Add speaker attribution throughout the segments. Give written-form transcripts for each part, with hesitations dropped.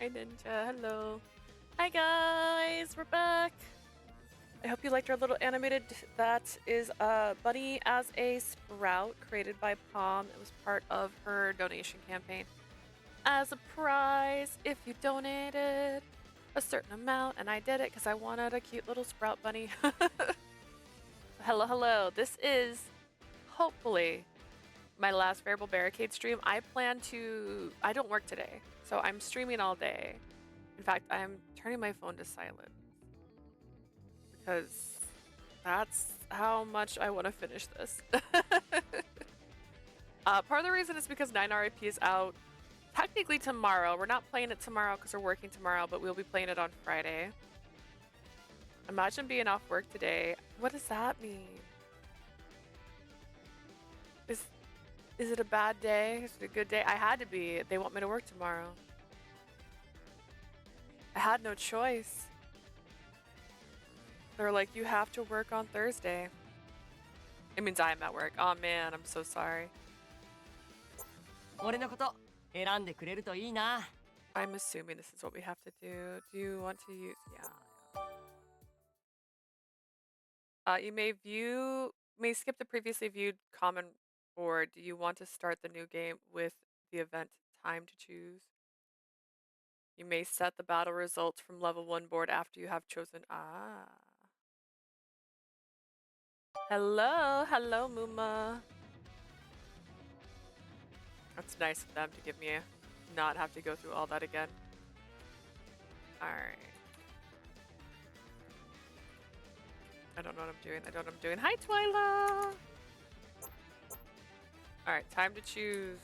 Speaker 1: Hi, Ninja. Hello. Hi, guys. We're back. I hope you liked our little animated. That is Bunny as a Sprout created by Palm. It was part of her donation campaign. As a prize, if you donated a certain amount, and I did it because I wanted a cute little Sprout bunny. Hello, hello. This is hopefully my last variable barricade stream. I don't work today, so I'm streaming all day. In fact, I'm turning my phone to silent because that's how much I want to finish this. Part of the reason is because 9RIP is out technically tomorrow. We're not playing it tomorrow because we're working tomorrow, but we'll be playing it on Friday. Imagine being off work today. What does that mean? Is it a bad day? Is it a good day? I had to be. They want me to work tomorrow. I had no choice. They're like, you have to work on Thursday. It means I'm at work. Oh man, I'm so sorry. I'm assuming this is what we have to do. Do you want to use? Yeah. You may skip the previously viewed common board. Do you want to start the new game with the event time to choose? You may set the battle results from level 1 board after you have chosen. Hello, hello, Muma. That's nice of them to give me not have to go through all that again. Alright. I don't know what I'm doing. Hi, Twyla! Alright, time to choose.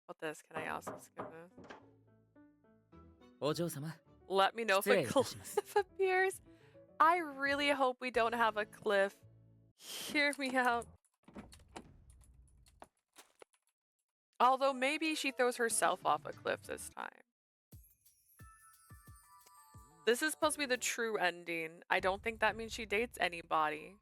Speaker 1: What this? Can I also skip this? Let me know if a cliff appears. I really hope we don't have a cliff. Hear me out. Although maybe she throws herself off a cliff this time. This is supposed to be the true ending. I don't think that means she dates anybody.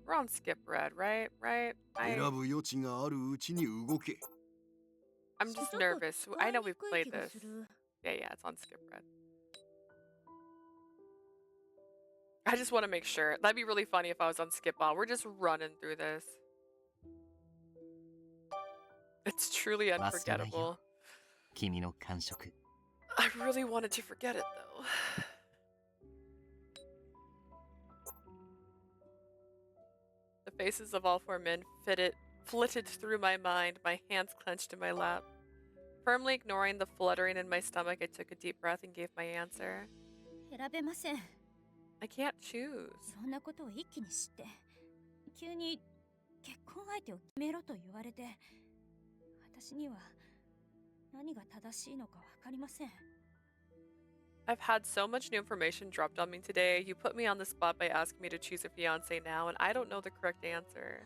Speaker 1: We're on skip red, right? I'm just nervous. I know we've played this. Yeah, it's on skip red. I just want to make sure. That'd be really funny if I was on skip all. We're just running through this. It's truly unforgettable. I really wanted to forget it though. The faces of all 4 men flitted through my mind, my hands clenched in my lap. Firmly ignoring the fluttering in my stomach, I took a deep breath and gave my answer. I can't choose. I've had so much new information dropped on me today. You put me on the spot by asking me to choose a fiancé now, and I don't know the correct answer.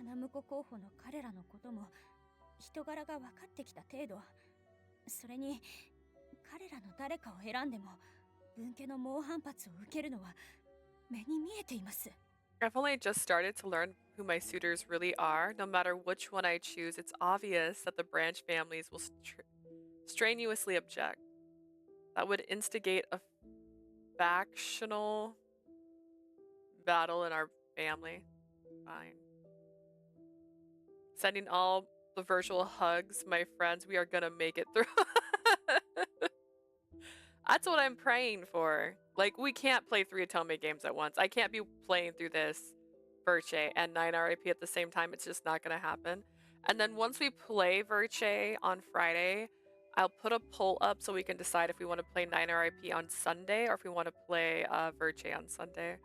Speaker 1: I've only just started to learn who my suitors really are. No matter which one I choose, it's obvious that the branch families will strenuously object. That would instigate a factional battle in our family. Fine. Sending all the virtual hugs, my friends. We are gonna make it through. That's what I'm praying for. Like, we can't play 3 Atome games at once. I can't be playing through this Verche and 9RIP at the same time. It's just not gonna happen. And then once we play Verche on Friday, I'll put a poll up so we can decide if we want to play 9RIP on Sunday or if we want to play Verche on Sunday.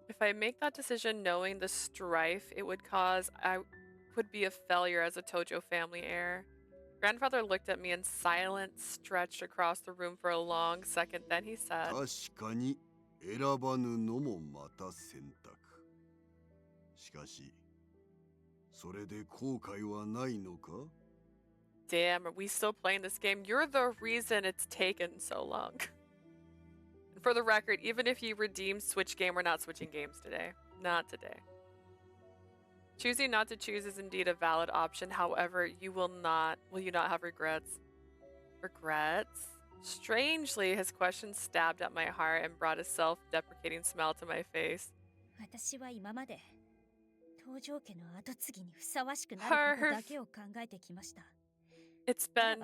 Speaker 1: If I make that decision knowing the strife it would cause, I would be a failure as a Tojo family heir. Grandfather looked at me in silence, stretched across the room for a long second, then he said, Damn, are we still playing this game? You're the reason it's taken so long. And for the record, even if you redeem Switch game, we're not switching games today. Not today. Choosing not to choose is indeed a valid option. However, you will you not have regrets? Regrets? Strangely, his question stabbed at my heart and brought a self-deprecating smile to my face. It's been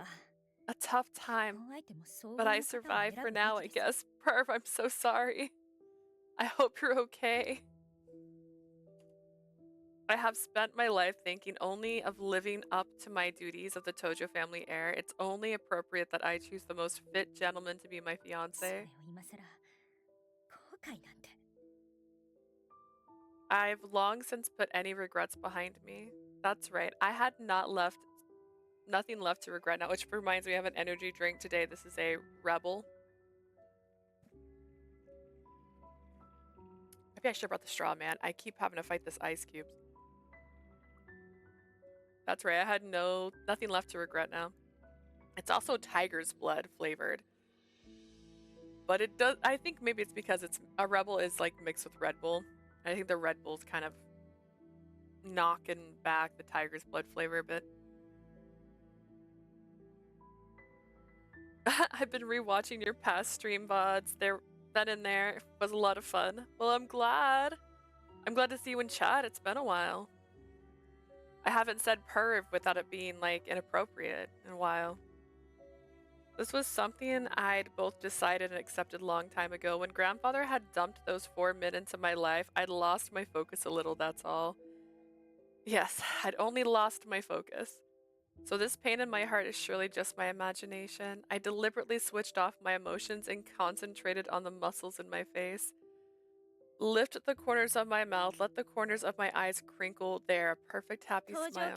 Speaker 1: a tough time, but I survived for now, I guess. Perv, I'm so sorry. I hope you're okay. I have spent my life thinking only of living up to my duties of the Tojo family heir. It's only appropriate that I choose the most fit gentleman to be my fiancé. I've long since put any regrets behind me. That's right. I had nothing left to regret now, which reminds me I have an energy drink today. This is a Rebel. Maybe I should have brought the straw, man. I keep having to fight this ice cubes. That's right, I had nothing left to regret now. It's also tiger's blood flavored. But it does, I think maybe it's because a Rebel is like mixed with Red Bull. I think the Red Bull's kind of knocking back the tiger's blood flavor a bit. I've been rewatching your past stream VODs. That in there was a lot of fun. Well, I'm glad. I'm glad to see you in chat. It's been a while. I haven't said perv without it being like inappropriate in a while. This was something I'd both decided and accepted a long time ago. When grandfather had dumped those 4 men into my life, I'd lost my focus a little, that's all. Yes, I'd only lost my focus. So this pain in my heart is surely just my imagination. I deliberately switched off my emotions and concentrated on the muscles in my face. Lift the corners of my mouth, let the corners of my eyes crinkle there, a perfect happy smile. Did I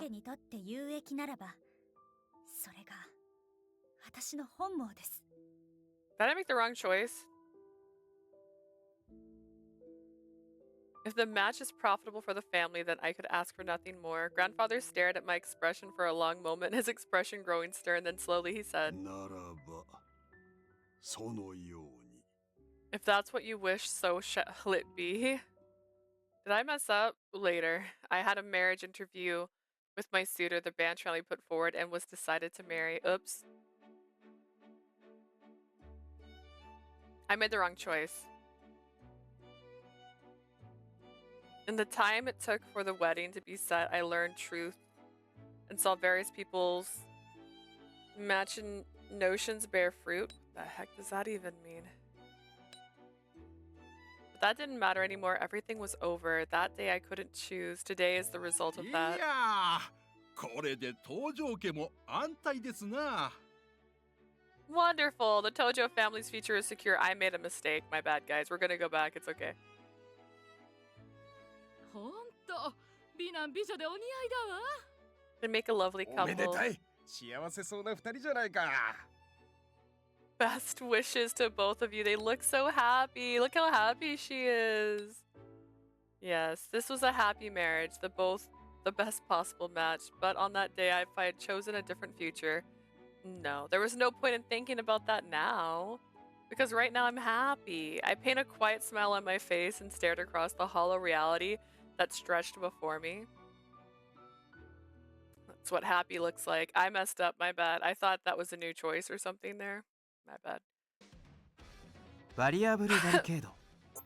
Speaker 1: make the wrong choice? If the match is profitable for the family, then I could ask for nothing more. Grandfather stared at my expression for a long moment, his expression growing stern, then slowly he said, if that's what you wish, so shall it be. Did I mess up? Later. I had a marriage interview with my suitor the band rally put forward and was decided to marry. Oops. I made the wrong choice. In the time it took for the wedding to be set, I learned truth and saw various people's machinations bear fruit. What the heck does that even mean? But that didn't matter anymore. Everything was over. That day I couldn't choose. Today is the result of that. Wonderful. The Tojo family's future is secure. I made a mistake. My bad, guys. We're gonna go back. It's okay. They make a lovely couple. Best wishes to both of you. They look so happy. Look how happy she is. Yes, this was a happy marriage. The best possible match. But on that day, if I had chosen a different future, no, there was no point in thinking about that now. Because right now I'm happy. I paint a quiet smile on my face and stared across the hollow reality that stretched before me. That's what happy looks like. I messed up, my bad. I thought that was a new choice or something there. My bad.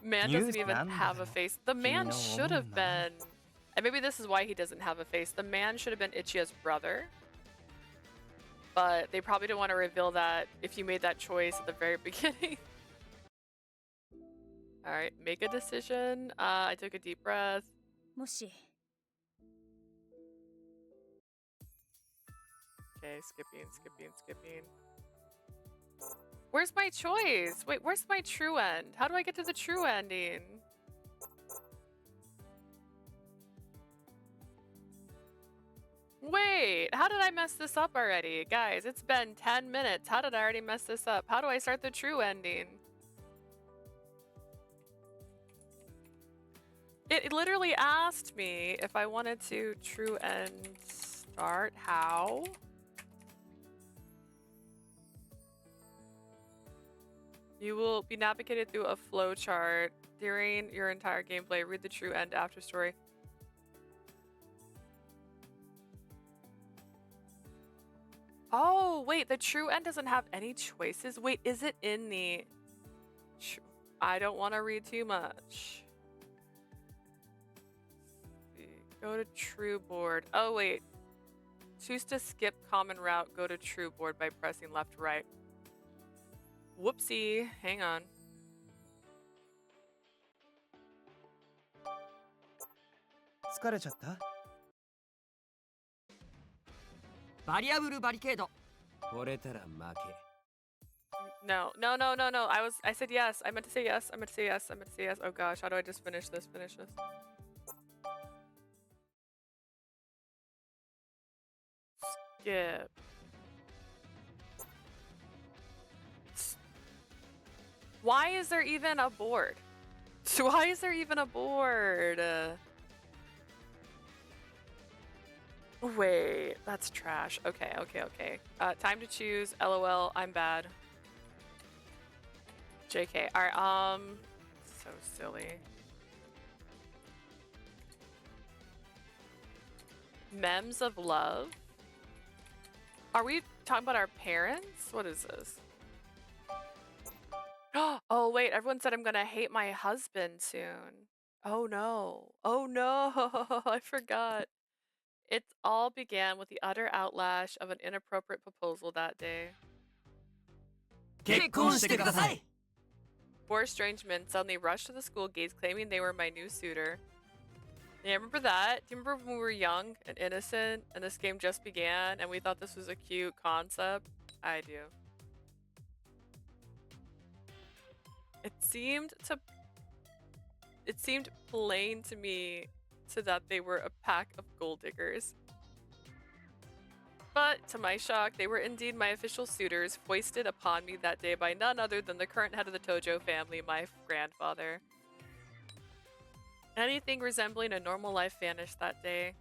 Speaker 1: Man doesn't even have a face. The man should have been, and maybe this is why he doesn't have a face. The man should have been Ichiya's brother. But they probably didn't want to reveal that if you made that choice at the very beginning. Alright, make a decision. I took a deep breath. Okay, skipping. Where's my choice? Wait, where's my true end? How do I get to the true ending? Wait, how did I mess this up already? Guys, it's been 10 minutes. How did I already mess this up? How do I start the true ending? It literally asked me if I wanted to true end start. How? You will be navigated through a flowchart during your entire gameplay. Read the true end after story. Oh, wait, the true end doesn't have any choices? Wait, is it in the... I don't want to read too much. Go to true board. Oh, wait. Choose to skip common route. Go to true board by pressing left, right. Whoopsie. Hang on. No. I said yes. I meant to say yes. Oh gosh, how do I just finish this? Skip. Why is there even a board? Why is there even a board? Wait, that's trash. Okay. Time to choose. LOL, I'm bad. JK. Alright, so silly. Memes of love? Are we talking about our parents? What is this? Oh wait, everyone said I'm gonna hate my husband soon. Oh no. I forgot. It all began with the utter outlash of an inappropriate proposal that day. Four strange men suddenly rushed to the school gates claiming they were my new suitor. Yeah, remember that? Do you remember when we were young and innocent and this game just began and we thought this was a cute concept? I do. It seemed plain to me that they were a pack of gold diggers. But to my shock, they were indeed my official suitors, foisted upon me that day by none other than the current head of the Tojo family, my grandfather. Anything resembling a normal life vanished that day.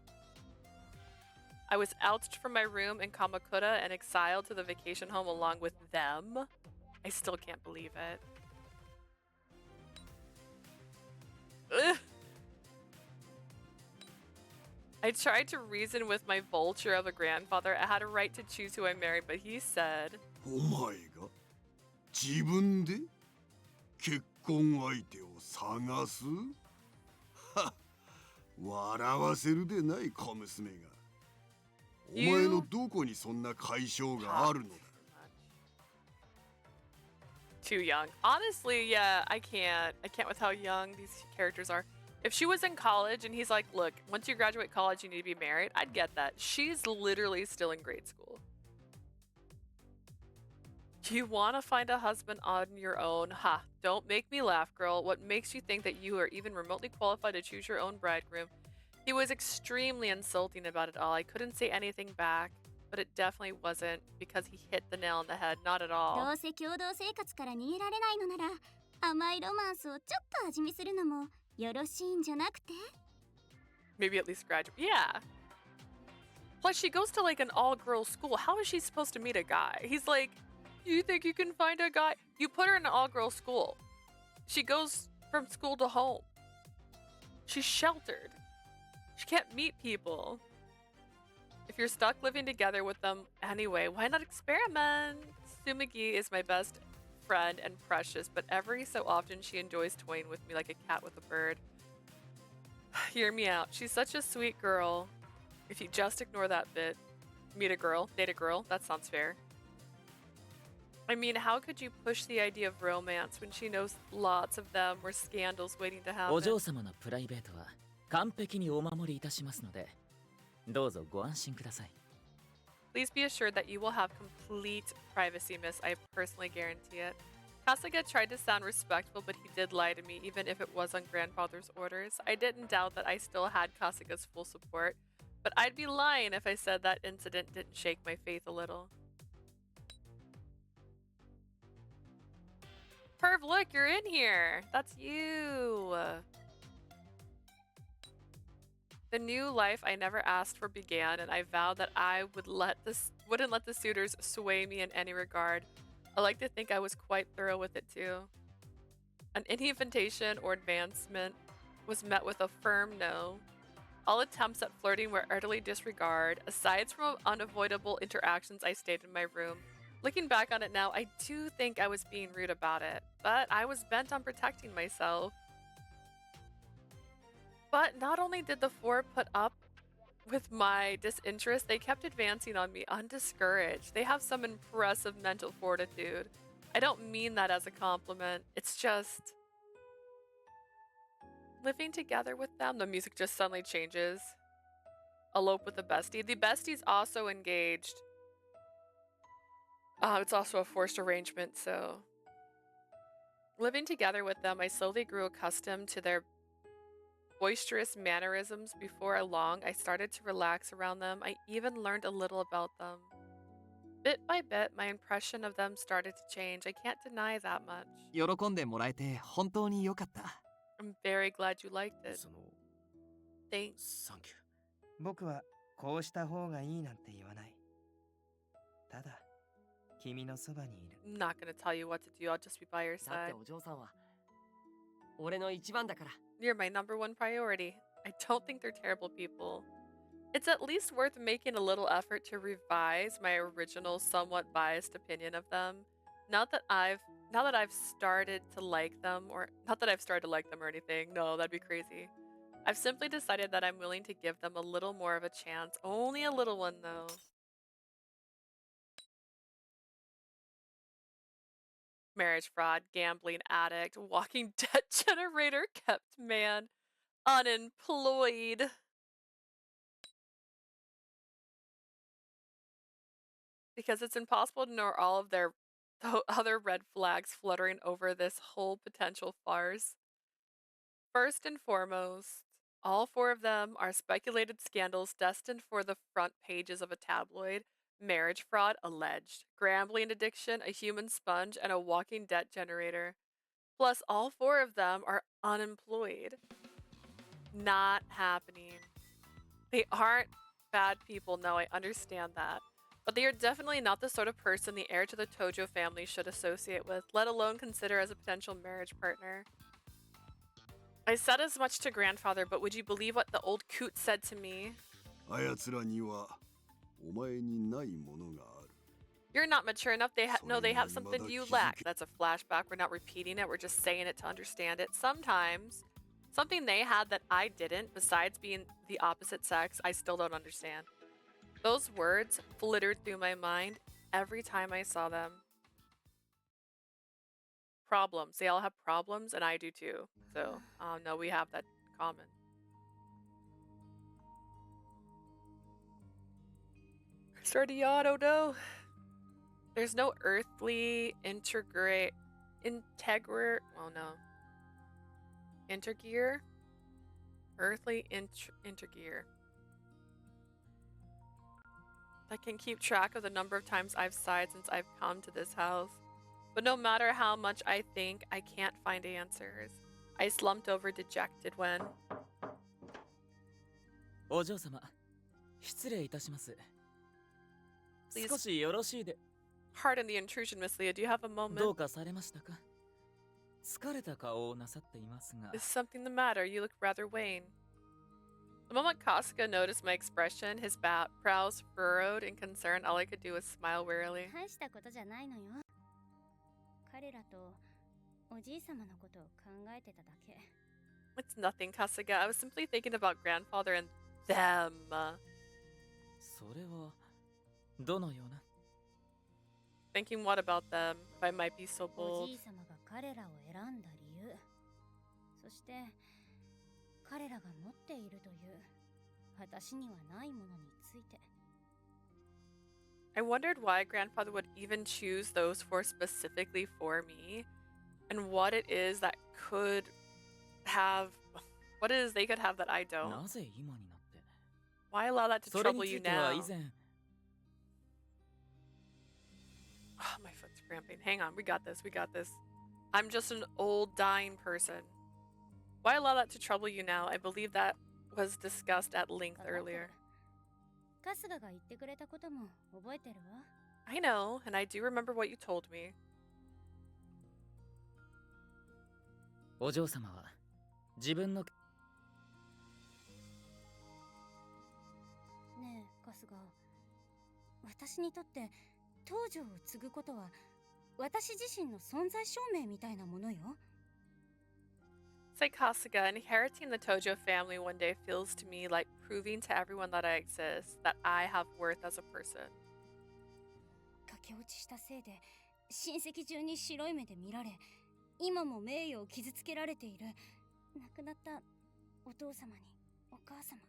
Speaker 1: I was ousted from my room in Kamakura and exiled to the vacation home along with them. I still can't believe it. Ugh. I tried to reason with my vulture of a grandfather. I had a right to choose who I married, but he said... Too young. Honestly, yeah, I can't with how young these characters are. If she was in college and he's like, look, once you graduate college, you need to be married, I'd get that. She's literally still in grade school. Do you want to find a husband on your own? Ha, don't make me laugh, girl. What makes you think that you are even remotely qualified to choose your own bridegroom? He was extremely insulting about it all. I couldn't say anything back, but it definitely wasn't because he hit the nail on the head. Not at all. Maybe at least graduate. Yeah. Plus, she goes to like an all-girls school. How is she supposed to meet a guy? He's like, you think you can find a guy? You put her in an all-girls school. She goes from school to home. She's sheltered. She can't meet people. If you're stuck living together with them anyway, why not experiment? Sumigi is my best friend and precious, but every so often she enjoys toying with me like a cat with a bird. Hear me out. She's such a sweet girl. If you just ignore that bit, meet a girl, date a girl, that sounds fair. I mean, how could you push the idea of romance when she knows lots of them were scandals waiting to happen? Please be assured that you will have complete privacy, miss. I personally guarantee it. Kasuga tried to sound respectful, but he did lie to me, even if it was on grandfather's orders. I didn't doubt that I still had Kasuga's full support, but I'd be lying if I said that incident didn't shake my faith a little. Perv, look, you're in here. That's you. The new life I never asked for began, and I vowed that I wouldn't let the suitors sway me in any regard. I like to think I was quite thorough with it too. And any invitation or advancement was met with a firm no. All attempts at flirting were utterly disregarded. Aside from unavoidable interactions, I stayed in my room. Looking back on it now, I do think I was being rude about it, but I was bent on protecting myself. But not only did the four put up with my disinterest, they kept advancing on me undiscouraged. They have some impressive mental fortitude. I don't mean that as a compliment. It's just living together with them. The music just suddenly changes. Elope with the bestie. The bestie's also engaged. It's also a forced arrangement, so living together with them, I slowly grew accustomed to their boisterous mannerisms. Before long, I started to relax around them. I even learned a little about them. Bit by bit, my impression of them started to change. I can't deny that much.
Speaker 2: 喜んでもらえて本当に良かった。
Speaker 1: I'm very glad you liked it.
Speaker 3: その
Speaker 1: Thanks.
Speaker 3: サンキュー。
Speaker 4: 僕はこうした方がいいなんて言わない。ただ、君のそばにいる。
Speaker 1: I'm not gonna tell you what to do. I'll just be by your
Speaker 5: だって
Speaker 1: side.
Speaker 5: お嬢さんは俺の一番だから。
Speaker 1: You're my number one priority. I don't think they're terrible people. It's at least worth making a little effort to revise my original, somewhat biased opinion of them. Now that I've started to like them, or not that I've started to like them or anything. No, that'd be crazy. I've simply decided that I'm willing to give them a little more of a chance. Only a little one, though. Marriage fraud, gambling addict, walking debt generator, kept man, unemployed. Because it's impossible to know all of their other red flags fluttering over this whole potential farce. First and foremost, all four of them are speculated scandals destined for the front pages of a tabloid. Marriage fraud alleged, gambling addiction, a human sponge, and a walking debt generator. Plus, all four of them are unemployed. Not happening. They aren't bad people, no, I understand that. But they are definitely not the sort of person the heir to the Tojo family should associate with, let alone consider as a potential marriage partner. I said as much to grandfather, but would you believe what the old coot said to me?
Speaker 6: あやつらにはお前にないものがある。
Speaker 1: You're not mature enough. They have something you lack. That's a flashback. We're not repeating it. We're just saying it to understand it. Sometimes, something they had that I didn't, besides being the opposite sex, I still don't understand. Those words flittered through my mind every time I saw them. Problems. They all have problems, and I do too. So, no, we have that in common. I started to yawn, oh no. There's no earthly intergear. Earthly intergear. I can keep track of the number of times I've sighed since I've come to this house. But no matter how much I think, I can't find answers. I slumped over dejected when...
Speaker 7: お嬢様、失礼いたします。
Speaker 1: Please
Speaker 7: 少しよろしいで。
Speaker 1: pardon the intrusion, Miss Leah. Do you have a
Speaker 7: ど
Speaker 1: moment?
Speaker 7: うかされましたか？疲れた顔をなさっていますが。
Speaker 1: Is something the matter? You look rather wan. The moment Kasuga noticed my expression, his brows furrowed in concern. All I could do was smile wearily.
Speaker 8: 大したことじゃないのよ。彼らとおじい様のことを考えてただけ。
Speaker 1: It's nothing, Kasuga. I was simply thinking about grandfather and them.
Speaker 7: それはどのような？
Speaker 1: Thinking what about them, if I might be so
Speaker 8: お
Speaker 1: bold.
Speaker 8: じい様が彼らを選んだ理由。そして彼らが持っているという私にはないものについて。
Speaker 1: I wondered why grandfather would even choose those four specifically for me, and what it is that could have, what it is they could have that I don't.
Speaker 7: なぜ今になって？
Speaker 1: Why allow that to
Speaker 7: それ
Speaker 1: trouble
Speaker 7: につ
Speaker 1: you
Speaker 7: いては
Speaker 1: now?
Speaker 7: 以前。
Speaker 1: Oh, my foot's cramping. Hang on, we got this, we got this. I'm just an old dying person. Why allow that to trouble you now? I believe that was discussed at length earlier.
Speaker 8: 春日が言ってくれたことも覚えてるわ。
Speaker 1: I know, and I do remember what you told me.
Speaker 7: お嬢様は自分の
Speaker 8: ねえ春日、私にとって東条を継ぐことは私自身の存在証明みたいなものよ。
Speaker 1: Say Kasuga, inheriting the Tojo family one day feels to me like proving to everyone that I exist, that I have worth as a person.
Speaker 8: 駆け落ちしたせいで親戚中に白い目で見られ、今も名誉を傷つけられている亡くなったお父様にお母様。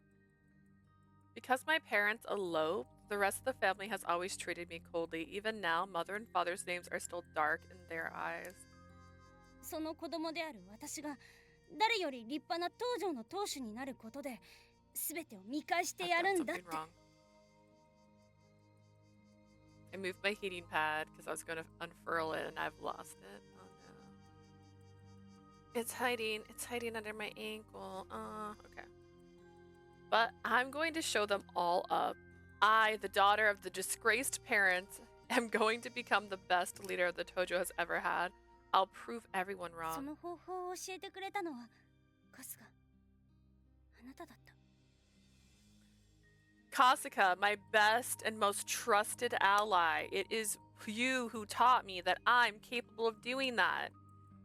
Speaker 1: Because my parents eloped, the rest of the family has always treated me coldly. Even now, mother and father's names are still dark in their eyes.
Speaker 8: その子供である私が誰より立派な東条の当主になることで全てを見返してや
Speaker 1: I've
Speaker 8: る
Speaker 1: done
Speaker 8: んだって。
Speaker 1: something wrong. I moved my heating pad because I was going to unfurl it and I've lost it. Oh no. It's hiding under my ankle. Okay. But I'm going to show them all up. I, the daughter of the disgraced parents, am going to become the best leader the Tojo has ever had. I'll prove everyone
Speaker 8: そ
Speaker 1: wrong.
Speaker 8: の方法を教えてくれたのは春日、あなただった。
Speaker 1: Kasuga, my best and most trusted ally. It is you who taught me that I'm capable of doing that.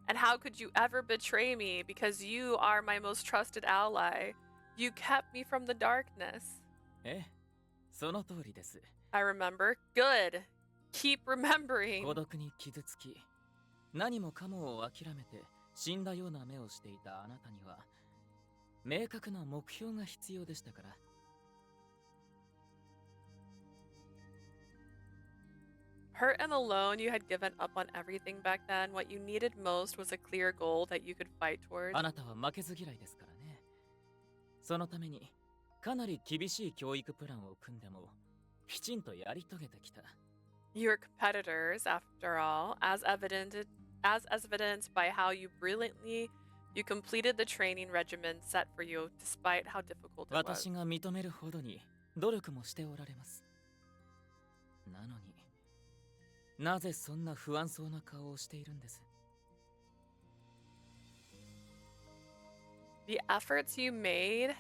Speaker 1: And how could you ever betray me because you are my most trusted ally? You kept me from the darkness.
Speaker 7: ええ、その通りです。
Speaker 1: I remember. Good. Keep remembering.
Speaker 7: 孤独に傷つき、何もかもを諦めて死んだような目をしていたあなたには明確な目標が必要でしたから。
Speaker 1: Hurt and alone, you had given up on everything back then. What you needed most was a clear goal that you could fight towards.
Speaker 7: あなたは負けず嫌いですからね。そのためにかなり厳しい教育プランを組んでもきちんとやり遂げてきた。
Speaker 1: You were competitors, after all, as evidenced by how you brilliantly you completed the training regimen set for you, despite how difficult it was.
Speaker 7: 私が認めるほどに努力もしておられます。なのに、なぜそんな不安そうな顔をしているんです？
Speaker 1: The efforts you made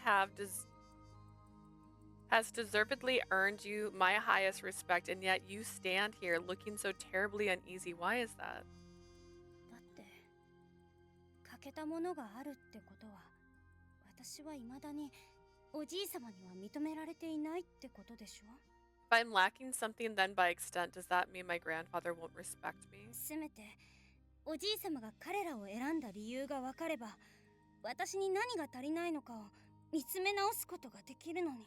Speaker 1: has deservedly earned you my highest respect, and yet you stand here looking so terribly uneasy. Why is that?
Speaker 8: だって欠けたものがあるってことは私は未だにおじい様には認められていないってことでしょ。
Speaker 1: If I'm lacking something, then by extent, does that mean my grandfather won't respect me?
Speaker 8: せめておじい様が彼らを選んだ理由が分かれば私に何が足りないのかを見つめ直すことができるのに。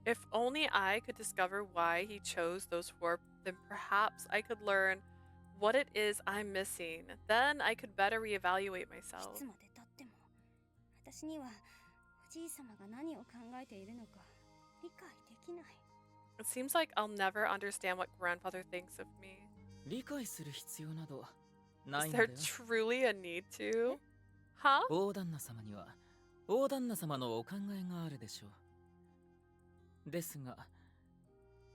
Speaker 1: If only I could discover why he chose those four, then perhaps I could learn what it is I'm missing. Then I could better reevaluate
Speaker 8: い
Speaker 1: myself.
Speaker 8: つまでたっても私にはおじい様が何を考えているのか理解できない。
Speaker 1: It seems like I'll never understand what grandfather thinks of me.
Speaker 7: 理解する必要などない
Speaker 1: Is
Speaker 7: の
Speaker 1: there
Speaker 7: では？
Speaker 1: truly a need to? Huh?
Speaker 7: 大旦那様には大旦那様のお考えがあるでしょう。ですが、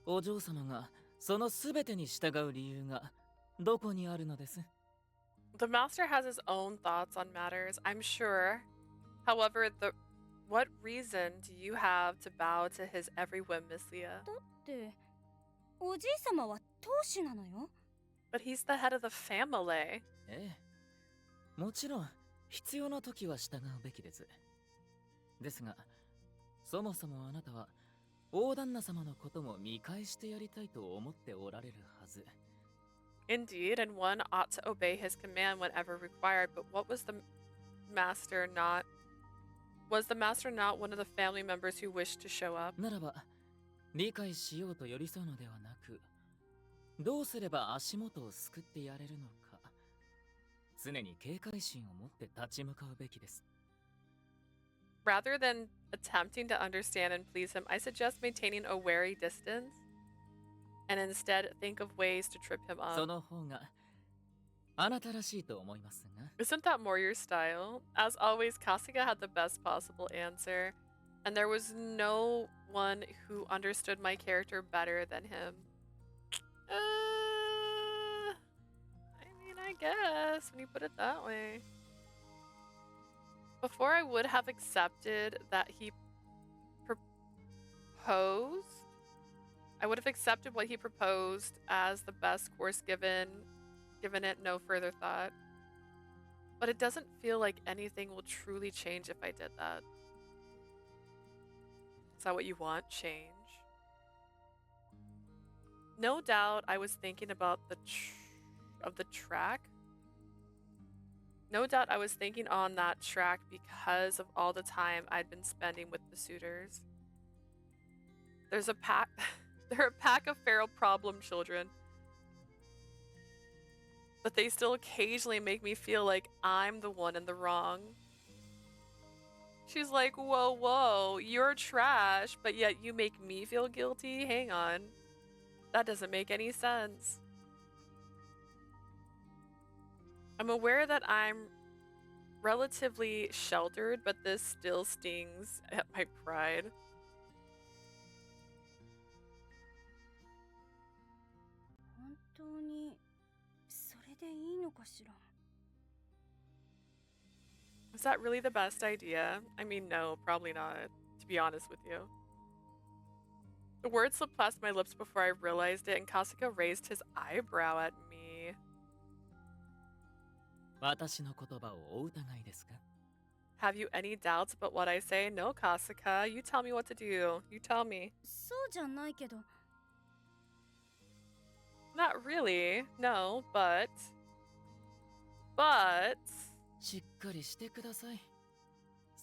Speaker 7: お嬢様がそのすべてに従う理由がどこにあるのです？
Speaker 1: The master has his own thoughts on matters, I'm sure. However, what reason do you have to bow to his every whim, Miss Leah?
Speaker 8: だっておじい様は当主なのよ。
Speaker 1: But he's the head of the family.
Speaker 7: ええ、もちろん必要な時は従うべきです。ですが、そもそもあなたは大旦那様のことも見返してやりたいと思っておられるはず。
Speaker 1: Indeed, and one ought to obey his command whenever required, but was the master not one of the family members who wished to show up?
Speaker 7: ならば、理解しようと寄り添うのではなく、どうすれば足元を救ってやれるのか、常に警戒心を持って立ち向かうべきです。
Speaker 1: Rather than attempting to understand and please him, I suggest maintaining a wary distance and instead think of ways to trip him
Speaker 7: そ
Speaker 1: up.
Speaker 7: の方があなたらしいと思いますが。
Speaker 1: Isn't that more your style? As always, Kasuga had the best possible answer. And there was no one who understood my character better than him. I mean, I guess, when you put it that way. Before I would have accepted that he proposed, I would have accepted what he proposed as the best course given it no further thought. But it doesn't feel like anything will truly change if I did that. Is that what you want? Change? No doubt I was thinking about the track. No doubt I was thinking on that track because of all the time I'd been spending with the suitors. They're a pack of feral problem children. But they still occasionally make me feel like I'm the one in the wrong. She's like, whoa, whoa, you're trash, but yet you make me feel guilty? Hang on. That doesn't make any sense. I'm aware that I'm relatively sheltered, but this still stings at my pride. Was that really the best idea? I mean, no, probably not, to be honest with you. The word slipped past my lips before I realized it, and Kasuga raised his eyebrow at me. Have you any doubts about what I say? No, Kasuga. You tell me what to do. You tell me. Not really. No, but...
Speaker 7: しっかりしてください。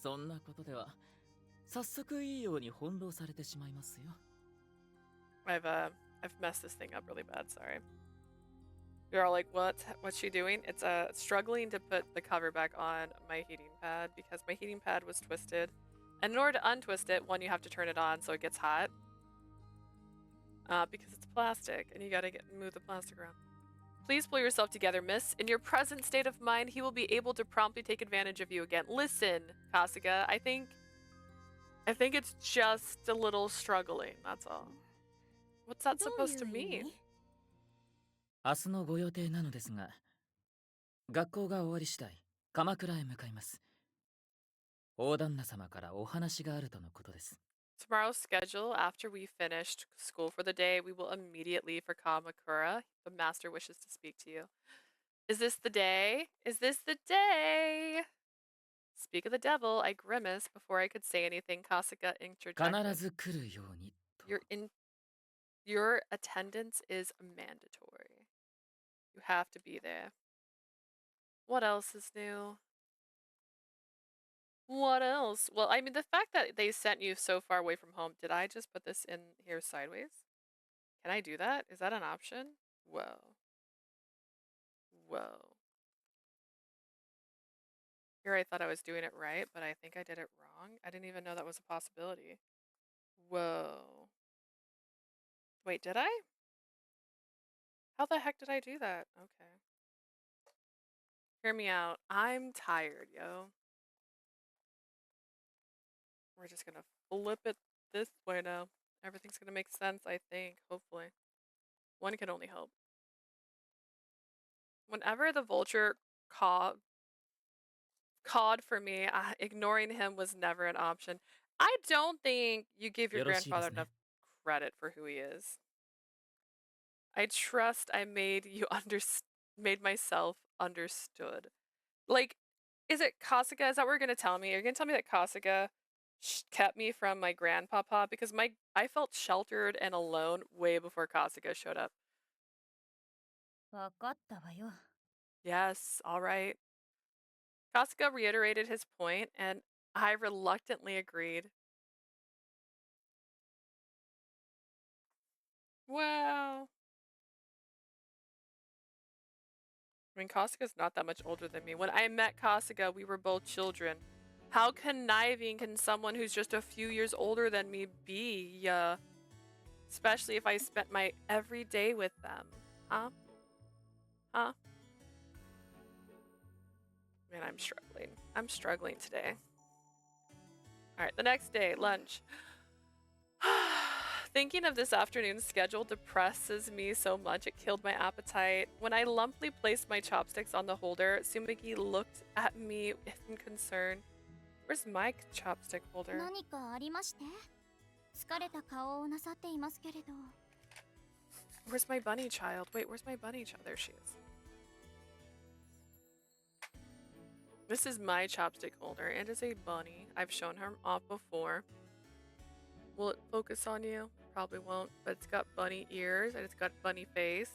Speaker 7: そんなことでは早速いいように翻弄されてしまいますよ。
Speaker 1: I've messed this thing up really bad, sorry. You're all like, what's she doing? It's struggling to put the cover back on my heating pad because my heating pad was twisted. And in order to untwist it, one, you have to turn it on so it gets hot. Because it's plastic and you gotta move the plastic around. Please pull yourself together, miss. In your present state of mind, he will be able to promptly take advantage of you again. Listen, Kasuga, I think it's just a little struggling, that's all. What's that supposed to mean?
Speaker 7: 明日のご予定なのですが、学校が終わり次第、鎌倉へ向かいます。大旦那様からお話があるとのことです。
Speaker 1: Tomorrow's schedule, after we finished school for the day, we will immediately leave for Kamakura. The master wishes to speak to you. Is this the day? Is this the day? Speak of the devil, I grimaced before I could say anything. Kasuga interjected.
Speaker 7: 必ず来るようにと。
Speaker 1: Your attendance is mandatory. You have to be there. What else is new? What else? Well, I mean, the fact that they sent you so far away from home. Did I just put this in here sideways? Can I do that? Is that an option? Whoa. Whoa. Here I thought I was doing it right, but I think I did it wrong. I didn't even know that was a possibility. Whoa. Wait, did I? How the heck did I do that? Okay. Hear me out. I'm tired, yo. We're just gonna flip it this way now. Everything's gonna make sense, I think, hopefully. One can only hope. Whenever the vulture cawed for me, ignoring him was never an option. I don't think you give your grandfather enough credit for who he is. I trust I made myself understood. Like, is it Kasuga? Is that what you're gonna tell me? Are you gonna tell me that Kasuga kept me from my grandpapa? Because I felt sheltered and alone way before Kasuga showed up. Yes, all right. Kasuga reiterated his point, and I reluctantly agreed. Wow. I mean, Kasuga's not that much older than me. When I met Kasuga, we were both children. How conniving can someone who's just a few years older than me be? Especially if I spent my every day with them. Huh? Huh? Man, I'm struggling. I'm struggling today. Alright, the next day, lunch. Thinking of this afternoon's schedule depresses me so much it killed my appetite. When I lumpily placed my chopsticks on the holder, Sumiki looked at me in concern. Where's my chopstick holder?
Speaker 8: 何かありまして？疲れた顔をなさっていますけれど。
Speaker 1: Where's my bunny child? Wait, where's my bunny child? There she is. This is my chopstick holder. It is a bunny. I've shown her off before. Will it focus on you? Probably won't, but it's got bunny ears and it's got bunny face.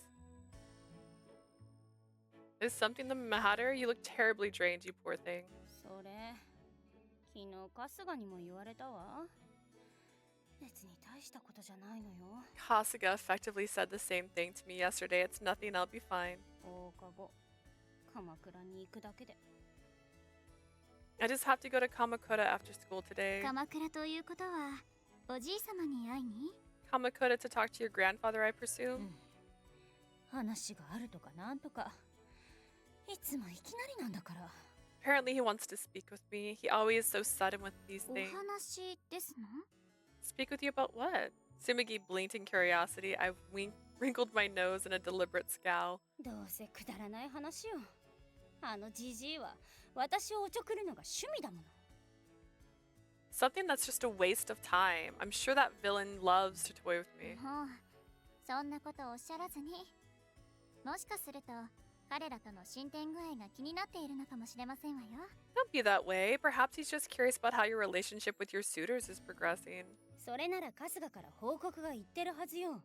Speaker 1: Is something the matter? You look terribly drained, you poor thing.
Speaker 8: それ、昨日春日にも言われたわ。別に大したことじゃないのよ。
Speaker 1: Kasuga effectively said the same thing to me yesterday. It's nothing, I'll be fine.
Speaker 8: 放課後、鎌倉に行くだけで。
Speaker 1: I just have to go to Kamakura after school today.
Speaker 8: 鎌倉ということは、おじい様に会いに？
Speaker 1: Kamakura to talk to your grandfather, I presume?
Speaker 8: 話があるとかなんとか。いつもいきなりなんだから。
Speaker 1: Apparently he wants to speak with me. He always is so sudden with these
Speaker 8: お
Speaker 1: things.
Speaker 8: 話ですの？
Speaker 1: Speak with you about what? Sumigi blinked in curiosity. I wrinkled my nose in a deliberate scowl.
Speaker 8: どうせくだらない話よ。あのジジイは私をおちょくるのが趣味だもの。
Speaker 1: Something that's just a waste of time. I'm sure that villain loves to toy with me.
Speaker 8: もうそんなことおっしゃらずに。もしかすると彼らとの進展具合が気になっているのかもしれませんわよ。
Speaker 1: Don't be that way. Perhaps he's just curious about how your relationship with your suitors is progressing.
Speaker 8: それなら春日から報告が言ってるはずよ。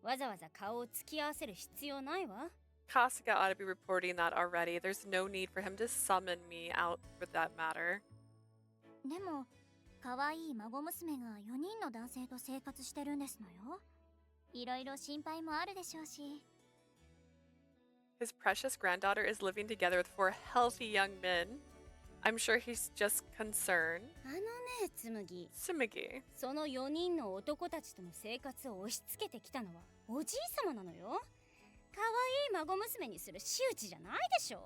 Speaker 8: わざわざ顔を突き合わせる必要ないわ。
Speaker 1: Kasuga ought to be reporting that already. There's no need for him to summon me out for that matter.
Speaker 8: でも可愛い孫娘が4人の男性と生活してるんですのよ。いろいろ心配もあるでしょうし。
Speaker 1: His precious granddaughter is living together with 4 healthy young men. I'm sure he's just concerned.
Speaker 8: あのね、紬。
Speaker 1: Sumigi.
Speaker 8: その4人の男たちとの生活を押し付けてきたのはおじい様なのよ。可愛い孫娘にする仕打ちじゃないでしょ。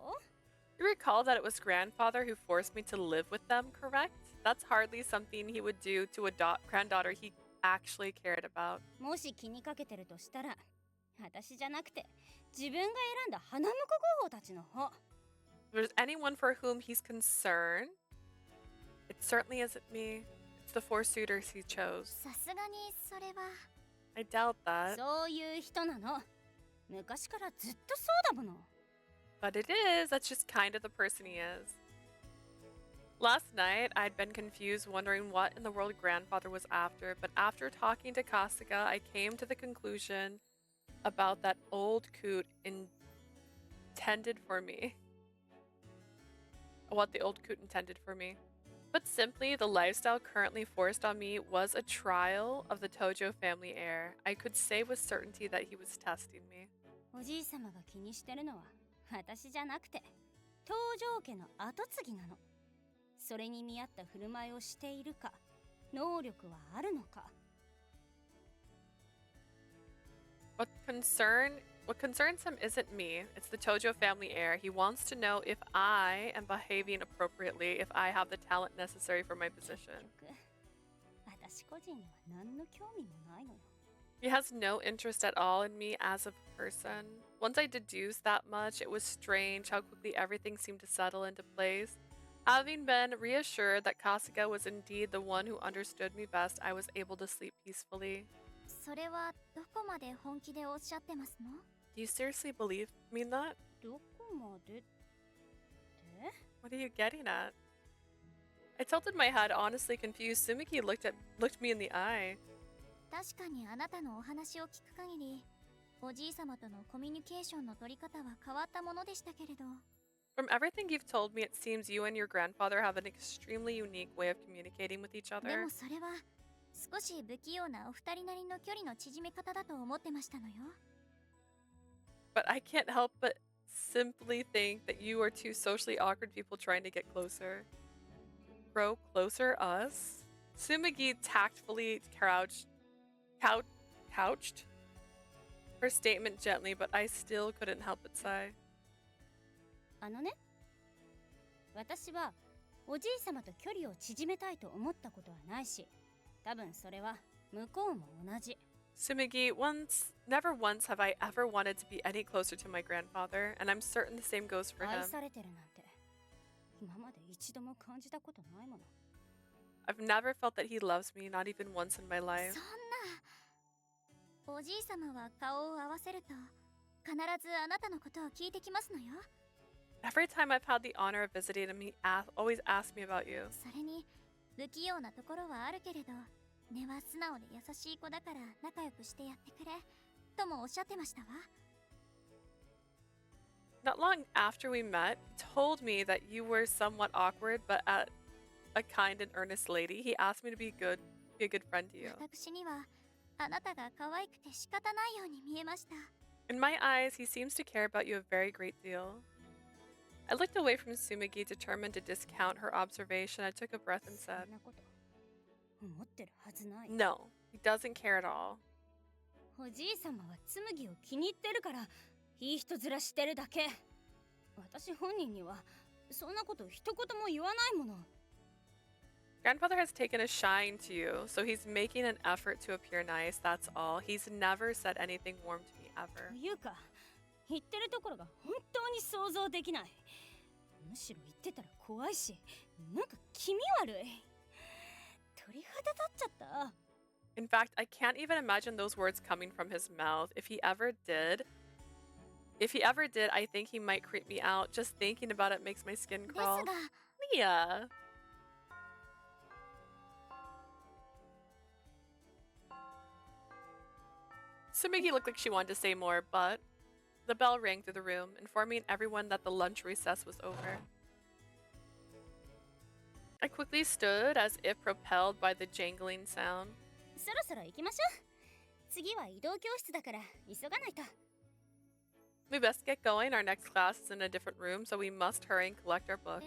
Speaker 1: You recall that it was grandfather who forced me to live with them, correct? That's hardly something he would do to a granddaughter he actually cared about.
Speaker 8: もし気にかけてるとしたら、私じゃなくて自分が選んだ花婿候補たちの方。
Speaker 1: If there's anyone for whom he's concerned, it certainly isn't me. It's the 4 suitors he chose.
Speaker 8: さすがにそれは。
Speaker 1: I doubt that.
Speaker 8: そういう人なの。昔からずっとそうだもの。
Speaker 1: But it is. That's just kind of the person he is. Last night, I'd been confused, wondering what in the world grandfather was after, but after talking to Kasuga, I came to the conclusion about that old coot intended for me. What the old coot intended for me. But simply, the lifestyle currently forced on me was a trial of the Tojo family heir. I could say with certainty that he was testing me.
Speaker 8: おじい様が気にしてるのは私じゃなくて東条家の跡継ぎなの。それに見合った振る舞いをしているか、能力はあるのか。
Speaker 1: What concerns him isn't me. It's the Tojo family heir. He wants to know if I am behaving appropriately, if I have the talent necessary for my position.
Speaker 8: 私個人には何の興味もないのよ。
Speaker 1: He has no interest at all in me as a person. Once I deduced that much, it was strange how quickly everything seemed to settle into place. Having been reassured that Kasuga was indeed the one who understood me best, I was able to sleep peacefully.
Speaker 8: それはどこまで本気でおっしゃってますの？
Speaker 1: Do you seriously mean that?
Speaker 8: どこまでって？
Speaker 1: What are you getting at? I tilted my head, honestly confused. Sumiki looked me in the eye.
Speaker 8: 確かにあなたのお話を聞く限り、おじい様とのコミュニケーションの取り方は変わったものでしたけれど。
Speaker 1: From everything you've told me, it seems you and your grandfather have an extremely unique way of communicating with each
Speaker 8: で
Speaker 1: other.
Speaker 8: もそれは少し不器用なお二人なりの距離の縮め方だと思ってましたのよ。
Speaker 1: But I can't help but simply think that you are two socially awkward people trying to get closer. Grow closer, us? Sumigi tactfully couched her statement gently, but I still couldn't help but sigh.
Speaker 8: あのね、私はおじい様と距離を縮めたいと思ったことはないし、多分それは向こうも同じ。
Speaker 1: Sumigi, never once have I ever wanted to be any closer to my grandfather, and I'm certain the same goes for
Speaker 8: 愛
Speaker 1: him.
Speaker 8: されてるなんて今まで一度も感じたことないもの。
Speaker 1: I've never felt that he loves me, not even once in my
Speaker 8: そん
Speaker 1: life.
Speaker 8: な。おじい様は顔を合わせると必ずあなたのことを聞いてきますのよ。
Speaker 1: Every time I've had the honor of visiting him, he always asks me about you.
Speaker 8: それに不器用なところはあるけれど、根は素直で優しい子だから仲良くしてやってくれともおっしゃってましたわ。
Speaker 1: Not long after we met, he told me that you were somewhat awkward, but a kind and earnest lady. He asked me to be a good friend to you.
Speaker 8: 私にはあなたが可愛くて仕方ないように見えました。
Speaker 1: In my eyes, he seems to care about you a very great deal. I looked away from Sumigi, determined to discount her observation. I took a breath and
Speaker 8: そ
Speaker 1: said,
Speaker 8: んなこと思ってるはずない。
Speaker 1: No, he doesn't care at all.
Speaker 8: おじい様は紬を気に入ってるからいい人面してるだけ。私本人にはそんなこと一言も言わないもの。
Speaker 1: Grandfather has taken a shine to you, so he's making an effort to appear nice, that's all. He's never said anything warm to me
Speaker 8: と
Speaker 1: ever.
Speaker 8: いうか言ってるところが本当に想像できない。むしろ言ってたら怖いし、なんか気味悪い。鳥肌立っちゃった。
Speaker 1: In fact, I can't even imagine those words coming from his mouth. If he ever did, I think he might creep me out. Just thinking about it makes my skin
Speaker 8: です
Speaker 1: crawl.
Speaker 8: が
Speaker 1: Mia! Sumigi looked like she wanted to say more, but the bell rang through the room, informing everyone that the lunch recess was over. I quickly stood as if propelled by the jangling sound.
Speaker 8: そろそろ行きましょう。次は移動教室だから急がないと。
Speaker 1: We best get going. Our next class is in a different room, so we must hurry and collect our book.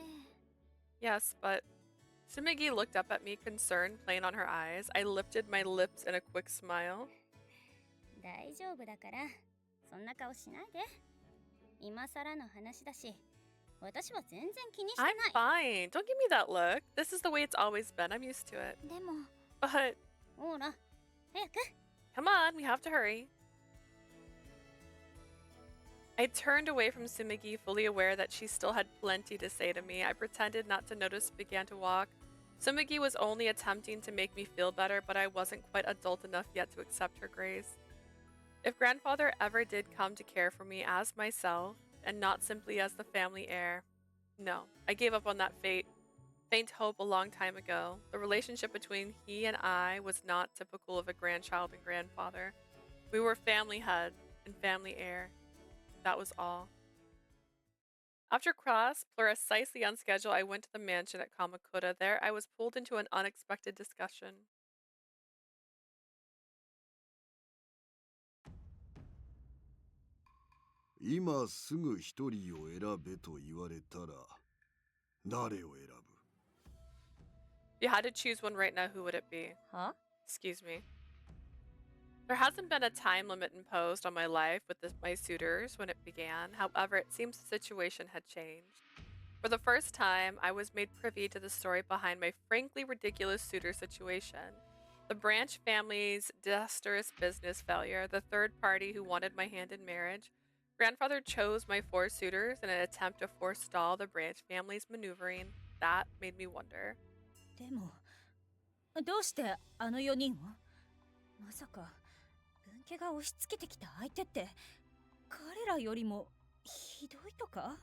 Speaker 1: Yes, but Sumigi looked up at me, concern playing on her eyes. I lifted my lips in a quick smile.
Speaker 8: 大丈夫だからそんな顔しないで。今更の話だし、私は全然気にしてな
Speaker 1: I'm
Speaker 8: い。
Speaker 1: fine. Don't give me that look. This is the way it's always been. I'm used to it.
Speaker 8: でも、
Speaker 1: But
Speaker 8: ほら、早く。
Speaker 1: come on, we have to hurry. I turned away from Sumigi, fully aware that she still had plenty to say to me. I pretended not to notice, began to walk. Sumigi was only attempting to make me feel better, but I wasn't quite adult enough yet to accept her grace. If grandfather ever did come to care for me as myself, and not simply as the family heir, no, I gave up on that faint hope a long time ago. The relationship between he and I was not typical of a grandchild and grandfather. We were family head and family heir. That was all. After class, precisely on schedule, I went to the mansion at Kamakura. There, I was pulled into an unexpected discussion.
Speaker 6: 今すぐ一人を選べと言われたら誰を選ぶ？
Speaker 1: If you had to choose one right now, who would it be?
Speaker 8: は？
Speaker 1: Excuse me. There hasn't been a time limit imposed on my life with my suitors when it began. However, it seems the situation had changed. For the first time, I was made privy to the story behind my frankly ridiculous suitor situation. The Branch family's disastrous business failure, the third party who wanted my hand in marriage. Grandfather chose my 4 suitors in an attempt to forestall the Branch family's maneuvering. That made me wonder.
Speaker 8: でも、どうしてあの4人を？まさか、分家が押し付けてきた相手って、彼らよりもひどいとか？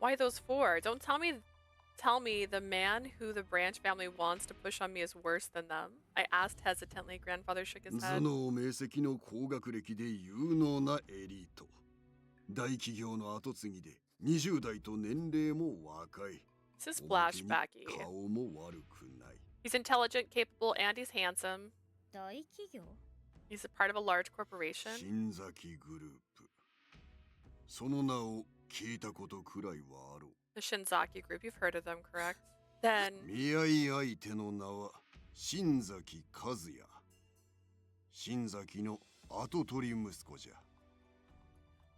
Speaker 1: Why those 4? Don't tell me the man who the Branch family wants to push on me is worse than them. I asked hesitantly. Grandfather shook his
Speaker 6: 頭
Speaker 1: head.
Speaker 6: 脳明晰の高学歴で有能なエリート。大企業の後継ぎで20代と年齢も若い。
Speaker 1: This is
Speaker 6: 表に
Speaker 1: flashbacky.
Speaker 6: 顔も悪くない。
Speaker 1: He's intelligent, capable, and he's handsome.
Speaker 8: 大企業？
Speaker 1: He's a part of a large corporation.
Speaker 6: 新崎グループ。その名を聞いたことくらいはあろう。
Speaker 1: The Shinzaki group, you've heard of them, correct? Then,
Speaker 6: 見合い相手の名は新崎和也。新崎の跡取り息子じゃ。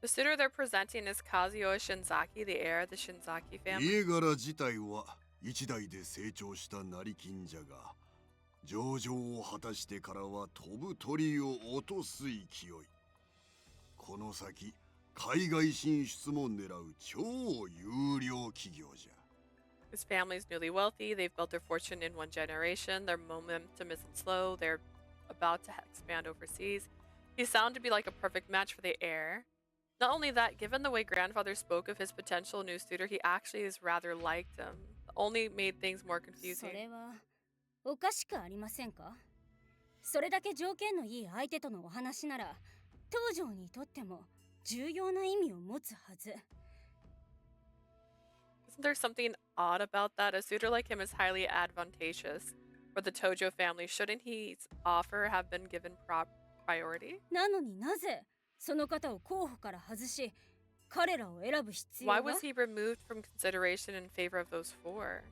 Speaker 1: The suitor they're presenting is Kazuyo Shinzaki, the heir of the Shinzaki family.
Speaker 6: 家柄自体は一代で成長した成金じゃが、上場を果たしてからは飛ぶ鳥を落とす勢い。この先、海外進出も狙う超有料企業じゃ。
Speaker 1: His family is newly wealthy. They've built their fortune in one generation. Their momentum isn't slow. They're about to expand overseas. He's sound to be like a perfect match for the heir. Not only that, given the way grandfather spoke of his potential new suitor, he actually is rather liked him. Only made things more
Speaker 8: そ
Speaker 1: confusing.
Speaker 8: れはおかしくありませんか？それだけ条件のいい相手とのお話なら東条にとっても重要な意味を持つはず。
Speaker 1: Isn't there something odd about that? A suitor like him is highly advantageous for the Tojo family. Shouldn't his offer have been given priority?
Speaker 8: なのになぜその方を候補から外し彼らを選ぶ必要
Speaker 1: Why
Speaker 8: が？
Speaker 1: was he removed from consideration in favor of those four?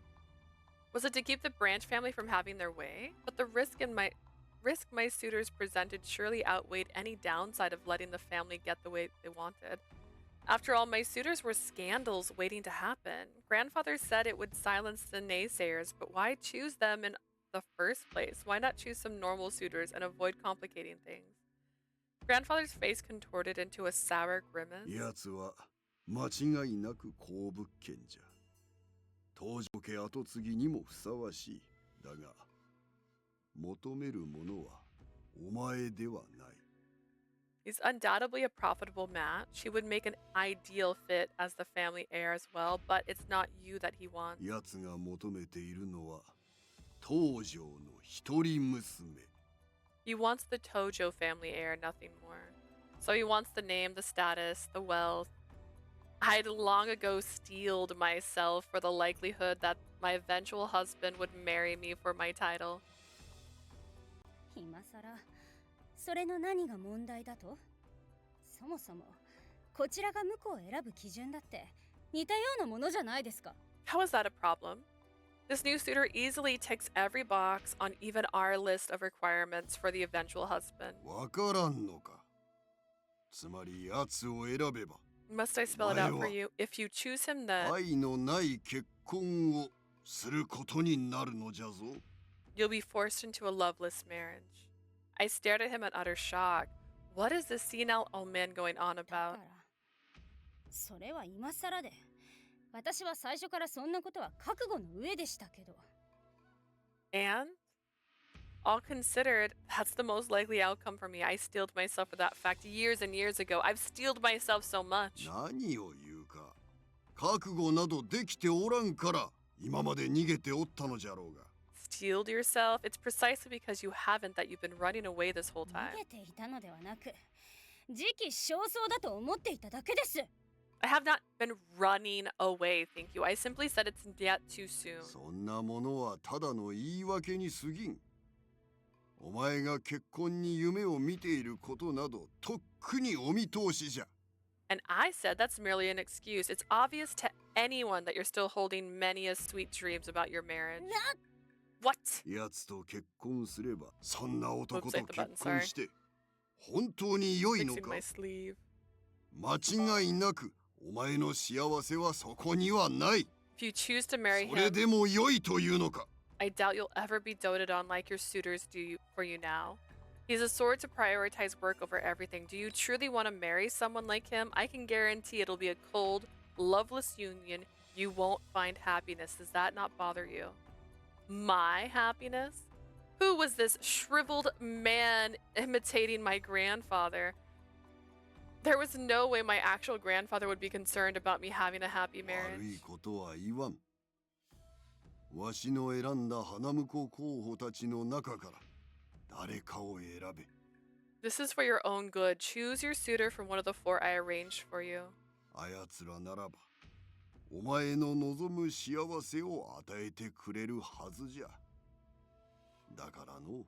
Speaker 1: Was it to keep the branch family from having their way? But the risk my suitors presented surely outweighed any downside of letting the family get the way they wanted. After all, my suitors were scandals waiting to happen. Grandfather said it would silence the naysayers, but why choose them in the first place? Why not choose some normal suitors and avoid complicating things? Grandfather's face contorted into a sour grimace.
Speaker 6: やつは間違いなく好物件じゃ。東条家跡継ぎにもふさわしい。だが、求めるものはお前ではない。
Speaker 1: He's undoubtedly a profitable match. He would make an ideal fit as the family heir as well, but it's not you that he wants.
Speaker 6: やつが求めているのは東条の一人娘。
Speaker 1: He wants the Tojo family heir, nothing more. So he wants the name, the status, the wealth. I'd long ago steeled myself for the likelihood that my eventual husband would marry me for my title.
Speaker 8: 今さらそれの何が問題だと？そもそもこちらが向こうを選ぶ基準だって似たようなものじゃないですか。
Speaker 1: How is that a problem? This new suitor easily ticks every box on even our list of requirements for the eventual husband.
Speaker 6: わからんのか。つまりやつを選べば
Speaker 1: Must I spell it out for you? If you choose him, then
Speaker 6: 愛のない結婚をすることになるのじゃぞ。
Speaker 1: you'll be forced into a loveless marriage. I stared at him in utter shock. What is this senile old man going on
Speaker 8: だか
Speaker 1: about?
Speaker 8: らそれは今さらで私は最初からそんなことは覚悟の上でしたけど。
Speaker 1: And all considered, that's the most likely outcome for me. I steeled myself for that fact years and years ago. I've steeled myself so much.
Speaker 6: 何を言うか。覚悟などできておらんから今まで逃げておったのじゃろうが。
Speaker 1: Steeled yourself? It's precisely because you haven't that you've been running away this whole
Speaker 8: 逃
Speaker 1: time.
Speaker 8: げていたのではなく時期尚早だと思っていただけです。
Speaker 1: I have not been running away, thank you. I simply said it's yet too soon.
Speaker 6: そんなものはただの言い訳に過ぎん。お前が結婚に夢を見ていることなどとっくにお見通しじゃ。
Speaker 1: And I said that's merely an excuse. It's obvious to anyone that you're still holding many a sweet dreams about your marriage.
Speaker 8: な
Speaker 1: What?
Speaker 6: やつと結婚すればそんな男
Speaker 1: Oops,
Speaker 6: と
Speaker 1: hit the button,
Speaker 6: 結婚
Speaker 1: sorry.
Speaker 6: して本当に良いの
Speaker 1: Fixing
Speaker 6: か。
Speaker 1: my sleeve.
Speaker 6: 間違いなくお前の幸せはそこにはない。
Speaker 1: If you choose to marry
Speaker 6: それ
Speaker 1: him,
Speaker 6: でも良いというのか。
Speaker 1: I doubt you'll ever be doted on like your suitors do for you now. He's a sword to prioritize work over everything. Do you truly want to marry someone like him? I can guarantee it'll be a cold, loveless union. You won't find happiness. Does that not bother you? My happiness? Who was this shriveled man imitating my grandfather? There was no way my actual grandfather would be concerned about me having a happy
Speaker 6: 悪い
Speaker 1: marriage.
Speaker 6: ことは言わん。わしの選んだ花婿候補たちの中から誰かを選べ。
Speaker 1: This is for your own good. Choose your suitor from one of the four I arranged for you.
Speaker 6: あやつらならばお前の望む幸せを与えてくれるはずじゃ。だからの。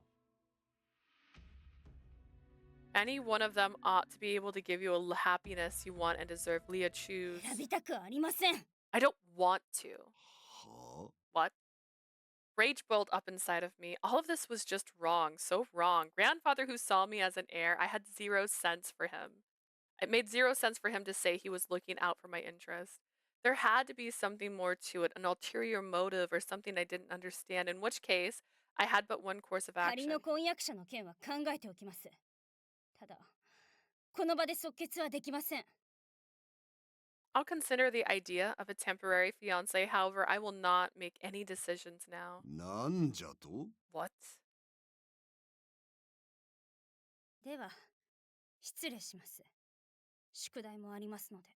Speaker 1: Any one of them ought to be able to give you a happiness you want and deserve. Leah, choose.
Speaker 8: 選びたくありません。
Speaker 1: I don't want to.
Speaker 6: はあ
Speaker 1: What? Rage boiled up inside of me. All of this was just wrong. So wrong. Grandfather who saw me as an heir, I had zero sense for him. It made zero sense for him to say he was looking out for my interest. There had to be something more to it, an ulterior motive or something I didn't understand, in which case, I had but one course of
Speaker 8: 仮
Speaker 1: action.
Speaker 8: の婚約者の件は考えておきます。ただ、この場で即決はできません。
Speaker 1: I'll consider the idea of a temporary fiance, however, I will not make any decisions now.
Speaker 6: なんじゃと
Speaker 1: What?
Speaker 8: では、失礼します。宿題もありますので。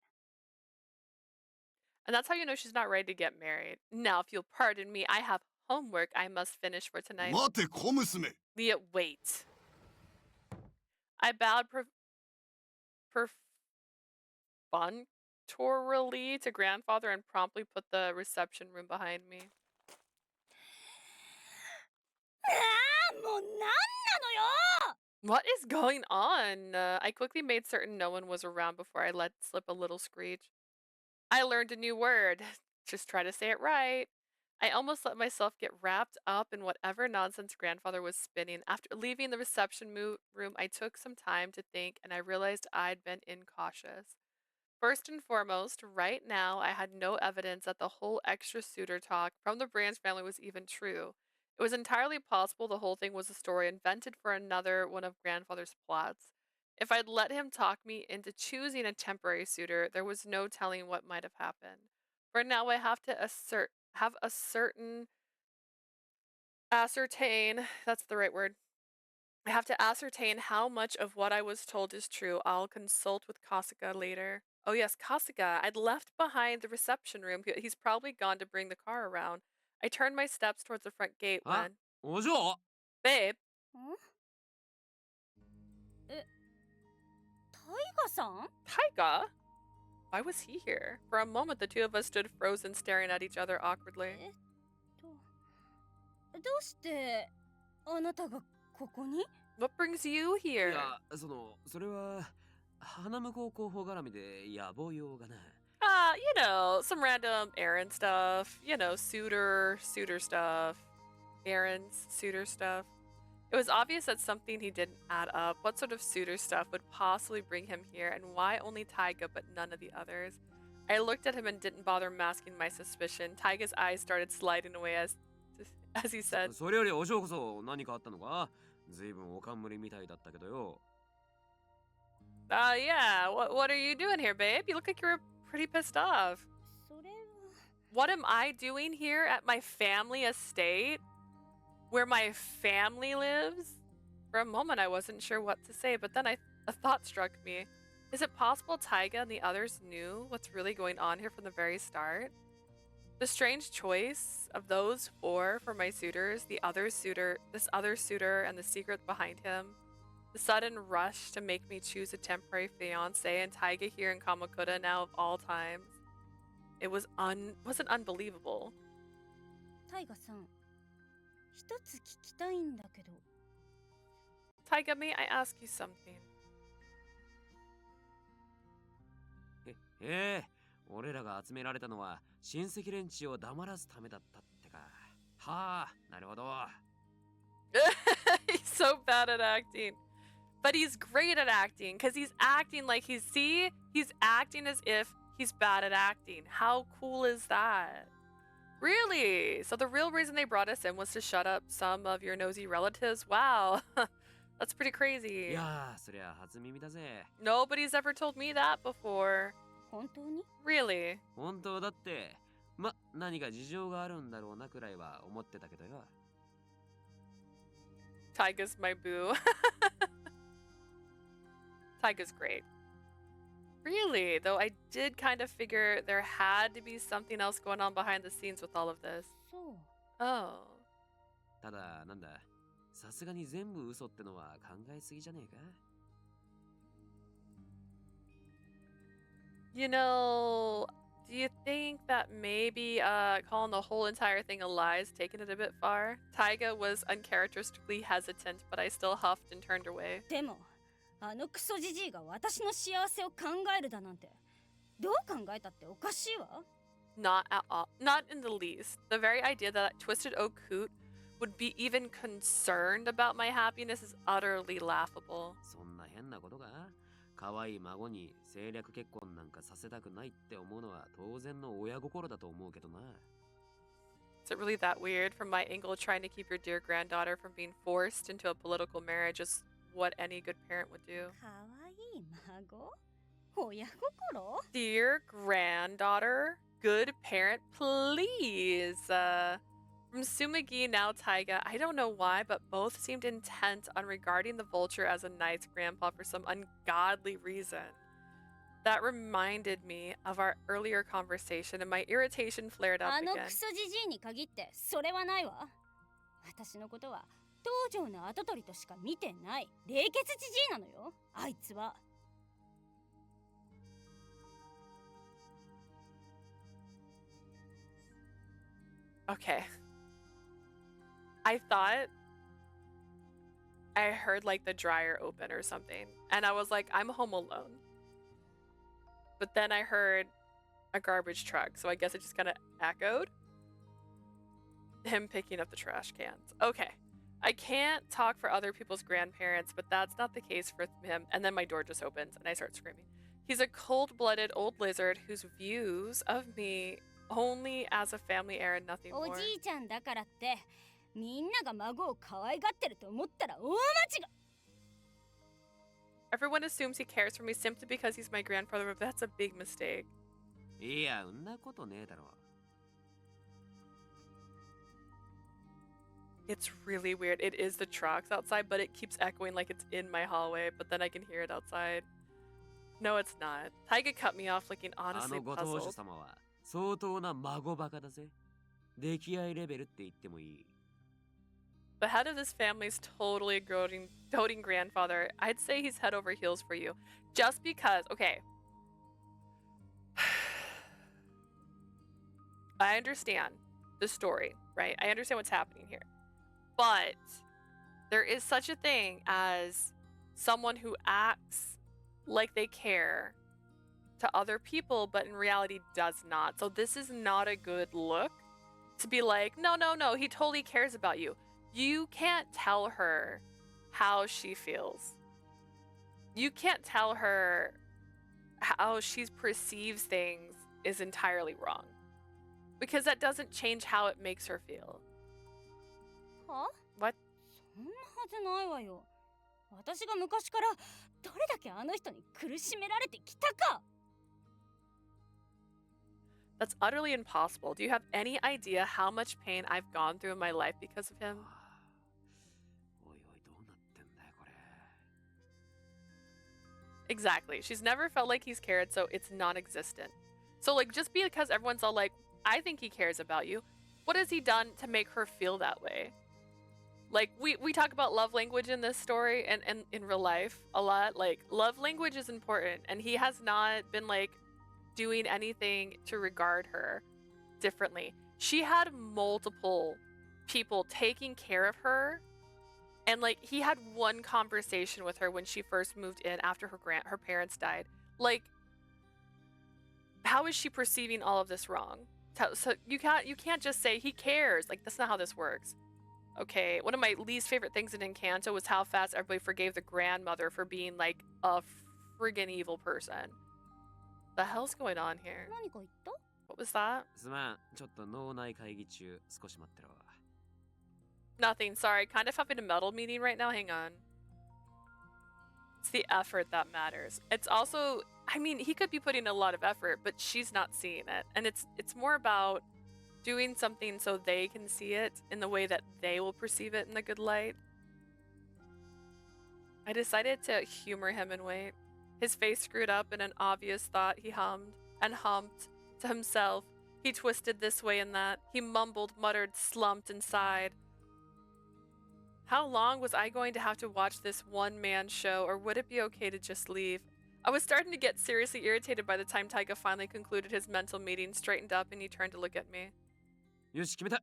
Speaker 1: And that's how you know she's not ready to get married. Now, if you'll pardon me, I have homework I must finish for tonight.
Speaker 6: 待て小娘
Speaker 1: Leah, wait. I bowed perfunctorily to grandfather and promptly put the reception room behind me.
Speaker 8: もうなんなのよ
Speaker 1: What is going on? I quickly made certain no one was around before I let slip a little screech. I learned a new word. Just try to say it right. I almost let myself get wrapped up in whatever nonsense grandfather was spinning. After leaving the reception room, I took some time to think and I realized I'd been incautious. First and foremost, right now, I had no evidence that the whole extra suitor talk from the Brands family was even true. It was entirely possible the whole thing was a story invented for another one of grandfather's plots. If I'd let him talk me into choosing a temporary suitor, there was no telling what might have happened. For now, I have to ascertain, that's the right word. I have to ascertain how much of what I was told is true. I'll consult with Kasuga later. Oh yes, Kasuga. I'd left behind the reception room. He's probably gone to bring the car around. I turned my steps towards the front gate when...
Speaker 5: お嬢
Speaker 1: Babe,
Speaker 8: んえ、タイガさん
Speaker 1: Taiga? Why was he here? For a moment, the two of us stood frozen, staring at each other awkwardly.
Speaker 8: どうしてあなたがここに
Speaker 1: What brings you
Speaker 5: い
Speaker 1: here?
Speaker 5: や、それは花向こう候補絡みで野望用がな。
Speaker 1: You know, some random errand stuff. You know, suitor stuff. Errands, suitor stuff. It was obvious that something he didn't add up. What sort of suitor stuff would possibly bring him here, and why only Taiga but none of the others? I looked at him and didn't bother masking my suspicion. Taiga's eyes started sliding away as he said,
Speaker 5: それよりお嬢こそ何かあったのか？ずいぶんお冠みたいだったけどよ。
Speaker 1: yeah, what are you doing here, babe? You look like you're pretty pissed off.
Speaker 8: それは
Speaker 1: What am I doing here at my family estate? Where my family lives? For a moment, I wasn't sure what to say, but then a thought struck me. Is it possible Taiga and the others knew what's really going on here from the very start? The strange choice of those four for my suitors, this other suitor, and the secret behind him. The sudden rush to make me choose a temporary fiancé and Taiga here in Kamakura now of all times. It wasn't unbelievable.
Speaker 8: タイガさん、一つ聞きたいんだけど。
Speaker 1: Taiga, may I ask you something?
Speaker 5: 俺らが集められたのは親戚連中を黙らすためだったってか。はあ、なるほど。
Speaker 1: He's so bad at acting. But he's great at acting because he's acting like he's acting as if he's bad at acting. How cool is that? Really? So the real reason they brought us in was to shut up some of your nosy relatives? Wow. That's pretty
Speaker 5: い
Speaker 1: crazy.
Speaker 5: やー、そりゃ初耳だぜ。
Speaker 1: Nobody's ever told me that before.
Speaker 8: 本当に
Speaker 1: Really?
Speaker 5: 本当だって、何か事情があるんだろうなくらいは思ってたけどよ。
Speaker 1: Taiga's my boo. Taiga's great. Really, though I did kind of figure there had to be something else going on behind the scenes with all of this.
Speaker 8: そう。
Speaker 1: Oh.
Speaker 5: ただ、なんだ、さすがに全部嘘ってのは考えすぎじゃねえか？
Speaker 1: You know, do you think that maybe calling the whole entire thing a lie is taking it a bit far? Taiga was uncharacteristically hesitant, but I still huffed and turned away.
Speaker 8: でも、あのクソジジイが私の幸せを考えるだなんて、どう考えたっておかしいわ。
Speaker 1: Not at all. Not in the least. The very idea that Twisted Oak Coot would be even concerned about my happiness is utterly laughable.
Speaker 5: そんな変なことが可愛い孫に政略結婚なんかさせたくないって思うのは当然の親心だと思うけどな。
Speaker 1: Is it really that weird? From my angle, trying to keep your dear granddaughter from being forced into a political marriage is what any good parent would do.
Speaker 8: かわいい孫親心
Speaker 1: Dear granddaughter, good parent, please. From Sumagi, now Taiga. I don't know why, but both seemed intent on regarding the vulture as a nice grandpa for some ungodly reason. That reminded me of our earlier conversation, and my irritation flared up
Speaker 8: あの
Speaker 1: again.
Speaker 8: クソじじいに限ってそれはないわ。私のことは東条の跡取りとしか見てない冷血じじいなのよあいつは。
Speaker 1: Okay. I thought I heard like the dryer open or something, and I was like, I'm home alone. But then I heard a garbage truck, so I guess it just kind of echoed him picking up the trash cans. Okay. I can't talk for other people's grandparents, but that's not the case for him. And then my door just opens and I start screaming. He's a cold-blooded old lizard whose views of me only as a family heir and nothing
Speaker 8: お
Speaker 1: more.
Speaker 8: じいちゃんだからってみんなが孫を可愛がってると思ったら大間違い。
Speaker 1: Everyone assumes he cares for me simply because he's my grandfather, but that's a big mistake.
Speaker 5: いや、んなことねえだろ。
Speaker 1: It's really weird. It is the trucks outside, but it keeps echoing like it's in my hallway, but then I can hear it outside. No, it's not. Taiga cut me off looking
Speaker 5: あ
Speaker 1: honestly
Speaker 5: のご当主
Speaker 1: puzzled.
Speaker 5: 様は相当な孫バカだぜ。出来合いレベルって言ってもいい。
Speaker 1: The head of this family's totally a doting grandfather. I'd say he's head over heels for you. Just because, okay. I understand the story, right? I understand what's happening here. But there is such a thing as someone who acts like they care to other people, but in reality does not. So this is not a good look to be like, no, he totally cares about you. You can't tell her how she feels. You can't tell her how she perceives things is entirely wrong. Because that doesn't change how it makes her feel.
Speaker 8: は
Speaker 1: What?
Speaker 8: そんなはずないわよ。私が昔からどれだけあの人に苦しめられてきたか。
Speaker 1: That's utterly impossible. Do you have any idea how much pain I've gone through in my life because of him?
Speaker 5: おいおい、どうなってんだよ、これ。
Speaker 1: Exactly. She's never felt like he's cared, so it's non-existent. So like, just because everyone's all like, I think he cares about you, what has he done to make her feel that way? Like, we talk about love language in this story and in real life a lot. Like, love language is important, and he has not been like doing anything to regard her differently. She had multiple people taking care of her, and like he had one conversation with her when she first moved in after her parents died. Like, how is she perceiving all of this wrong? So you can't just say he cares. Like, that's not how this works. Okay, one of my least favorite things in Encanto was how fast everybody forgave the grandmother for being like a friggin' evil person. The hell's going on here?
Speaker 8: 何か言った？
Speaker 1: What was that?
Speaker 5: すまん、ちょっと脳内会議中、少し待ってろ。
Speaker 1: Nothing, sorry. Kind of having a metal meeting right now. Hang on. It's the effort that matters. It's also, I mean, he could be putting a lot of effort, but she's not seeing it. And it's more about doing something so they can see it in the way that they will perceive it in the good light. I decided to humor him and wait. His face screwed up in an obvious thought. He hummed and humped to himself. He twisted this way and that. He mumbled, muttered, slumped, and sighed. How long was I going to have to watch this one-man show, or would it be okay to just leave? I was starting to get seriously irritated by the time Taiga finally concluded his mental meeting, straightened up, and he turned to look at me.
Speaker 5: よし、決めた。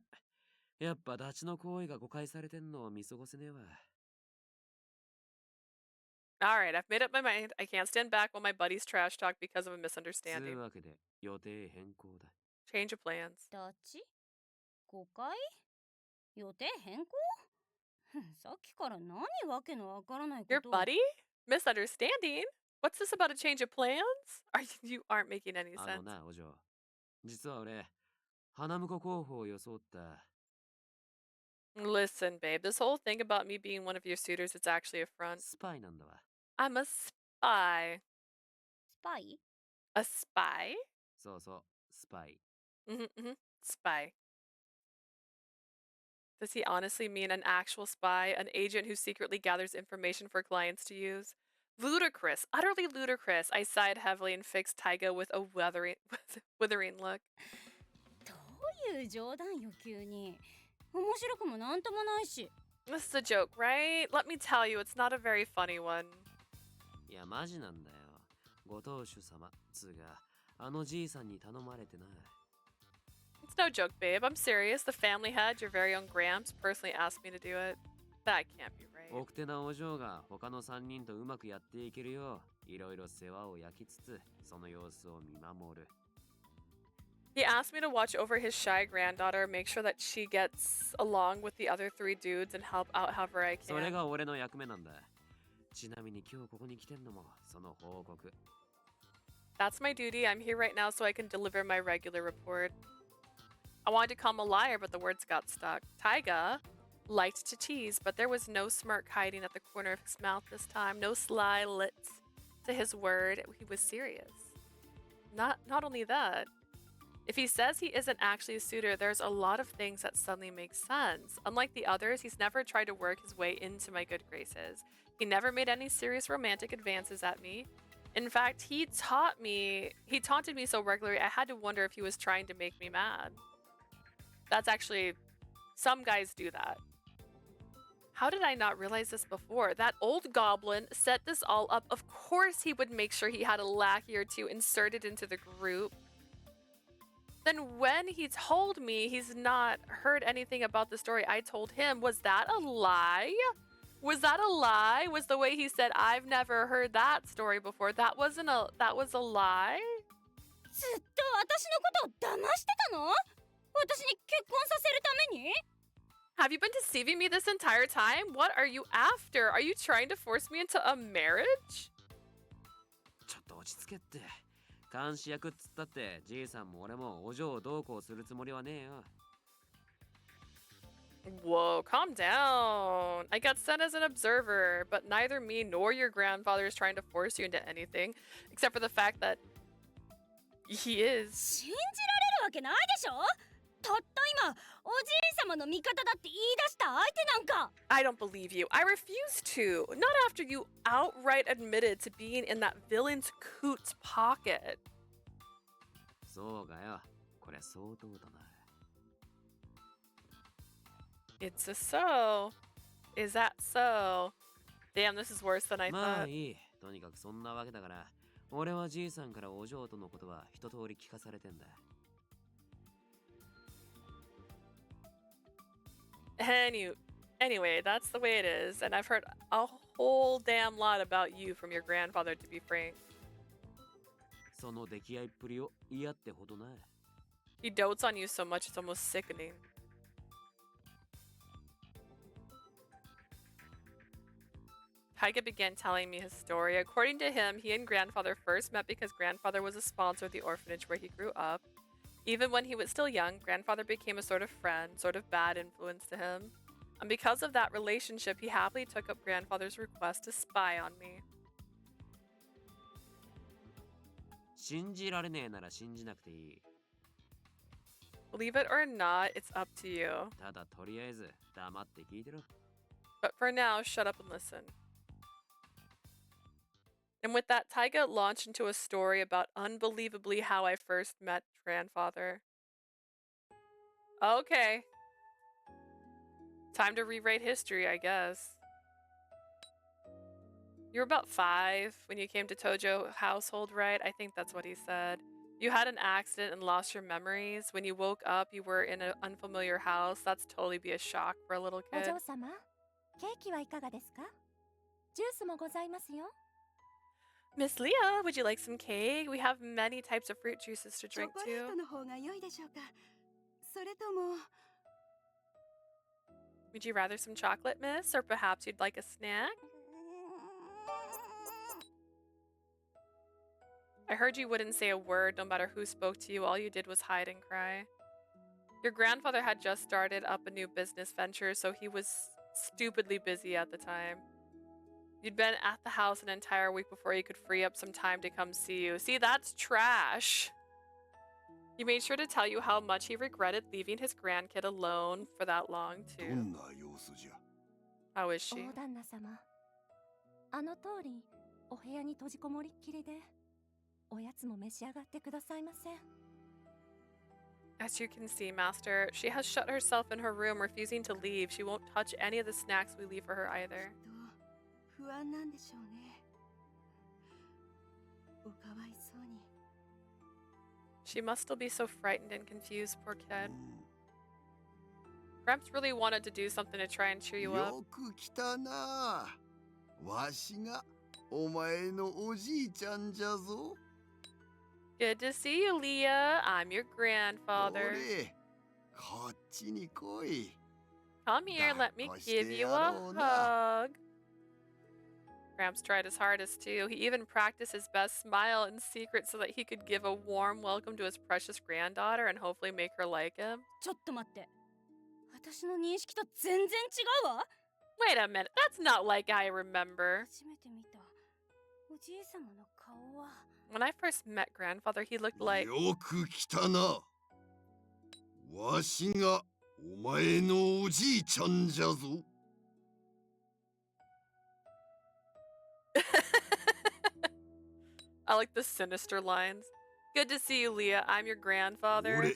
Speaker 5: やっぱダチの行為が誤解されてんのを見過ごせねえわ。
Speaker 1: Alright, I've made up my mind. I can't stand back while my buddies trash talk because of a
Speaker 5: つ
Speaker 1: misunderstanding.
Speaker 5: うわけで、予定変更だ。
Speaker 1: Change of plans.
Speaker 8: ダチ？誤解？予定変更？さっきから何わけのわからないこ
Speaker 1: Your
Speaker 8: とを。
Speaker 1: buddy? Misunderstanding? What's this about a change of plans? You aren't making any
Speaker 5: あの
Speaker 1: sense.
Speaker 5: な、お嬢。実は俺、花婿候補を装った。
Speaker 1: Listen, babe, this whole thing about me being one of your suitors, it's actually a front.
Speaker 5: スパイなんだわ。
Speaker 1: I'm a spy.
Speaker 8: スパイ？
Speaker 1: A spy?
Speaker 5: そうそう、スパイ。
Speaker 1: Spy. Does he honestly mean an actual spy, an agent who secretly gathers information for clients to use? Ludicrous, utterly ludicrous. I sighed heavily and fixed Taiga with a withering look.
Speaker 8: どういう冗談よ急に。面白くもなんともないし。
Speaker 1: This is a joke, right? Let me tell you, it's not a very funny one.
Speaker 5: いや、マジなんだよ。ご当主様、つうが、あのじいさんに頼まれてな。
Speaker 1: It's no joke, babe. I'm serious. The family head, your very own Gramps, personally asked me to do it. That can't be right.
Speaker 5: 奥手なお嬢が他の3人とうまくやっていけるよう、いろいろ世話を焼きつつ、その様子を見守る。
Speaker 1: He asked me to watch over his shy granddaughter, make sure that she gets along with the other 3 dudes, and help out however I
Speaker 5: それ
Speaker 1: can.
Speaker 5: が俺の役目なんだ。ちなみに今日ここに来てんのもその報告。
Speaker 1: That's my duty. I'm here right now so I can deliver my regular report. I wanted to call him a liar, but the words got stuck. Taiga liked to tease, but there was no smirk hiding at the corner of his mouth this time. No sly lips to his word. He was serious. Not only that, if he says he isn't actually a suitor, there's a lot of things that suddenly make sense. Unlike the others, he's never tried to work his way into my good graces. He never made any serious romantic advances at me. In fact, he taunted me so regularly, I had to wonder if he was trying to make me mad. That's actually, some guys do that. How did I not realize this before? That old goblin set this all up. Of course he would make sure he had a lackey or two inserted into the group. Then when he told me he's not heard anything about the story I told him, was that a lie? Was that a lie? Was the way he said, I've never heard that story before, that was a lie?
Speaker 8: ずっと私のことを騙してたの？私に結婚させるために？
Speaker 1: Have you been deceiving me this entire time? What are you after? Are you trying to force me into a marriage?
Speaker 5: ちょっと落ち着けって。監視役っつったってじいさんも俺もお嬢をどうこうするつもりはねえよ。
Speaker 1: Whoa, calm down. I got sent as an observer, but neither me nor your grandfather is trying to force you into anything, except for the fact that he is.
Speaker 8: 信じられるわけないでしょ？たった今、おじい様の味方だって言い出した相手なんか。
Speaker 1: I don't believe you. I refuse to. Not after you outright admitted to being in that villain's coot's pocket.
Speaker 5: そうかよ。これ相当だな。
Speaker 1: It's a so. Is that so? Damn, this is worse than I
Speaker 5: まあ
Speaker 1: thought.
Speaker 5: いい。とにかくそんなわけだから、俺はじいさんからお嬢とのことは一通り聞かされてんだ。
Speaker 1: Anyway, that's the way it is, and I've heard a whole damn lot about you from your grandfather, to be frank.
Speaker 5: その出来合いっぷりを嫌ってほどない。
Speaker 1: He dotes on you so much, it's almost sickening. Taiga began telling me his story. According to him, he and grandfather first met because grandfather was a sponsor of the orphanage where he grew up. Even when he was still young, grandfather became a sort of friend, sort of bad influence to him. And because of that relationship, he happily took up grandfather's request to spy on me.
Speaker 5: 信じられねえなら信じなくていい。
Speaker 1: Believe it or not, it's up to you.
Speaker 5: ただとりあえず黙って聞いてろ。
Speaker 1: But for now, shut up and listen. And with that, Taiga launched into a story about unbelievably how I first met grandfather. Okay. Time to rewrite history, I guess. You were about 5 when you came to Tojo household, right? I think that's what he said. You had an accident and lost your memories. When you woke up, you were in an unfamiliar house. That's totally be a shock for a little
Speaker 3: お
Speaker 1: kid.
Speaker 3: 嬢様、ケーキはいかがですか？ジュースもございますよ。
Speaker 1: Miss Leah, would you like some cake? We have many types of fruit juices to
Speaker 9: チョ
Speaker 1: drink
Speaker 9: コレー
Speaker 1: too.
Speaker 9: トの方が良いでしょうか。それとも
Speaker 1: Would you rather some chocolate, miss? Or perhaps you'd like a snack? I heard you wouldn't say a word no matter who spoke to you. All you did was hide and cry. Your grandfather had just started up a new business venture, so he was stupidly busy at the time. You'd been at the house an entire week before he could free up some time to come see you. See, that's trash. He made sure to tell you how much he regretted leaving his grandkid alone for that long, too. How is she?
Speaker 3: 大旦那様、あの通りお部屋に閉じこもりっきりで、おやつも召し上がってくださいませ。
Speaker 1: As you can see, Master, she has shut herself in her room, refusing to leave. She won't touch any of the snacks we leave for her either.
Speaker 9: 不安なんでしょうね。おかわいそうに。
Speaker 1: She must still be so frightened and confused, poor kid. Gramps really wanted to do something to try and cheer you up.
Speaker 6: よく来たな。わしがお前のおじいちゃんじゃぞ。
Speaker 1: Good to see you, Leah. I'm your grandfather.
Speaker 6: こっちに来い。
Speaker 1: Come here, let me give you a hug. Gramps tried his hardest too. He even practiced his best smile in secret so that he could give a warm welcome to his precious granddaughter and hopefully make her like him.
Speaker 8: ちょっと待って。私の認識と全然違うわ。
Speaker 1: Wait a minute, that's not like I remember.
Speaker 8: 初めて見た。おじい様の顔は。
Speaker 1: When I first met grandfather, he looked like...
Speaker 6: よく来たな。わしがお前のおじいちゃんじゃぞ。
Speaker 1: I like the sinister lines. Good to see you, Leah. I'm your grandfather.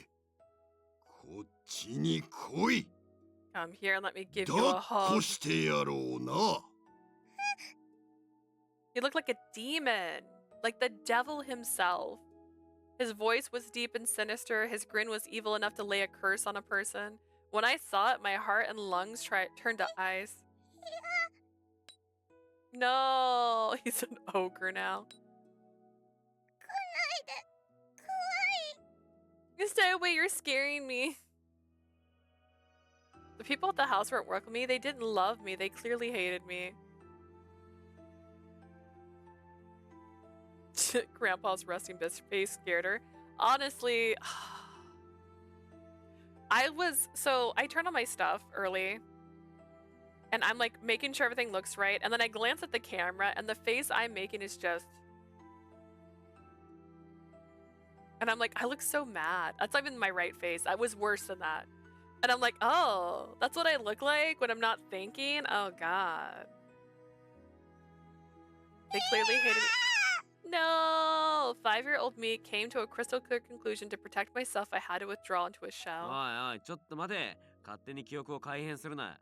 Speaker 6: こっちに来い。
Speaker 1: Come here and let me give you a
Speaker 6: 抱っ
Speaker 1: hug.
Speaker 6: こしてやろうな。
Speaker 1: He looked like a demon, like the devil himself. His voice was deep and sinister. His grin was evil enough to lay a curse on a person. When I saw it, my heart and lungs turned to ice. No, he's an ogre now. You stay away, you're scaring me. The people at the house weren't welcoming me. They didn't love me. They clearly hated me. Grandpa's resting bitch face scared her. Honestly, I turned on my stuff early and I'm like making sure everything looks right. And then I glance at the camera and the face I'm making is just, and I'm like, I look so mad. That's not even my right face. I was worse than that. And I'm like, oh, that's what I look like when I'm not thinking? Oh, God. They clearly hated me. No! 5-year-old me came to a crystal clear conclusion. To protect myself, I had to withdraw into a shell.
Speaker 5: おいおい、ちょっと待て。勝手に記憶を改変するな。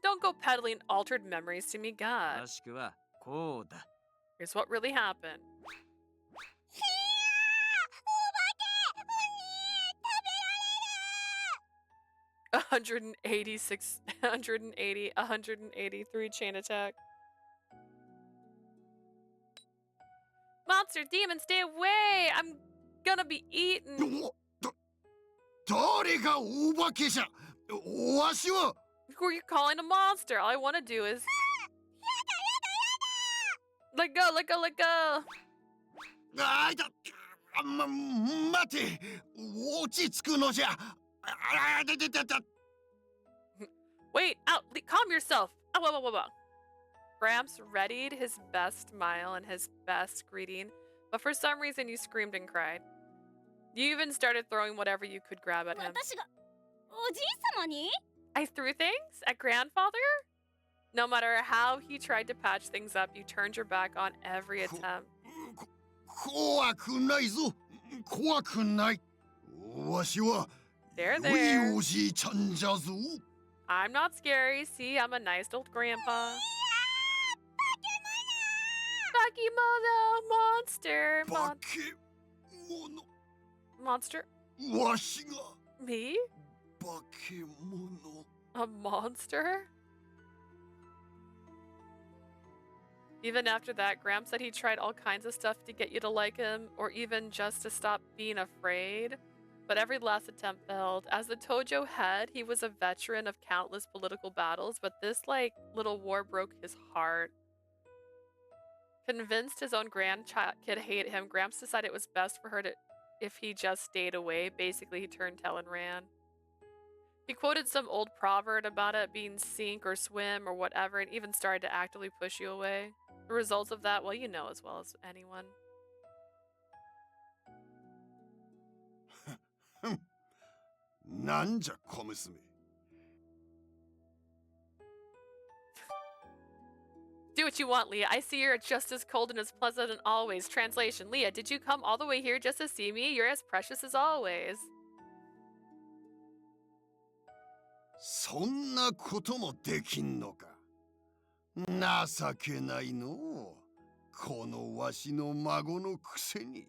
Speaker 1: Don't go peddling altered memories to me, God.
Speaker 5: 正しくはこうだ。
Speaker 1: Here's what really happened. 186, 180, 183 chain attack. Monster, demon, stay away! I'm gonna be eaten.
Speaker 6: 誰がお化けじゃ。わしは。
Speaker 1: Who are you calling a monster? All I want to do is... Let go, let go, let go!
Speaker 6: あいだ。待て。落ち着くのじゃ。
Speaker 1: Wait, out! Calm yourself! Oh, whoa, whoa, whoa, whoa. Gramps readied his best smile and his best greeting, but for some reason you screamed and cried. You even started throwing whatever you could grab at him.
Speaker 8: 私がおじい様に？
Speaker 1: I threw things at grandfather? No matter how he tried to patch things up, you turned your back on every attempt.
Speaker 6: 怖くないぞ。怖くない。わしは
Speaker 1: There,
Speaker 6: 良
Speaker 1: there.
Speaker 6: いおじいちゃんじゃぞ。
Speaker 1: I'm not scary. See, I'm a nice old grandpa. Bakemono! Monster!
Speaker 6: 化け物。
Speaker 1: Monster?
Speaker 6: わしが
Speaker 1: Me?
Speaker 6: 化け物。
Speaker 1: A monster? Even after that, Gramps said he tried all kinds of stuff to get you to like him, or even just to stop being afraid. But every last attempt failed. As the Tojo head, he was a veteran of countless political battles, but this, little war broke his heart. Convinced his own grandkid hated him, Gramps decided it was best for her to if he just stayed away. Basically, he turned tail and ran. He quoted some old proverb about it being sink or swim or whatever, and even started to actively push you away. The results of that, well, you know as well as anyone.
Speaker 6: Nanja, komusume.
Speaker 1: Do what you want, Leah. I see you're just as cold and as pleasant as always. Translation: Leah, did you come all the way here just to see me? You're as precious as always.
Speaker 6: そんなこともできんのか。情けないのう。このわしの孫のくせに。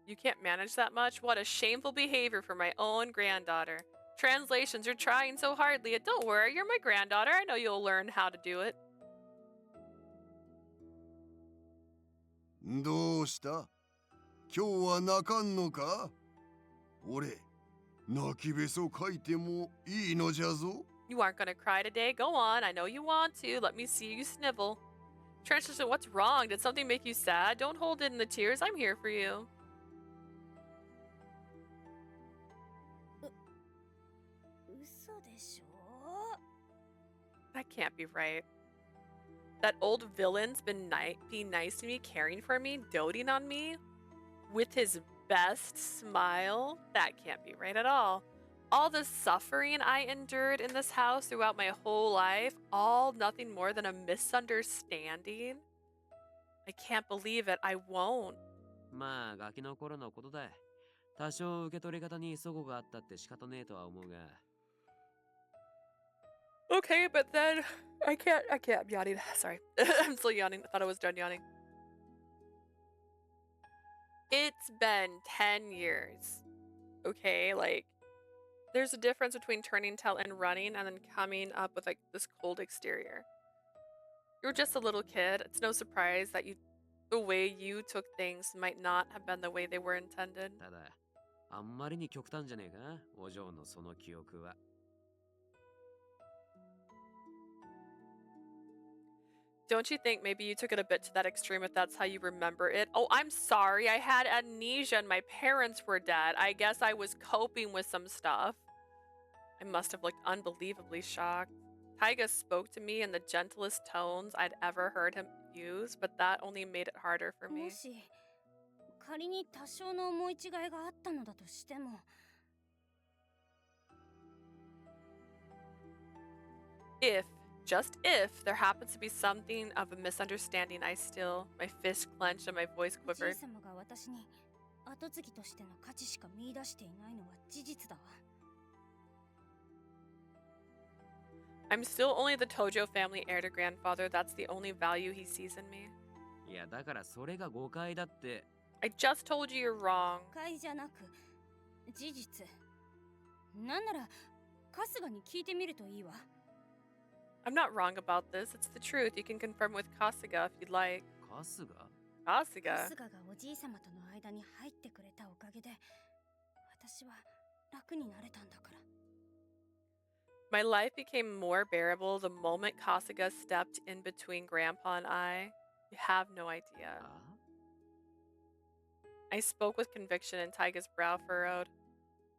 Speaker 1: You can't manage that much? What a shameful behavior for my own granddaughter. Translations, you're trying so hard, Leah. Don't worry, you're my granddaughter. I know you'll learn how to do it.
Speaker 6: どうした？今日は泣かんのか？俺、泣きべそかいてもいいのじゃぞ。
Speaker 1: You aren't gonna cry today? Go on. I know you want to. Let me see you snivel. Translation, what's wrong? Did something make you sad? Don't hold in the tears. I'm here for you. That can't be right. That old villain's been being nice to me, caring for me, doting on me with his best smile. That can't be right at all. All the suffering I endured in this house throughout my whole life, all nothing more than a misunderstanding. I can't believe it. I won't.
Speaker 5: まあ、ガキの頃のことだ。多少受け取り方に齟齬があったって仕方ねえとは思うが。
Speaker 1: Okay, but then I can't. I'm yawning. Sorry. I'm still yawning. I thought I was done yawning. It's been 10 years. Okay, like, there's a difference between turning tail and running and then coming up with, like, this cold exterior. You're just a little kid. It's no surprise that the way you took things might not have been the way they were intended.
Speaker 5: ただ、あんまりに極端じゃねえか、お嬢のその記憶は。
Speaker 1: Don't you think maybe you took it a bit to that extreme if that's how you remember it? Oh, I'm sorry. I had amnesia and my parents were dead. I guess I was coping with some stuff. I must have looked unbelievably shocked. Taiga spoke to me in the gentlest tones I'd ever heard him use, but that only made it harder for me.
Speaker 8: もし仮に多少の思い違いがあったのだとしても
Speaker 1: Just if, there happens to be something of a misunderstanding, my fist clenched and my voice
Speaker 8: おじ
Speaker 1: quivered.
Speaker 8: い様が私に後継ぎとしての価値しか見出していないのは事実だわ。
Speaker 1: I'm still only the Tojo family heir to grandfather. That's the only value he sees in me.
Speaker 5: いや、だからそれが誤解だって。
Speaker 1: I just told you you're wrong.
Speaker 8: 誤解じゃなく事実。なんなら春日に聞いてみるといいわ。
Speaker 1: I'm not wrong about this. It's the truth. You can confirm with Kasuga if you'd like.
Speaker 5: 春日？
Speaker 1: Kasuga?
Speaker 8: 春日がおじい様との間に入ってくれたおかげで私は楽になれたんだから。
Speaker 1: My life became more bearable the moment Kasuga stepped in between Grandpa and I. You have no idea. I spoke with conviction and Taiga's brow furrowed.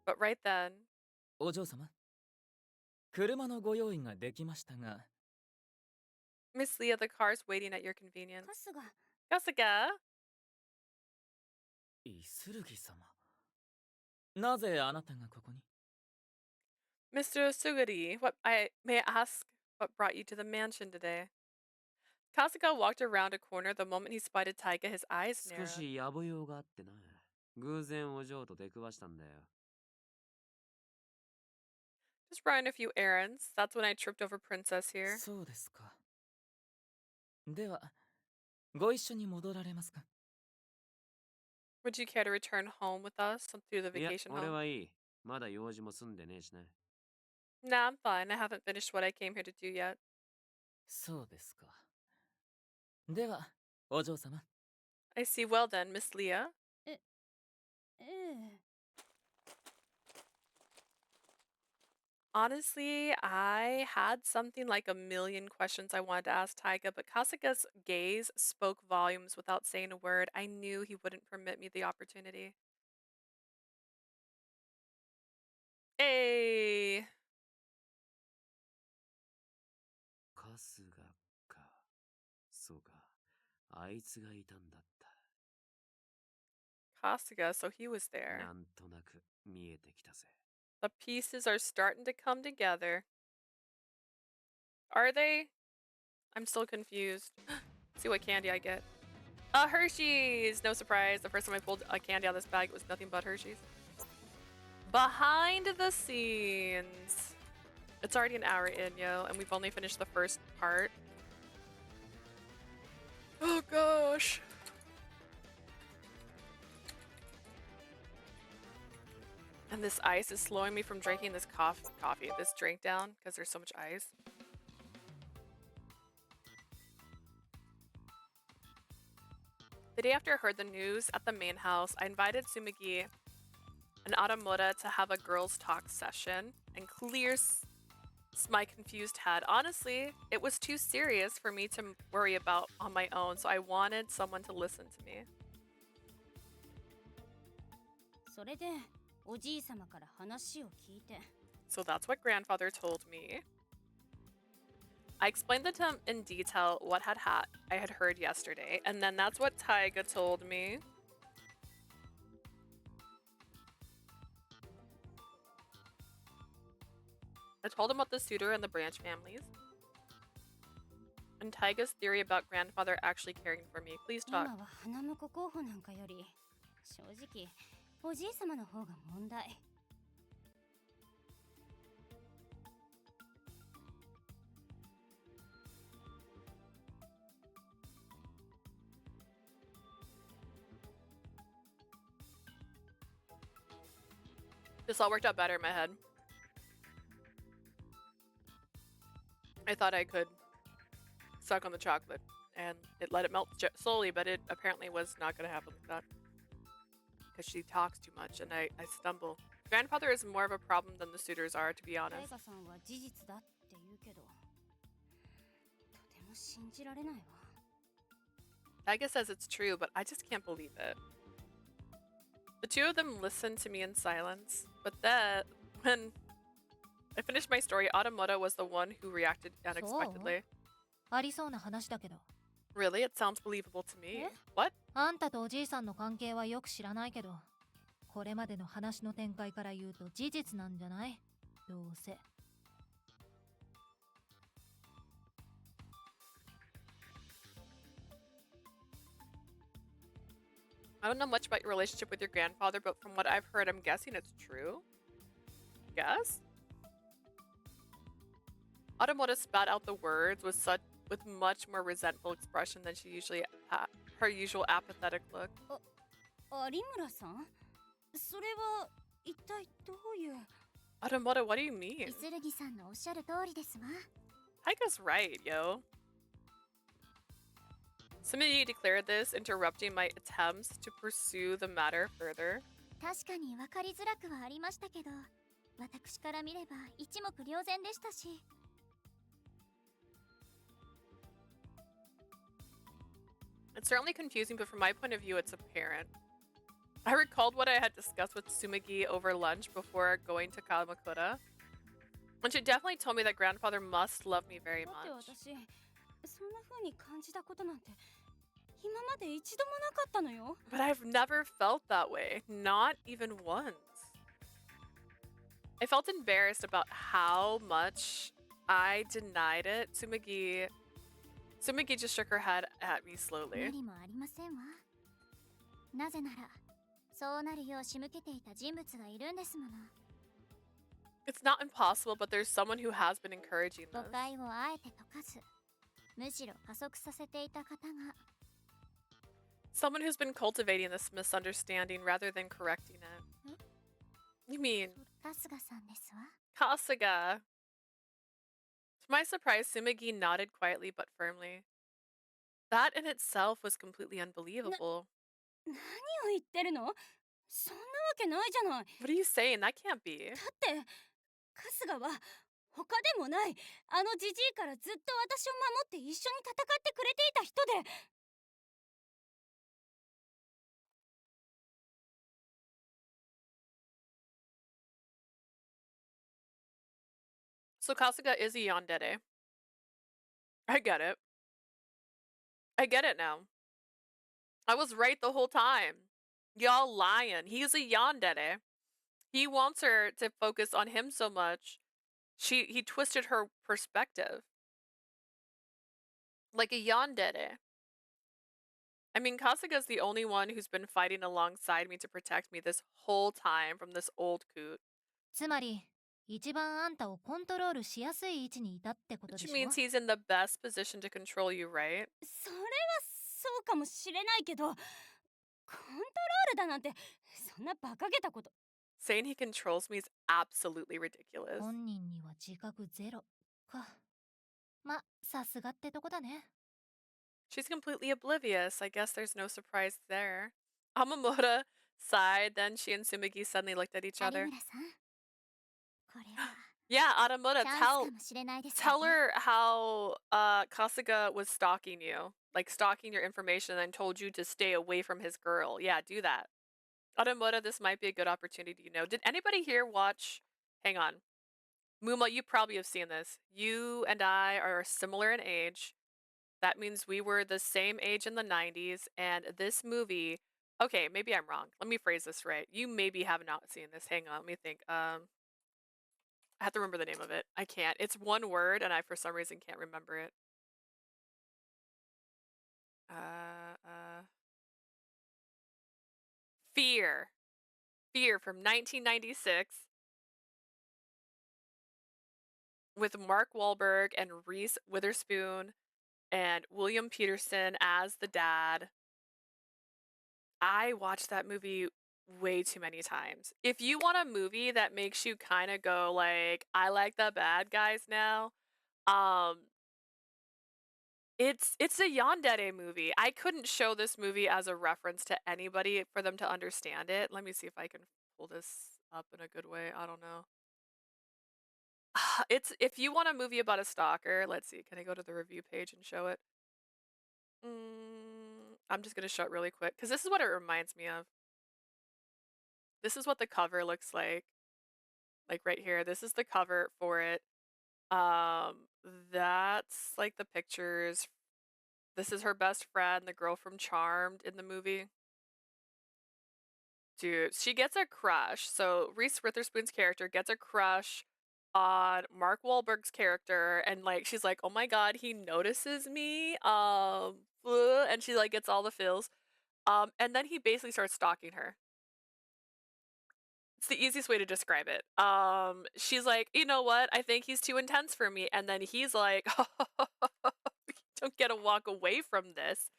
Speaker 1: But right then...
Speaker 7: お嬢様、車のご用意ができましたが。
Speaker 1: Miss Leah, the car's waiting at your convenience.
Speaker 8: 春日。
Speaker 1: Kasuga?
Speaker 7: イスルギ様。なぜあなたがここに？
Speaker 1: Mr. Suguri, may I ask what brought you to the mansion today? Kasuga walked around a corner the moment he spotted Taiga, his eyes
Speaker 5: 少
Speaker 1: narrowed.
Speaker 5: し野暮用があってな。偶然お嬢と出くわしたんだよ。
Speaker 1: Just running a few errands. That's when I tripped over Princess here.
Speaker 7: そうですか。では、ご一緒に戻られますか？
Speaker 1: Would you care to return home with us through the
Speaker 5: いや、
Speaker 1: vacation
Speaker 5: 俺
Speaker 1: home?
Speaker 5: はいい。まだ用事も済んでねえしな。
Speaker 1: Nah, I'm fine. I haven't finished what I came here to do yet.
Speaker 7: そうですか。では、お嬢様。
Speaker 1: I see. Well then, Miss Leah.
Speaker 8: ええ。
Speaker 1: Honestly, I had something like a million questions I wanted to ask Taiga, but Kasuga's gaze spoke volumes without saying a word. I knew he wouldn't permit me the opportunity. Hey!
Speaker 5: 春日か。そうか。あいつがいたんだった。
Speaker 1: Kasuga, so he was there.
Speaker 5: なんとなく見えてきたぜ。
Speaker 1: The pieces are starting to come together. Are they? I'm still confused. See what candy I get. Hershey's! No surprise. The first time I pulled a candy out of this bag, it was nothing but Hershey's. Behind the scenes. It's already an hour in, yo, and we've only finished the first part. Oh gosh. And this ice is slowing me from drinking this this drink down because there's so much ice. The day after I heard the news at the main house, I invited Tsumigi and Aramura to have a girls' talk session and clear my confused head. Honestly, it was too serious for me to worry about on my own, so I wanted someone to listen to me.
Speaker 8: それでおじい様から話を聞いて。
Speaker 1: So that's what grandfather told me. I explained to him in detail what I had heard yesterday, and then that's what Taiga told me. I told him about the suitor and the branch families. And Taiga's theory about grandfather actually caring for me. Please talk.
Speaker 8: 今は花婿候補なんかより正直おじい様の方が問題。
Speaker 1: This all worked out better in my head. I thought I could suck on the chocolate and let it melt slowly, but it apparently was not going to happen like that. Because she talks too much and I stumble. Grandfather is more of a problem than the suitors are, to be honest.
Speaker 8: タイガさんは事実だって言うけど、とても信じられないわ。
Speaker 1: Taiga says it's true, but I just can't believe it. The two of them listened to me in silence, but then, when I finished my story, Aramura was the one who reacted unexpectedly.
Speaker 10: ありそうな話だけど。
Speaker 1: Really? It sounds believable to me. What?
Speaker 10: あんたとおじいさんの関係はよく知らないけど、これまでの話の展開から言うと事実なんじゃない？どうせ。
Speaker 1: I don't know much about your relationship with your grandfather, but from what I've heard, I'm guessing it's true. Guess? Aramura spat out the words with much more resentful expression than her usual apathetic look.
Speaker 8: 有村さん？それは一体どういう？
Speaker 1: Aramura, what do you mean?
Speaker 8: イスルギさんのおっしゃる通りですわ。
Speaker 1: Taika's right, yo. Somebody declared this, interrupting my attempts to pursue the matter further.
Speaker 8: 確かに分かりづらくはありましたけど、私から見れば一目瞭然でしたし。
Speaker 1: It's certainly confusing, but from my point of view, it's apparent. I recalled what I had discussed with Tsumigi over lunch before going to Kamakura. And she definitely told me that grandfather must love me very much.
Speaker 8: 私、そんな風に感じたことなんて今まで一度もなかったのよ。
Speaker 1: But I've never felt that way, not even once. I felt embarrassed about how much I denied it. Tsumigi just shook her head at me slowly.
Speaker 8: 無理もありませんわ。なぜなら、そうなるよう仕向けていた人物がいるんですもの。
Speaker 1: It's not impossible, but there's someone who has been encouraging
Speaker 8: 誤
Speaker 1: this.
Speaker 8: 解をあえて解かず、むしろ加速させていた方が。
Speaker 1: Someone who's been cultivating this misunderstanding rather than correcting it. You mean
Speaker 8: 春日さんですわ。
Speaker 1: Kasuga? To my surprise, Tsumigi nodded quietly but firmly. That in itself was completely unbelievable.
Speaker 8: 何を言ってるの？そんなわけないじゃない。
Speaker 1: What are you saying? That can't be.
Speaker 8: だって春日は他でもないあのジジイからずっと私を守って一緒に戦ってくれていた人で。
Speaker 1: So Kasuga is a yandere. I get it. I get it now. I was right the whole time. Y'all lying. He's a yandere. He wants her to focus on him so much. He twisted her perspective. Like a yandere. I mean, Kasuga's the only one who's been fighting alongside me to protect me this whole time from this old coot.
Speaker 10: つまり一番あんたをコントロールしやすい位置にいたってことで
Speaker 1: Which
Speaker 10: しょ
Speaker 1: means he's in the best position to control you, right?
Speaker 8: それはそうかもしれないけど、コントロールだなんてそんな馬鹿げたこと。
Speaker 1: Saying he controls me is absolutely ridiculous.
Speaker 10: 本人には自覚ゼロか。ま、さすがってとこだね。
Speaker 1: She's completely oblivious. I guess there's no surprise there. Amamura sighed, then she and Sumigi suddenly looked at each other.
Speaker 8: 有村さん、これは
Speaker 1: Yeah, Aramura,
Speaker 8: チャンスかもしれないですね。
Speaker 1: tell her how Kasuga was stalking you. Like stalking your information and then told you to stay away from his girl. Yeah, do that. Aramura, this might be a good opportunity, you know. Did anybody here watch... Hang on. Muma, you probably have seen this. You and I are similar in age. That means we were the same age in the 90s, and this movie... Okay, maybe I'm wrong. Let me phrase this right. You maybe have not seen this. Hang on, let me think. I have to remember the name of it. I can't. It's one word, and I, for some reason, can't remember it. Fear. Fear from 1996. With Mark Wahlberg and Reese Witherspoon and William Peterson as the dad. I watched that movie way too many times. If you want a movie that makes you kind of go like, I like the bad guys now, it's a yandere movie. I couldn't show this movie as a reference to anybody for them to understand it. Let me see if I can pull this up in a good way. I don't know. It's if you want a movie about a stalker, let's see. Can I go to the review page and show it? I'm just gonna show it really quick because this is what it reminds me of. This is what the cover looks like. Like right here. This is the cover for it. That's like the pictures. This is her best friend, the girl from Charmed in the movie. Dude, she gets a crush. So Reese Witherspoon's character gets a crush on Mark Wahlberg's character, and like she's like, oh my god, he notices me. And she like gets all the feels. And then he basically starts stalking her. It's the easiest way to describe it. She's like, you know what? I think he's too intense for me. And then he's like, you don't get to walk away from this.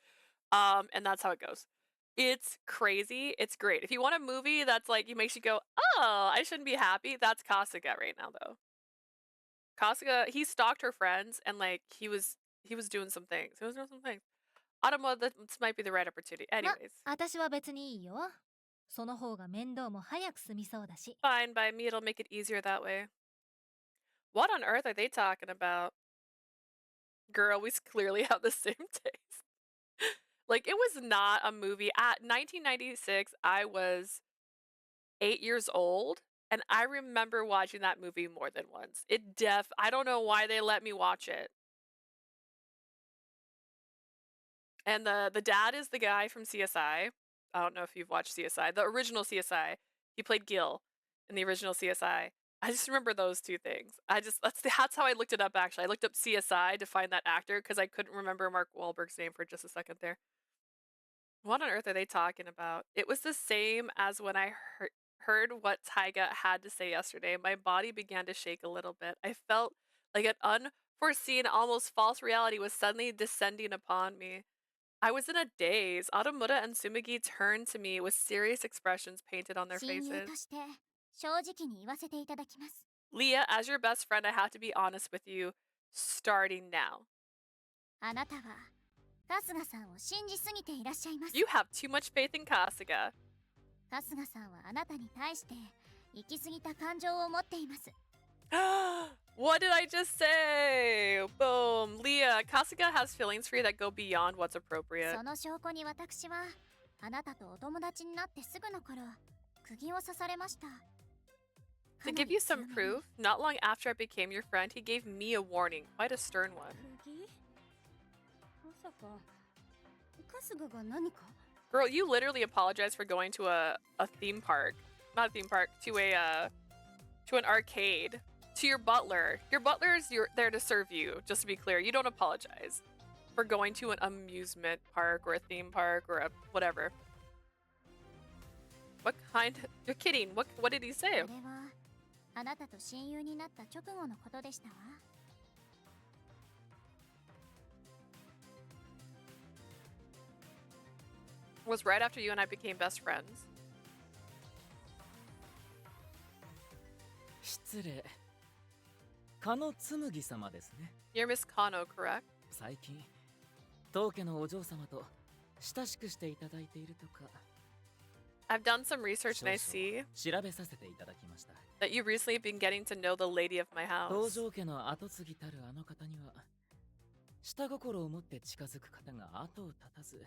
Speaker 1: And that's how it goes. It's crazy. It's great. If you want a movie that's like, makes you go, oh, I shouldn't be happy, that's Kasuga right now, though. Kasuga, he stalked her friends, and like, he was doing some things. He was doing some things. Adamo, this might be the right opportunity. Anyways.
Speaker 10: 私は別にいいよ。その方が面倒も早く済みそうだし。
Speaker 1: Fine by me, it'll make it easier that way. What on earth are they talking about? Girl, we clearly have the same taste. Like, it was not a movie. At 1996, I was 8 years old, and I remember watching that movie more than once. I don't know why they let me watch it. And the dad is the guy from CSI. I don't know if you've watched CSI. The original CSI. He played Gil in the original CSI. I just remember those two things. That's how I looked it up, actually. I looked up CSI to find that actor because I couldn't remember Mark Wahlberg's name for just a second there. What on earth are they talking about? It was the same as when I heard what Taiga had to say yesterday. My body began to shake a little bit. I felt like an unforeseen, almost false reality was suddenly descending upon me. I was in a daze. Aramura and Sumigi turned to me with serious expressions painted on their
Speaker 8: 親友
Speaker 1: faces.
Speaker 8: として正直に言わせていただきます。
Speaker 1: Leah, as your best friend, I have to be honest with you, starting now.
Speaker 8: あなたは春日さんを信じすぎていらっしゃいます。
Speaker 1: You have too much faith in Kasuga.
Speaker 8: 春日さんはあなたに対して行き過ぎた感情を持っています。
Speaker 1: What did I just say? Boom. Leah, Kasuga has feelings for you that go beyond what's appropriate.
Speaker 10: その証拠に私はあなたとお友達になってすぐの頃釘を刺されました。
Speaker 1: To give you some proof, not long after I became your friend, he gave me a warning, quite a stern one.
Speaker 8: まさか春日が何か
Speaker 1: Girl, you literally apologized for going to a theme park. Not a theme park, to an arcade. To your butler. Your butler is there to serve you, just to be clear. You don't apologize for going to an amusement park or a theme park or a whatever. What kind? You're kidding. What did he say?
Speaker 10: それはあなたと親友になった直後のことでしたわ。
Speaker 1: Was right after you and I became best friends.
Speaker 7: 失礼。かの紬様ですね。
Speaker 1: You're Miss Kano, correct?
Speaker 7: 最近、当家のお嬢様と親しくしていただいているとか。
Speaker 1: I've done some research and I see
Speaker 7: 調べさせていただきました。
Speaker 1: that you've recently been getting to know the lady of my
Speaker 7: 道
Speaker 1: house.
Speaker 7: 場家の後継ぎたるあの方には、下心を持って近づく方が後を絶たず、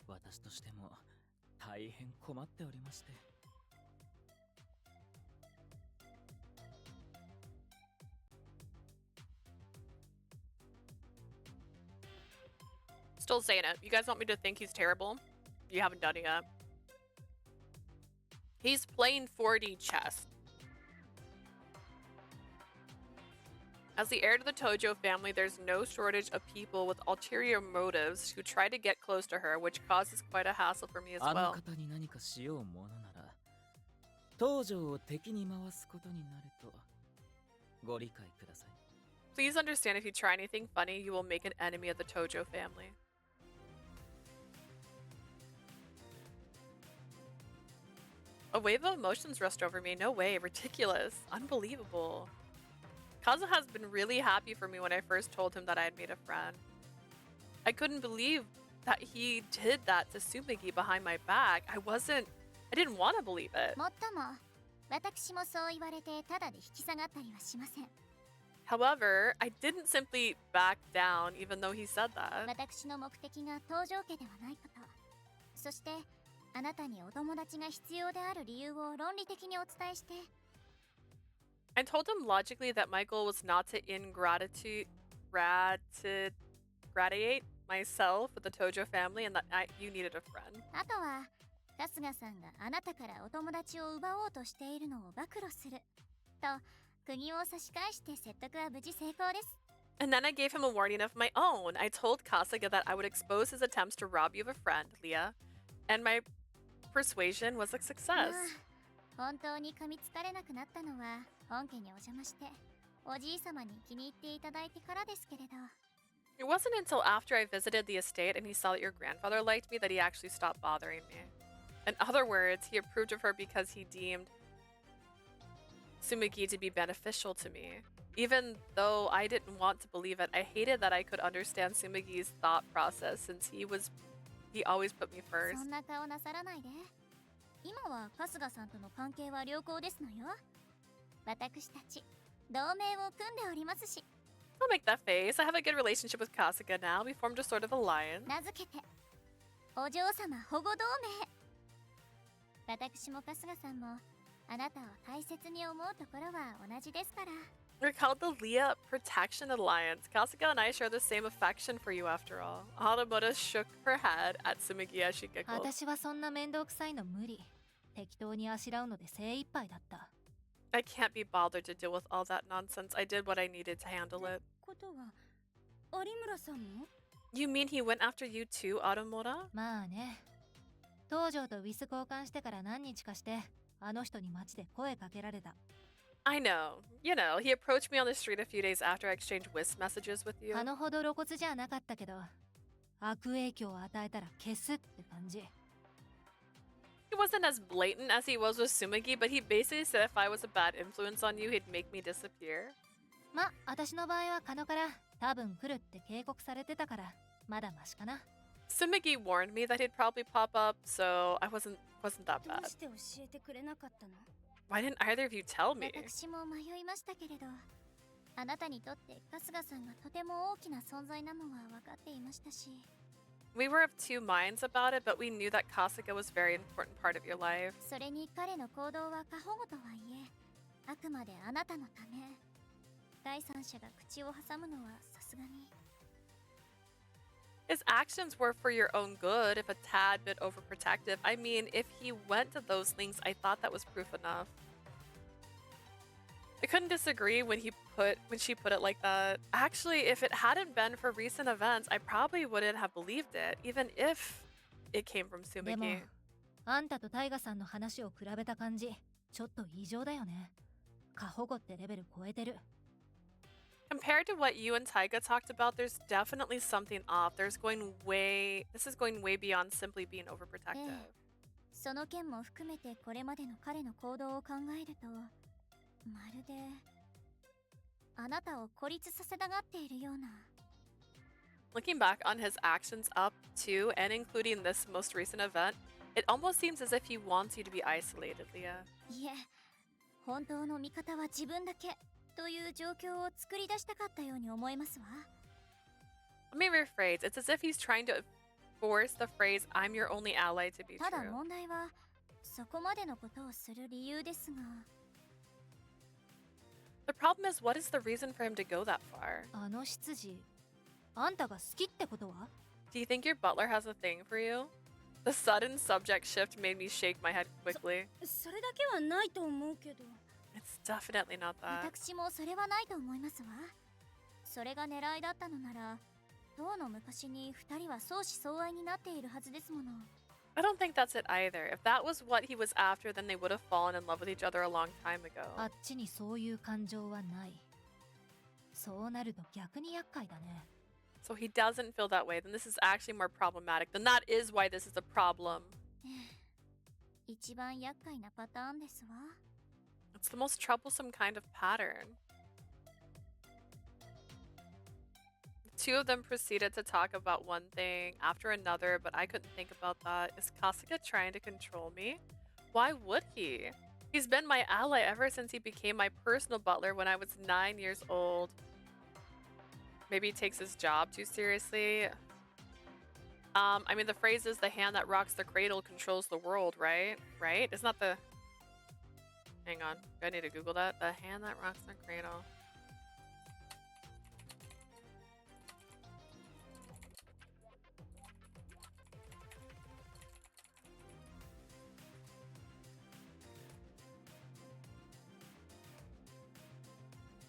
Speaker 7: 私としても大変困っておりまして。
Speaker 1: Still saying it. You guys want me to think he's terrible? You haven't done it yet. He's playing 4D chess. As the heir to the Tojo family, there's no shortage of people with ulterior motives who try to get close to her, which causes quite a hassle for me as
Speaker 7: あの
Speaker 1: well.
Speaker 7: 方に何かしようものなら、東条を敵に回すことになるとご理解ください。
Speaker 1: Please understand if you try anything funny, you will make an enemy of the Tojo family. A wave of emotions rushed over me. No way. Ridiculous. Unbelievable. Kazu has been really happy for me when I first told him that I had made a friend. I couldn't believe that he did that to Sumigi behind my back. I didn't want to believe it.
Speaker 10: もっとも私もそう言われてただで引き下がったりはしません。
Speaker 1: However, I didn't simply back down even though he said that.
Speaker 10: 私の目的が東条家ではないこと。そしてあなたにお友達が必要である理由を論理的にお伝えして。
Speaker 1: I told him logically that my goal was not to gratiate myself with the Tojo family and that you needed a friend.
Speaker 10: あとは春日さんがあなたからお友達を奪おうとしているのを暴露すると釘を差し返して説得は無事成功です。
Speaker 1: And then I gave him a warning of my own. I told Kasuga that I would expose his attempts to rob you of a friend, Leah, and my persuasion was a success.
Speaker 10: 本当に噛みつかれなくなったのは本家にお邪魔しておじい様に気に入っていただいてからですけれど。
Speaker 1: It wasn't until after I visited the estate and he saw that your grandfather liked me that he actually stopped bothering me. In other words, he approved of her because he deemed Sumigi to be beneficial to me. Even though I didn't want to believe it, I hated that I could understand Sumigi's thought process since he always put me first.
Speaker 10: そんな顔なさらないで。今は春日さんとの関係は良好ですのよ。私たち同盟を組んでおりますし。
Speaker 1: Don't make that face. I have a good relationship with Kasuga now. We formed a sort of alliance.
Speaker 10: 名付けてお嬢様保護同盟。私も春日さんもあなたを大切に思うところは同じですから。
Speaker 1: We're called the Leah Protection Alliance. Kasuga and I share the same affection for you after all. Hanamoto shook her head at Sumigi as she giggled.
Speaker 10: 私はそんな面倒くさいの無理。適当にあしらうので精一杯だった。
Speaker 1: I can't be bothered to deal with all that nonsense. I did what I needed to handle it.
Speaker 8: ことは有村さんも
Speaker 1: You mean he went after you too, Automora?
Speaker 10: まあね。東条とウィス交換してから何日かしてあの人に街で声かけられた。
Speaker 1: I know. You know, he approached me on the street a few days after I exchanged whisk messages with you.
Speaker 10: あのほど露骨じゃなかったけど悪影響を与えたら消すって感じ。
Speaker 1: He wasn't as blatant as he was with Sumigi, but he basically said if I was a bad influence on you, he'd make me disappear.
Speaker 10: ま、私の場合はカノから多分来るって警告されてたからまだマシかな。
Speaker 1: Sumigi warned me that he'd probably pop up, so I wasn't that
Speaker 8: どう
Speaker 1: bad.
Speaker 8: して教えてくれなかったの
Speaker 1: Why didn't either of you tell me?
Speaker 10: 私も迷いましたけれど、あなたにとって春日さんがとても大きな存在なのは分かっていましたし。
Speaker 1: We were of two minds about it, but we knew that Kasuga was a very important part of your life.
Speaker 10: それに彼の行動は過保護とはいえ、あくまであなたのため。第三者が口を挟むのはさすがに。
Speaker 1: His actions were for your own good, if a tad bit overprotective. I mean, if he went to those things, I thought that was proof enough. I couldn't disagree when she put it like that. Actually, if it hadn't been for recent events, I probably wouldn't have believed it, even if it came from
Speaker 11: でも
Speaker 1: Tsumaki.
Speaker 11: あんたとタイガさんの話を比べた感じちょっと異常だよね。過保護ってレベル超えてる。
Speaker 1: Compared to what you and Taiga talked about, there's definitely something off. This is going way beyond simply being overprotective.
Speaker 10: その件も含めてこれまでの彼の行動を考えると、まるであなたを孤立させたがっているような。
Speaker 1: Looking back on his actions up to and including this most recent event, it almost seems as if he wants you to be isolated, Leah.
Speaker 10: いえ、本当の味方は自分だけという状況を作り出したかったように思えますわ。
Speaker 1: Let me rephrase. It's as if he's trying to force the phrase, I'm your only ally to be
Speaker 10: ただ
Speaker 1: true.
Speaker 10: 問題は、そこまでのことをする理由ですが。
Speaker 1: The problem is, what is the reason for him to go that far?
Speaker 11: あの執事、あんたが好きってことは？
Speaker 1: Do you think your butler has a thing for you? The sudden subject shift made me shake my head quickly.
Speaker 8: それだけはないと思うけど。
Speaker 1: It's definitely not that.
Speaker 10: 私もそれはないと思いますわ。それが狙いだったのなら、当の昔に二人は相思相愛になっているはずですもの。
Speaker 1: I don't think that's it either. If that was what he was after, then they would have fallen in love with each other a long time ago.
Speaker 11: あっちにそういう感情はない。そうなると逆に厄介だね。
Speaker 1: So he doesn't feel that way, then this is actually more problematic. Then that is why this is a problem.
Speaker 10: 一番厄介なパターンですわ。
Speaker 1: It's the most troublesome kind of pattern. The two of them proceeded to talk about one thing after another, but I couldn't think about that. Is Kasuga trying to control me? Why would he? He's been my ally ever since he became my personal butler when I was 9 years old. Maybe he takes his job too seriously. I mean, the phrase is the hand that rocks the cradle controls the world, right? Right? Isn't that the... Hang on. I need to Google that. The hand that rocks the cradle.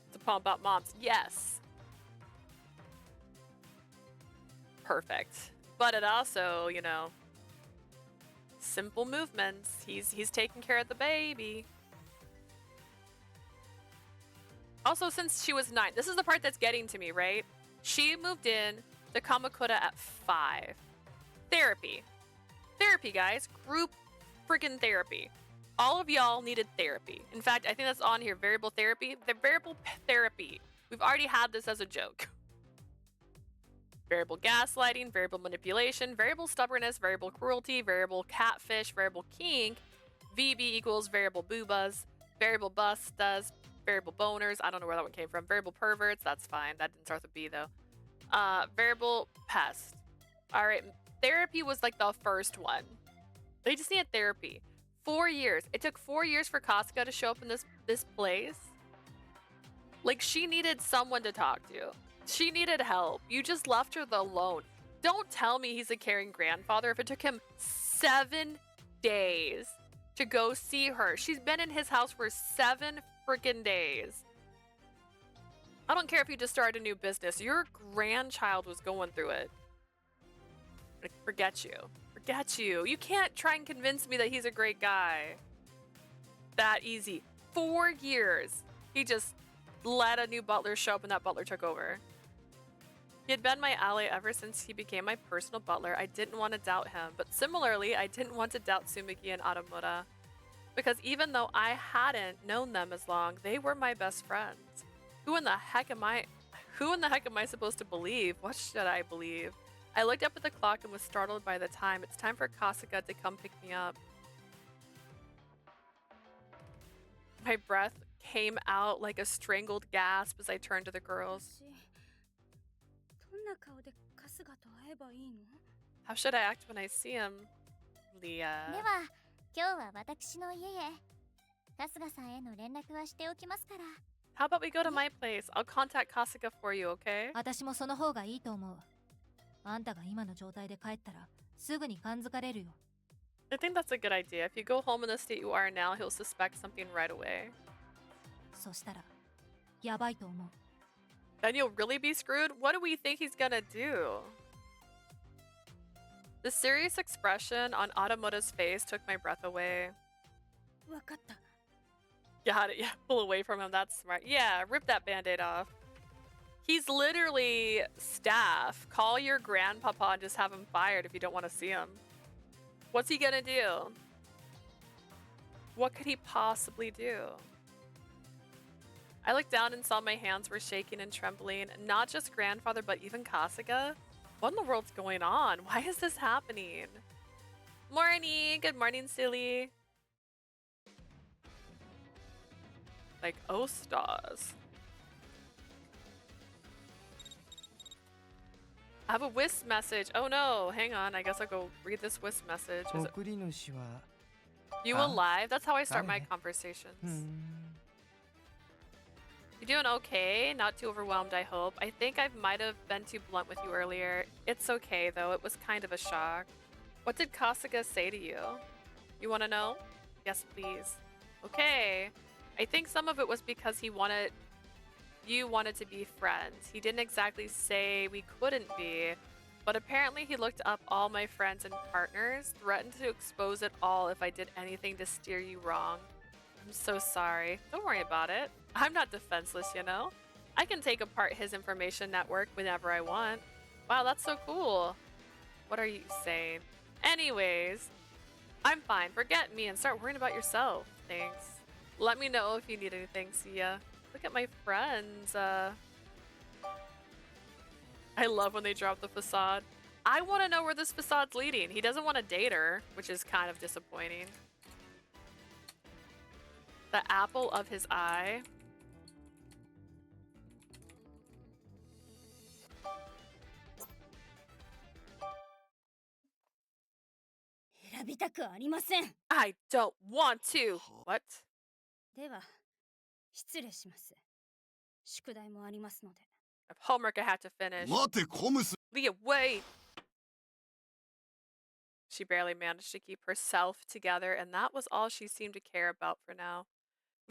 Speaker 1: It's a poem about moms. Yes. Perfect. But it also, you know, simple movements. He's taking care of the baby. Also, since she was 9, this is the part that's getting to me, right? She moved in to Kamakura at 5. Therapy. Therapy, guys. Group freaking therapy. All of y'all needed therapy. In fact, I think that's on here. Variable therapy. The variable therapy. We've already had this as a joke. Variable gaslighting, variable manipulation, variable stubbornness, variable cruelty, variable catfish, variable kink, VB equals variable boobas, variable bustas, variable boners. I don't know where that one came from. Variable perverts. That's fine. That didn't start with B though. Variable pest. All right. Therapy was like the first one. They just needed therapy. 4 years. It took 4 years for Kasuga to show up in this place. Like, she needed someone to talk to. She needed help. You just left her alone. Don't tell me he's a caring grandfather if it took him 7 days to go see her. She's been in his house for 7 freaking days. I don't care if you just started a new business. Your grandchild was going through it. Like, forget you. Forget you. You can't try and convince me that he's a great guy. That easy. 4 years. He just let a new butler show up and that butler took over. He had been my ally ever since he became my personal butler. I didn't want to doubt him, but similarly, I didn't want to doubt Tsumaki and Aramura. Because even though I hadn't known them as long, they were my best friends. Who in the heck am I supposed to believe? What should I believe? I looked up at the clock and was startled by the time. It's time for Kasuga to come pick me up. My breath came out like a strangled gasp as I turned to the girls.
Speaker 8: どんな顔で春日と会えばいいの？
Speaker 1: How should I act when I see him, Leah?
Speaker 10: では今日は私の家へ。春日さんへの連絡はしておきますから。
Speaker 1: How about we go to my place? I'll contact Kasuga for you, okay?
Speaker 11: 私もその方がいいと思う。あんたが今の状態で帰ったらすぐに感づかれるよ。
Speaker 1: I think that's a good idea. If you go home in the state you are now, he'll suspect something right away.
Speaker 11: そしたらやばいと思う。
Speaker 1: Then you'll really be screwed? What do we think he's gonna do? The serious expression on Automoto's face took my breath away.
Speaker 8: わかった。
Speaker 1: Got it. Yeah, pull away from him. That's smart. Yeah, rip that band-aid off. He's literally staff. Call your grandpapa and just have him fired if you don't want to see him. What's he gonna do? What could he possibly do? I looked down and saw my hands were shaking and trembling. Not just grandfather, but even Kasuga. What in the world's going on? Why is this happening? Morning! Good morning, silly. Like, oh stars. I have a Wisp message. Oh no, hang on. I guess I'll go read this Wisp message. Is it...
Speaker 4: 送り主は
Speaker 1: You alive? That's how I start my conversations. You doing okay? Not too overwhelmed, I hope. I think I might have been too blunt with you earlier. It's okay, though. It was kind of a shock. What did Kasuga say to you? You want to know? Yes, please. Okay. I think some of it was because you wanted to be friends. He didn't exactly say we couldn't be, but apparently he looked up all my friends and partners, threatened to expose it all if I did anything to steer you wrong. I'm so sorry. Don't worry about it. I'm not defenseless, you know? I can take apart his information network whenever I want. Wow, that's so cool. What are you saying? Anyways, I'm fine. Forget me and start worrying about yourself. Thanks. Let me know if you need anything. See ya. Look at my friends. I love when they drop the facade. I want to know where this facade's leading. He doesn't want to date her, which is kind of disappointing. The apple of his eye. I don't want to. What?
Speaker 8: では、失礼します。宿題もありますので。
Speaker 1: I have homework I have to finish.
Speaker 6: 待て、コムス。
Speaker 1: Leah, wait. She barely managed to keep herself together, and that was all she seemed to care about for now.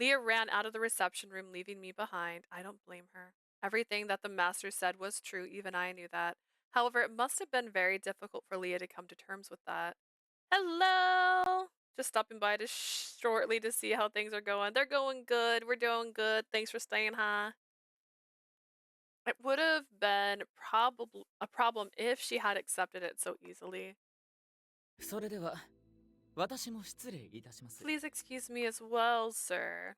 Speaker 1: Leah ran out of the reception room, leaving me behind. I don't blame her. Everything that the master said was true, even I knew that. However, it must have been very difficult for Leah to come to terms with that. Hello! Just stopping by to shortly to see how things are going. They're going good. We're doing good. Thanks for staying, huh? It would have been probably a problem if she had accepted it so easily.
Speaker 7: それでは私も失礼いたします。
Speaker 1: Please excuse me as well, sir.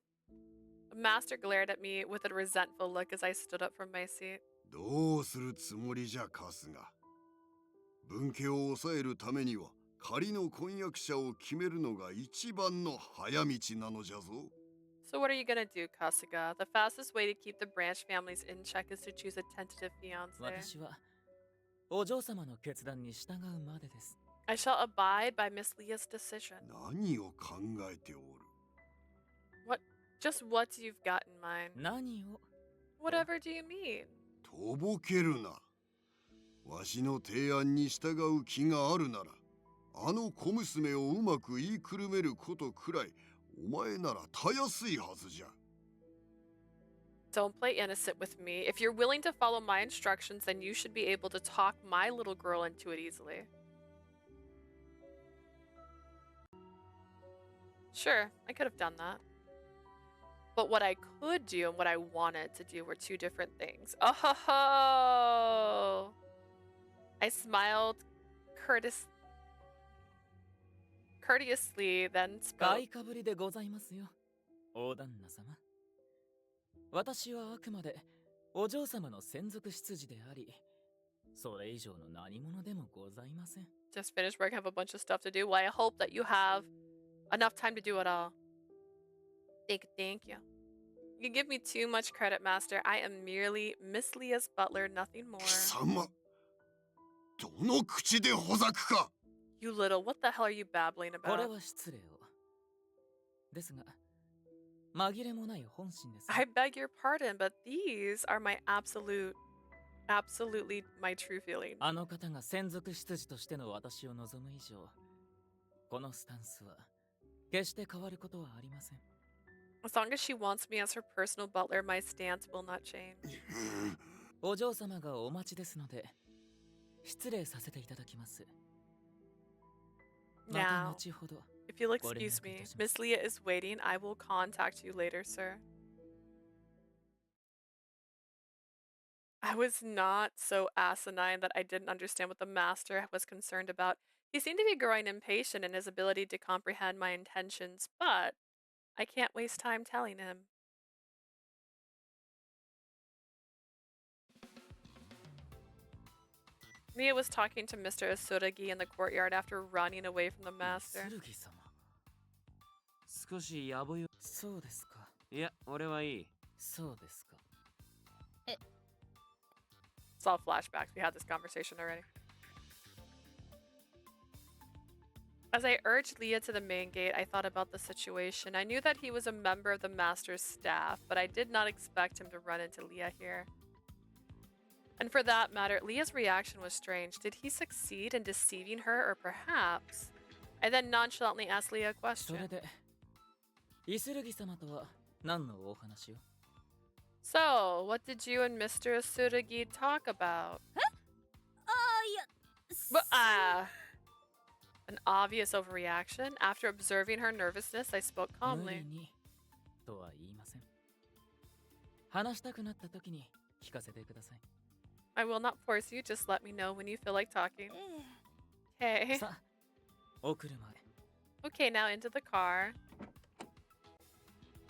Speaker 1: The master glared at me with a resentful look as I stood up from my seat.
Speaker 6: どうするつもりじゃ、カスが。分家を抑えるためには仮の婚約者を決めるのが一番の早道なのじゃぞ。
Speaker 1: So what are you gonna do, Kasuga? The fastest way to keep the branch families in check is to choose a tentative fiancé.
Speaker 7: 私はお嬢様の決断に従うまでです。
Speaker 1: I shall abide by Miss Leah's decision.
Speaker 6: 何を考えておる？
Speaker 1: Just what you've got in mind.
Speaker 7: 何を？
Speaker 1: Whatever do you mean?
Speaker 6: とぼけるな。わしの提案に従う気があるなら、あの小娘をうまく言いくるめることくらい、お前ならたやすいはずじゃ。
Speaker 1: Don't play innocent with me. If you're willing to follow my instructions, then you should be able to talk my little girl into it easily. Sure, I could have done that. But what I could do and what I wanted to do were two different things. Oh ho ho! I smiled courteously, then spoke.
Speaker 7: 買いかぶりでございますよ、大旦那様。私はあくまでお嬢様の専属執事であり、それ以上の何者でもございません。
Speaker 1: Just finished work, have a bunch of stuff to do. Well, I hope that you have enough time to do it all. Thank you. You give me too much credit, Master. I am merely Miss Leah's butler, nothing more.
Speaker 6: 貴様、どの口でほざくか。
Speaker 1: You little, what the hell are you babbling
Speaker 7: これ
Speaker 1: about?
Speaker 7: は失礼を。ですが、紛れもない本心です。
Speaker 1: I beg your pardon, but these are my absolutely my true feelings.
Speaker 7: あの方が専属執事としての私を望む以上、このスタンスは決して変わることはありません。
Speaker 1: As long as she wants me as her personal butler, my stance will not change.
Speaker 7: お嬢様がお待ちですので、失礼させていただきます。
Speaker 1: Now, if you'll excuse me, Miss Leah is waiting. I will contact you later, sir. I was not so asinine that I didn't understand what the master was concerned about. He seemed to be growing impatient in his ability to comprehend my intentions, but I can't waste time telling him. Mia was talking to Mr. Asuragi in the courtyard after running away from the master.
Speaker 5: 少しやぼよ。
Speaker 7: そうですか。
Speaker 5: いや、俺はいい。
Speaker 7: そうですか。
Speaker 1: It's all flashbacks. We had this conversation already. As I urged Leah to the main gate, I thought about the situation. I knew that he was a member of the master's staff, but I did not expect him to run into Leah here. And for that matter, Leah's reaction was strange. Did he succeed in deceiving her, or perhaps? I then nonchalantly asked Leah a question.
Speaker 7: それで、イスルギ様とは何のお話を?
Speaker 1: So, what did you and Mr. Asuragi talk about? An obvious overreaction. After observing her nervousness, I spoke calmly.
Speaker 7: とは言いません。話したくなった時に聞かせてください。
Speaker 1: I will not force you, just let me know when you feel like talking. Okay.
Speaker 7: さあ、お車へ。
Speaker 1: Okay, now into the car.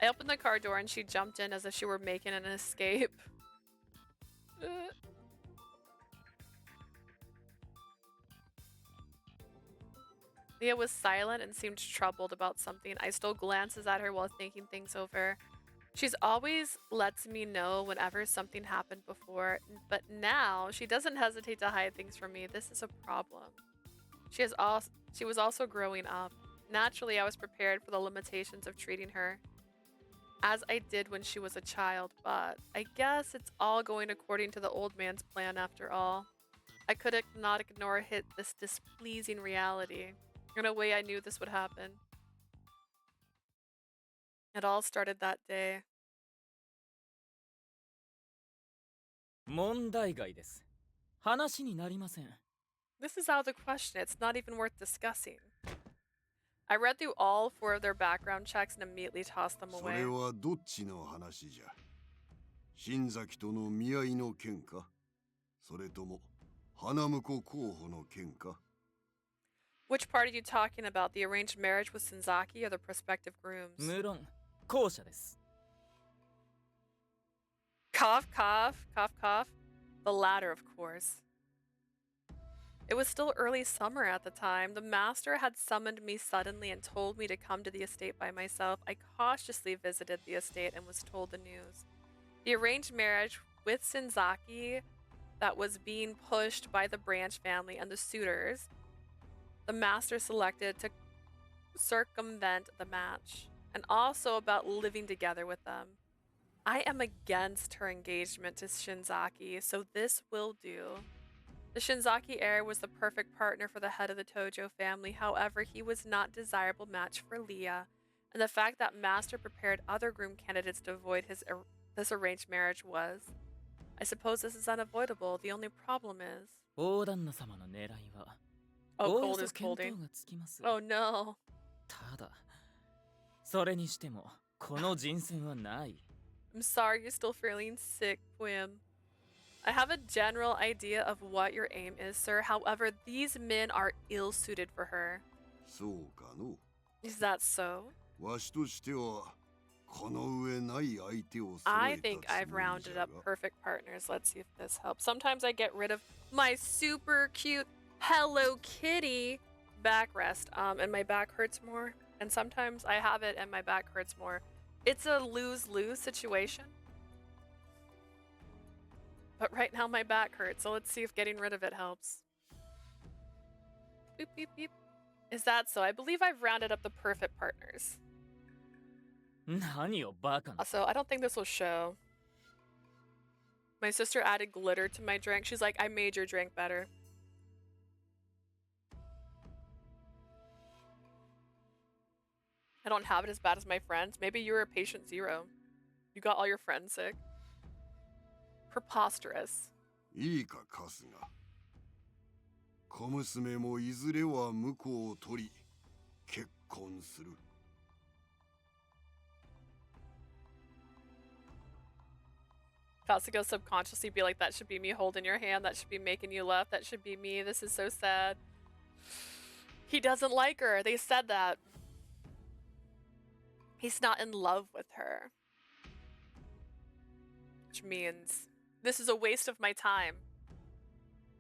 Speaker 1: I opened the car door and she jumped in as if she were making an escape. Leah was silent and seemed troubled about something. I stole glances at her while thinking things over. She's always lets me know whenever something happened before, but now she doesn't hesitate to hide things from me. This is a problem. She was also growing up. Naturally, I was prepared for the limitations of treating her as I did when she was a child, but I guess it's all going according to the old man's plan after all. I could not ignore this displeasing reality. In a way, I knew this would happen. It all started that day.
Speaker 7: 問題外です。話になりません。
Speaker 1: This is out of the question. It's not even worth discussing. I read through all 4 of their background checks and immediately tossed them
Speaker 6: そ
Speaker 1: away.
Speaker 6: れはどっちの話じゃ。新崎との見合いの件か、それとも花婿候補の件か。
Speaker 1: Which part are you talking about? The arranged marriage with Shinzaki or the prospective grooms?
Speaker 7: 無論、後者です。
Speaker 1: Cough, cough, cough, cough. The latter, of course. It was still early summer at the time. The master had summoned me suddenly and told me to come to the estate by myself. I cautiously visited the estate and was told the news. The arranged marriage with Shinzaki that was being pushed by the branch family and the suitors, the master selected to circumvent the match, and also about living together with them. I am against her engagement to Shinzaki, so this will do. The Shinzaki heir was the perfect partner for the head of the Tojo family. However, he was not a desirable match for Leah, and the fact that Master prepared other groom candidates to avoid this arranged marriage was. I suppose this is unavoidable. The only problem is...
Speaker 7: 大旦那様の狙いは
Speaker 1: Oh, cold is colding. Oh no.
Speaker 7: ただ、それにしてもこの人選はない。
Speaker 1: I'm sorry you're still feeling sick, Quim. I have a general idea of what your aim is, sir. However, these men are ill-suited for her.
Speaker 6: そうかの。
Speaker 1: Is that so?
Speaker 6: わしとしてはこの上ない相手を揃えたつもりじゃが。
Speaker 1: I think I've rounded up perfect partners. Let's see if this helps. Sometimes I get rid of my super cute Hello Kitty backrest, and my back hurts more. And sometimes I have it and my back hurts more. It's a lose-lose situation. But right now my back hurts, so let's see if getting rid of it helps. Beep, beep, beep. Is that so? I believe I've rounded up the perfect partners. Also, I don't think this will show. My sister added glitter to my drink. She's like, I made your drink better. I don't have it as bad as my friends. Maybe you're a patient zero. You got all your friends sick. Preposterous.
Speaker 6: いいか、春日。小娘もいずれは婿を取り、結婚する。
Speaker 1: Kasuga subconsciously be like, that should be me holding your hand, that should be making you laugh, that should be me, this is so sad. He doesn't like her, they said that. He's not in love with her. Which means, this is a waste of my time.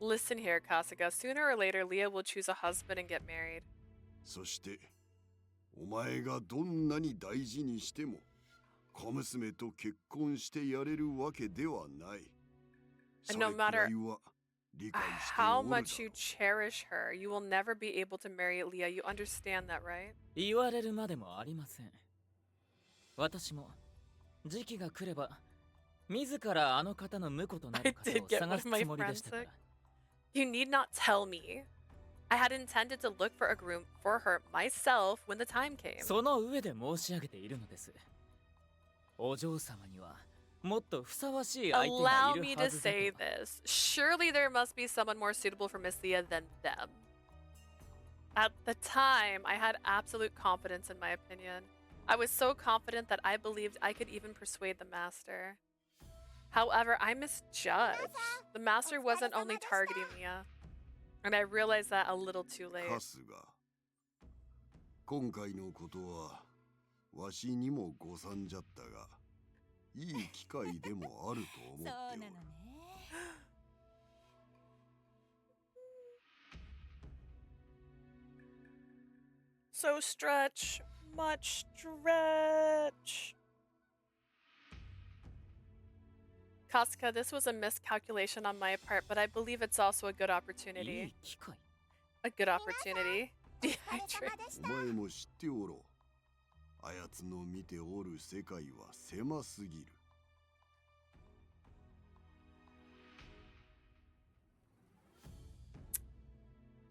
Speaker 1: Listen here, Kasuga, sooner or later Leah will choose a husband and get married.
Speaker 6: そして、お前がどんなに大事にしても、小娘と結婚してやれるわけではない。
Speaker 1: And no matter how much you cherish her, you will never be able to marry Leah. You understand that, right?
Speaker 7: 言われるまでもありません。私も時期が来れば自らあの方の婿となる方を探すつもりでしたから。
Speaker 1: You need not tell me. I had intended to look for a groom for her myself when the time came.
Speaker 7: その上で申し上げているのです。お嬢様にはもっとふさわしい相手がいるは
Speaker 1: Allow me to say this. Surely there must be someone more suitable for Miss Leah than them. At the time, I had absolute confidence in my opinion. I was so confident that I believed I could even persuade the master. However, I misjudged. The master wasn't only targeting Leah, and I realized that a little too late.
Speaker 6: 今回のことはわしにも誤算じゃったが、いい機会でもあると思っておる。
Speaker 1: So stretch, much stretch. Kasuga, this was a miscalculation on my part, but I believe it's also a good opportunity. A good opportunity. Dehydrate.
Speaker 6: お前も知っておろう。あやつの見ておる世界は狭すぎる。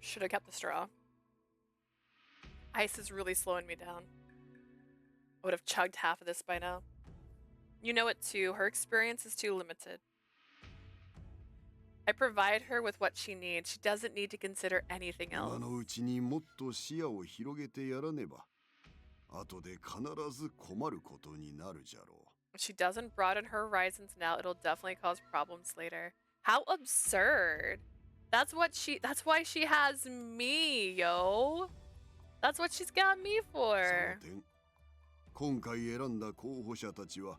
Speaker 1: Should have kept the straw. Ice is really slowing me down. I would have chugged half of this by now. You know it too, her experience is too limited. I provide her with what she needs. She doesn't need to consider anything else.
Speaker 6: 今のうちにもっと視野を広げてやらねば、後で必ず困ることになるじゃろう。
Speaker 1: If she doesn't broaden her horizons now, it'll definitely cause problems later. How absurd. That's why she has me, yo. That's what she's got me for.
Speaker 6: その点、今回選んだ候補者たちは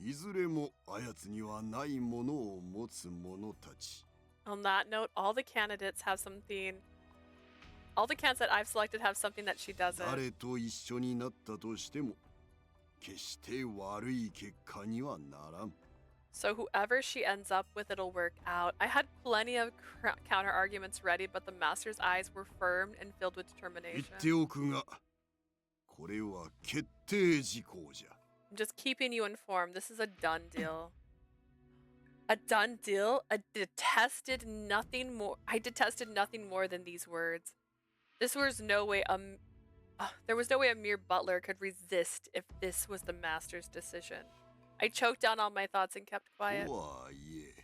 Speaker 6: いずれもあやつにはないものを持つ者たち。
Speaker 1: On that note, all the candidates have something. All the candidates that I've selected have something that she doesn't.
Speaker 6: 誰と一緒になったとしても、決して悪い結果にはならん。
Speaker 1: So whoever she ends up with, it'll work out. I had plenty of counter arguments ready, but the master's eyes were firm and filled with
Speaker 6: 言
Speaker 1: determination.
Speaker 6: っておくが、これは決定事項じゃ。
Speaker 1: I'm just keeping you informed. This is a done deal. A done deal? I detested nothing more than these words. There was no way a mere butler could resist if this was the master's decision. I choked down all my thoughts and kept quiet.
Speaker 6: とはいえ、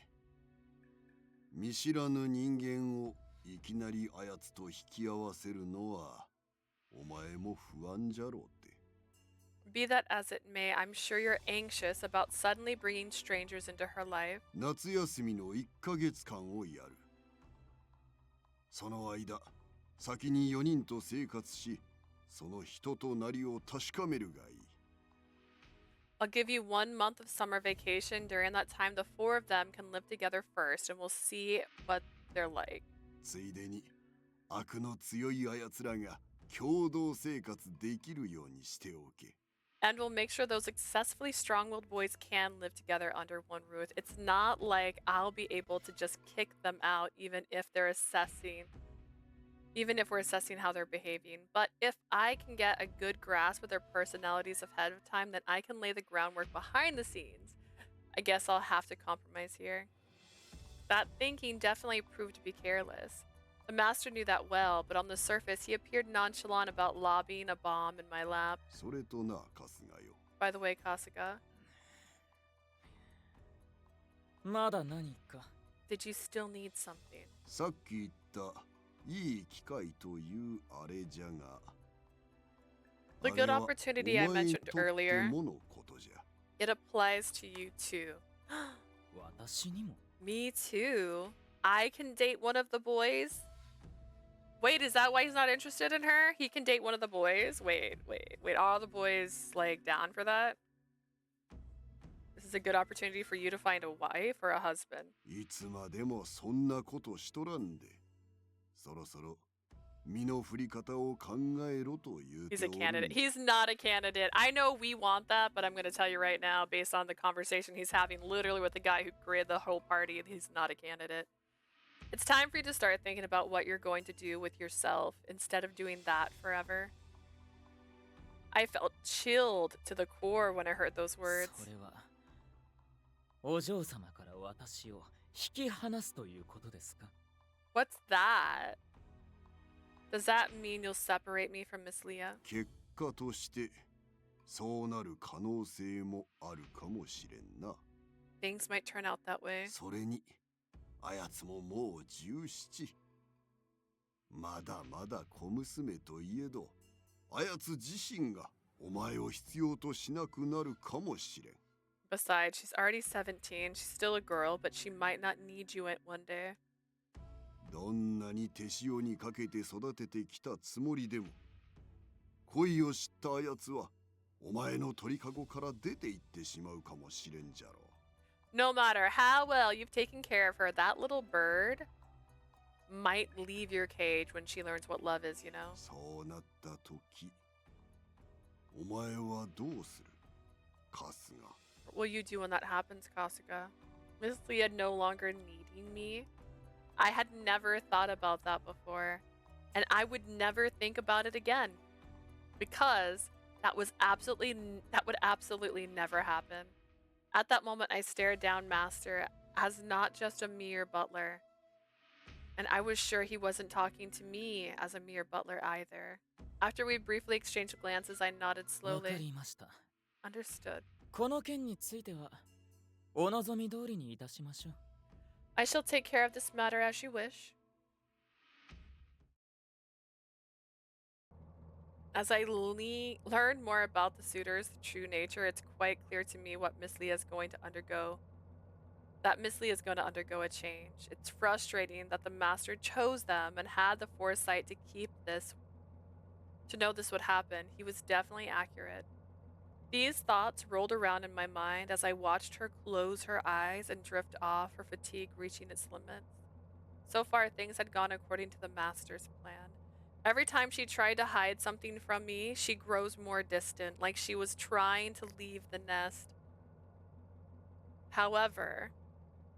Speaker 6: 見知らぬ人間をいきなりあやつと引き合わせるのは、お前も不安じゃろうって。
Speaker 1: Be that as it may, I'm sure you're anxious about suddenly bringing strangers into her life.
Speaker 6: 夏休みの1ヶ月間をやる。その間、先に4人と生活し、その人となりを確かめるがいい。
Speaker 1: I'll give you 1 month of summer vacation. During that time, the 4 of them can live together first, and we'll see what they're like.
Speaker 6: ついでに、悪の強いあやつらが共同生活できるようにしておけ。
Speaker 1: And we'll make sure those excessively strong-willed boys can live together under one roof. It's not like I'll be able to just kick them out even if we're assessing how they're behaving. But if I can get a good grasp of their personalities ahead of time, then I can lay the groundwork behind the scenes. I guess I'll have to compromise here. That thinking definitely proved to be careless. The master knew that well, but on the surface, he appeared nonchalant about lobbying a bomb in my lap. By the way, Kasuga. Did you still need something? The good opportunity I mentioned earlier. It applies to you too. Me too. I can date one of the boys? Wait, is that why he's not interested in her? He can date one of the boys? Wait. Are the boys, like, down for that? This is a good opportunity for you to find a wife or a husband. He's a candidate. He's not a candidate. I know we want that, but I'm going to tell you right now, based on the conversation he's having literally with the guy who created the whole party, he's not a candidate. It's time for you to start thinking about what you're going to do with yourself instead of doing that forever. I felt chilled to the core when I heard those words. What's that? Does that mean you'll separate me from Miss Leah? Things might turn out that way.
Speaker 6: あやつももう17。まだまだ小娘といえど、あやつ自身がお前を必要としなくなるかもしれん。
Speaker 1: Besides, she's already 17. She's still a girl, but she might not need you one day.
Speaker 6: どんなに手塩にかけて育ててきたつもりでも、恋を知ったあやつはお前の鳥かごから出て行ってしまうかもしれんじゃろう。
Speaker 1: No matter how well you've taken care of her, that little bird might leave your cage when she learns what love is, you know?
Speaker 6: そうなった時、お前はどうする、春日。
Speaker 1: What will you do when that happens, Kasuga? Miss Leah no longer needing me? I had never thought about that before, and I would never think about it again, because that would absolutely never happen. At that moment, I stared down Master as not just a mere butler. And I was sure he wasn't talking to me as a mere butler either. After we briefly exchanged glances, I nodded slowly. Understood. I shall take care of this matter as you wish. As I learn more about the suitors' true nature, it's quite clear to me what Miss Leah is going to undergo. That Miss Leah is going to undergo a change. It's frustrating that the master chose them and had the foresight to know this would happen. He was definitely accurate. These thoughts rolled around in my mind as I watched her close her eyes and drift off, her fatigue reaching its limits. So far, things had gone according to the master's plan. Every time she tried to hide something from me, she grows more distant, like she was trying to leave the nest. However,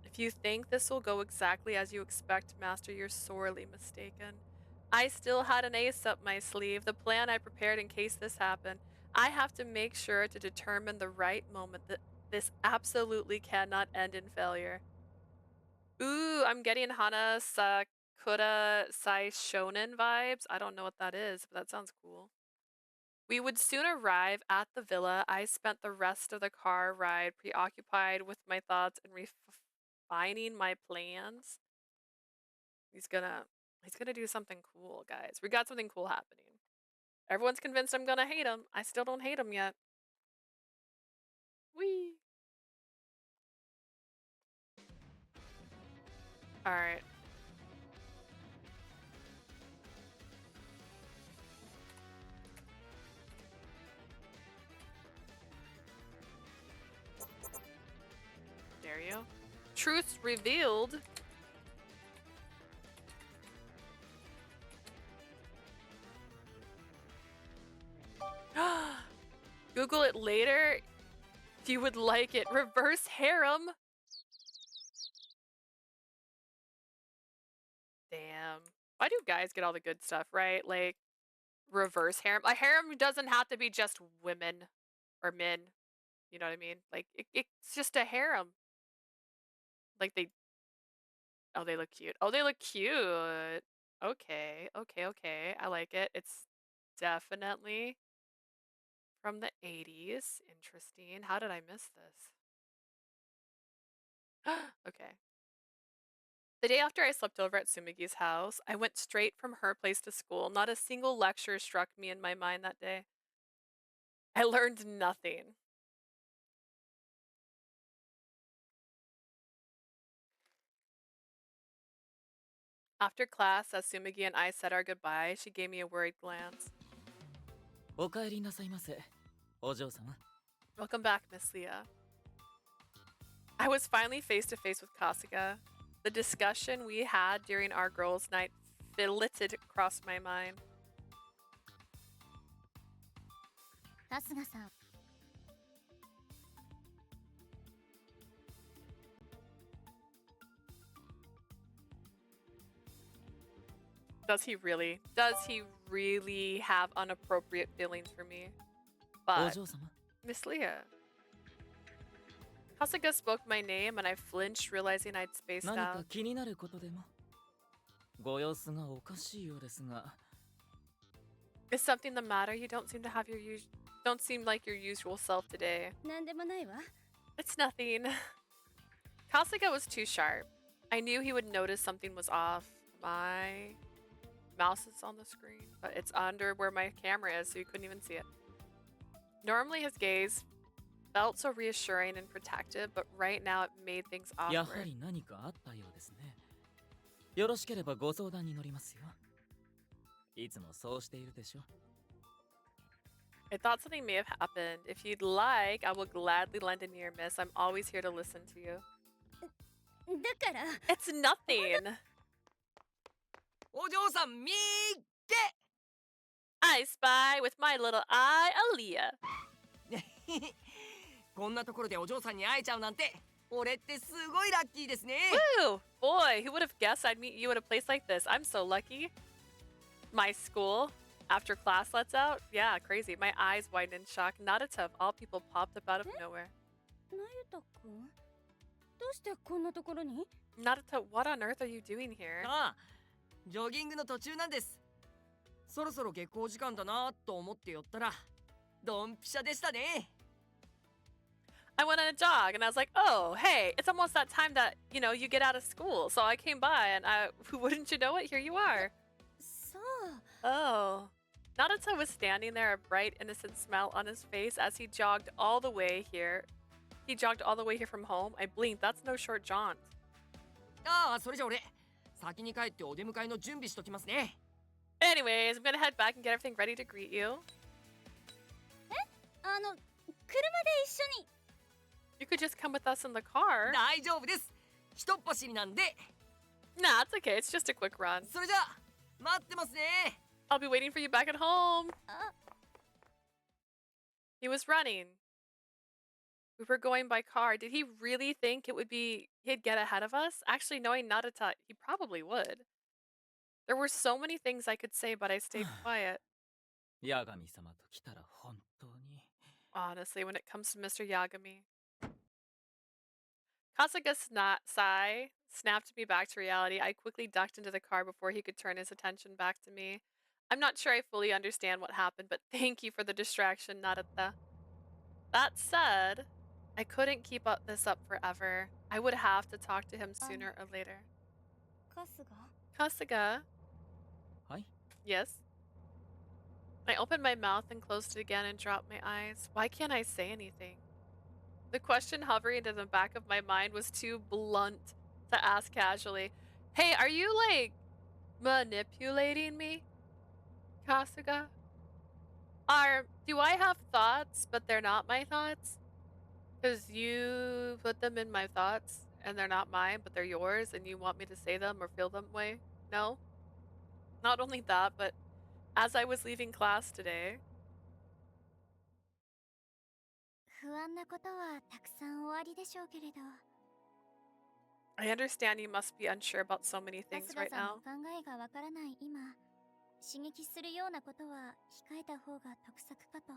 Speaker 1: if you think this will go exactly as you expect, Master, you're sorely mistaken. I still had an ace up my sleeve, the plan I prepared in case this happened. I have to make sure to determine the right moment that this absolutely cannot end in failure. Ooh, I'm getting Hana Sakura Sai Shonen vibes. I don't know what that is, but that sounds cool. We would soon arrive at the villa. I spent the rest of the car ride preoccupied with my thoughts and refining my plans. He's gonna do something cool, guys. We got something cool happening. Everyone's convinced I'm gonna hate him. I still don't hate him yet. Whee! Alright. Dare you? Truth revealed. Google it later, you would like it. Reverse harem. Damn. Why do guys get all the good stuff, right? Like, reverse harem. A harem doesn't have to be just women or men. You know what I mean? Like, it's just a harem. Like, oh, they look cute. Oh, they look cute. Okay, okay, okay. I like it. It's definitely from the 80s. Interesting. How did I miss this? Okay. The day after I slept over at Sumigi's house, I went straight from her place to school. Not a single lecture struck me in my mind that day. I learned nothing. After class, as Sumigi and I said our goodbye, she gave me a worried glance.
Speaker 7: お帰りなさいませ、お嬢様。
Speaker 1: Welcome back, Miss Leah. I was finally face to face with Kasuga. The discussion we had during our girls' night flitted across my mind.
Speaker 10: 春日さん。
Speaker 1: Does he really? Does he really have inappropriate feelings for me? But Miss Leah. Kasuga spoke my name and I flinched, realizing I'd spaced
Speaker 7: 何か
Speaker 1: out.
Speaker 7: 気になることでも。ご様子がおかしいようですが。
Speaker 1: Is something the matter? You don't seem to have don't seem like your usual self today.
Speaker 8: なんでもないわ。
Speaker 1: It's nothing. Kasuga was too sharp. I knew he would notice something was off. My mouse is on the screen, but it's under where my camera is, so you couldn't even see it. Normally his gaze felt so reassuring and protective, but right now it made things
Speaker 7: やは
Speaker 1: awkward.
Speaker 7: り何かあったようですね。よろしければご相談に乗りますよ。いつもそうしているでしょ。
Speaker 1: I thought something may have happened. If you'd like, I will gladly lend an ear, miss. I'm always here to listen to you.
Speaker 8: だから。
Speaker 1: It's nothing.
Speaker 4: お嬢さん見っけ
Speaker 1: I spy with my little eye, Aaliyah.
Speaker 4: こんなところでお嬢さんに会えちゃうなんて俺ってすごいラッキーですね
Speaker 1: Woo! Boy, who would have guessed I'd meet you at a place like this? I'm so lucky. My school, after class lets out? Yeah, crazy. My eyes widened in shock. Naruto, of all people, popped up out of nowhere.
Speaker 8: なゆたくんどうしてこんなところに
Speaker 1: Naruto, what on earth are you doing here?
Speaker 4: ああジョギングの途中なんですそろそろ下校時間だなと思って寄ったらドンピシャでしたね
Speaker 1: I went on a jog and I was like, oh, hey, it's almost that time that, you know, you get out of school. So I came by and wouldn't you know it? Here you are.
Speaker 8: そう
Speaker 1: Oh. Naruto was standing there, a bright, innocent smile on his face as he jogged all the way here. He jogged all the way here from home. I blinked. That's no short jaunt.
Speaker 4: ああそれじゃ俺先に帰ってお出迎えの準備しときますね
Speaker 1: Anyways, I'm gonna head back and get everything ready to greet you.
Speaker 8: 車で一緒に
Speaker 1: You could just come with us in the car.
Speaker 4: 大丈夫です一っ走りなんで
Speaker 1: Nah, it's okay. It's just a quick run.
Speaker 4: それじゃ待ってますね
Speaker 1: I'll be waiting for you back at home. He was running. We were going by car. Did he really think he'd get ahead of us? Actually, knowing Naruto, he probably would. There were so many things I could say, but I stayed quiet.
Speaker 7: ヤガミ様と来たら本当に。
Speaker 1: Honestly, when it comes to Mr. Yagami. Kasuga's sigh snapped me back to reality. I quickly ducked into the car before he could turn his attention back to me. I'm not sure I fully understand what happened, but thank you for the distraction, Naruto. That said, I couldn't keep this up forever. I would have to talk to him sooner or later.
Speaker 8: 春日
Speaker 1: Kasuga?
Speaker 7: はい。
Speaker 1: Yes? I opened my mouth and closed it again and dropped my eyes. Why can't I say anything? The question hovering in the back of my mind was too blunt to ask casually. Hey, are you, like, manipulating me, Kasuga? Do I have thoughts, but they're not my thoughts? Because you put them in my thoughts, and they're not mine, but they're yours, and you want me to say them or feel them way? No? Not only that, but as I was leaving class today,
Speaker 10: 不安なことはたくさんおありでしょうけれど。
Speaker 1: I understand you must be unsure about so many
Speaker 10: 春
Speaker 1: things
Speaker 10: 日
Speaker 1: right
Speaker 10: さんの
Speaker 1: now.
Speaker 10: 考えがわからない今、刺激するようなことは控えた方が得策かと。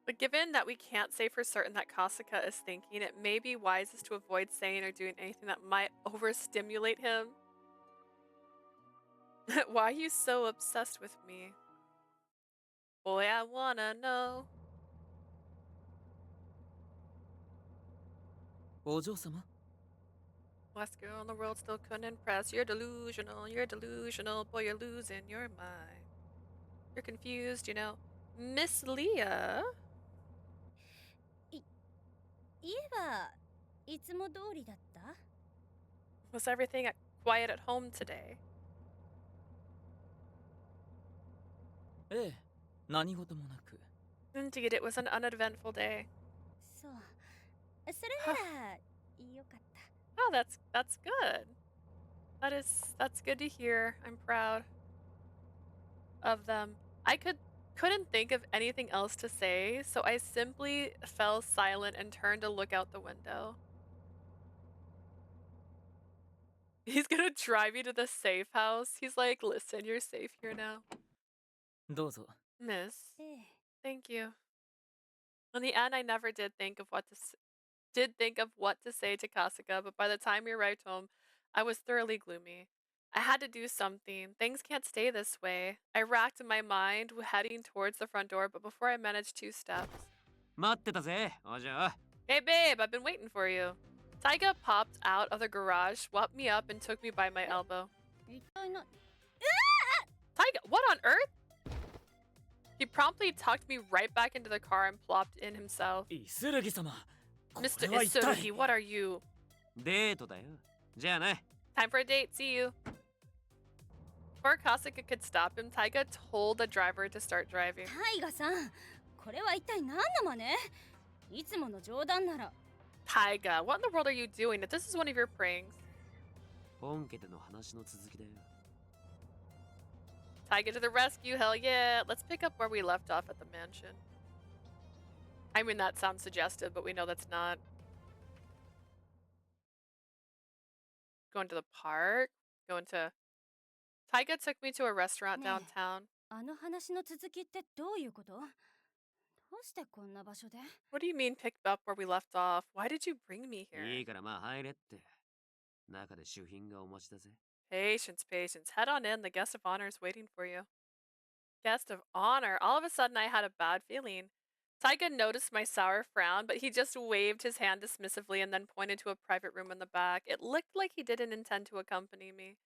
Speaker 1: But given that we can't say for certain that Kasuga is thinking, it may be wisest to avoid saying or doing anything that might overstimulate him. Why are you so obsessed with me? Boy, I wanna know.
Speaker 7: お嬢様
Speaker 1: Last girl in the world still couldn't impress. You're delusional, boy, you're losing your mind. You're confused, you know. Miss Leah?
Speaker 8: 家はいつも通りだった？
Speaker 1: Was everything quiet at home today?
Speaker 7: ええ、何事もなく。
Speaker 1: Indeed, it was an uneventful day.
Speaker 8: そう。それならよかった。
Speaker 1: Oh, that's good. That's good to hear. I'm proud of them. I couldn't think of anything else to say, so I simply fell silent and turned to look out the window. He's gonna drive me to the safe house. He's like, listen, you're safe here now.
Speaker 7: どうぞ。
Speaker 1: Miss,
Speaker 8: ええ。
Speaker 1: thank you. In the end, I never did think of what to say to Kasuga, but by the time we arrived home, I was thoroughly gloomy. I had to do something. Things can't stay this way. I racked my mind, heading towards the front door, but before I managed 2 steps.
Speaker 5: 待ってたぜ、お嬢。
Speaker 1: Hey babe, I've been waiting for you. Taiga popped out of the garage, swept me up, and took me by my elbow.
Speaker 8: 一体な。
Speaker 1: Taiga, what on earth? He promptly tucked me right back into the car and plopped in himself.
Speaker 7: イスルギ様。
Speaker 1: Mr.
Speaker 7: これは一体。
Speaker 1: Isurugi, what are you?
Speaker 5: デートだよ。じゃあね。
Speaker 1: Time for a date, see you. Before Kasuga could stop him, Taiga told the driver to start driving.
Speaker 8: タイガさん、これは一体何の真似？いつもの冗談なら。
Speaker 1: Taiga, what in the world are you doing? If this is one of your pranks.
Speaker 5: 本家での話の続きだよ。
Speaker 1: Taiga to the rescue, hell yeah. Let's pick up where we left off at the mansion. I mean, that sounds suggestive, but we know that's not. Going to the park? Going to... Taiga took me to a restaurant downtown.
Speaker 8: あの話の続きってどういうこと？どうしてこんな場所で？
Speaker 1: What do you mean picked up where we left off? Why did you bring me here?
Speaker 5: いいからまあ入れって。中で主賓がお待ちだぜ。
Speaker 1: Patience, patience. Head on in. The guest of honor is waiting for you. Guest of honor? All of a sudden, I had a bad feeling. Taiga noticed my sour frown, but he just waved his hand dismissively and then pointed to a private room in the back. It looked like he didn't intend to accompany me.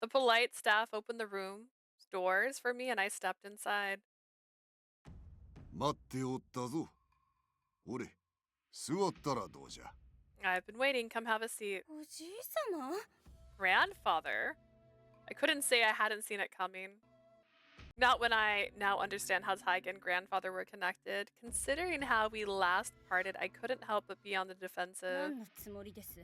Speaker 1: The polite staff opened the room doors for me and I stepped inside.
Speaker 6: 待っておったぞ。俺、座ったらどうじゃ。
Speaker 1: I've been waiting. Come have a seat.
Speaker 8: おじい様？
Speaker 1: Grandfather? I couldn't say I hadn't seen it coming. Not when I now understand how Taiga and grandfather were connected. Considering how we last parted, I couldn't help but be on the defensive.
Speaker 8: 何のつもりです？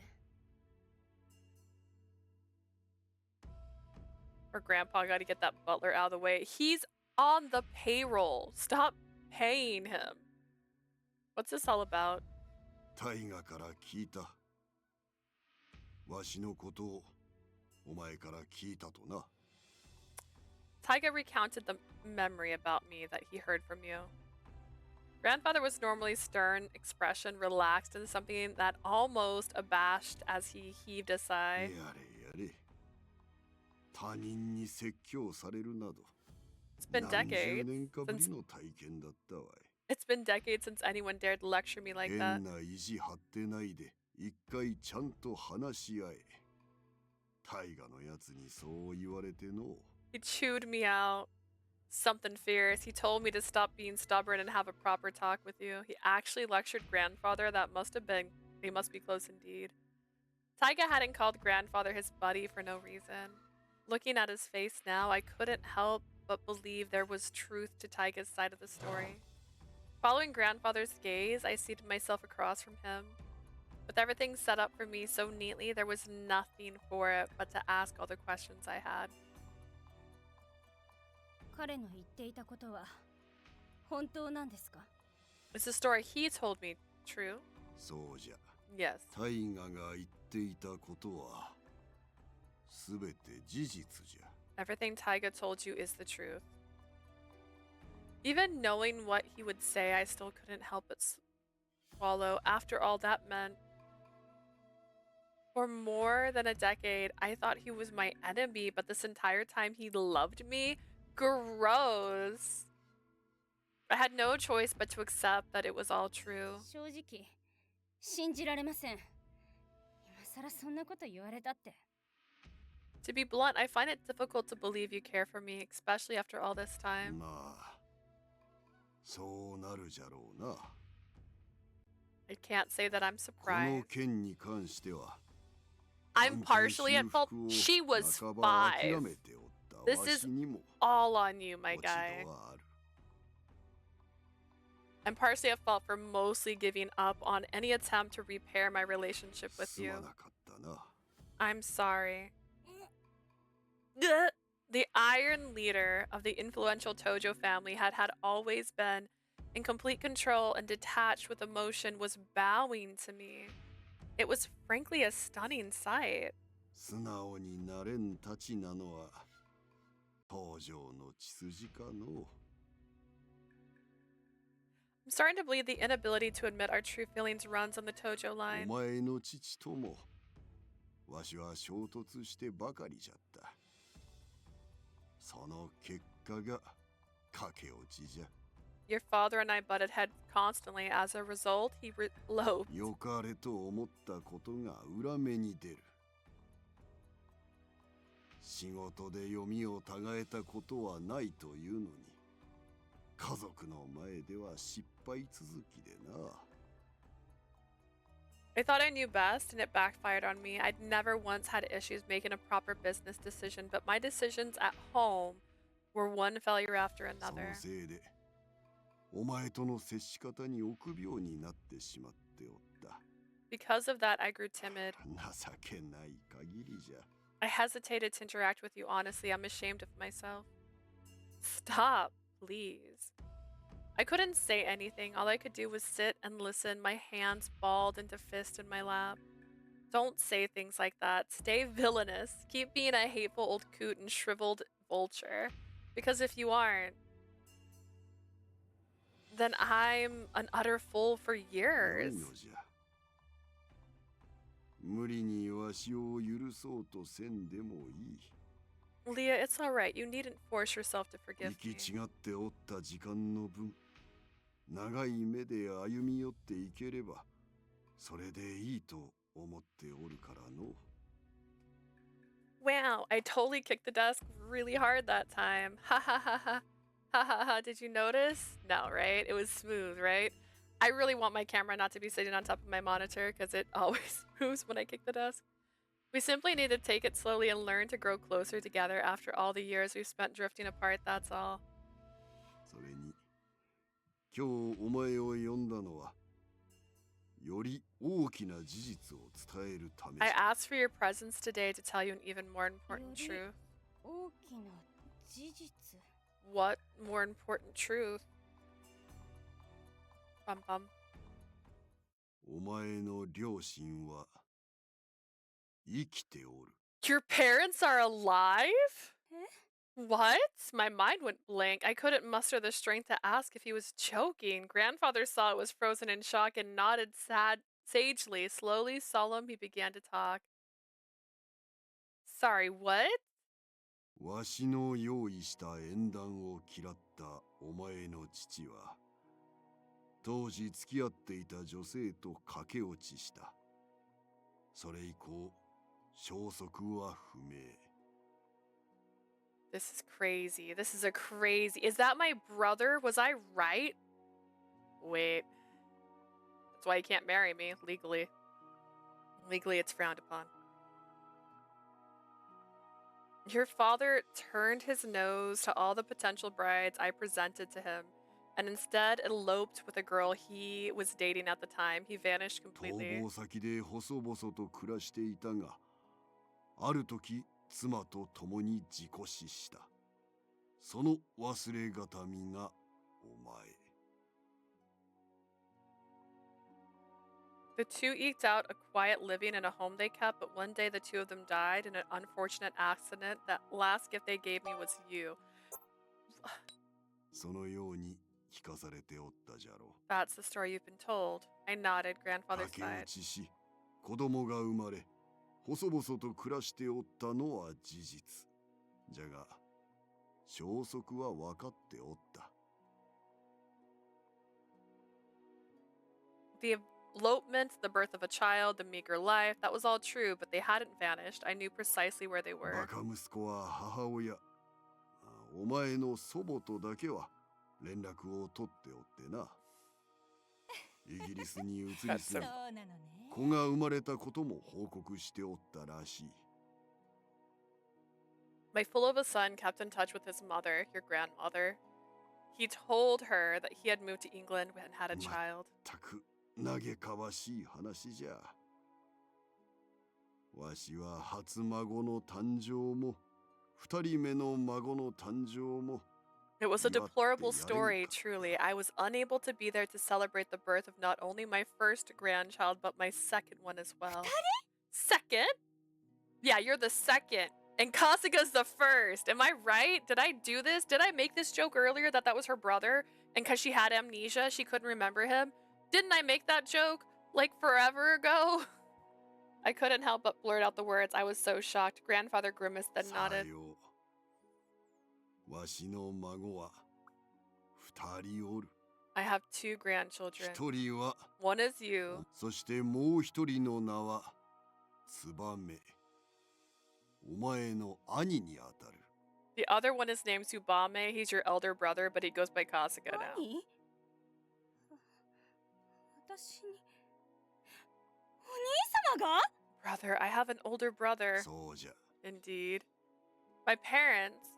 Speaker 1: Or grandpa got to get that butler out of the way. He's on the payroll. Stop paying him. What's this all about?
Speaker 6: タイガから聞いた。わしのことをお前から聞いたとな。
Speaker 1: Taiga recounted the memory about me that he heard from you. Grandfather was normally stern expression, relaxed, and something that almost abashed as he heaved a sigh.
Speaker 6: やれやれ。他人に説教されるなど。
Speaker 1: It's been
Speaker 6: 何十
Speaker 1: decades
Speaker 6: 年かぶり
Speaker 1: since
Speaker 6: の体験だったわい。
Speaker 1: it's been decades since anyone dared lecture me like that.
Speaker 6: 変な意地張ってないで、一回ちゃんと話し合え。タイガのやつにそう言われての。
Speaker 1: He chewed me out. Something fierce. He told me to stop being stubborn and have a proper talk with you. He actually lectured grandfather. That must have been... They must be close indeed. Taiga hadn't called grandfather his buddy for no reason. Looking at his face now, I couldn't help but believe there was truth to Taiga's side of the story. Following grandfather's gaze, I seated myself across from him. With everything set up for me so neatly, there was nothing for it but to ask all the questions I had.
Speaker 8: 彼の言っていたことは本当なんですか？
Speaker 1: Is the story he told me true?
Speaker 6: そうじゃ。
Speaker 1: Yes.
Speaker 6: タイガが言っていたことはすべて事実じゃ。
Speaker 1: Everything Taiga told you is the truth. Even knowing what he would say, I still couldn't help but swallow. After all, that meant for more than a decade, I thought he was my enemy, but this entire time he loved me? Gross. I had no choice but to accept that it was all true.
Speaker 8: 正直信じられません。今さらそんなこと言われたって。
Speaker 1: To be blunt, I find it difficult to believe you care for me, especially after all this time.
Speaker 6: まあ、そうなるじゃろうな。
Speaker 1: I can't say that I'm
Speaker 6: こ
Speaker 1: surprised.
Speaker 6: の件に関しては、
Speaker 1: I'm partially at fault. She was
Speaker 6: 半ば諦
Speaker 1: 5.
Speaker 6: めておった
Speaker 1: This
Speaker 6: わ
Speaker 1: is
Speaker 6: しにも
Speaker 1: all on you, my
Speaker 6: 落ち
Speaker 1: guy.
Speaker 6: 度はある。
Speaker 1: I'm partially at fault for mostly giving up on any attempt to repair my relationship with
Speaker 6: す
Speaker 1: you.
Speaker 6: まなかったな。
Speaker 1: I'm sorry. The Iron Leader of the influential Tojo family had always been in complete control and detached with emotion, was bowing to me. It was frankly a stunning sight.
Speaker 6: 素直になれんたちなのは東条の血筋かの。
Speaker 1: I'm starting to believe the inability to admit our true feelings runs on the Tojo
Speaker 6: お
Speaker 1: line.
Speaker 6: 前の父ともわしは衝突してばかりじゃった。その結果が駆け落ちじゃ。
Speaker 1: Your father and I butted heads constantly. As a result, he eloped.
Speaker 6: よかれと思ったことが裏目に出る。仕事で読みをたがえたことはないというのに、家族の前では失敗続きでな。
Speaker 1: I thought I knew best, and it backfired on me. I'd never once had issues making a proper business decision, but my decisions at home were one failure after
Speaker 6: そ
Speaker 1: another.
Speaker 6: のせいで、お前との接し方に臆病になってしまっておった。
Speaker 1: Because of that, I grew timid.
Speaker 6: 情けない限りじゃ。
Speaker 1: I hesitated to interact with you honestly. I'm ashamed of myself. Stop, please. I couldn't say anything. All I could do was sit and listen, my hands balled into fists in my lap. Don't say things like that. Stay villainous. Keep being a hateful old coot and shriveled vulture. Because if you aren't, then I'm an utter fool for
Speaker 6: よい
Speaker 1: years.
Speaker 6: のじゃ。無理にわしを許そうとせんでもいい。
Speaker 1: Leah, it's alright. You needn't force yourself to
Speaker 6: 生
Speaker 1: forgive
Speaker 6: き
Speaker 1: me.
Speaker 6: 違っておった時間の分、長い目で歩み寄っていければ、それでいいと思っておるからの。
Speaker 1: Wow, I totally kicked the desk really hard that time. Ha ha ha ha. Ha ha ha. Did you notice? No, right? It was smooth, right? I really want my camera not to be sitting on top of my monitor because it always moves when I kick the desk. We simply need to take it slowly and learn to grow closer together after all the years we've spent drifting apart, that's all.
Speaker 6: それに、今日お前を呼んだのは、より大きな事実を伝えるため
Speaker 1: I
Speaker 6: じゃ。
Speaker 1: asked for your presence today to tell you an even more important truth.
Speaker 8: 大きな事実。
Speaker 1: What more important truth? Bum bum.
Speaker 6: お前の両親は生きておる。
Speaker 1: Your parents are alive? What? My mind went blank. I couldn't muster the strength to ask if he was joking. Grandfather saw it, was frozen in shock, and nodded sagely. Slowly, solemn, he began to talk. Sorry, what?
Speaker 6: わしの用意した縁談を嫌ったお前の父は、当時付き合っていた女性と駆け落ちした。それ以降、消息は不明。
Speaker 1: This is crazy. This is a crazy. Is that my brother? Was I right? Wait. That's why you can't marry me legally. Legally, it's frowned upon. Your father turned his nose to all the potential brides I presented to him, and instead eloped with a girl he was dating at the time. He vanished
Speaker 6: 逃
Speaker 1: completely.
Speaker 6: 亡先で細々と暮らしていたが、ある時妻と共に自己死した。その忘れがたみがお前。
Speaker 1: The two eked out a quiet living in a home they kept, but one day the two of them died in an unfortunate accident. That last gift they gave me was you.
Speaker 6: そのように聞かされておったじゃろう。
Speaker 1: That's the story you've been told. I nodded, grandfather
Speaker 6: 駆け
Speaker 1: sighed.
Speaker 6: 落ちし、子供が生まれ、細々と暮らしておったのは事実。じゃが、消息は分かっておった。
Speaker 1: The elopement, the birth of a child, the meager life, that was all true, but they hadn't vanished. I knew precisely where they were.
Speaker 6: バカ息子は母親。お前の祖母とだけは連絡を取っておってな。イギリスに移り住み、子が生まれたことも報告しておったらしい。
Speaker 1: My fool of a son kept in touch with his mother, your grandmother. He told her that he had moved to England and had a child.
Speaker 6: たく嘆かわしい話じゃ。わしは初孫の誕生も、二人目の孫の誕生も。
Speaker 1: It was a deplorable story, truly. I was unable to be there to celebrate the birth of not only my first grandchild, but my second one as well. Second? Yeah, you're the second. And Kasuga's the first. Am I right? Did I do this? Did I make this joke earlier that that was her brother? And because she had amnesia, she couldn't remember him? Didn't I make that joke like forever ago? I couldn't help but blurt out the words. I was so shocked. Grandfather grimaced, then nodded.
Speaker 6: わしの孫は二人おる。
Speaker 1: I have two grandchildren.
Speaker 6: 一人は
Speaker 1: One is you.
Speaker 6: そしてもう一人の名はツバメ。お前の兄にあたる。
Speaker 1: The other one is named Tsubame. He's your elder brother, but he goes by Kasuga now.
Speaker 8: 私にお兄様が
Speaker 1: Brother, I have an older brother.
Speaker 6: そうじゃ。
Speaker 1: Indeed. My parents,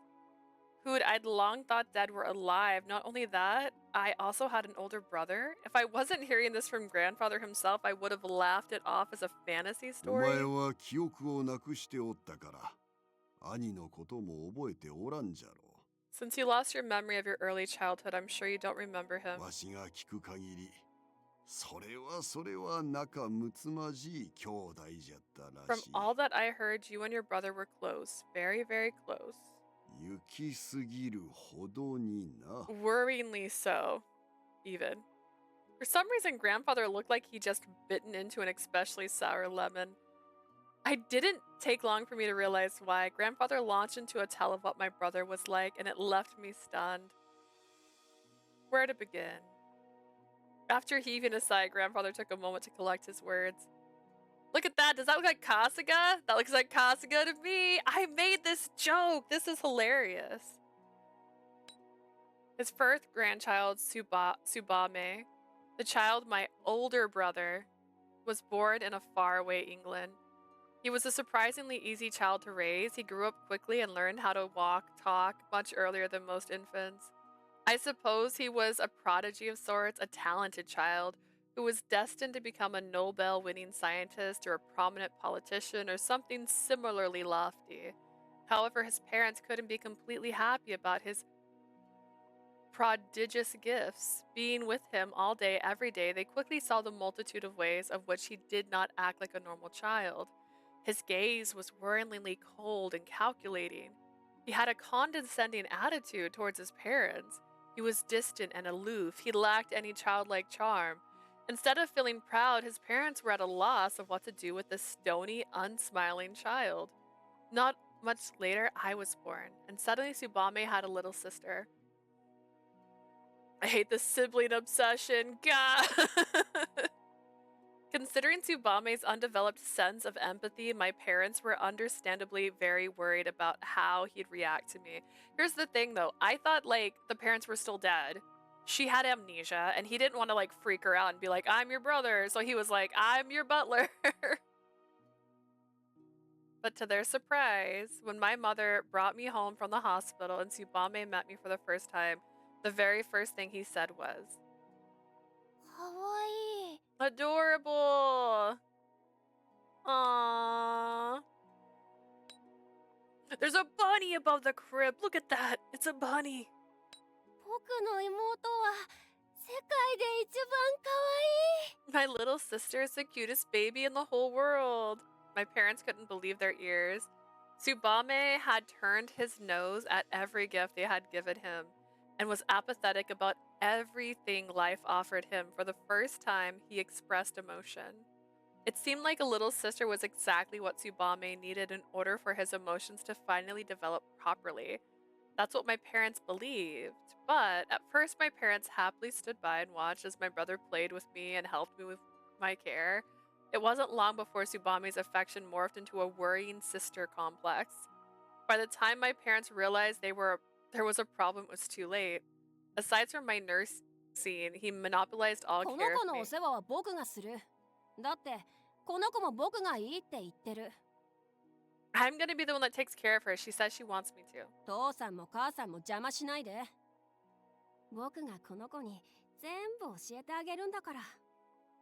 Speaker 1: who I'd long thought dead, were alive. Not only that, I also had an older brother. If I wasn't hearing this from grandfather himself, I would have laughed it off as a fantasy
Speaker 6: お
Speaker 1: story.
Speaker 6: 前は記憶をなくしておったから、兄のことも覚えておらんじゃろう。
Speaker 1: Since you lost your memory of your early childhood, I'm sure you don't remember him.
Speaker 6: わしが聞く限り、それは仲睦まじい兄弟じゃったら
Speaker 1: From
Speaker 6: しい。
Speaker 1: all that I heard, you and your brother were close. Very, very close.
Speaker 6: 行きすぎるほどにな。
Speaker 1: Worryingly so, even. For some reason, grandfather looked like he just bitten into an especially sour lemon. I didn't take long for me to realize why. Grandfather launched into a tell of what my brother was like, and it left me stunned. Where to begin? After heaving a sigh, grandfather took a moment to collect his words. Look at that. Does that look like Kasuga? That looks like Kasuga to me. I made this joke. This is hilarious. His first grandchild, Tsubame, the child my older brother, was born in a faraway England. He was a surprisingly easy child to raise. He grew up quickly and learned how to walk, talk much earlier than most infants. I suppose he was a prodigy of sorts, a talented child who was destined to become a Nobel-winning scientist or a prominent politician or something similarly lofty. However, his parents couldn't be completely happy about his prodigious gifts. Being with him all day, every day, they quickly saw the multitude of ways of which he did not act like a normal child. His gaze was worryingly cold and calculating. He had a condescending attitude towards his parents. He was distant and aloof. He lacked any childlike charm. Instead of feeling proud, his parents were at a loss of what to do with this stony, unsmiling child. Not much later, I was born, and suddenly Tsubame had a little sister. I hate the sibling obsession. God! Considering Tsubame's undeveloped sense of empathy, my parents were understandably very worried about how he'd react to me. Here's the thing though, I thought like the parents were still dead. She had amnesia and he didn't want to like freak her out and be like, I'm your brother. So he was like, I'm your butler. But to their surprise, when my mother brought me home from the hospital and Tsubame met me for the first time, the very first thing he said was,
Speaker 10: Kawaii.
Speaker 1: Adorable. Aww. There's a bunny above the crib. Look at that. It's a bunny.
Speaker 10: 僕の妹は世界で一番可愛い。
Speaker 1: My little sister is the cutest baby in the whole world. My parents couldn't believe their ears. Tsubame had turned his nose at every gift they had given him and was apathetic about everything life offered him. For the first time, he expressed emotion. It seemed like a little sister was exactly what Tsubame needed in order for his emotions to finally develop properly. That's what my parents believed. But at first, my parents happily stood by and watched as my brother played with me and helped me with my care. It wasn't long before Tsubame's affection morphed into a worrying sister complex. By the time my parents realized there was a problem, it was too late. Aside from my nurse scene, he monopolized all
Speaker 8: この
Speaker 1: care
Speaker 8: 子
Speaker 1: of
Speaker 8: の
Speaker 1: me.
Speaker 8: お世話は僕がする。だってこの子も僕がいいって言ってる。
Speaker 1: I'm gonna be the one that takes care of her. She says she wants me to.
Speaker 8: 父さんも母さんも邪魔しないで。僕がこの子に全部教えてあげるんだから。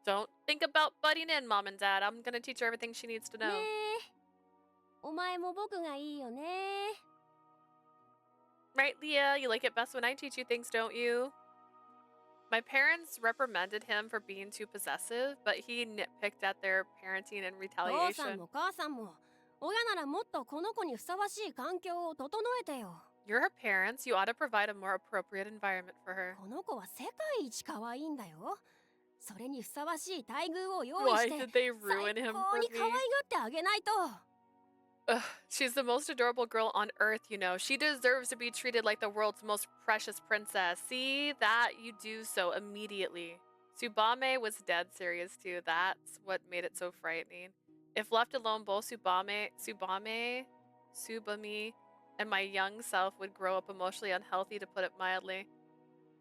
Speaker 1: Don't think about butting in, Mom and Dad. I'm gonna teach her everything she needs to know.
Speaker 8: ねえ。お前も僕がいいよね。
Speaker 1: Right, Leah? You like it best when I teach you things, don't you? My parents reprimanded him for being too possessive, but he nitpicked at their parenting in
Speaker 8: 父さん
Speaker 1: retaliation.
Speaker 8: も母さんも親ならもっとこの子にふさわしい環境を整えてよ。
Speaker 1: You're her parents. You ought to provide a more appropriate environment for her.
Speaker 8: この子は世界一可愛いんだよ。それにふさわしい待遇を用意
Speaker 1: Why
Speaker 8: して
Speaker 1: did they
Speaker 8: 最
Speaker 1: ruin him
Speaker 8: 高
Speaker 1: for
Speaker 8: に可愛が
Speaker 1: me?
Speaker 8: ってあげないと。
Speaker 1: Ugh, she's the most adorable girl on earth, you know. She deserves to be treated like the world's most precious princess. See that? You do so immediately. Tsubame was dead serious too. That's what made it so frightening. If left alone, both Tsubame, and my young self would grow up emotionally unhealthy, to put it mildly.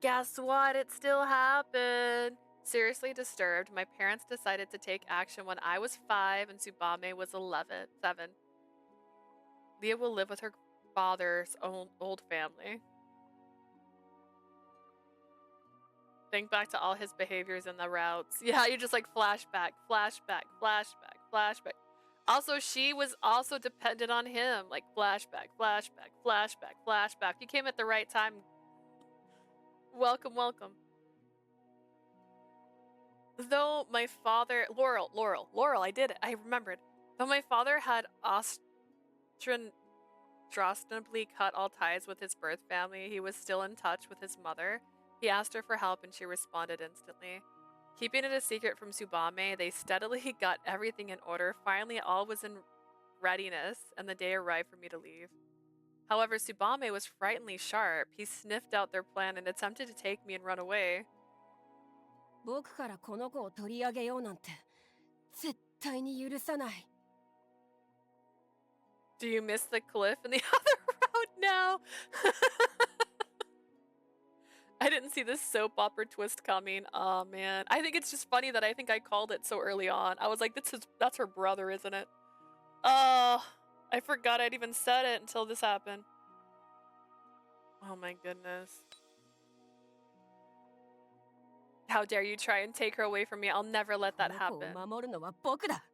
Speaker 1: Guess what? It still happened. Seriously disturbed, my parents decided to take action when I was 5 and Tsubame was 7. Leah will live with her father's old family. Think back to all his behaviors in the routes. Yeah, you just like flashback. Also, she was also dependent on him. Like flashback. You came at the right time. Welcome. Though my father... Laurel, I did it. I remembered. Though my father had ostensibly cut all ties with his birth family, he was still in touch with his mother. He asked her for help and she responded instantly. Keeping it a secret from Tsubame, they steadily got everything in order. Finally, all was in readiness, and the day arrived for me to leave. However, Tsubame was frighteningly sharp. He sniffed out their plan and attempted to take me and run away.
Speaker 8: 僕からこの子を取り上げようなんて絶対に許さない。
Speaker 1: Do you miss the cliff in the other road now? I didn't see this soap opera twist coming. Oh man. I think it's just funny that I think I called it so early on. I was like, that's her brother, isn't it? Oh, I forgot I'd even said it until this happened. Oh my goodness. How dare you try and take her away from me? I'll never let that happen.
Speaker 8: この子を守るのは僕だ。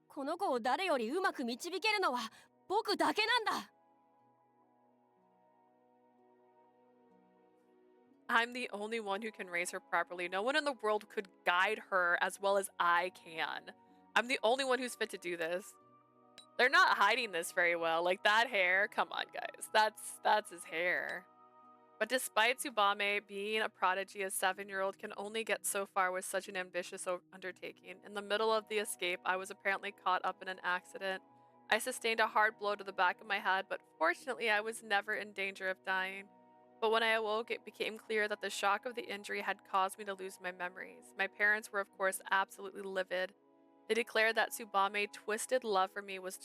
Speaker 8: この子を誰よりうまく導けるのは僕だけなんだ。
Speaker 1: I'm the only one who can raise her properly. No one in the world could guide her as well as I can. I'm the only one who's fit to do this. They're not hiding this very well. Like that hair, come on guys. That's his hair. But despite Tsubame being a prodigy, a 7-year-old can only get so far with such an ambitious undertaking. In the middle of the escape, I was apparently caught up in an accident. I sustained a hard blow to the back of my head, but fortunately I was never in danger of dying. But when I awoke, it became clear that the shock of the injury had caused me to lose my memories. My parents were, of course, absolutely livid. They declared that Tsubame's twisted love for me was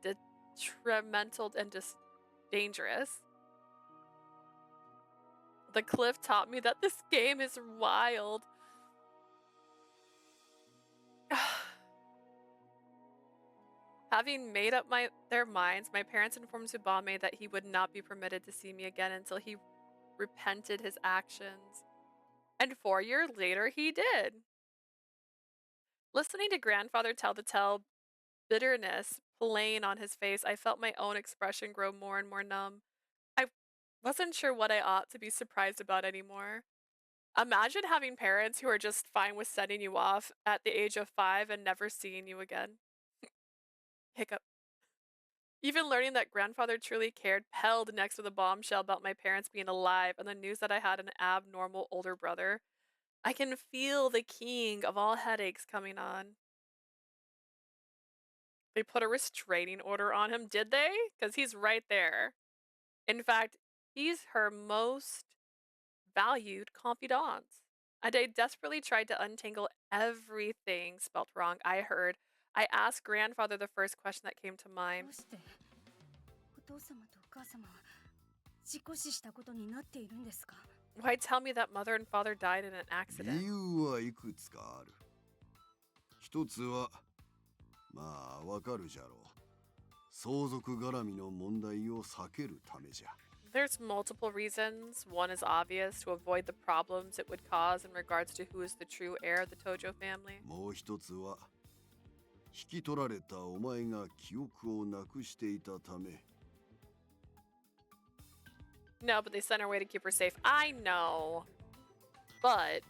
Speaker 1: detrimental and dangerous. The cliff taught me that this game is wild. Having made up their minds, my parents informed Tsubame that he would not be permitted to see me again until he repented his actions. And 4 years later, he did. Listening to grandfather tell the tale, bitterness playing on his face, I felt my own expression grow more and more numb. I wasn't sure what I ought to be surprised about anymore. Imagine having parents who are just fine with sending you off at the age of 5 and never seeing you again. Hiccup. Even learning that grandfather truly cared pelled next to the bombshell about my parents being alive and the news that I had an abnormal older brother. I can feel the king of all headaches coming on. They put a restraining order on him, did they? Because he's right there. In fact, he's her most valued confidant. And I desperately tried to untangle everything spelt wrong I heard. I asked grandfather the first question that came to mind. Why tell me that mother and father died in an accident?
Speaker 6: 理由はいくつかある。一つは、まあわかるじゃろう。相続絡みの問題を避けるためじゃ。
Speaker 1: There's multiple reasons. One is obvious, to avoid the problems it would cause in regards to who is the true heir of the Tojo family.
Speaker 6: もう一つは、引き取られたお前が記憶をなくしていたため。
Speaker 1: No, but they sent her away to keep her safe. I know. But,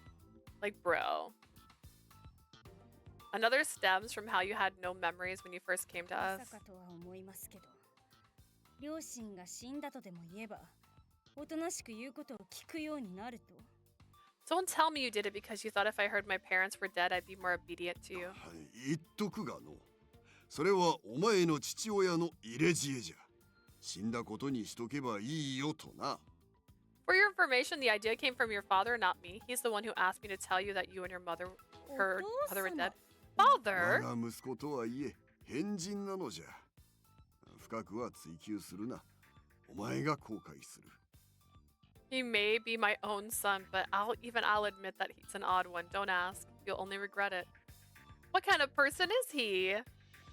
Speaker 1: like, bro. Another stems from how you had no memories when you first came to us. Don't tell me you did it because you thought if I heard my parents were dead, I'd be more obedient to you.
Speaker 6: 言っとくがの。それはお前の父親の入れ知恵じゃ。死んだことにしとけばいいよとな。
Speaker 1: For your information, the idea came from your father, not me. He's the one who asked me to tell you that you and your mother, her mother were dead. Father?
Speaker 6: 我が息子とはいえ、変人なのじゃ。深くは追求するな。お前が後悔する。
Speaker 1: He may be my own son, but I'll admit that he's an odd one. Don't ask. You'll only regret it. What kind of person is he?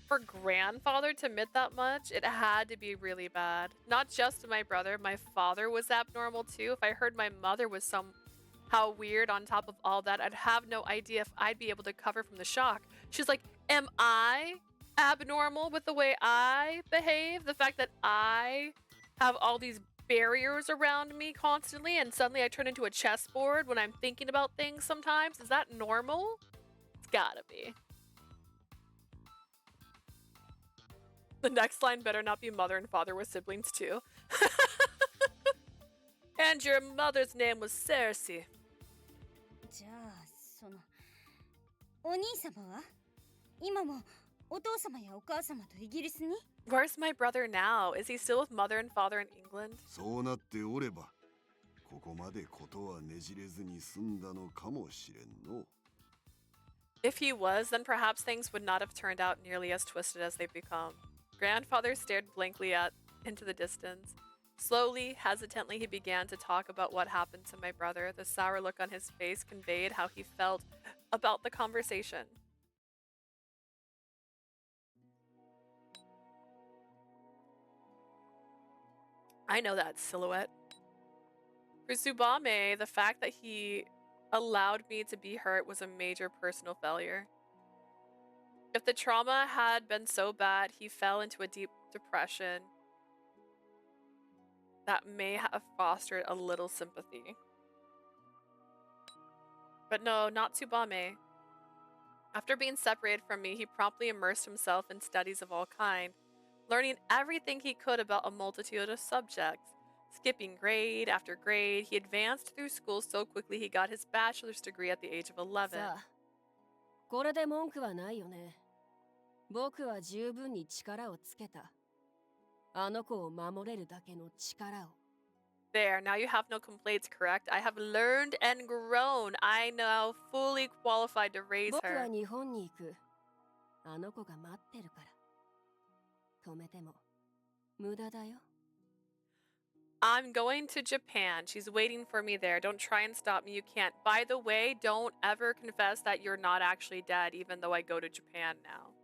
Speaker 1: For grandfather to admit that much, it had to be really bad. Not just my brother, my father was abnormal too. If I heard my mother was somehow weird on top of all that, I'd have no idea if I'd be able to cover from the shock. She's like, am I abnormal with the way I behave? The fact that I have all these barriers around me constantly and suddenly I turn into a chessboard when I'm thinking about things sometimes? Is that normal? It's gotta be. The next line better not be mother and father were siblings too. And your mother's name was Cersei. Where's my brother now? Is he still with mother and father in England?
Speaker 6: そうなっておれば、ここまでことはねじれずに済んだのかもしれんの。
Speaker 1: If he was, then perhaps things would not have turned out nearly as twisted as they've become. Grandfather stared blankly into the distance. Slowly, hesitantly, he began to talk about what happened to my brother. The sour look on his face conveyed how he felt about the conversation. I know that silhouette. For Tsubame, the fact that he allowed me to be hurt was a major personal failure. If the trauma had been so bad, he fell into a deep depression that may have fostered a little sympathy. But no, not Tsubame. After being separated from me, he promptly immersed himself in studies of all kinds, learning everything he could about a multitude of subjects. Skipping grade after grade, he advanced through school so quickly he got his bachelor's degree at the age of 11.
Speaker 12: これで文句はないよね。僕は十分に力をつけた。あの子を守れるだけの力を。
Speaker 1: There, now you have no complaints, correct? I have learned and grown. I now fully qualified to raise
Speaker 12: 僕は
Speaker 1: her.
Speaker 12: 日本に行く。あの子が待ってるから。止めても無駄だよ。
Speaker 1: I'm going to Japan. She's waiting for me there. Don't try and stop me. You can't. By the way, don't ever confess that you're not actually dead, even though I go to Japan now.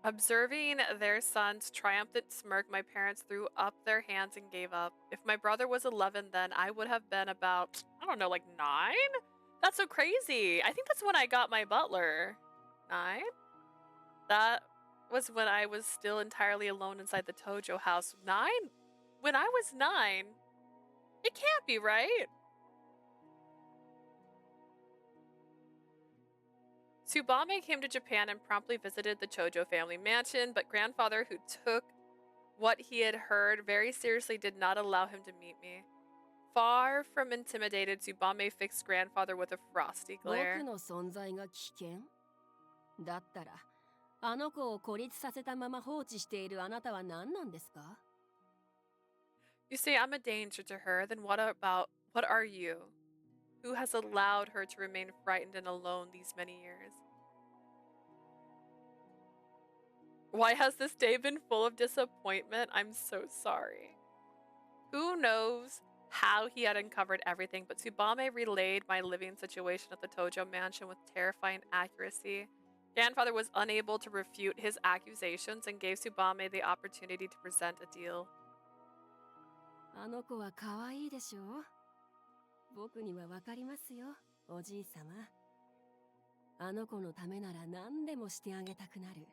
Speaker 1: Observing their son's triumphant smirk, my parents threw up their hands and gave up. If my brother was 11 then, I would have been about, I don't know, like 9? That's so crazy. I think that's when I got my butler. 9? That was when I was still entirely alone inside the Tojo house. 9? When I was 9, It can't be, right? Tsubame came to Japan and promptly visited the Chojo family mansion, but grandfather, who took what he had heard very seriously, did not allow him to meet me. Far from intimidated, Tsubame fixed grandfather with a frosty glare.
Speaker 12: 僕の存在が危険だったら、あの子を孤立させたまま放置しているあなたは何なんですか?
Speaker 1: You say I'm a danger to her, then what are you? Who has allowed her to remain frightened and alone these many years? Why has this day been full of disappointment? I'm so sorry. Who knows how he had uncovered everything, but Tsubame relayed my living situation at the Tojo mansion with terrifying accuracy. Grandfather was unable to refute his accusations and gave Tsubame the opportunity to present a deal.
Speaker 12: あの子は可愛いでしょ? 僕にはわかりますよ、おじいさま。あの子のためなら何でもしてあげたくなる。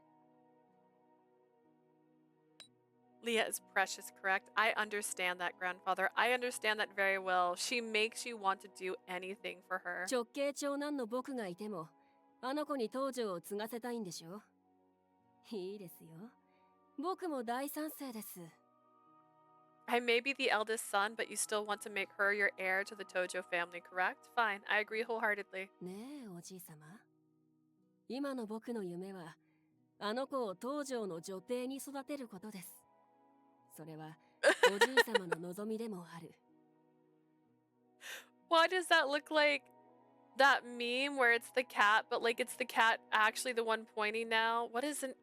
Speaker 1: Leah is precious, correct? I understand that, grandfather. I understand that very well. She makes you want to do anything for her.
Speaker 12: 直系長男の僕がいても、あの子に東条を継がせたいんでしょ? いいですよ。僕も大賛成です。
Speaker 1: I may be the eldest son, but you still want to make her your heir to the Tojo family, correct? Fine, I agree wholeheartedly.
Speaker 12: ねえ、おじいさま。今の僕の夢は、あの子を東条の女帝に育てることです。それは、おじいさまの望みでもある。
Speaker 1: Why does that look like that meme where it's the cat, but like it's the cat actually the one pointing now? What is in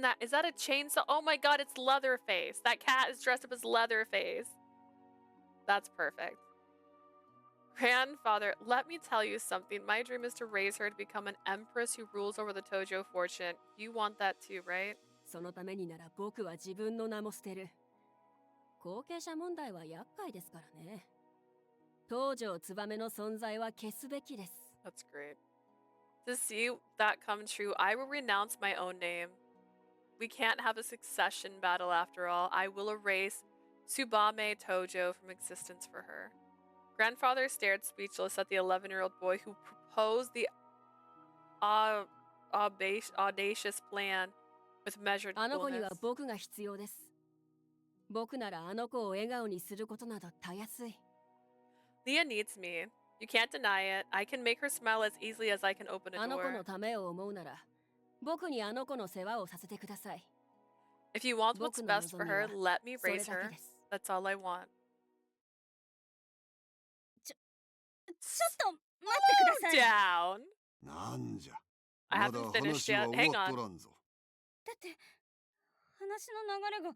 Speaker 1: that? Is that a chainsaw? Oh my god, it's Leatherface. That cat is dressed up as Leatherface. That's perfect. Grandfather, let me tell you something. My dream is to raise her to become an empress who rules over the Tojo fortune. You want that too, right?
Speaker 12: そのためになら僕は自分の名も捨てる。後継者問題は厄介ですからね。東条燕の存在は消すべきです。
Speaker 1: That's great. To see that come true, I will renounce my own name. We can't have a succession battle after all. I will erase Tsubame Tojo from existence for her. Grandfather stared speechless at the 11-year-old boy who proposed the audacious plan with measured
Speaker 12: あの子には
Speaker 1: coolness.
Speaker 12: 僕が必要です。僕ならあの子を笑顔にすることなどたやすい。
Speaker 1: Leah needs me. You can't deny it. I can make her smile as easily as I can open a
Speaker 12: あの子
Speaker 1: door.
Speaker 12: のためを思うなら、僕にあの子の世話をさせてください。
Speaker 1: If you want what's best for her, let me
Speaker 12: それ
Speaker 1: raise
Speaker 12: だけ
Speaker 1: her.
Speaker 12: です。
Speaker 1: That's all I want.
Speaker 8: ちょっと待ってください。
Speaker 1: Down.
Speaker 6: なんじゃ。
Speaker 1: I
Speaker 6: ま
Speaker 1: haven't
Speaker 6: だ
Speaker 1: finished
Speaker 6: 話は
Speaker 1: yet.
Speaker 6: 終
Speaker 1: Hang
Speaker 6: わっと
Speaker 1: on.
Speaker 6: らんぞ。
Speaker 8: だって話の流れが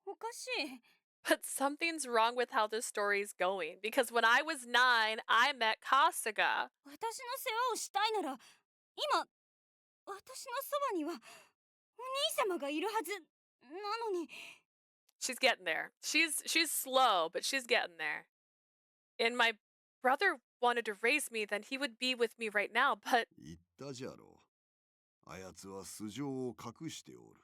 Speaker 8: おかしい。
Speaker 1: But something's wrong with how this story's going. Because when I was 9, I met Kasuga.
Speaker 8: 私の世話をしたいなら、今、私のそばにはお兄様がいるはず。なのに。
Speaker 1: She's getting there. She's slow, but she's getting there. And my brother wanted to raise me, then he would be with me right now, but
Speaker 6: 言ったじゃろう。あやつは素性を隠しておる。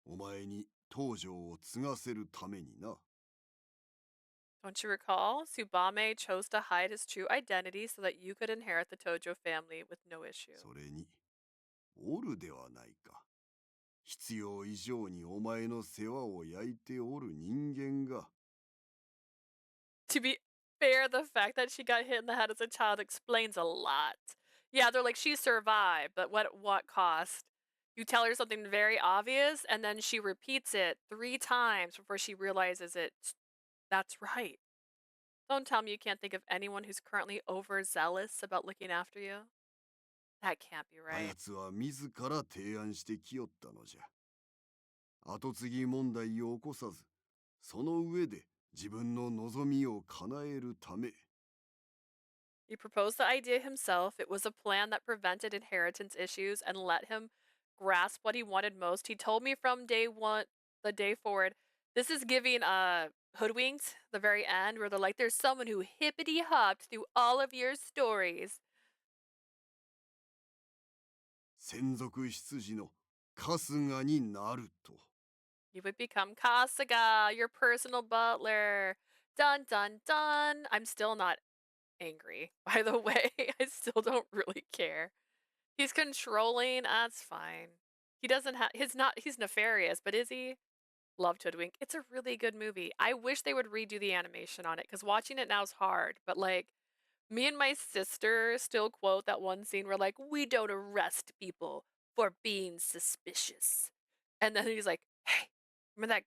Speaker 6: お前に東条を継がせるためにな。
Speaker 1: don't you recall? Tsubame chose to hide his true identity so that you could inherit the Tojo family with no issue.
Speaker 6: それに、おるではないか。必要以上にお前の世話を焼いておる人間が。
Speaker 1: To be fair, the fact that she got hit in the head as a child explains a lot. Yeah, they're like, she survived, but what cost? You tell her something very obvious, and then she repeats it 3 times before she realizes it. That's right. Don't tell me you can't think of anyone who's currently overzealous about looking after you. That can't be
Speaker 6: あ
Speaker 1: right.
Speaker 6: やつは自ら提案してきよったのじゃ。後継ぎ問題を起こさず、その上で自分の望みを叶えるため。
Speaker 1: He proposed the idea himself. It was a plan that prevented inheritance issues and let him grasp what he wanted most. He told me from day one, the day forward, this is giving Hoodwinked, the very end, where they're like, there's someone who hippity hopped through all of your stories.
Speaker 6: 専属執事の春日になると。
Speaker 1: You would become Kasuga, your personal butler. Dun dun dun. I'm still not angry, by the way. I still don't really care. He's controlling. That's fine. He doesn't have. He's nefarious, but is he? Love Hoodwink. It's a really good movie. I wish they would redo the animation on it because watching it now is hard. But like, me and my sister still quote that one scene where like, we don't arrest people for being suspicious. And then he's like, hey, remember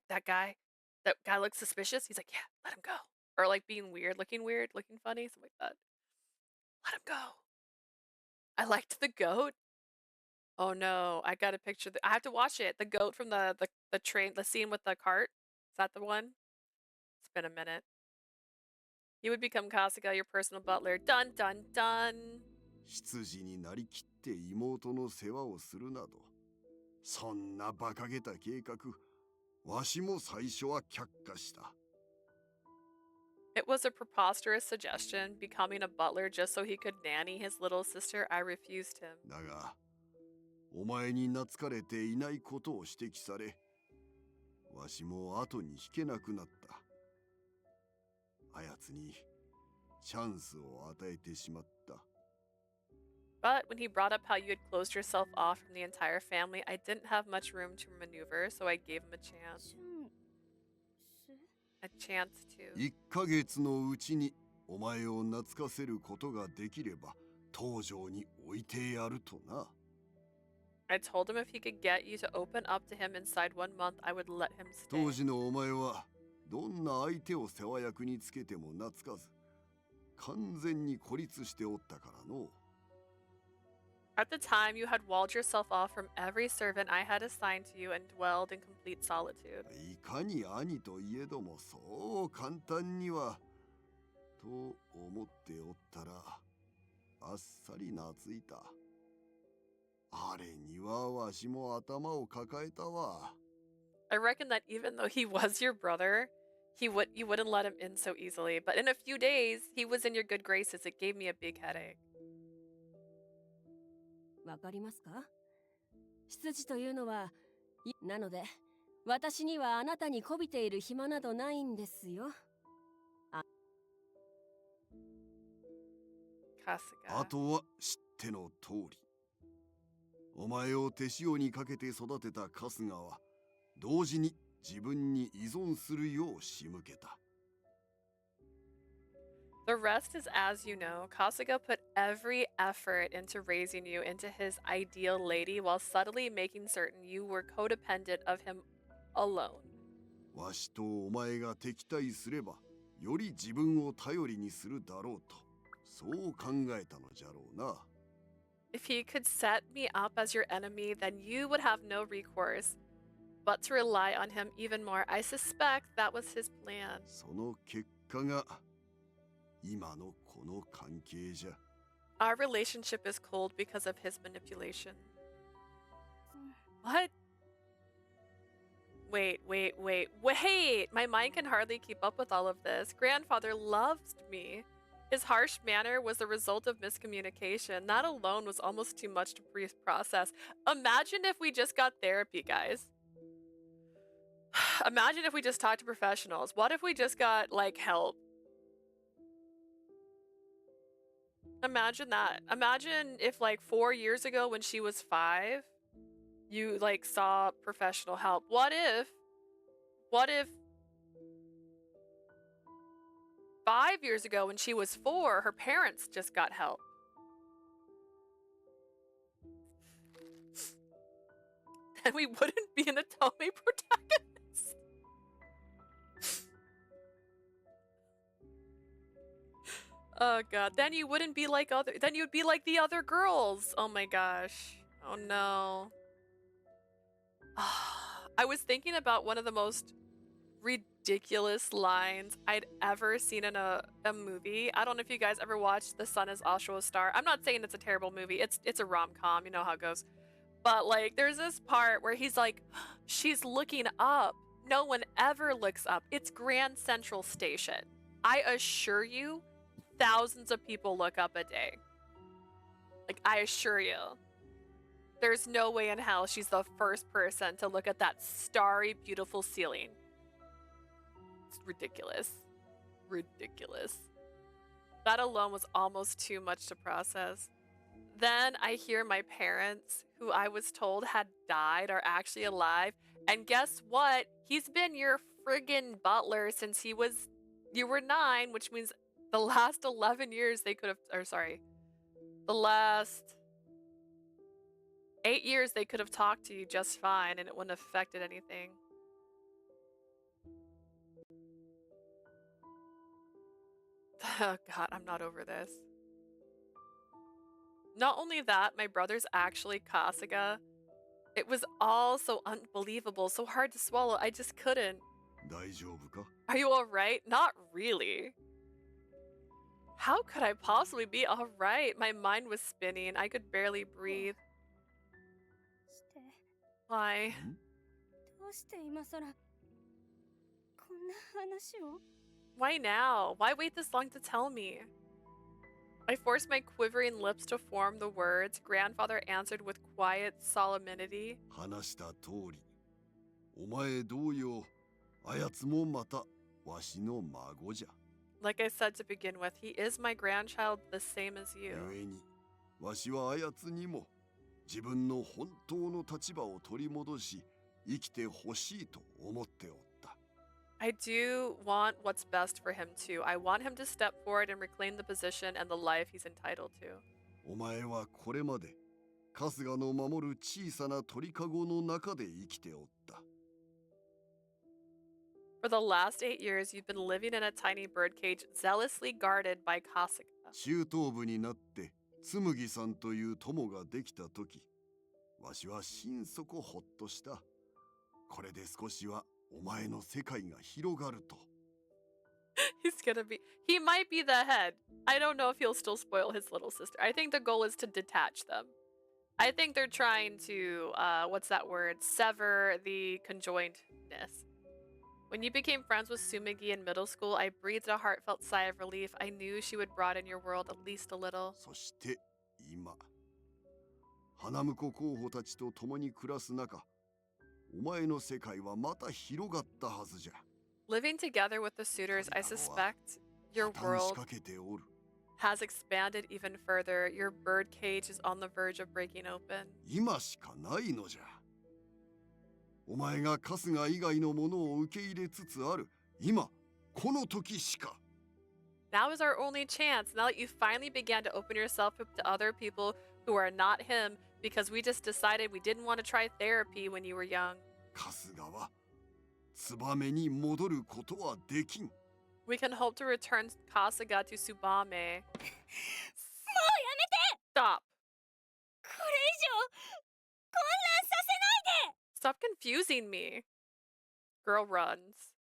Speaker 1: that guy? That guy looks suspicious? He's like, yeah, let him go. Or like being weird, looking funny, something like that. Let him go. I liked the goat. Oh no, I got a picture. I have to watch it. The goat from the train, the scene with the cart. Is that the one? It's been a minute. You would become Kasuga, your personal butler. Dun dun dun.
Speaker 6: 執になりきって妹の世話をするなど、そんな馬鹿げた計画、わしも最初は却下した。
Speaker 1: It was a preposterous suggestion, becoming a butler just so he could nanny his little sister. I refused him.
Speaker 6: だが、お前に懐かれていないことを指摘され、わしも後に引けなくなった。あやつにチャンスを与えてしまった。
Speaker 1: But when he brought up how you had closed yourself off from the entire family, I didn't have much room to maneuver, so I gave him a chance. A chance to.
Speaker 6: 1ヶ月のうちにお前を懐かせることができれば、東条に置いてやるとな。
Speaker 1: I told him if he could get you to open up to him inside 1 month, I would let him stay.
Speaker 6: 当時のお前はどんな相手を世話役につけても懐かず、完全に孤立しておったからの。
Speaker 1: At the time, you had walled yourself off from every servant I had assigned to you and dwelled in complete solitude.
Speaker 6: いかに兄といえどもそう簡単にはと思っておったらあっさり懐いた。あれにはわしも頭を抱えたわ。
Speaker 1: I reckon that even though he was your brother, you wouldn't let him in so easily. But in a few days, he was in your good graces. It gave me a big headache.
Speaker 12: わかりますか？執事というのは、なので、私にはあなたにこびている暇などないんですよ。
Speaker 6: あとは知っての通り。お前を手塩にかけて育てた春日は、同時に自分に依存するよう仕向けた。
Speaker 1: The rest is as you know. Kasuga put every effort into raising you into his ideal lady while subtly making certain you were codependent of him alone.
Speaker 6: わしとお前が敵対すれば、より自分を頼りにするだろうと、そう考えたのじゃろうな。
Speaker 1: If he could set me up as your enemy, then you would have no recourse, but to rely on him even more. I suspect that was his plan.
Speaker 6: その結果が今のこの関係じゃ。
Speaker 1: Our relationship is cold because of his manipulation. What? Wait. My mind can hardly keep up with all of this. Grandfather loved me. His harsh manner was the result of miscommunication. That alone was almost too much to process. Imagine if we just got therapy, guys. Imagine if we just talked to professionals. What if we just got, like, help? Imagine that. Imagine if, like, 4 years ago when she was 5, you, like, saw professional help. What if 5 years ago when she was 4, her parents just got help? Then we wouldn't be an Otome protagonist. Oh god, then you wouldn't be like then you'd be like the other girls. Oh my gosh. Oh no. I was thinking about one of the most ridiculous lines I'd ever seen in a movie. I don't know if you guys ever watched The Sun is Also a Star. I'm not saying it's a terrible movie. It's a rom-com, you know how it goes. But like there's this part where he's like, she's looking up. No one ever looks up. It's Grand Central Station. I assure you, thousands of people look up a day. Like, I assure you. There's no way in hell she's the first person to look at that starry, beautiful ceiling. It's ridiculous. ridiculous. That alone was almost too much to process. Then I hear my parents, who I was told had died, are actually alive. And guess what? He's been your friggin' butler since you were 9, which means the last 11 years they could have, or sorry, the last 8 years they could have talked to you just fine and it wouldn't have affected anything. Oh god, I'm not over this. Not only that, my brother's actually Kasuga. It was all so unbelievable, so hard to swallow, I just couldn't. Are you alright? Not really. How could I possibly be alright? My mind was spinning, I could barely breathe. Why?
Speaker 8: どうして今さらこんな話を
Speaker 1: Why now? Why wait this long to tell me? I forced my quivering lips to form the words. Grandfather answered with quiet solemnity.
Speaker 6: 話した通り、お前同様、あやつもまたわしの孫じゃ。
Speaker 1: Like I said to begin with, he is my grandchild the same as you.
Speaker 6: 故に、わしはあやつにも自分の本当の立場を取り戻し、生きてほしいと思っておった。
Speaker 1: I do want what's best for him too. I want him to step forward and reclaim the position and the life he's entitled to.
Speaker 6: お前はこれまで春日の守る小さな鳥かごの中で生きておった。
Speaker 1: For the last 8 years, you've been living in a tiny birdcage zealously guarded by Kasuga.
Speaker 6: 中等部になって紬さんという友ができたとき、わしは心底ほっとした。これで少しはお前の世界が広がると。
Speaker 1: He might be the head. I don't know if he'll still spoil his little sister. I think the goal is to detach them. I think they're trying to, what's that word? Sever the conjointness. When you became friends with Sumigi in middle school, I breathed a heartfelt sigh of relief. I knew she would broaden your world at least a little.
Speaker 6: そして今、花婿候補たちと共に暮らす中、お前の世界はまた広がったはずじゃ。
Speaker 1: Living together with the suitors, I suspect your world has expanded even further. Your birdcage is on the verge of breaking open.
Speaker 6: 今しかないのじゃ。お前が春日以外のものを受け入れつつある今この時しか。
Speaker 1: Now is our only chance. Now that you finally began to open yourself up to other people who are not him, because we just decided we didn't want to try therapy when you were young.
Speaker 6: 春日はツバメに戻ることはできん。
Speaker 1: We can hope to return Kasuga to Tsubame.
Speaker 8: もうやめて
Speaker 1: Stop.
Speaker 8: これ以上混乱させないで
Speaker 1: Stop confusing me. Girl runs.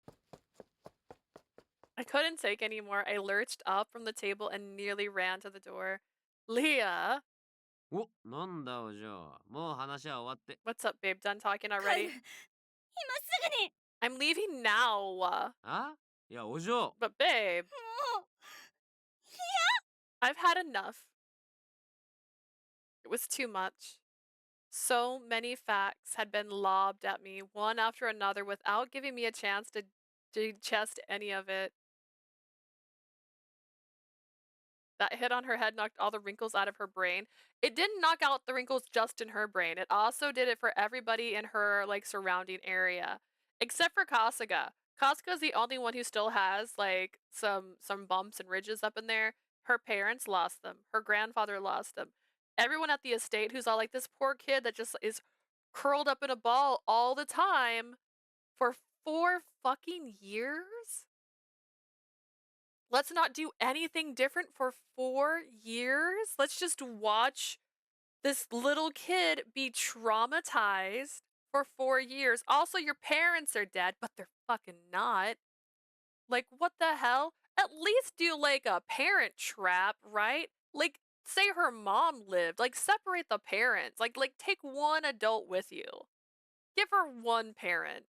Speaker 1: I couldn't take anymore. I lurched up from the table and nearly ran to the door. Leah!
Speaker 5: お、なんだお嬢。もう話は終わって。
Speaker 1: What's up, babe? Done talking already?
Speaker 8: 今すぐに
Speaker 1: I'm leaving now.
Speaker 5: あ？いや、お嬢。
Speaker 1: But babe,
Speaker 8: もういや
Speaker 1: I've had enough. It was too much. So many facts had been lobbed at me, one after another, without giving me a chance to digest any of it. That hit on her head knocked all the wrinkles out of her brain. It didn't knock out the wrinkles just in her brain. It also did it for everybody in her like surrounding area, except for Kasuga. Kasuga's the only one who still has like some bumps and ridges up in there. Her parents lost them. Her grandfather lost them. Everyone at the estate who's all like, this poor kid that just is curled up in a ball all the time for 4 fucking years? Let's not do anything different for 4 years? Let's just watch this little kid be traumatized for 4 years. Also, your parents are dead, but they're fucking not. Like, what the hell? At least do like a parent trap, right? Like, say her mom lived. Like, separate the parents. Like take one adult with you. Give her one parent.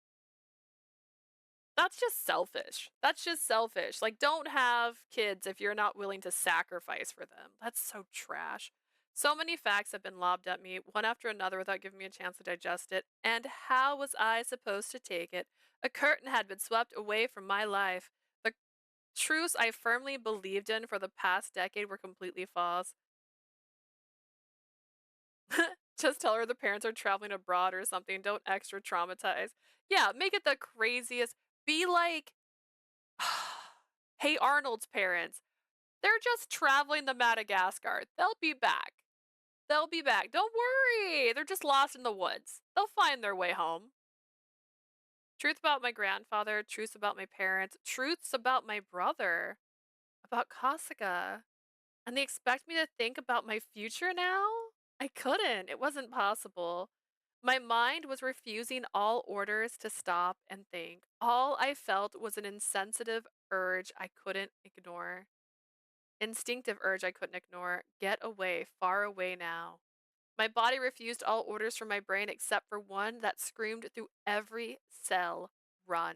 Speaker 1: That's just selfish. That's just selfish. Like, don't have kids if you're not willing to sacrifice for them. That's so trash. So many facts have been lobbed at me, one after another, without giving me a chance to digest it. And how was I supposed to take it? A curtain had been swept away from my life. Truths I firmly believed in for the past decade were completely false. Just tell her the parents are traveling abroad or something. Don't extra traumatize. Yeah, make it the craziest. Be like, hey, Arnold's parents. They're just traveling to Madagascar. They'll be back. They'll be back. Don't worry. They're just lost in the woods. They'll find their way home. Truth about my grandfather, truths about my parents, truths about my brother, about Kasuga. And they expect me to think about my future now? I couldn't. It wasn't possible. My mind was refusing all orders to stop and think. All I felt was an insensitive urge I couldn't ignore. Instinctive urge I couldn't ignore. Get away, far away now. My body refused all orders from my brain except for one that screamed through every cell. Run.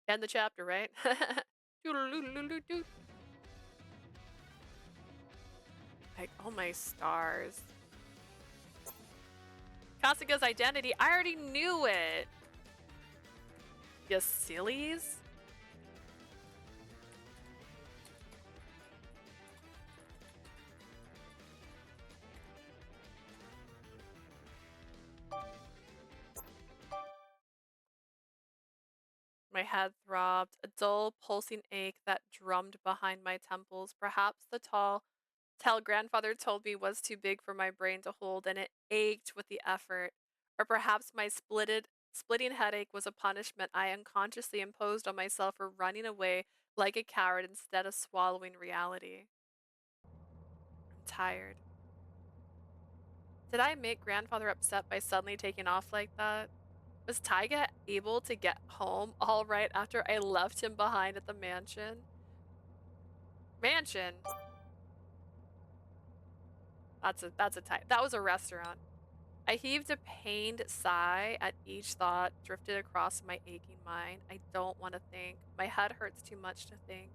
Speaker 1: End the chapter, right? Like, oh my stars. Kasuga's identity, I already knew it. You sillies. My head throbbed, a dull, pulsing ache that drummed behind my temples. Perhaps the tell grandfather told me was too big for my brain to hold, and it ached with the effort. Or perhaps my splitting headache was a punishment I unconsciously imposed on myself for running away like a coward instead of swallowing reality. I'm tired. Did I make grandfather upset by suddenly taking off like that? Was Taiga able to get home all right after I left him behind at the mansion? Mansion? That's a type. That was a restaurant. I heaved a pained sigh at each thought drifted across my aching mind. I don't want to think. My head hurts too much to think.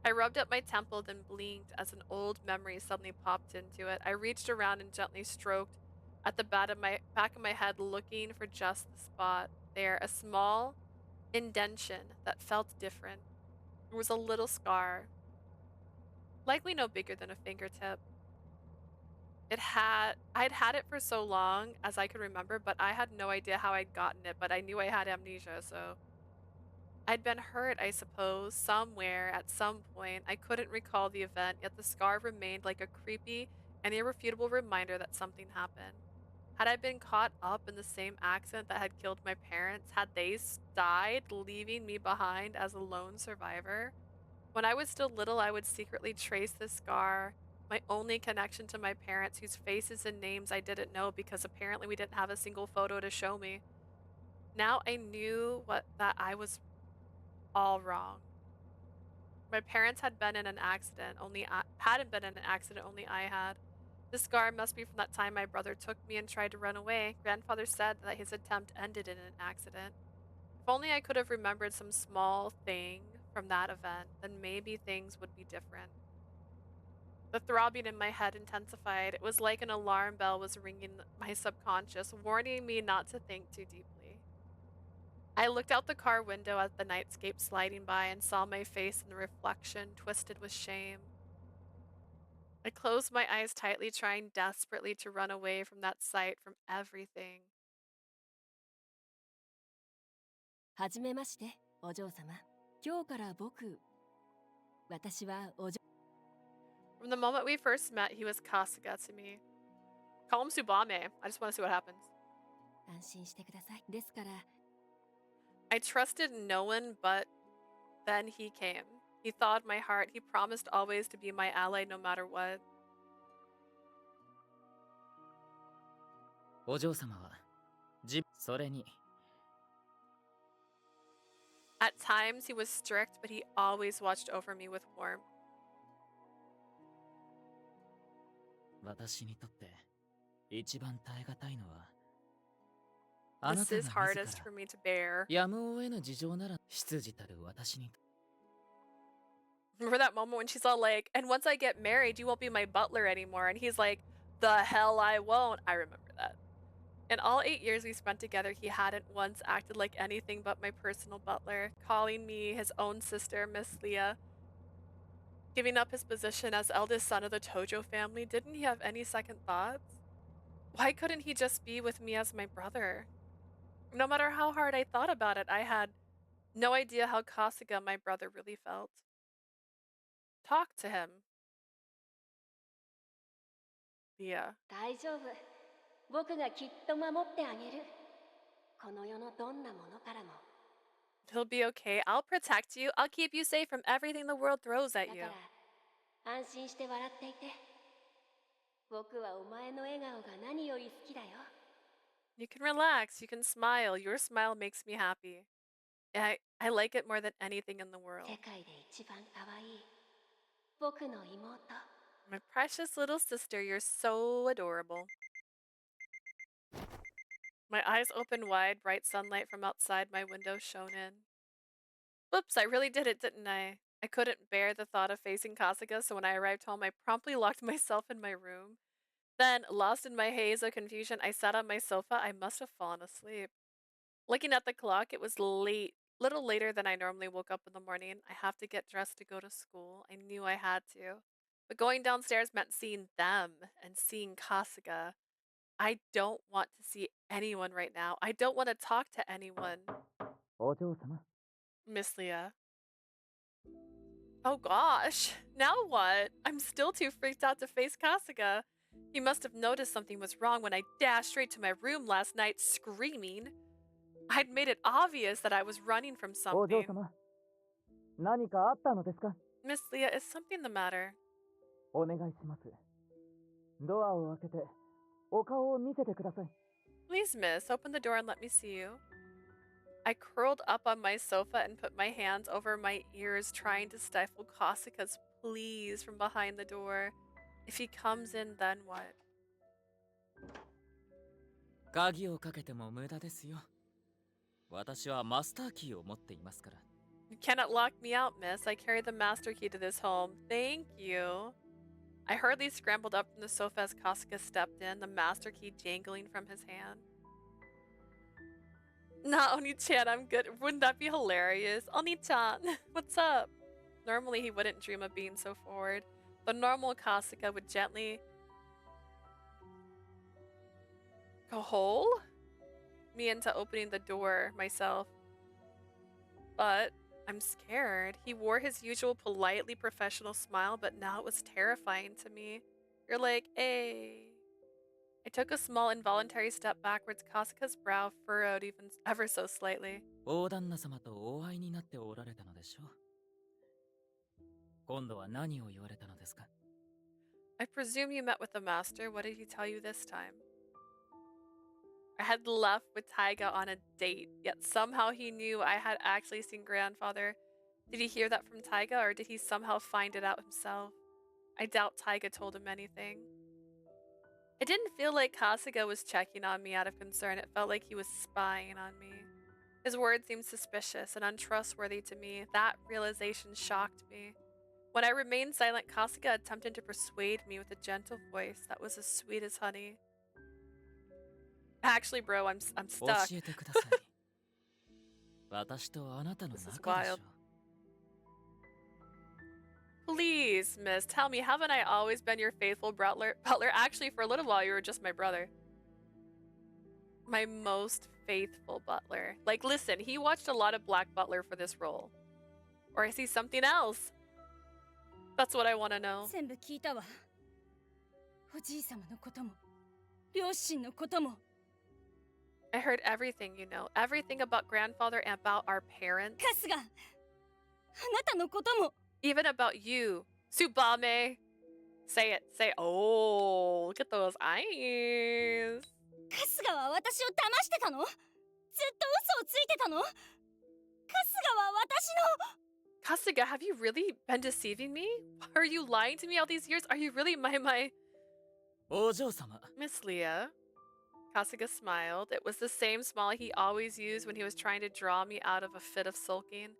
Speaker 1: I rubbed at my temple, then blinked as an old memory suddenly popped into it. I reached around and gently stroked at the back of my head, looking for just the spot. There, a small indentation that felt different. There was a little scar, likely no bigger than a fingertip. I'd had it for so long as I could remember, but I had no idea how I'd gotten it, but I knew I had amnesia, so I'd been hurt, I suppose, somewhere at some point. I couldn't recall the event, yet the scar remained like a creepy and irrefutable reminder that something happened. Had I been caught up in the same accident that had killed my parents? Had they died, leaving me behind as a lone survivor? When I was still little, I would secretly trace this scar, my only connection to my parents, whose faces and names I didn't know because apparently we didn't have a single photo to show me. Now I knew that I was all wrong. My parents had been in an accident, hadn't been in an accident, only I had. The scar must be from that time my brother took me and tried to run away. Grandfather said that his attempt ended in an accident. If only I could have remembered some small thing from that event, then maybe things would be different. The throbbing in my head intensified. It was like an alarm bell was ringing my subconscious, warning me not to think too deeply. I looked out the car window at the nightscape sliding by and saw my face in the reflection, twisted with shame. I closed my eyes tightly, trying desperately to run away from that sight, from everything.
Speaker 12: はじめまして、お嬢様。今日から私はお嬢
Speaker 1: From the moment we first met, he was Kasuga to me. Call him Tsubame. I just want to see what happens.
Speaker 12: 安心してください。ですから
Speaker 1: I trusted no one, but then he came. He thawed my heart. He promised always to be my ally no matter what.
Speaker 7: お嬢様はそれに
Speaker 1: At times he was strict, but he always watched over me with warmth.
Speaker 7: 私にとって一番耐え難いのは
Speaker 1: This is hardest for me to bear.
Speaker 7: やむを得ぬ事情なら執事たる私に
Speaker 1: Remember that moment when she's all like, and once I get married, you won't be my butler anymore. And he's like, the hell I won't. I remember that. In all 8 years we spent together, he hadn't once acted like anything but my personal butler, calling me his own sister, Miss Leah. Giving up his position as eldest son of the Tojo family, didn't he have any second thoughts? Why couldn't he just be with me as my brother? No matter how hard I thought about it, I had no idea how Kasuga, my brother, really felt. Talk to him. Leah.
Speaker 12: 大丈夫。僕がきっと守ってあげる。この世のどんなものからも。
Speaker 1: He'll be okay. I'll protect you. I'll keep you safe from everything the world throws at you.
Speaker 12: だから安心して笑っていて。僕はお前の笑顔が何より好きだよ。
Speaker 1: You can relax. You can smile. Your smile makes me happy. I like it more than anything in the world.
Speaker 12: 世界で一番可愛い僕の妹。
Speaker 1: My precious little sister, you're so adorable. My eyes opened wide, bright sunlight from outside my window shone in. Whoops, I really did it, didn't I? I couldn't bear the thought of facing Kasuga, so when I arrived home, I promptly locked myself in my room. Then, lost in my haze of confusion, I sat on my sofa. I must have fallen asleep. Looking at the clock, it was late. Little later than I normally woke up in the morning. I have to get dressed to go to school. I knew I had to. But going downstairs meant seeing them and seeing Kasuga. I don't want to see anyone right now. I don't want to talk to anyone. Miss Leah. Oh gosh. Now what? I'm still too freaked out to face Kasuga. He must have noticed something was wrong when I dashed straight to my room last night screaming. I'd made it obvious that I was running from something. Miss Leah, is something the matter? Please, miss, open the door and let me see you. I curled up on my sofa and put my hands over my ears, trying to stifle Kasuga's pleas from behind the door. If he comes in, then what?
Speaker 7: 鍵をかけても無駄ですよ。私はマスターキーを持っていますから。
Speaker 1: You cannot lock me out, miss. I carry the master key to this home. Thank you. I hurriedly scrambled up from the sofa as Kasuga stepped in, the master key jangling from his hand. Nah, Oni-chan, I'm good. Wouldn't that be hilarious? Oni-chan, what's up? Normally he wouldn't dream of being so forward. The normal Kasuga would gently coax me into opening the door myself. But I'm scared. He wore his usual politely professional smile, but now it was terrifying to me. You're like, hey. I took a small involuntary step backwards. Kasuga's brow furrowed ever so slightly.
Speaker 7: 大旦那様とお会いになっておられたのでしょう。今度は何を言われたのですか?
Speaker 1: I presume you met with the master. What did he tell you this time? I had left with Taiga on a date, yet somehow he knew I had actually seen grandfather. Did he hear that from Taiga, or did he somehow find it out himself? I doubt Taiga told him anything. It didn't feel like Kasuga was checking on me out of concern. It felt like he was spying on me. His words seemed suspicious and untrustworthy to me. That realization shocked me. When I remained silent, Kasuga attempted to persuade me with a gentle voice that was as sweet as honey. Actually, bro, I'm stuck.
Speaker 7: 教えてください。私とあなたの仲でしょう。
Speaker 1: Please, miss, tell me, haven't I always been your faithful butler? Actually, for a little while, you were just my brother. My most faithful butler. Like, listen, he watched a lot of Black Butler for this role. Or is he something else? That's what I want to know.
Speaker 8: 全部聞いたわ。おじい様のことも、両親のことも。
Speaker 1: I heard everything, you know. Everything about grandfather and about our parents.
Speaker 8: カスが、あなたのことも。
Speaker 1: Even about you. Tsubame. Say it. Say it. Oh, look at those eyes.
Speaker 8: カスがは私を騙してたの？ずっと嘘をついてたの？カスがは私の。
Speaker 1: Kasuga, have you really been deceiving me? Are you lying to me all these years? Are you really my...
Speaker 7: お嬢様。
Speaker 1: Miss Leah? Kasuga smiled. It was the same smile he always used when he was trying to draw me out of a fit of sulking.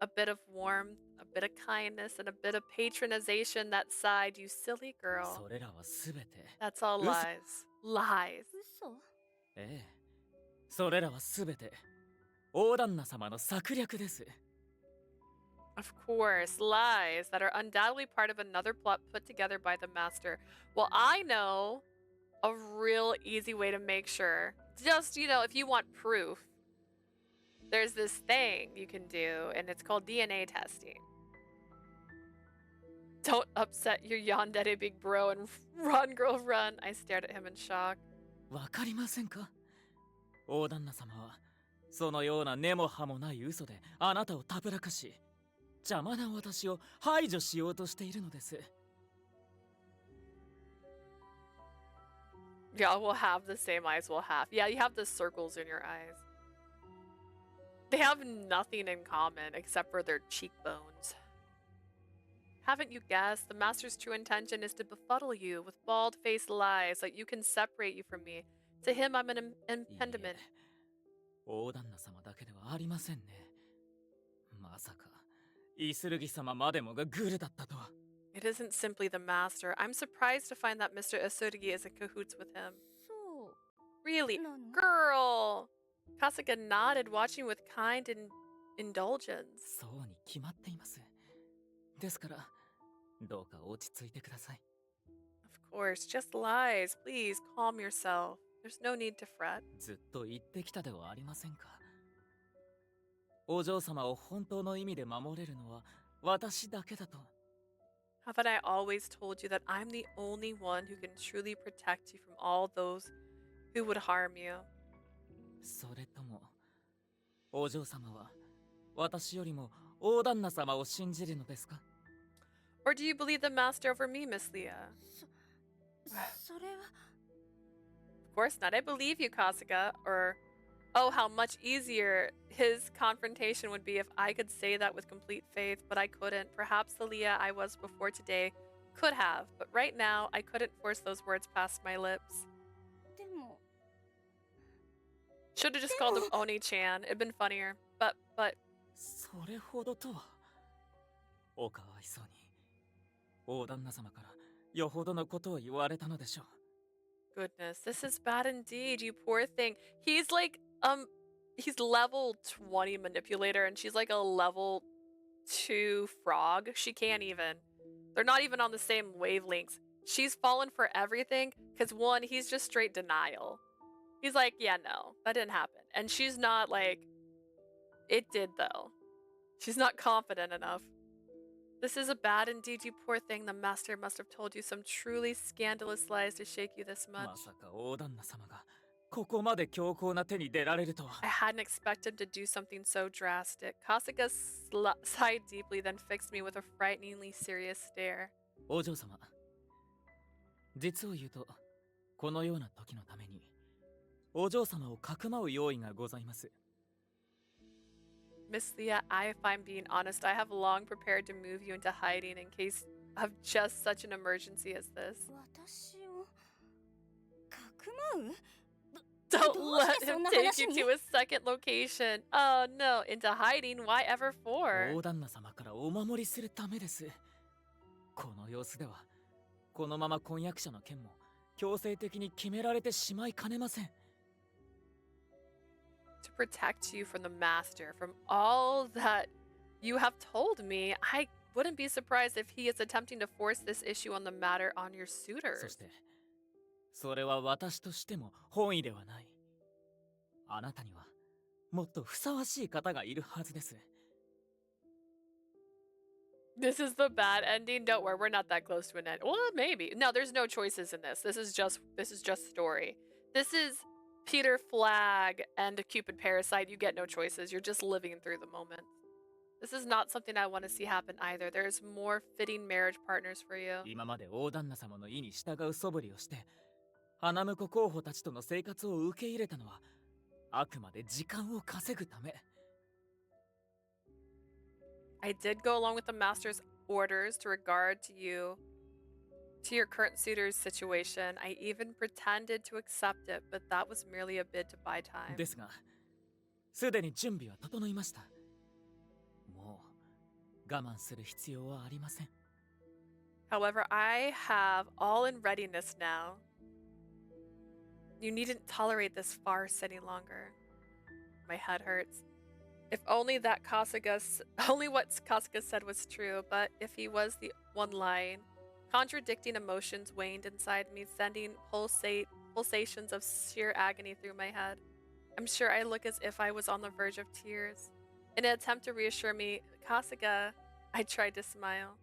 Speaker 1: A bit of warmth, a bit of kindness, and a bit of patronization that sighed, you silly girl.
Speaker 7: それらはすべて。
Speaker 1: That's all lies. Lies.
Speaker 8: 嘘？
Speaker 7: ええ、それらはすべて大旦那様の策略です。
Speaker 1: Of course, lies that are undoubtedly part of another plot put together by the master. Well, I know a real easy way to make sure. Just, if you want proof, there's this thing you can do, and it's called DNA testing. Don't upset your yandere big bro and run, girl, run. I stared at him in shock.
Speaker 7: わかりませんか？大旦那様はそのような根も葉もない嘘であなたをたぶらかし、邪魔な私を排除しようとしているのです。
Speaker 1: Y'all will have the same eyes we'll have. Yeah, you have the circles in your eyes. They have nothing in common except for their cheekbones. Haven't you guessed? The master's true intention is to befuddle you with bald-faced lies so you can separate you from me. To him, I'm an impediment.
Speaker 7: 大旦那様だけではありませんね。まさか、イスルギ様までもがグルだったとは。
Speaker 1: It isn't simply the master. I'm surprised to find that Mr. Asurugi is in cahoots with him. Really? Girl! Kasuga nodded, watching with kind indulgence.
Speaker 7: そうに決まっています。ですから、どうか落ち着いてください。
Speaker 1: Of course, just lies. Please calm yourself. There's no need to fret.
Speaker 7: ずっと言ってきたではありませんか。お嬢様を本当の意味で守れるのは私だけだと。
Speaker 1: Haven't I always told you that I'm the only one who can truly protect you from all those who would harm you?
Speaker 7: それとも、お嬢様は私よりも大旦那様を信じるのですか？
Speaker 1: Or do you believe the master over me, Miss Leah?
Speaker 3: それは。
Speaker 1: Of course not. I believe you, Kasuga. Or, oh, how much easier his confrontation would be if I could say that with complete faith, but I couldn't. Perhaps the Leah I was before today could have, but right now I couldn't force those words past my lips. Should have just called him Oni-chan. It'd been funnier. But.
Speaker 7: それほどとは。おかわいそうに。大旦那様からよほどのことを言われたのでしょう。
Speaker 1: Goodness, this is bad indeed, you poor thing. He's like, he's level 20 manipulator and she's like a level 2 frog. She can't even. They're not even on the same wavelengths. She's fallen for everything because one, he's just straight denial. He's like, yeah, no, that didn't happen. And she's not like, it did though. She's not confident enough. This is a bad indeed, you poor thing. The master must have told you some truly scandalous lies to shake you this much.
Speaker 7: まさか大旦那様がここまで強硬な手に出られるとは。
Speaker 1: I hadn't expected him to do something so drastic. Kasuga sighed deeply, then fixed me with a frighteningly serious stare.
Speaker 7: お嬢様、実を言うと、このような時のために、お嬢様をかくまう用意がございます。
Speaker 1: Miss Leah, if I'm being honest, I have long prepared to move you into hiding in case of just such an emergency as this. Don't let him take you to a second location. Oh no, into hiding? Why ever for?
Speaker 7: 大旦那様からお守りするためです。この様子では、このまま婚約者の件も強制的に決められてしまいかねません。
Speaker 1: To protect you from the master, from all that you have told me, I wouldn't be surprised if he is attempting to force this issue on the matter on your suitors.
Speaker 7: そして、それは私としても本意ではない。あなたにはもっとふさわしい方がいるはずです。
Speaker 1: This is the bad ending. Don't worry, we're not that close to an end. Well, maybe. No, there's no choices in this. This is just story. This is Peter Flag and Cupid Parasite. You get no choices. You're just living through the moment. This is not something I want to see happen either. There's more fitting marriage partners for you.
Speaker 7: 今まで大旦那様の意に従う素振りをして、花婿候補たちとの生活を受け入れたのは、あくまで時間を稼ぐため。
Speaker 1: I did go along with the master's orders to regard to you, to your current suitor's situation. I even pretended to accept it, but that was merely a bid to buy time.
Speaker 7: ですが、すでに準備は整いました。もう我慢する必要はありません。
Speaker 1: However, I have all in readiness now. You needn't tolerate this farce any longer. My head hurts. If only that only what Kasuga said was true, but if he was the one lying, contradicting emotions waned inside me, sending pulsations of sheer agony through my head. I'm sure I look as if I was on the verge of tears. In an attempt to reassure me, Kasuga, I tried to smile.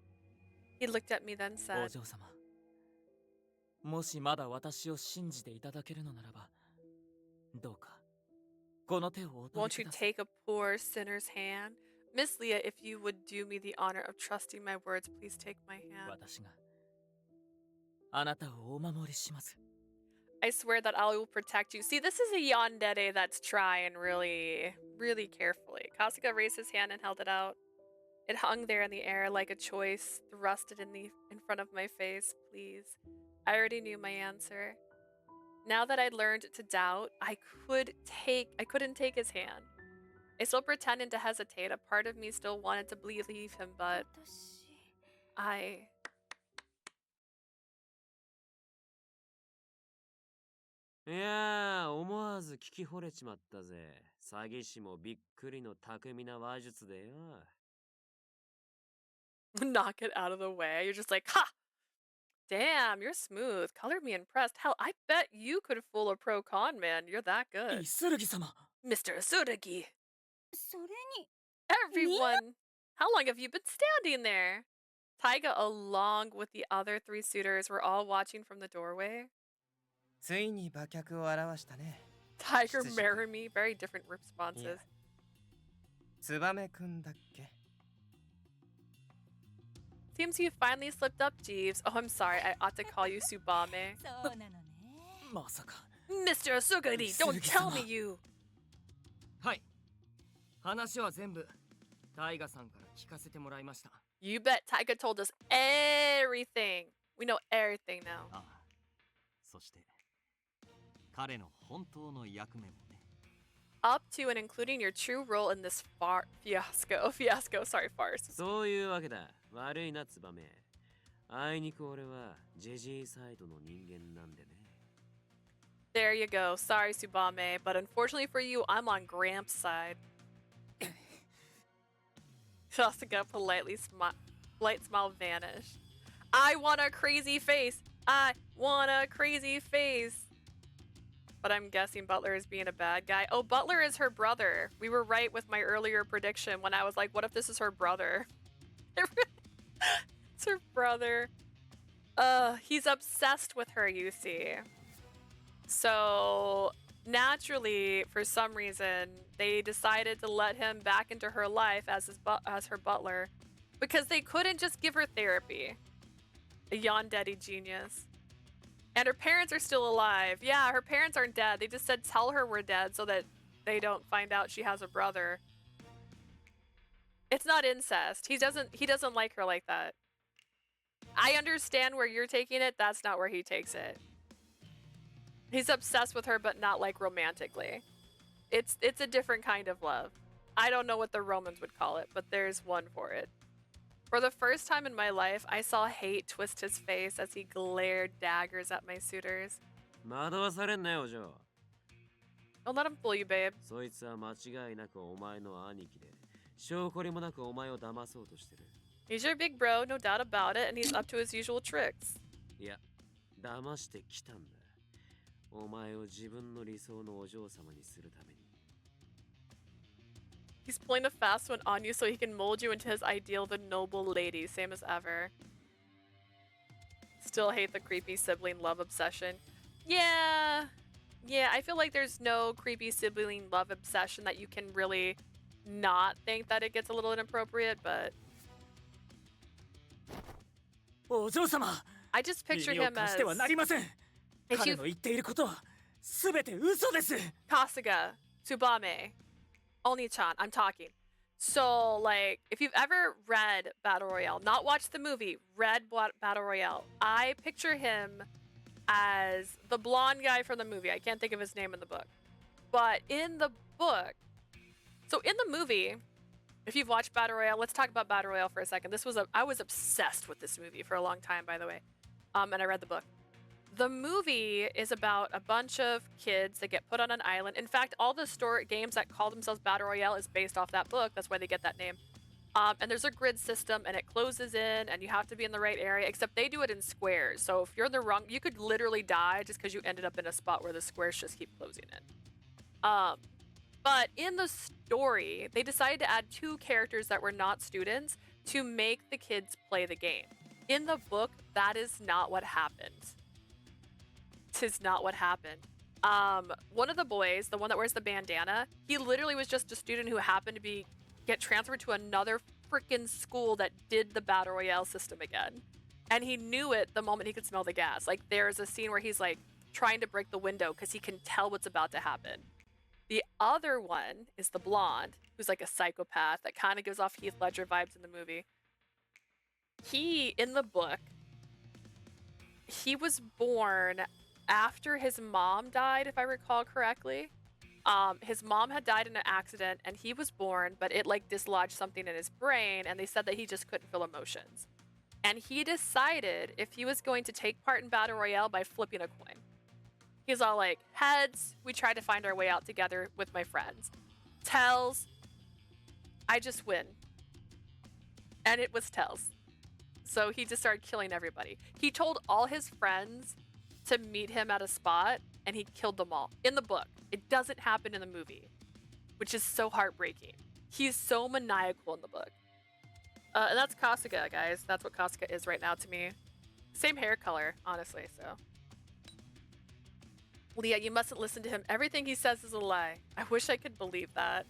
Speaker 1: He looked at me then said,
Speaker 7: お嬢様、もしまだ私を信じていただけるのならば、どうかこの手をお取り
Speaker 1: Won't
Speaker 7: く
Speaker 1: you
Speaker 7: ださい。
Speaker 1: take a poor sinner's hand? Miss Leah, if you would do me the honor of trusting my words, please take my hand.
Speaker 7: 私があなたをお守りします。
Speaker 1: I swear that I will protect you. See, this is a yandere that's trying really, really carefully. Kasuga raised his hand and held it out. It hung there in the air like a choice thrusted in front of my face. Please. I already knew my answer. Now that I'd learned to doubt, I couldn't take his hand. I still pretended to hesitate. A part of me still wanted to believe him, but I...
Speaker 5: いやー、思わず聞き惚れちまったぜ。詐欺師もびっくりの巧みな話術でよ。
Speaker 1: Knock it out of the way. You're just like, ha! Damn, you're smooth. Colored me impressed. Hell, I bet you could fool a pro con man. You're that good.
Speaker 7: イスルギ様。
Speaker 1: Mr. Asurugi.
Speaker 8: それに
Speaker 1: Everyone! How long have you been standing there? Taiga, along with the other three suitors, were all watching from the doorway.
Speaker 13: ついに馬脚を現したね。
Speaker 1: Tiger, marry me. Very different responses.
Speaker 13: ツバメくんだっけ
Speaker 1: Seems you finally slipped up, Jeeves. Oh, I'm sorry. I ought to call you Subame.
Speaker 11: そうなのね。
Speaker 7: まさか。
Speaker 1: Mr. Asugari, don't tell me you.
Speaker 4: はい。話は全部タイガさんから聞かせてもらいました。
Speaker 1: You bet Taiga told us everything. We know everything now.
Speaker 2: ああ、そして彼の本当の役目もね。
Speaker 1: Up to and including your true role in this farce.
Speaker 5: そういうわけだ。悪いな、ツバメ。あいにく俺はジェジーサイドの人間なんでね。
Speaker 1: There you go. Sorry, Subame, but unfortunately for you, I'm on Gramps' side. Kasuga polite smile vanished. I want a crazy face. I want a crazy face. But I'm guessing Butler is being a bad guy. Oh, Butler is her brother. We were right with my earlier prediction when I was like, what if this is her brother? It's her brother. He's obsessed with her, you see. So naturally, for some reason, they decided to let him back into her life as her butler because they couldn't just give her therapy. A yandere genius. And her parents are still alive. Yeah, her parents aren't dead. They just said tell her we're dead so that they don't find out she has a brother. It's not incest. He doesn't like her like that. I understand where you're taking it. That's not where he takes it. He's obsessed with her, but not like romantically. It's a different kind of love. I don't know what the Romans would call it, but there's one for it. For the first time in my life, I saw hate twist his face as he glared daggers at my suitors.
Speaker 5: 惑わされんなよ、お嬢。
Speaker 1: Don't let him fool you, babe.
Speaker 5: そいつは間違いなくお前の兄貴で、証拠りもなくお前を騙そうとしてる。
Speaker 1: He's your big bro, no doubt about it, and he's up to his usual tricks.
Speaker 5: いや、騙してきたんだ。お前を自分の理想のお嬢様にするために。
Speaker 1: He's pulling a fast one on you so he can mold you into his ideal, the noble lady, same as ever. Still hate the creepy sibling love obsession. Yeah, I feel like there's no creepy sibling love obsession that you can really not think that it gets a little inappropriate, but...
Speaker 7: お嬢様。
Speaker 1: I just picture
Speaker 7: 耳を
Speaker 1: him
Speaker 7: 貸
Speaker 1: as...
Speaker 7: してはなりません。
Speaker 1: If
Speaker 7: 彼
Speaker 1: you...
Speaker 7: の言っていることは全て嘘です。
Speaker 1: Kasuga, Tsubame, Oni-chan, I'm talking. So, like, if you've ever read Battle Royale, not watched the movie, read Battle Royale, I picture him as the blonde guy from the movie. I can't think of his name in the book. But in the book, so in the movie, if you've watched Battle Royale, let's talk about Battle Royale for a second. I was obsessed with this movie for a long time, by the way. And I read the book. The movie is about a bunch of kids that get put on an island. In fact, all the games that call themselves Battle Royale is based off that book. That's why they get that name. And there's a grid system, and it closes in, and you have to be in the right area, except they do it in squares. So if you're in the wrong, you could literally die just because you ended up in a spot where the squares just keep closing in. But in the story, they decided to add 2 characters that were not students to make the kids play the game. In the book, that is not what happened. Is not what happened. One of the boys, the one that wears the bandana, he literally was just a student who happened to get transferred to another freaking school that did the Battle Royale system again. And he knew it the moment he could smell the gas. Like, there's a scene where he's like trying to break the window because he can tell what's about to happen. The other one is the blonde, who's like a psychopath that kind of gives off Heath Ledger vibes in the movie. He, in the book, he was born after his mom died, if I recall correctly. His mom had died in an accident and he was born, but it like dislodged something in his brain, and they said that he just couldn't feel emotions. And he decided if he was going to take part in Battle Royale by flipping a coin. He's all like, heads, we tried to find our way out together with my friends. Tails, I just win. And it was tails. So he just started killing everybody. He told all his friends to meet him at a spot, and he killed them all. In the book. It doesn't happen in the movie, which is so heartbreaking. He's so maniacal in the book. And that's Kasuga, guys. That's what Kasuga is right now to me. Same hair color, honestly, so. Leah, you mustn't listen to him. Everything he says is a lie. I wish I could believe that.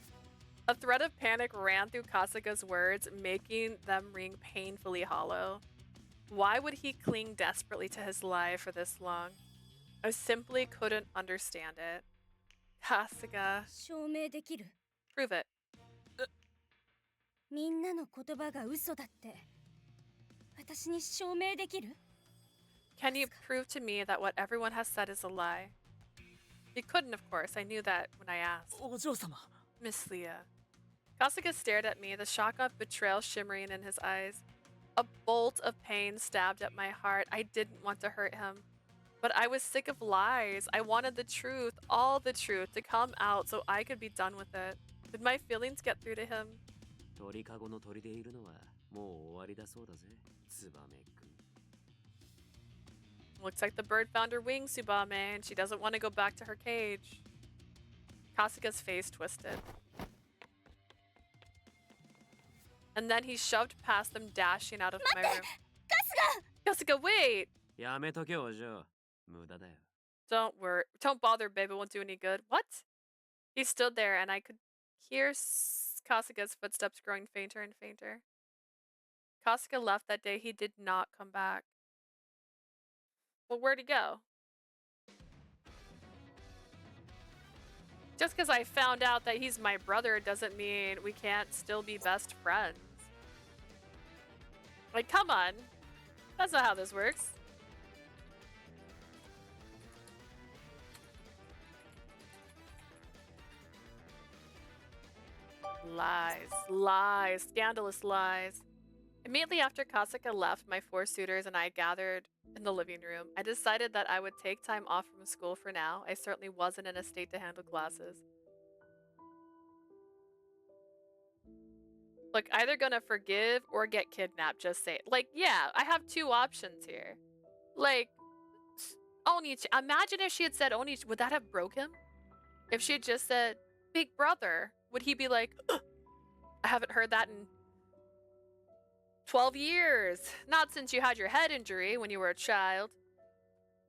Speaker 1: A thread of panic ran through Kasuga's words, making them ring painfully hollow. Why would he cling desperately to his lie for this long? I simply couldn't understand it. Kasuga. Prove it.
Speaker 8: みんなの言葉が嘘だって。私に証明できる?
Speaker 1: Can you prove to me that what everyone has said is a lie? He couldn't, of course. I knew that when I asked. Miss Leah. Kasuga stared at me, the shock of betrayal shimmering in his eyes. A bolt of pain stabbed at my heart. I didn't want to hurt him. But I was sick of lies. I wanted the truth, all the truth, to come out so I could be done with it. Did my feelings get through to him? Looks like the bird found her wings, Tsubame, and she doesn't want to go back to her cage. Kasuga's face twisted. And then he shoved past them, dashing out of my room. Kasuga, wait! Don't worry. Don't bother, babe. It won't do any good. What? He stood there, and I could hear Kasuga's footsteps growing fainter and fainter. Kasuga left that day. He did not come back. Well, where'd he go? Just because I found out that he's my brother doesn't mean we can't still be best friends. Like, come on. That's not how this works. Lies. Lies. Scandalous lies. Immediately after Kasuga left, my 4 suitors and I gathered in the living room. I decided that I would take time off from school for now. I certainly wasn't in a state to handle classes. Look, either gonna forgive or get kidnapped, just say it. Like, yeah, I have 2 options here. Like, Onichi, imagine if she had said Onichi, would that have broke him? If she had just said, big brother, would he be like, ugh, I haven't heard that in 12 years. Not since you had your head injury when you were a child.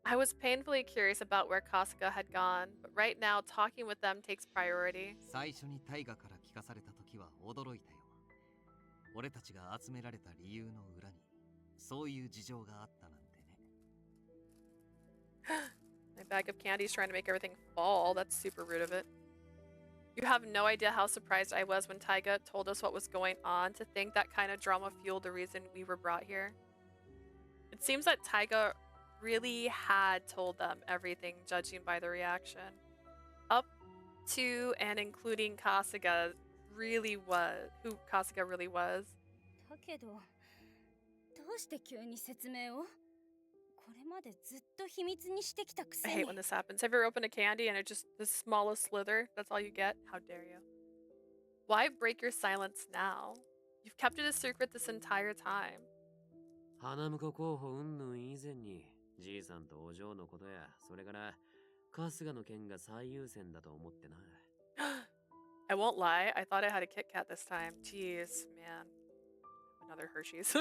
Speaker 1: I was painfully curious about where Kasuga had gone, but right now talking with them takes priority. My bag of candy is trying to make everything fall. That's super rude of it. You have no idea how surprised I was when Taiga told us what was going on. To think that kind of drama fueled the reason we were brought here. It seems that Taiga really had told them everything, judging by the reaction. Up to and including Kasuga really was, who Kasuga really was.
Speaker 8: だけど、どうして急に説明を? これまでずっと秘密にしてきたく
Speaker 1: I
Speaker 8: せに
Speaker 1: hate when this happens. Have you ever opened a candy and it's just the smallest slither? That's all you get? How dare you? Why break your silence now? You've kept it a secret this entire time.
Speaker 5: 花婿候補云々以前にじいさんとお嬢のことやそれから春日の件が最優先だと思ってな。
Speaker 1: I won't lie, I thought I had a Kit Kat this time. Jeez, man. Another Hershey's.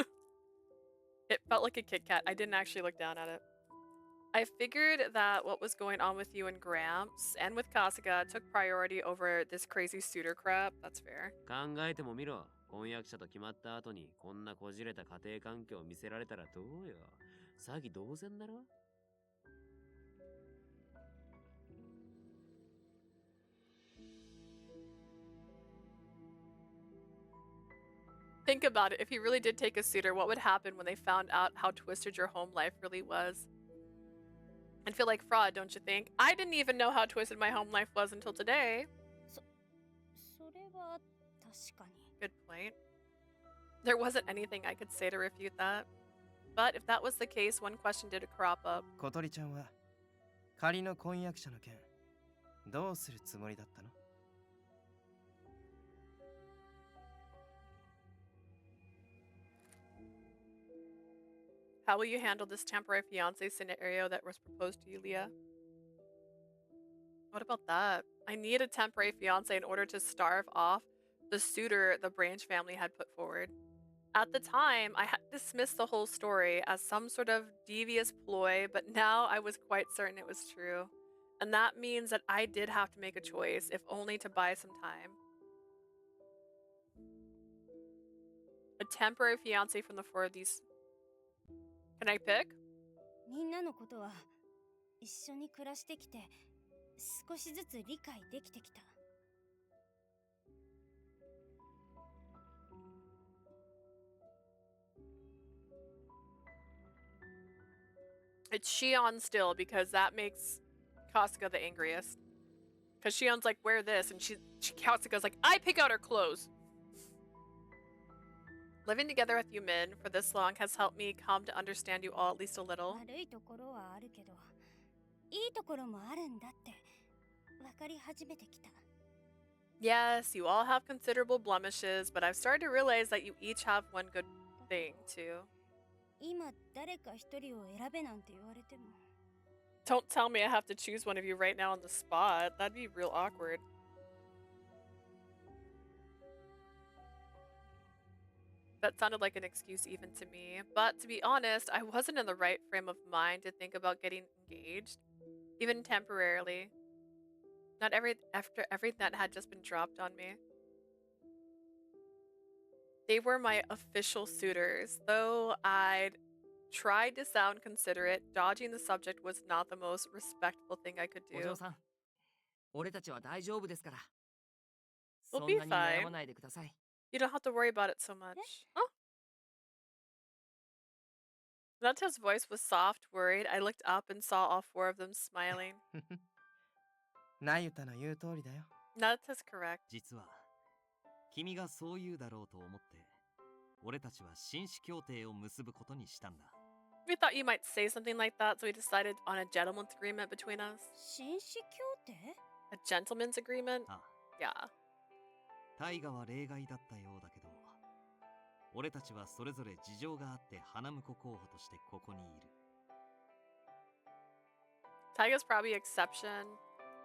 Speaker 1: It felt like a Kit Kat. I didn't actually look down at it. I figured that what was going on with you and Gramps and with Kasuga took priority over this crazy suitor crap. That's fair.
Speaker 5: 考えてもみろ。婚約者と決まった後にこんなこじれた家庭環境を見せられたらどうよ。詐欺同然だろ。
Speaker 1: Think about it. If he really did take a suitor, what would happen when they found out how twisted your home life really was? And feel like fraud, don't you think? I didn't even know how twisted my home life was until today.
Speaker 8: それは確かに
Speaker 1: Good point. There wasn't anything I could say to refute that. But if that was the case, one question did crop up.
Speaker 13: 小鳥ちゃんは仮の婚約者の件どうするつもりだったの？
Speaker 1: How will you handle this temporary fiancé scenario that was proposed to you, Leah? What about that? I need a temporary fiancé in order to starve off the suitor the Branch family had put forward. At the time, I had dismissed the whole story as some sort of devious ploy, but now I was quite certain it was true. And that means that I did have to make a choice, if only to buy some time. A temporary fiancé from the four of these. Can I pick?
Speaker 8: みんなのことは一緒に暮らしてきて少しずつ理解できてきた
Speaker 1: It's Shion still because that makes Kasuga the angriest. Because Shion's like, wear this, and Kasuga's like, I pick out her clothes. Living together with you men for this long has helped me come to understand you all at least a little.
Speaker 8: 悪いところはあるけどいいところもあるんだって分かり始めてきた
Speaker 1: Yes, you all have considerable blemishes, but I've started to realize that you each have one good thing, too.
Speaker 8: 今誰か一人を選べなんて言われても
Speaker 1: Don't tell me I have to choose one of you right now on the spot. That'd be real awkward. That sounded like an excuse even to me. But to be honest, I wasn't in the right frame of mind to think about getting engaged, even temporarily. Not after everything that had just been dropped on me. They were my official suitors. Though I'd tried to sound considerate, dodging the subject was not the most respectful thing I could
Speaker 4: お
Speaker 1: do.
Speaker 4: 嬢さん、俺たちは大丈夫ですから。
Speaker 1: We'll
Speaker 4: そん
Speaker 1: be
Speaker 4: なに悩
Speaker 1: fine.
Speaker 4: まないでください。
Speaker 1: You don't have to worry about it so much. Oh. Nata's voice was soft, worried. I looked up and saw all four of them smiling.
Speaker 13: なゆたの言う通りだよ。
Speaker 1: Nata's correct.
Speaker 2: 実は君がそう言うだろうと思って俺たちは紳士協定を結ぶことにしたんだ。
Speaker 1: We thought you might say something like that, so we decided on a gentleman's agreement between us.
Speaker 8: 紳士協定
Speaker 1: A gentleman's agreement?
Speaker 2: あ
Speaker 1: Yeah.
Speaker 2: 大河は例外だったようだけど俺たちはそれぞれ事情があって花婿候補としてここにいる。
Speaker 1: Taiga's probably exception.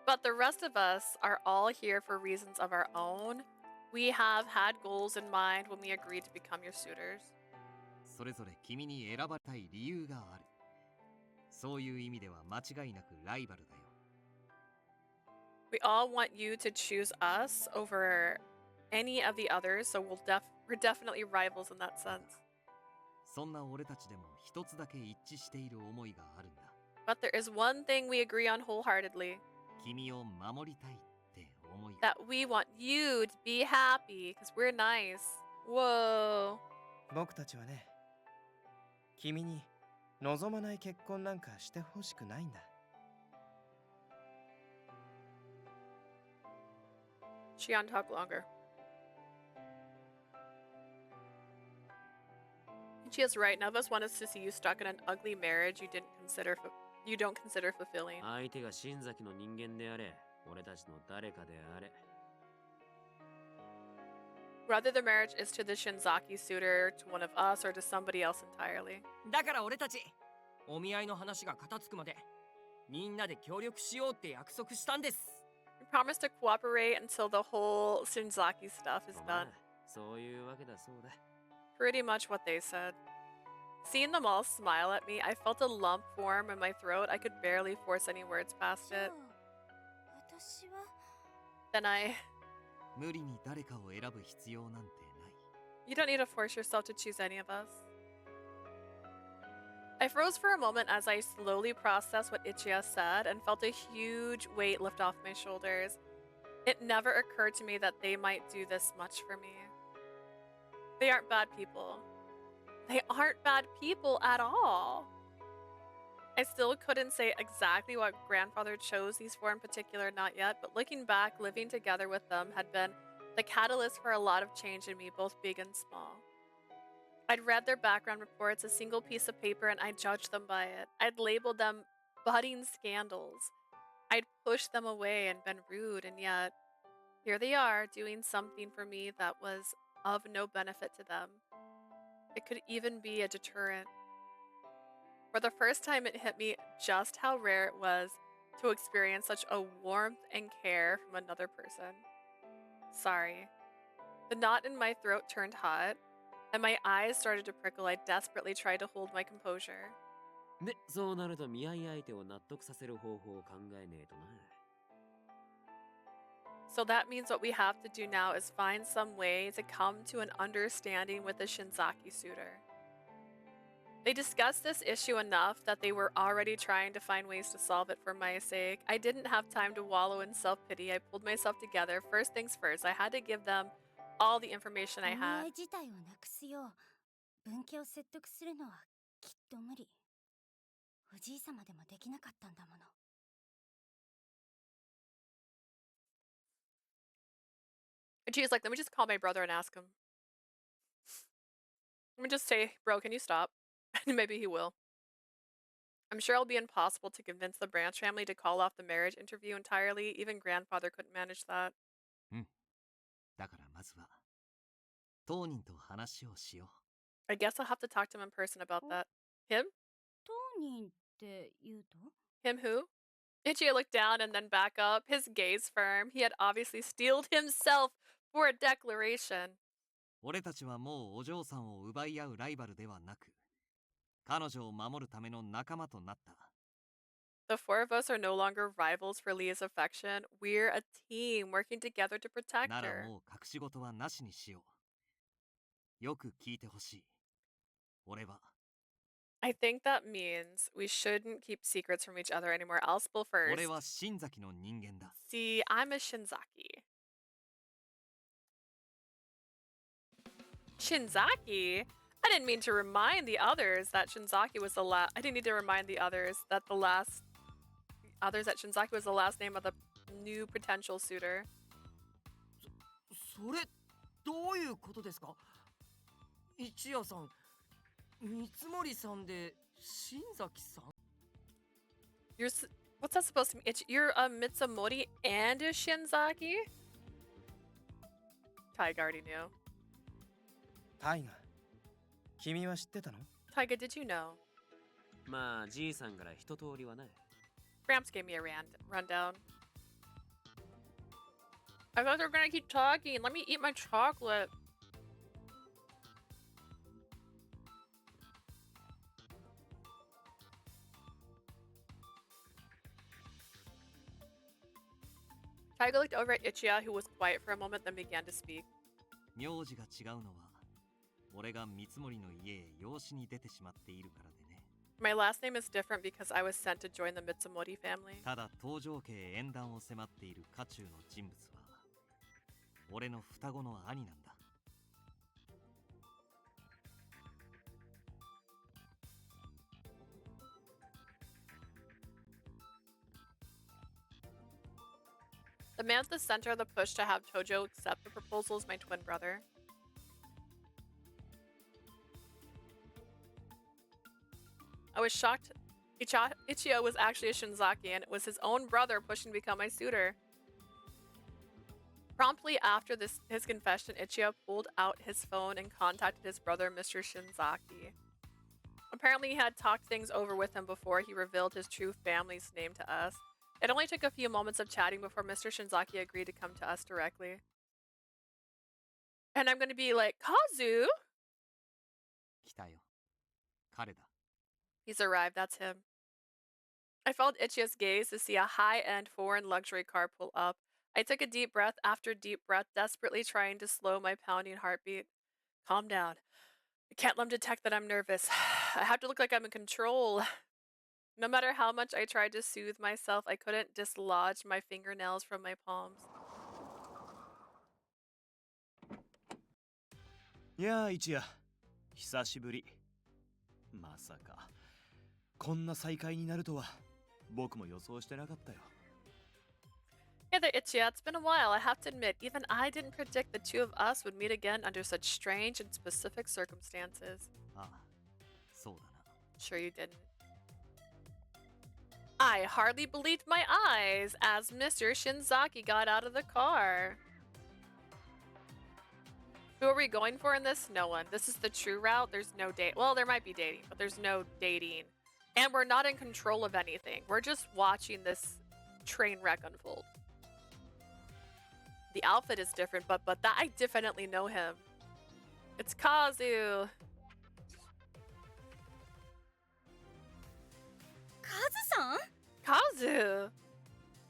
Speaker 1: But the rest of us are all here for reasons of our own. We have had goals in mind when we agreed to become your suitors.
Speaker 2: それぞれ君に選ばれたい理由がある。そういう意味では間違いなくライバルだよ。
Speaker 1: We all want you to choose us over any of the others, so we're definitely rivals in that sense.
Speaker 2: そんな俺たちでも一つだけ一致している思いがあるんだ。
Speaker 1: But there is one thing we agree on wholeheartedly.
Speaker 2: 君を守りたいって思い。
Speaker 1: That we want you to be happy, because we're nice. Whoa.
Speaker 13: 僕たちはね、君に望まない結婚なんかしてほしくないんだ。
Speaker 1: Shion, talk longer. She is right. None of us want us to see you stuck in an ugly marriage you don't consider fulfilling.
Speaker 5: 相手が新崎の人間であれ、俺たちの誰かであれ。
Speaker 1: Whether the marriage is to the Shinzaki suitor, to one of us, or to somebody else entirely.
Speaker 4: だから俺たちお見合いの話が片付くまでみんなで協力しようって約束したんです。
Speaker 1: We promise to cooperate until the whole Shinzaki stuff is done.
Speaker 5: そういうわけだそうだ。
Speaker 1: Pretty much what they said. Seeing them all smile at me, I felt a lump form in my throat. I could barely force any words past it. Then
Speaker 2: 無理に誰かを選ぶ必要なんてない。
Speaker 1: You don't need to force yourself to choose any of us. I froze for a moment as I slowly processed what Ichiya said and felt a huge weight lift off my shoulders. It never occurred to me that they might do this much for me. They aren't bad people. They aren't bad people at all. I still couldn't say exactly what grandfather chose these for in particular, not yet, but looking back, living together with them had been the catalyst for a lot of change in me, both big and small. I'd read their background reports, a single piece of paper, and I judged them by it. I'd labeled them budding scandals. I'd pushed them away and been rude, and yet here they are doing something for me that was of no benefit to them. It could even be a deterrent. For the first time, it hit me just how rare it was to experience such a warmth and care from another person. Sorry. The knot in my throat turned hot, and my eyes started to prickle. I desperately tried to hold my composure.
Speaker 5: で、そうなると見合い相手を納得させる方法を考えねえとな。
Speaker 1: So that means what we have to do now is find some way to come to an understanding with the Shinzaki suitor. They discussed this issue enough that they were already trying to find ways to solve it for my sake. I didn't have time to wallow in self-pity. I pulled myself together. First things first, I had to give them all the information I had.
Speaker 8: 自体をなくすよう分家を説得するのはきっと無理。おじいさまでもできなかったんだもの。
Speaker 1: And she's like, let me just call my brother and ask him. Let me just say, bro, can you stop? And maybe he will. I'm sure it'll be impossible to convince the Branch family to call off the marriage interview entirely. Even grandfather couldn't manage that.
Speaker 2: だからまずは当人と話をしよう。
Speaker 1: I guess I'll have to talk to him in person about that. Him?
Speaker 8: 当人って言うと
Speaker 1: Him who? Ichiya looked down and then back up, his gaze firm. He had obviously steeled himself for a declaration.
Speaker 2: 俺たちはもうお嬢さんを奪い合うライバルではなく、彼女を守るための仲間となった。
Speaker 1: The four of us are no longer rivals for Leah's affection. We're a team working together to protect
Speaker 2: なら
Speaker 1: her.
Speaker 2: もう隠し事はなしにしよう。よく聞いてほしい。俺は
Speaker 1: I think that means we shouldn't keep secrets from each other anymore. I'll spill first.
Speaker 2: 俺は新崎の人間だ。
Speaker 1: See, I'm a Shinzaki. Shinzaki? I didn't mean to remind the others that Shinzaki was the last. I didn't need to remind the others that that Shinzaki was the last name of the new potential suitor.
Speaker 4: それどういうことですか？一夜さん、三森さんで新崎さん？
Speaker 1: What's that supposed to mean? You're a Mitsumori and a Shinzaki? Taiga already knew.
Speaker 13: タイガ、君は知ってたの？
Speaker 1: Taiga, did you know?
Speaker 5: まあ、じいさんから一通りはない。
Speaker 1: Gramps gave me a rundown. I thought they were gonna keep talking. Let me eat my chocolate. Taiga looked over at Ichiya, who was quiet for a moment, then began to speak.
Speaker 2: 名字が違うのは、俺が三森の家へ養子に出てしまっているからでね。
Speaker 1: My last name is different because I was sent to join the Mitsumori family.
Speaker 2: ただ東条家へ縁談を迫っている家中の人物は、俺の双子の兄なんだ。
Speaker 1: The man at the center of the push to have Tojo accept the proposal is my twin brother. I was shocked Ichiyo was actually a Shinzaki, and it was his own brother pushing to become my suitor. Promptly after his confession, Ichiyo pulled out his phone and contacted his brother, Mr. Shinzaki. Apparently, he had talked things over with him before he revealed his true family's name to us. It only took a few moments of chatting before Mr. Shinzaki agreed to come to us directly. And I'm going to be like, Kazu?
Speaker 2: 来たよ。彼だ。
Speaker 1: He's arrived, that's him. I followed Ichiyo's gaze to see a high-end foreign luxury car pull up. I took a deep breath after deep breath, desperately trying to slow my pounding heartbeat. Calm down. I can't let him detect that I'm nervous. I have to look like I'm in control. No matter how much I tried to soothe myself, I couldn't dislodge my fingernails from my palms.
Speaker 13: やあ、一夜。久しぶり。まさか、こんな再会になるとは、僕も予想してなかったよ。
Speaker 1: Hey there, Ichiya. It's been a while. I have to admit, even I didn't predict the two of us would meet again under such strange and specific circumstances.
Speaker 2: ああ、そうだな。
Speaker 1: Sure you didn't. I hardly believed my eyes as Mr. Shinzaki got out of the car. Who are we going for in this? No one. This is the true route. There's no date. Well, there might be dating, but there's no dating. And we're not in control of anything. We're just watching this train wreck unfold. The outfit is different, but that I definitely know him. It's Kazu.
Speaker 8: Kazu-san?
Speaker 1: Kazu!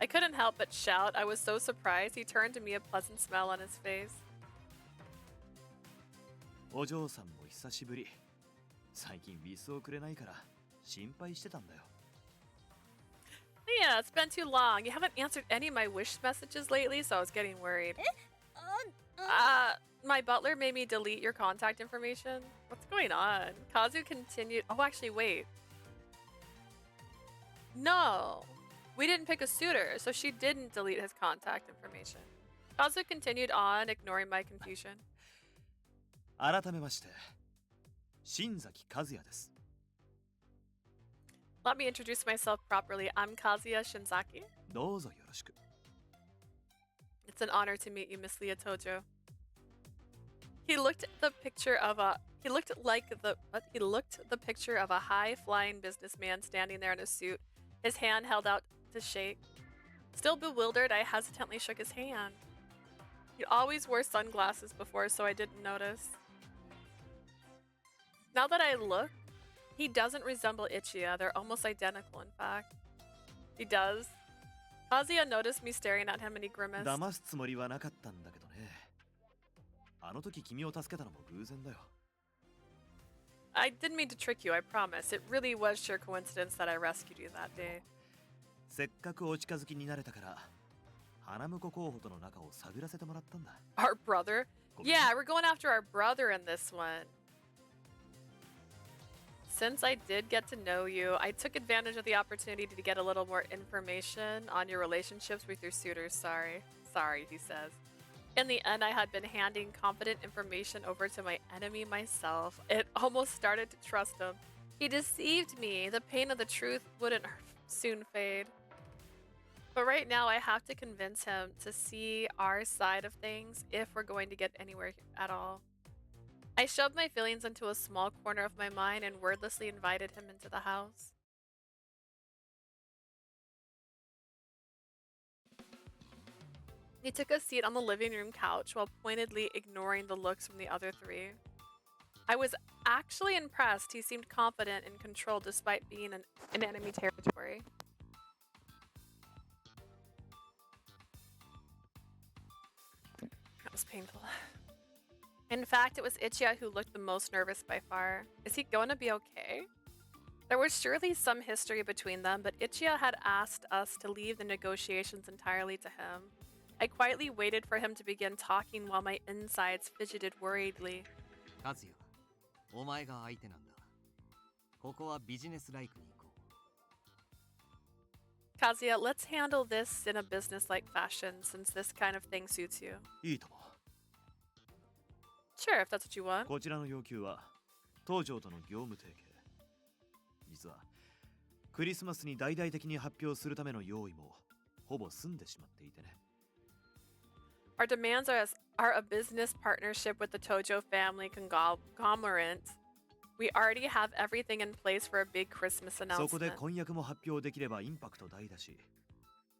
Speaker 1: I couldn't help but shout. I was so surprised. He turned to me, a pleasant smile on his face.
Speaker 13: お嬢さんも久しぶり。最近ウィスをくれないから心配してたんだよ。
Speaker 1: Yeah, it's been too long. You haven't answered any of my wish messages lately, so I was getting worried. My butler made me delete your contact information. What's going on? Kazu continued. Oh, actually, wait. No, we didn't pick a suitor, so she didn't delete his contact information. Kazu continued on, ignoring my confusion.
Speaker 13: 改めまして、新崎和也です。
Speaker 1: Let me introduce myself properly. I'm Kazuya Shinzaki.
Speaker 13: どうぞよろしく。
Speaker 1: It's an honor to meet you, Miss Leah Tojo. He looked the picture of a picture of a high-flying businessman standing there in a suit, his hand held out to shake. Still bewildered, I hesitantly shook his hand. He always wore sunglasses before, so I didn't notice. Now that I look, he doesn't resemble Ichiya. They're almost identical, in fact. He does. Kazuya noticed me staring at him and he grimaced.
Speaker 13: 騙すつもりはなかったんだけどね。あの時君を助けたのも偶然だよ。
Speaker 1: I didn't mean to trick you, I promise. It really was sheer coincidence that I rescued you that day.
Speaker 13: せっかくお近づきになれたから、花婿候補との仲を探らせてもらったんだ。
Speaker 1: Our brother? Yeah, we're going after our brother in this one. Since I did get to know you, I took advantage of the opportunity to get a little more information on your relationships with your suitors. Sorry, he says. In the end, I had been handing confident information over to my enemy myself. It almost started to trust him. He deceived me. The pain of the truth wouldn't soon fade. But right now, I have to convince him to see our side of things if we're going to get anywhere at all. I shoved my feelings into a small corner of my mind and wordlessly invited him into the house. He took a seat on the living room couch while pointedly ignoring the looks from the other three. I was actually impressed. He seemed confident and controlled despite being in enemy territory. That was painful. In fact, it was Ichiya who looked the most nervous by far. Is he going to be okay? There was surely some history between them, but Ichiya had asked us to leave the negotiations entirely to him. I quietly waited for him to begin talking while my insides fidgeted worriedly.
Speaker 2: カズヤ、お前が相手なんだ。ここはビジネスライクに行こう。
Speaker 1: Kazuya, let's handle this in a business-like fashion since this kind of thing suits you.
Speaker 13: いいとも。
Speaker 1: Sure, if that's what you want.
Speaker 13: こちらの要求は、東條との業務提携。実実はクリスマスに大々的に発表するための用意もほぼ済んでしまっていてね。
Speaker 1: Our demands are a business partnership with the Tojo family conglomerate. We already have everything in place for a big Christmas
Speaker 13: そこで
Speaker 1: announcement.
Speaker 13: 婚約も発表できればインパクト大だし、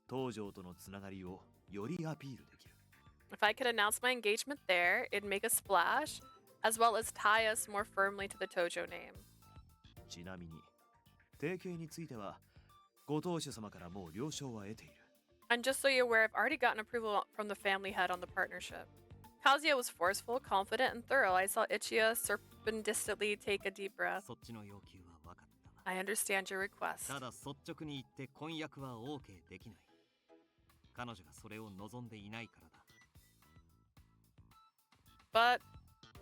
Speaker 13: 東条とのつながりをよりアピールできる。
Speaker 1: If I could announce my engagement there, it'd make a splash, as well as tie us more firmly to the Tojo name.
Speaker 13: ちなみに、提携については、ご当主様からもう了承は得ている。
Speaker 1: And just so you're aware, I've already gotten approval from the family head on the partnership. Kazuya was forceful, confident, and thorough. I saw Ichiya serpentistly take a deep breath.
Speaker 2: そっちの要求は分かった。
Speaker 1: I understand your request.
Speaker 2: ただ率直に言って婚約は OK できない。彼女がそれを望んでいないからだ。
Speaker 1: But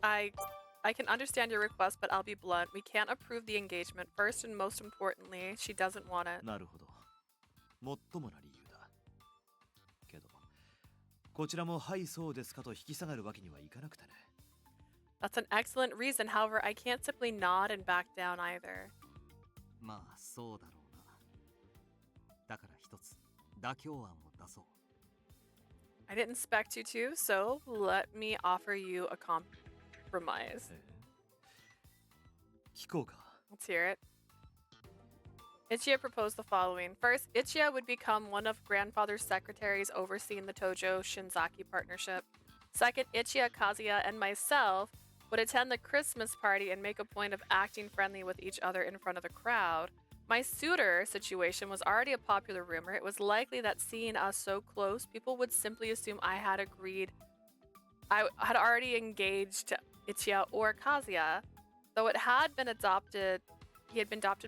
Speaker 1: I can understand your request, but I'll be blunt. We can't approve the engagement. First and most importantly, she doesn't want it.
Speaker 13: なるほど。もっともな理由だ。けど、こちらもはいそうですかと引き下がるわけにはいかなくてね。
Speaker 1: That's an excellent reason. However, I can't simply nod and back down either.
Speaker 2: まあそうだろうな。だから一つ妥協案を出そう。
Speaker 1: I didn't expect you to, so let me offer you a compromise.
Speaker 13: 聞こうか。
Speaker 1: Let's hear it. Ichiya proposed the following. First, Ichiya would become one of grandfather's secretaries overseeing the Tojo Shinzaki partnership. Second, Ichiya, Kazuya, and myself would attend the Christmas party and make a point of acting friendly with each other in front of the crowd. My suitor situation was already a popular rumor. It was likely that seeing us so close, people would simply assume I had already engaged Ichiya or Kazuya. Though he had been adopted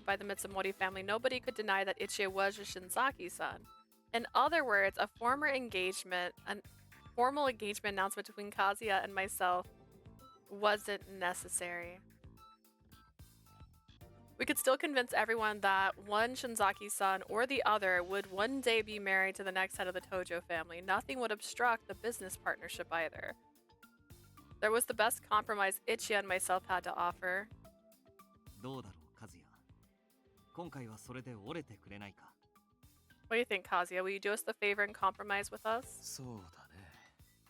Speaker 1: by the Mitsumori family, nobody could deny that Ichiya was Shinzaki's son. In other words, a formal engagement announcement between Kazuya and myself wasn't necessary. We could still convince everyone that one Shinzaki's son or the other would one day be married to the next head of the Tojo family. Nothing would obstruct the business partnership either. There was the best compromise Ichiya and myself had to offer.
Speaker 2: どうだろう、カズヤ。今回はそれで折れてくれないか。
Speaker 1: What do you think, Kazuya? Will you do us the favor and compromise with us?
Speaker 13: そうだね。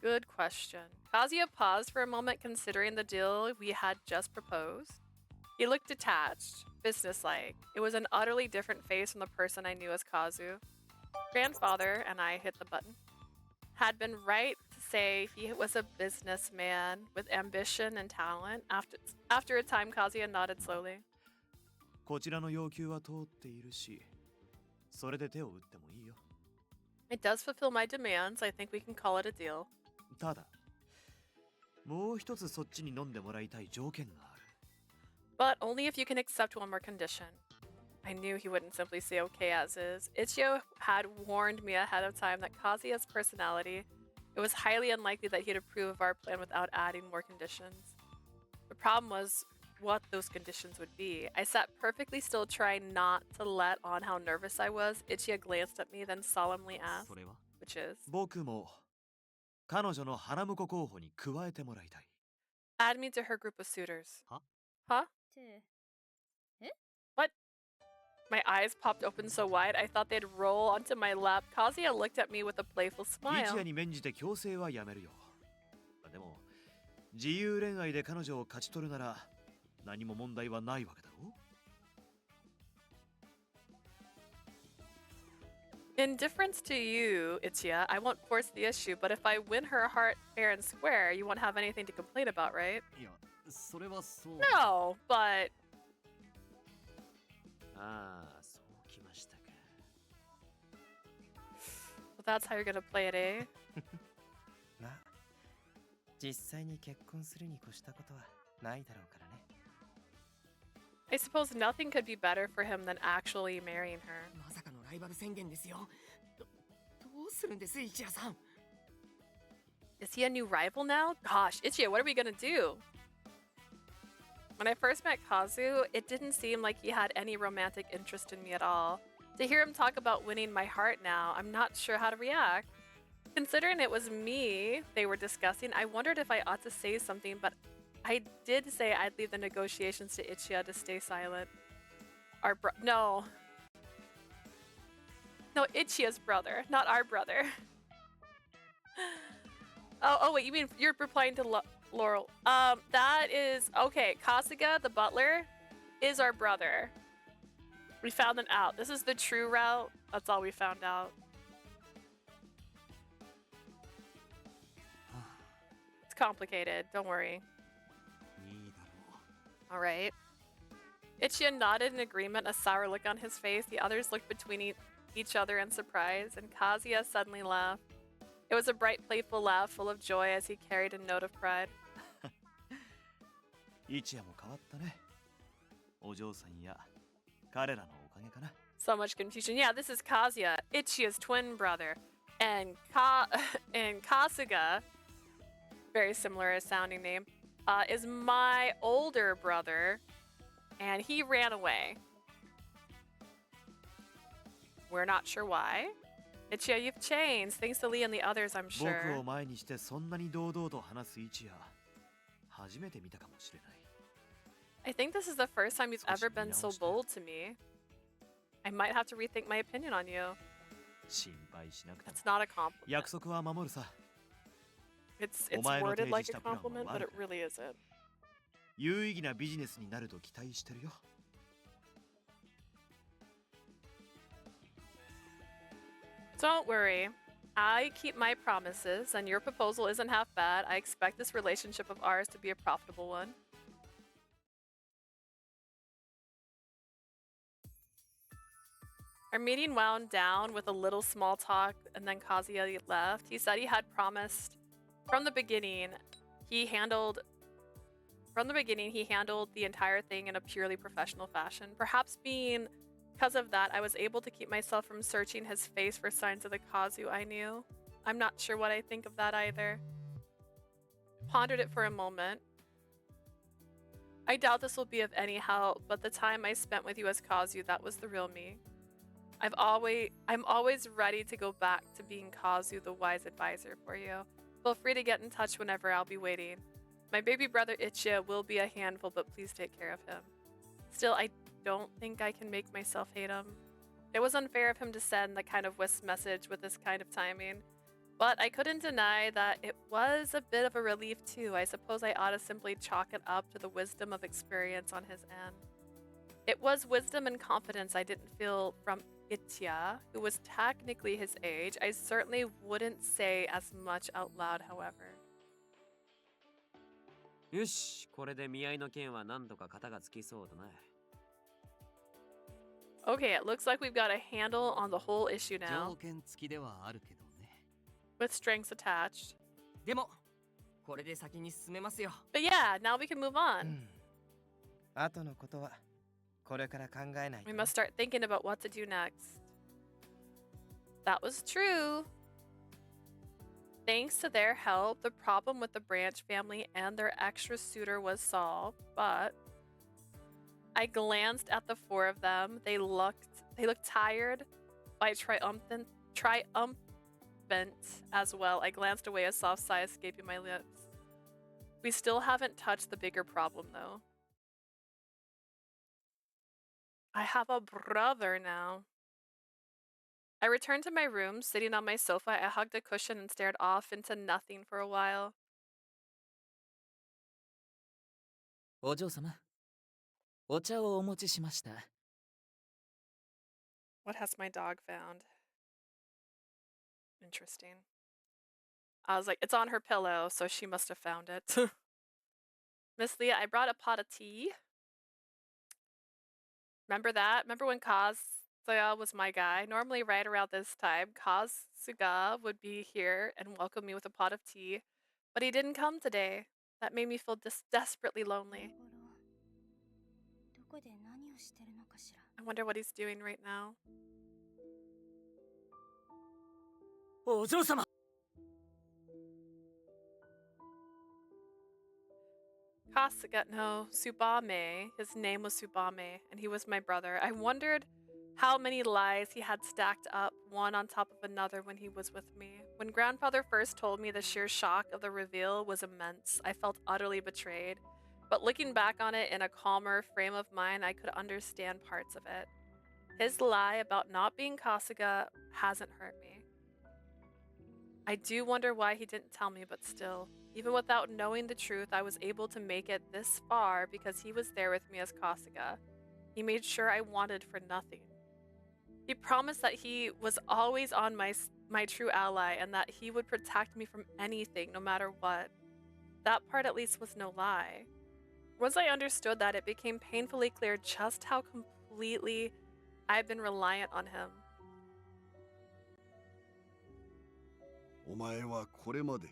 Speaker 1: Good question. Kazuya paused for a moment considering the deal we had just proposed. He looked detached, businesslike. It was an utterly different face from the person I knew as Kazu. Grandfather, and I hit the button, had been right to say he was a businessman with ambition and talent. After a time, Kazuya nodded slowly.
Speaker 13: こちらの要求は通っているし、それで手を打ってもいいよ。
Speaker 1: It does fulfill my demands. I think we can call it a deal.
Speaker 13: ただ、もう一つそっちに飲んでもらいたい条件がある。
Speaker 1: But only if you can accept one more condition. I knew he wouldn't simply say okay as is. Ichiyo had warned me ahead of time that Kazuya's personality, it was highly unlikely that he'd approve of our plan without adding more conditions. The problem was what those conditions would be. I sat perfectly still, trying not to let on how nervous I was. Ichiya glanced at me, then solemnly asked, which is,
Speaker 13: 僕も彼女の花婿候補に加えてもらいたい。
Speaker 1: add me to her group of suitors.
Speaker 2: Huh?
Speaker 1: Huh? What? My eyes popped open so wide I thought they'd roll onto my lap. Kazuya looked at me with a playful
Speaker 13: 一
Speaker 1: smile.
Speaker 13: 夜に免じて強制はやめるよ。でも、自由恋愛で彼女を勝ち取るなら何も問題はないわけだろう。
Speaker 1: In difference to you, Ichiya, I won't force the issue, but if I win her heart fair and square, you won't have anything to complain about, right?
Speaker 2: いや、それはそう。
Speaker 1: No, but...
Speaker 5: ああ、そうきましたか。
Speaker 1: Well, that's how you're gonna play it, eh?
Speaker 14: まあ、実際に結婚するに越したことはないだろうからね。
Speaker 1: I suppose nothing could be better for him than actually marrying her.
Speaker 4: まさかのライバル宣言ですよ。どうするんです、Ichiyaさん。
Speaker 1: Is he a new rival now? Gosh, Ichiya, what are we gonna do? When I first met Kazu, it didn't seem like he had any romantic interest in me at all. To hear him talk about winning my heart now, I'm not sure how to react. Considering it was me they were discussing, I wondered if I ought to say something, but I did say I'd leave the negotiations to Ichiya to stay silent. No. No, Ichia's brother, not our brother. Oh wait, you mean you're replying to Laurel? That is okay. Kasuga, the butler, is our brother. We found it out. This is the true route. That's all we found out. It's complicated. Don't worry. All right. Ichia nodded in agreement, a sour look on his face. The others looked between each other in surprise, and Kazuya suddenly laughed. It was a bright, playful laugh full of joy as he carried a note of pride. So much confusion. Yeah, this is Kazuya, Ichia's twin brother. And Kasuga, very similar sounding name, is my older brother, and he ran away. We're not sure why. Ichiya, you've changed. Thanks to Lee and the others, I'm sure. I think this is the first time you've ever been so bold to me. I might have to rethink my opinion on you. That's not a compliment. It's worded like a compliment, but it really isn't. Don't worry. I keep my promises, and your proposal isn't half bad. I expect this relationship of ours to be a profitable one. Our meeting wound down with a little small talk, and then Kazuya left. He said he had promised from the beginning he handled the entire thing in a purely professional fashion. Perhaps because of that, I was able to keep myself from searching his face for signs of the Kazu I knew. I'm not sure what I think of that either. Pondered it for a moment. I doubt this will be of any help, but the time I spent with you as Kazu, that was the real me. I'm always ready to go back to being Kazu, the wise advisor for you. Feel free to get in touch whenever. I'll be waiting. My baby brother Ichiya will be a handful, but please take care of him. Still, I don't think I can make myself hate him. It was unfair of him to send that kind of wisp message with this kind of timing, but I couldn't deny that it was a bit of a relief too. I suppose I ought to simply chalk it up to the wisdom of experience on his end. It was wisdom and confidence I didn't feel from Ichiya, who was technically his age. I certainly wouldn't say as much out loud, however.
Speaker 5: よし、これで見合いの件は何とか肩がつきそうだな。
Speaker 1: Okay, it looks like we've got a handle on the whole issue now.
Speaker 2: 条件付きではあるけどね。
Speaker 1: With strings attached.
Speaker 4: でも、これで先に進めますよ。
Speaker 1: But yeah, now we can move on.
Speaker 14: 後のことはこれから考えないと。
Speaker 1: We must start thinking about what to do next. That was true. Thanks to their help, the problem with the Branch family and their extra suitor was solved, but I glanced at the four of them. They looked tired, but triumphant as well. I glanced away, a soft sigh escaping my lips. We still haven't touched the bigger problem though. I have a brother now. I returned to my room. Sitting on my sofa, I hugged a cushion and stared off into nothing for a while.
Speaker 7: お嬢様、お茶をお持ちしました。
Speaker 1: What has my dog found? Interesting. I was like, it's on her pillow, so she must have found it. Miss Leah, I brought a pot of tea. Remember that? Remember when Kasuga was my guy? Normally right around this time, Kasuga would be here and welcome me with a pot of tea. But he didn't come today. That made me feel desperately lonely. I wonder what he's doing right now.
Speaker 7: お嬢様。
Speaker 1: Kasuga, no, Tsubame. His name was Tsubame, and he was my brother. I wondered how many lies he had stacked up, one on top of another when he was with me. When grandfather first told me, the sheer shock of the reveal was immense. I felt utterly betrayed. But looking back on it in a calmer frame of mind, I could understand parts of it. His lie about not being Kasuga hasn't hurt me. I do wonder why he didn't tell me, but still, even without knowing the truth, I was able to make it this far because he was there with me as Kasuga. He made sure I wanted for nothing. He promised that he was always on my true ally and that he would protect me from anything, no matter what. That part at least was no lie. Once I understood that, it became painfully clear just how completely I've been reliant on him.
Speaker 6: お前はこれまで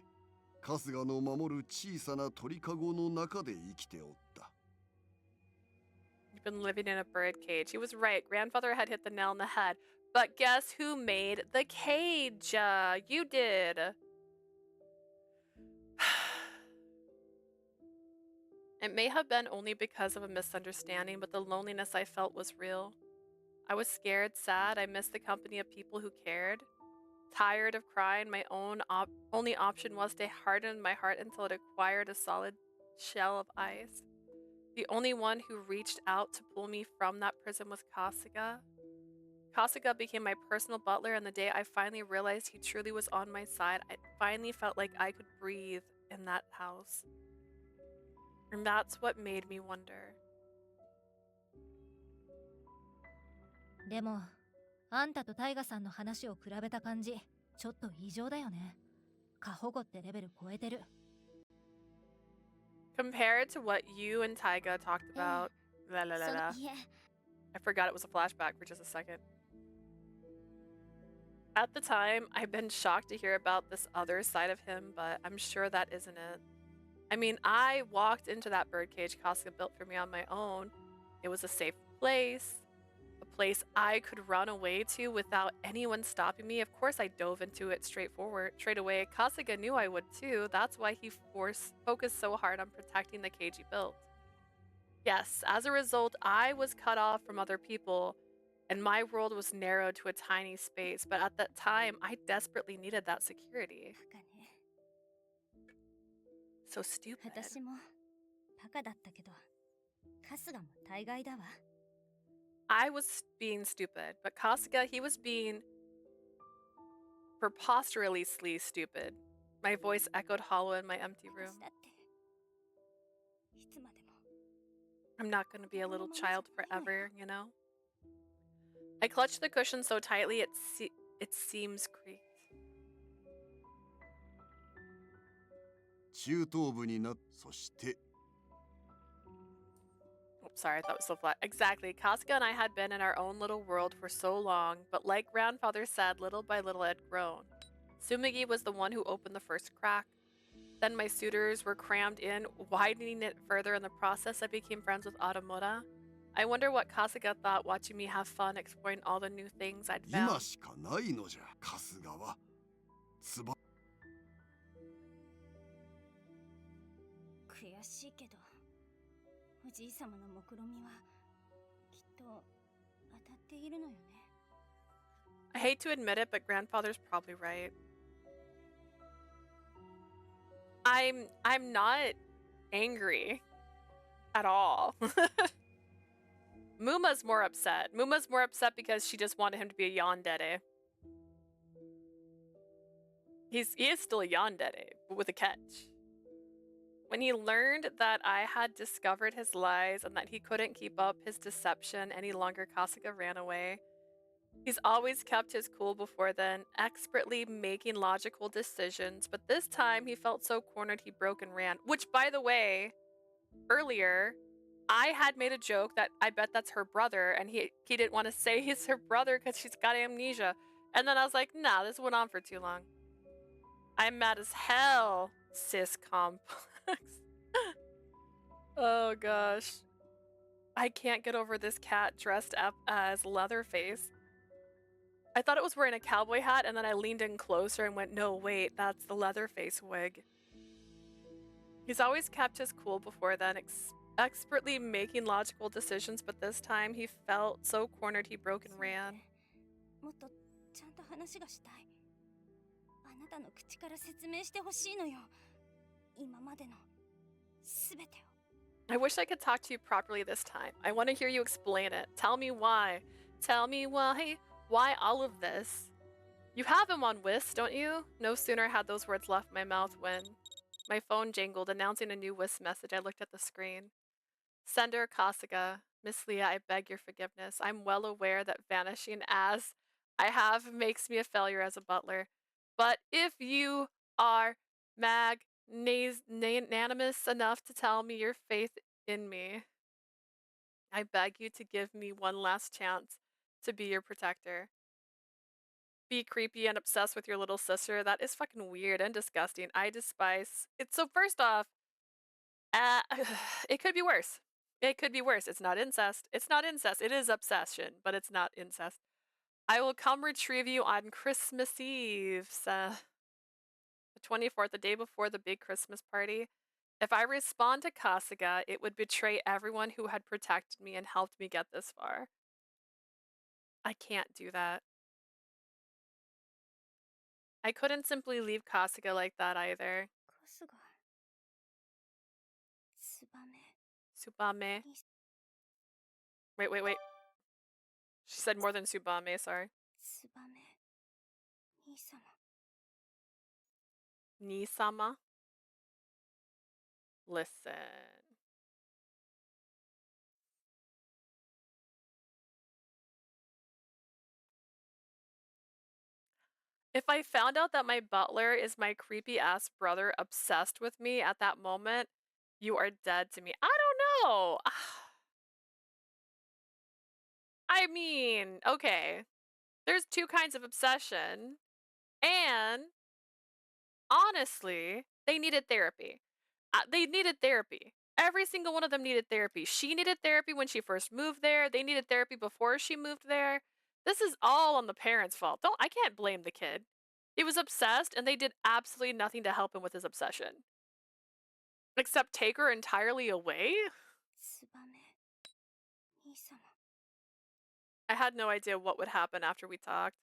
Speaker 6: 春日の守る小さな鳥かごの中で生きておった。
Speaker 1: You've been living in a bird cage. He was right. Grandfather had hit the nail on the head. But guess who made the cage? You did. It may have been only because of a misunderstanding, but the loneliness I felt was real. I was scared, sad. I missed the company of people who cared. Tired of crying, my only option was to harden my heart until it acquired a solid shell of ice. The only one who reached out to pull me from that prison was Kasuga. Kasuga became my personal butler, and the day I finally realized he truly was on my side, I finally felt like I could breathe in that house. And that's what made me wonder.
Speaker 11: でも、あんたとタイガさんの話を比べた感じ、ちょっと異常だよね。過保護ってレベル超えてる。
Speaker 1: Compared to what you and Taiga talked about, la la la la. I forgot it was a flashback for just a second. At the time, I've been shocked to hear about this other side of him, but I'm sure that isn't it. I mean, I walked into that birdcage Kasuga built for me on my own. It was a safe place, a place I could run away to without anyone stopping me. Of course, I dove into it straight away. Kasuga knew I would too. That's why he focused so hard on protecting the cage he built. Yes, as a result, I was cut off from other people, and my world was narrowed to a tiny space. But at that time, I desperately needed that security. So stupid.
Speaker 8: 私もバカだったけど、春日も大概だわ。
Speaker 1: I was being stupid, but Kasuga, he was being preposterously stupid. My voice echoed hollow in my empty room. I'm not going to be a little child forever, you know? I clutched the cushion so tightly it seems creaked.
Speaker 6: 中等部になっそして
Speaker 1: Oh, sorry, I thought it was so flat. Exactly. Kasuga and I had been in our own little world for so long, but like grandfather said, little by little it had grown. Sumigi was the one who opened the first crack. Then my suitors were crammed in, widening it further. In the process, I became friends with Aramura. I wonder what Kasuga thought watching me have fun exploring all the new things I'd found.
Speaker 6: 今しかないのじゃ春日はつば
Speaker 8: 悔しいけど、おじい様の目論みはきっと当たっているのよね。
Speaker 1: I hate to admit it, but grandfather's probably right. I'm not angry at all. Muma's more upset. Muma's more upset because she just wanted him to be a yandere. He is still a yandere, but with a catch. When he learned that I had discovered his lies and that he couldn't keep up his deception any longer, Kasuga ran away. He's always kept his cool before then, expertly making logical decisions, but this time he felt so cornered he broke and ran. Which, by the way, earlier, I had made a joke that I bet that's her brother, and he didn't want to say he's her brother because she's got amnesia. And then I was like, nah, this went on for too long. I'm mad as hell, cis complex. Oh gosh. I can't get over this cat dressed up as Leatherface. I thought it was wearing a cowboy hat, and then I leaned in closer and went, no, wait, that's the Leatherface wig. He's always kept his cool before then, expertly making logical decisions, but this time he felt so cornered he broke and ran.
Speaker 8: もっとちゃんと話がしたい。あなたの口から説明してほしいのよ。今までのすべてを。
Speaker 1: I wish I could talk to you properly this time. I want to hear you explain it. Tell me why. Tell me why. Why all of this? You have him on Whist, don't you? No sooner had those words left my mouth when my phone jangled, announcing a new Whist message. I looked at the screen. Sender Kasuga. Miss Leah, I beg your forgiveness. I'm well aware that vanishing as I have makes me a failure as a butler. But if you are magnanimous enough to tell me your faith in me, I beg you to give me one last chance to be your protector. Be creepy and obsessed with your little sister. That is fucking weird and disgusting. I despise it. So first off, it could be worse. It could be worse. It's not incest. It's not incest. It is obsession, but it's not incest. I will come retrieve you on Christmas Eve, the 24th, the day before the big Christmas party. If I respond to Kasuga, it would betray everyone who had protected me and helped me get this far. I can't do that. I couldn't simply leave Kasuga like that either.
Speaker 8: Kasuga.
Speaker 1: Tsubame. Wait. She said more than Tsubame, sorry. Nisama. Listen. If I found out that my butler is my creepy ass brother obsessed with me at that moment, you are dead to me. I don't know. I mean, okay. There's two kinds of obsession. And honestly, they needed therapy. They needed therapy. Every single one of them needed therapy. She needed therapy when she first moved there. They needed therapy before she moved there. This is all on the parents' fault. I can't blame the kid. He was obsessed and they did absolutely nothing to help him with his obsession. Except take her entirely away? I had no idea what would happen after we talked.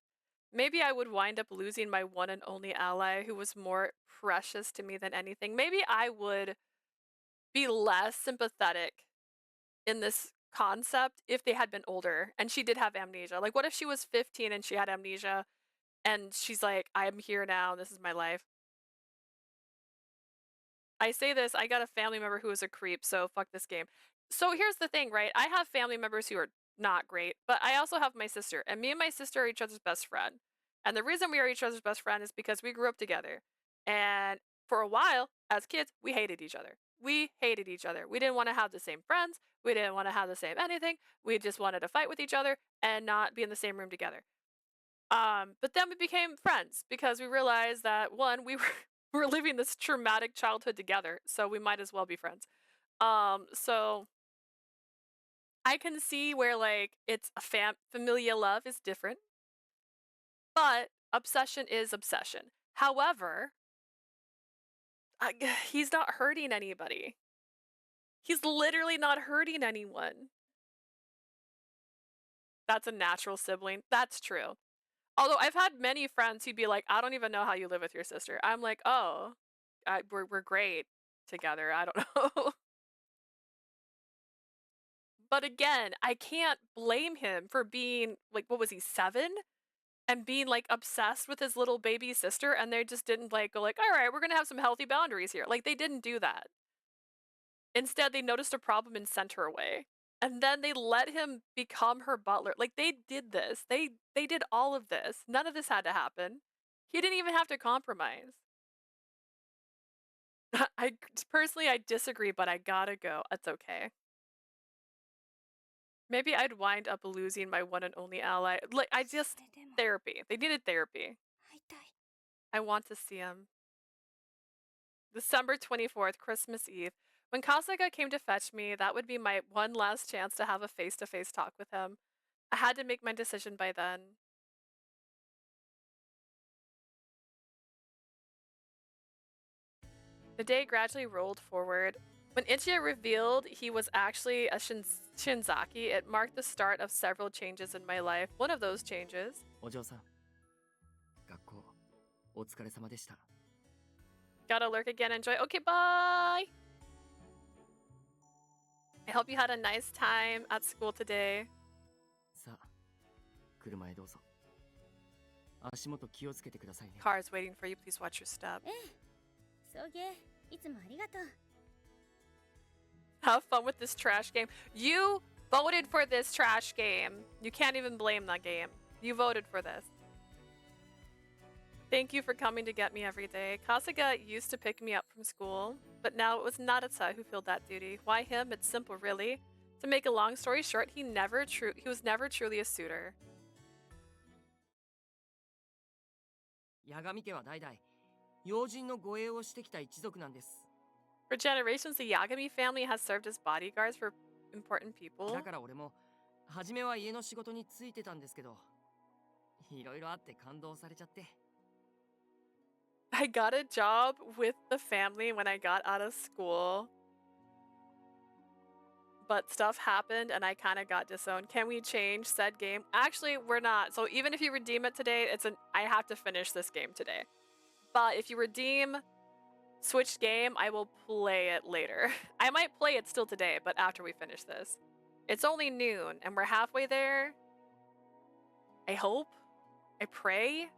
Speaker 1: Maybe I would wind up losing my one and only ally who was more precious to me than anything. Maybe I would be less sympathetic in this concept if they had been older and she did have amnesia. Like, what if she was 15 and she had amnesia and she's like, I'm here now, this is my life. I say this, I got a family member who was a creep, so fuck this game. So here's the thing, right? I have family members who are not great, but I also have my sister, and me and my sister are each other's best friend. And the reason we are each other's best friend is because we grew up together. And for a while, as kids, we hated each other. We hated each other. We didn't want to have the same friends. We didn't want to have the same anything. We just wanted to fight with each other and not be in the same room together. But then we became friends because we realized that one, we were living this traumatic childhood together, so we might as well be friends. So I can see where like it's a familial love is different, but obsession is obsession. However, he's not hurting anybody. He's literally not hurting anyone. That's a natural sibling. That's true. Although I've had many friends who'd be like, I don't even know how you live with your sister. I'm like, oh, we're great together. I don't know. But again, I can't blame him for being like, what was he, 7? And being like obsessed with his little baby sister, and they just didn't like go like, all right, we're gonna have some healthy boundaries here. Like, they didn't do that. Instead, they noticed a problem and sent her away. And then they let him become her butler. Like, they did this. They did all of this. None of this had to happen. He didn't even have to compromise. I personally, I disagree, but I gotta go. It's okay. Maybe I'd wind up losing my one and only ally. Like, therapy. They needed therapy. I want to see him. December 24th, Christmas Eve. When Kasuga came to fetch me, that would be my one last chance to have a face-to-face talk with him. I had to make my decision by then. The day gradually rolled forward. When Ichiya revealed he was actually a Shinzaki, it marked the start of several changes in my life. One of those changes.
Speaker 4: お嬢さん、学校お疲れ様でした。
Speaker 1: Gotta lurk again, enjoy. Okay, bye! I hope you had a nice time at school today.
Speaker 4: さあ、車へどうぞ。足元気をつけてくださいね。
Speaker 1: Car is waiting for you. Please watch your step.
Speaker 8: 送迎いつもありがとう。
Speaker 1: Have fun with this trash game. You voted for this trash game. You can't even blame that game. You voted for this. Thank you for coming to get me every day. Kasuga used to pick me up from school, but now it was Narita who filled that duty. Why him? It's simple, really. To make a long story short, he was never truly a suitor.
Speaker 4: 八神家は代々要人の護衛をしてきた一族なんです。
Speaker 1: For generations, the Yagami family has served as bodyguards for important people.
Speaker 4: だから俺も初めは家の仕事についてたんですけど、いろいろあって感動されちゃって。
Speaker 1: I got a job with the family when I got out of school. But stuff happened and I kind of got disowned. Can we change said game? Actually, we're not. So even if you redeem it today, I have to finish this game today. But if you redeem switched game, I will play it later. I might play it still today, but after we finish this. It's only noon and we're halfway there. I hope. I pray.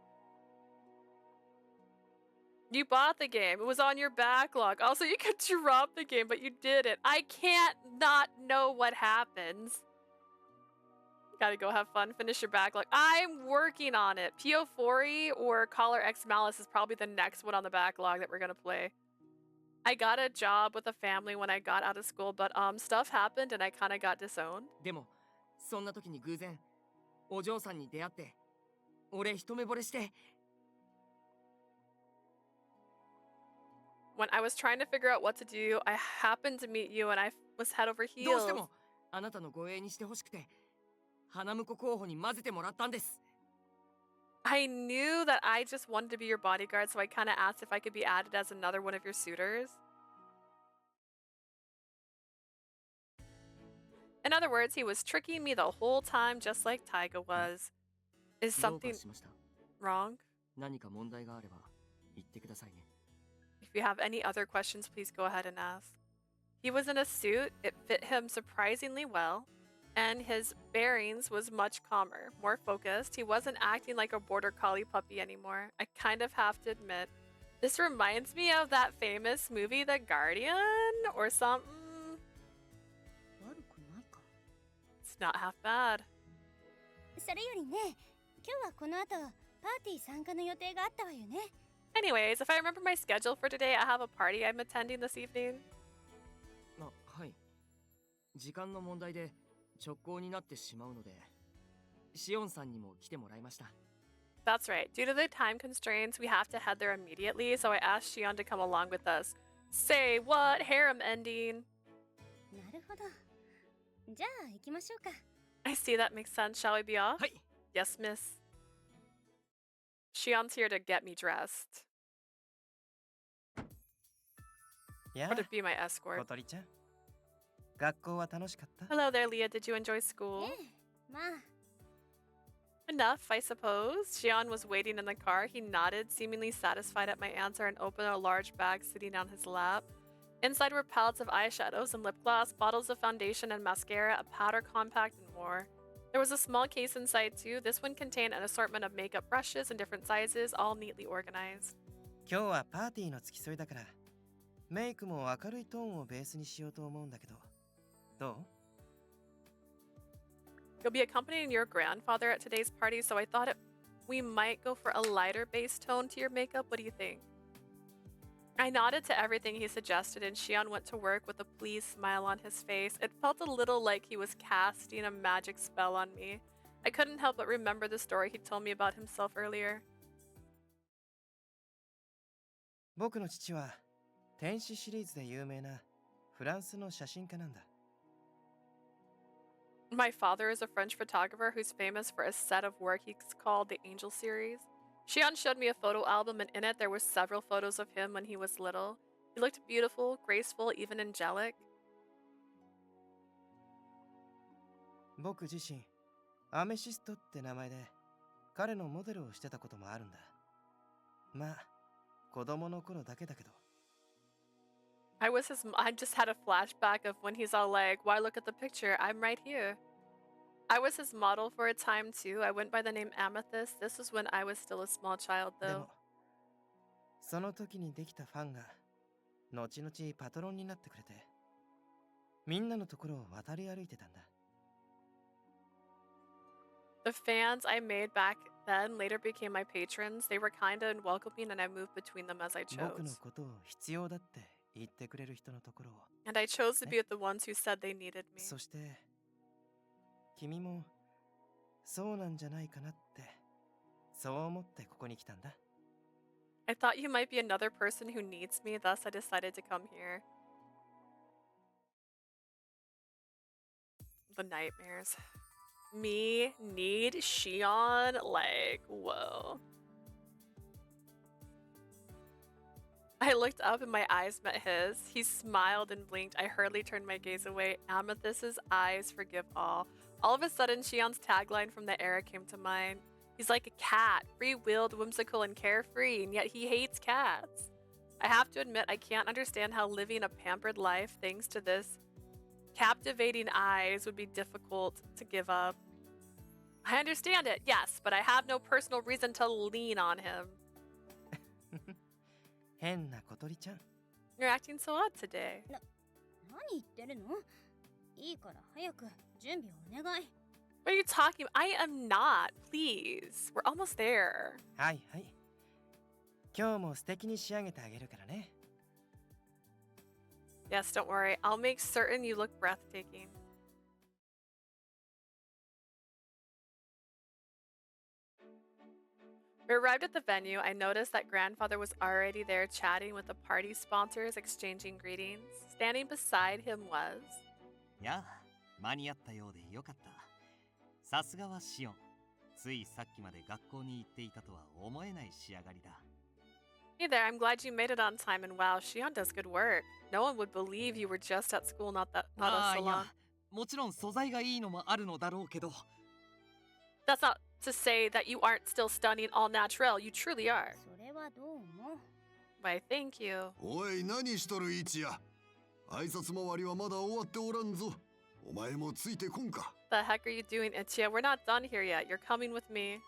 Speaker 1: You bought the game. It was on your backlog. Also, you could drop the game, but you didn't. I can't not know what happens. Gotta go have fun. Finish your backlog. I'm working on it. PO4 or Collar X Malice is probably the next one on the backlog that we're gonna play. I got a job with a family when I got out of school, but stuff happened and I kind of got disowned.
Speaker 4: でも、そんな時に偶然お嬢さんに出会って、俺一目惚れして。
Speaker 1: When I was trying to figure out what to do, I happened to meet you and I was head over
Speaker 4: どうして
Speaker 1: heels.
Speaker 4: もあなたの護衛にしてほしくて、花婿候補に混ぜてもらったんです。
Speaker 1: I knew that I just wanted to be your bodyguard, so I kind of asked if I could be added as another one of your suitors. In other words, he was tricking me the whole time, just like Taiga was. Is
Speaker 4: どうか
Speaker 1: something
Speaker 4: しました。
Speaker 1: wrong?
Speaker 4: 何か問題があれば言ってくださいね。
Speaker 1: If you have any other questions, please go ahead and ask. He was in a suit, it fit him surprisingly well, and his bearings was much calmer, more focused. He wasn't acting like a border collie puppy anymore. I kind of have to admit, this reminds me of that famous movie, The Guardian, or something. It's not half bad.
Speaker 8: それよりね、今日はこの後パーティー参加の予定があったわよね。
Speaker 1: Anyways, if I remember my schedule for today, I have a party I'm attending this evening.
Speaker 4: あ、はい。時間の問題で直行になってしまうので、シオンさんにも来てもらいました。
Speaker 1: That's right. Due to the time constraints, we have to head there immediately, so I asked Shion to come along with us. Say what? Harem ending.
Speaker 8: なるほど。じゃあ行きましょうか。
Speaker 1: I see that makes sense. Shall we be off?
Speaker 4: はい。
Speaker 1: Yes, miss. Shion's here to get me dressed.
Speaker 14: Yeah.
Speaker 1: Or to be my escort.
Speaker 14: 小鳥ちゃん、学校は楽しかった？
Speaker 1: Hello there, Leah. Did you enjoy school?
Speaker 8: まあ。
Speaker 1: Enough, I suppose. Shion was waiting in the car. He nodded, seemingly satisfied at my answer, and opened a large bag sitting on his lap. Inside were palettes of eyeshadows and lip gloss, bottles of foundation and mascara, a powder compact, and more. There was a small case inside too. This one contained an assortment of makeup brushes in different sizes, all neatly organized.
Speaker 14: 今日はパーティーの付き添いだから、メイクも明るいトーンをベースにしようと思うんだけど、どう？
Speaker 1: You'll be accompanying your grandfather at today's party, so I thought we might go for a lighter base tone to your makeup. What do you think? I nodded to everything he suggested, and Shion went to work with a pleased smile on his face. It felt a little like he was casting a magic spell on me. I couldn't help but remember the story he told me about himself earlier.
Speaker 14: 僕の父は天使シリーズで有名なフランスの写真家なんだ。
Speaker 1: My father is a French photographer who's famous for a set of work he's called the Angel series. Shion showed me a photo album, and in it there were several photos of him when he was little. He looked beautiful, graceful, even angelic.
Speaker 14: 僕自身、アメシストって名前で彼のモデルをしてたこともあるんだ。まあ、子供の頃だけだけど。
Speaker 1: I just had a flashback of when he's all like, why look at the picture? I'm right here. I was his model for a time too. I went by the name Amethyst. This was when I was still a small child
Speaker 14: で
Speaker 1: though.
Speaker 14: もその時にできたファンが後々パトロンになってくれてみんなのところを渡り歩いてたんだ。
Speaker 1: The fans I made back then later became my patrons. They were kind and welcoming and I moved between them as I
Speaker 14: 僕の
Speaker 1: chose.
Speaker 14: ことを必要だって言ってくれる人のところを
Speaker 1: And I chose to be with the ones who said they needed me.
Speaker 14: そして君もそうなんじゃないかなってそう思ってここに来たんだ。
Speaker 1: I thought you might be another person who needs me, thus I decided to come here. The nightmares. Me need Shion? Like, whoa. I looked up and my eyes met his. He smiled and blinked. I hurriedly turned my gaze away. Amethyst's eyes forgive all. All of a sudden, Shion's tagline from the era came to mind. He's like a cat, free-willed, whimsical, and carefree, and yet he hates cats. I have to admit, I can't understand how living a pampered life, thanks to this captivating eyes, would be difficult to give up. I understand it, yes, but I have no personal reason to lean on him.
Speaker 14: 変な小鳥ちゃん。
Speaker 1: You're acting so odd today.
Speaker 8: 何言ってるの？いいから早く準備をお願い。
Speaker 1: What are you talking about? I am not. Please. We're almost there.
Speaker 14: はいはい。今日も素敵に仕上げてあげるからね。
Speaker 1: Yes, don't worry. I'll make certain you look breathtaking. We arrived at the venue. I noticed that grandfather was already there chatting with the party sponsors, exchanging greetings. Standing beside him was...
Speaker 2: やあ、間に合ったようでよかった。さすがはシオン。ついさっきまで学校に行っていたとは思えない仕上がりだ。
Speaker 1: Hey there, I'm glad you made it on time, and wow, Shion does good work. No one would believe you were just at school not so long.
Speaker 2: もちろん素材がいいのもあるのだろうけど。
Speaker 1: That's not to say that you aren't still stunning all natural. You truly are.
Speaker 8: それはどうも。
Speaker 1: Why, thank you.
Speaker 6: おい、何しとる一夜。挨拶回りはまだ終わっておらんぞ。お前もついてこんか。
Speaker 1: The heck are you doing, Ichia? We're not done here yet. You're coming with me.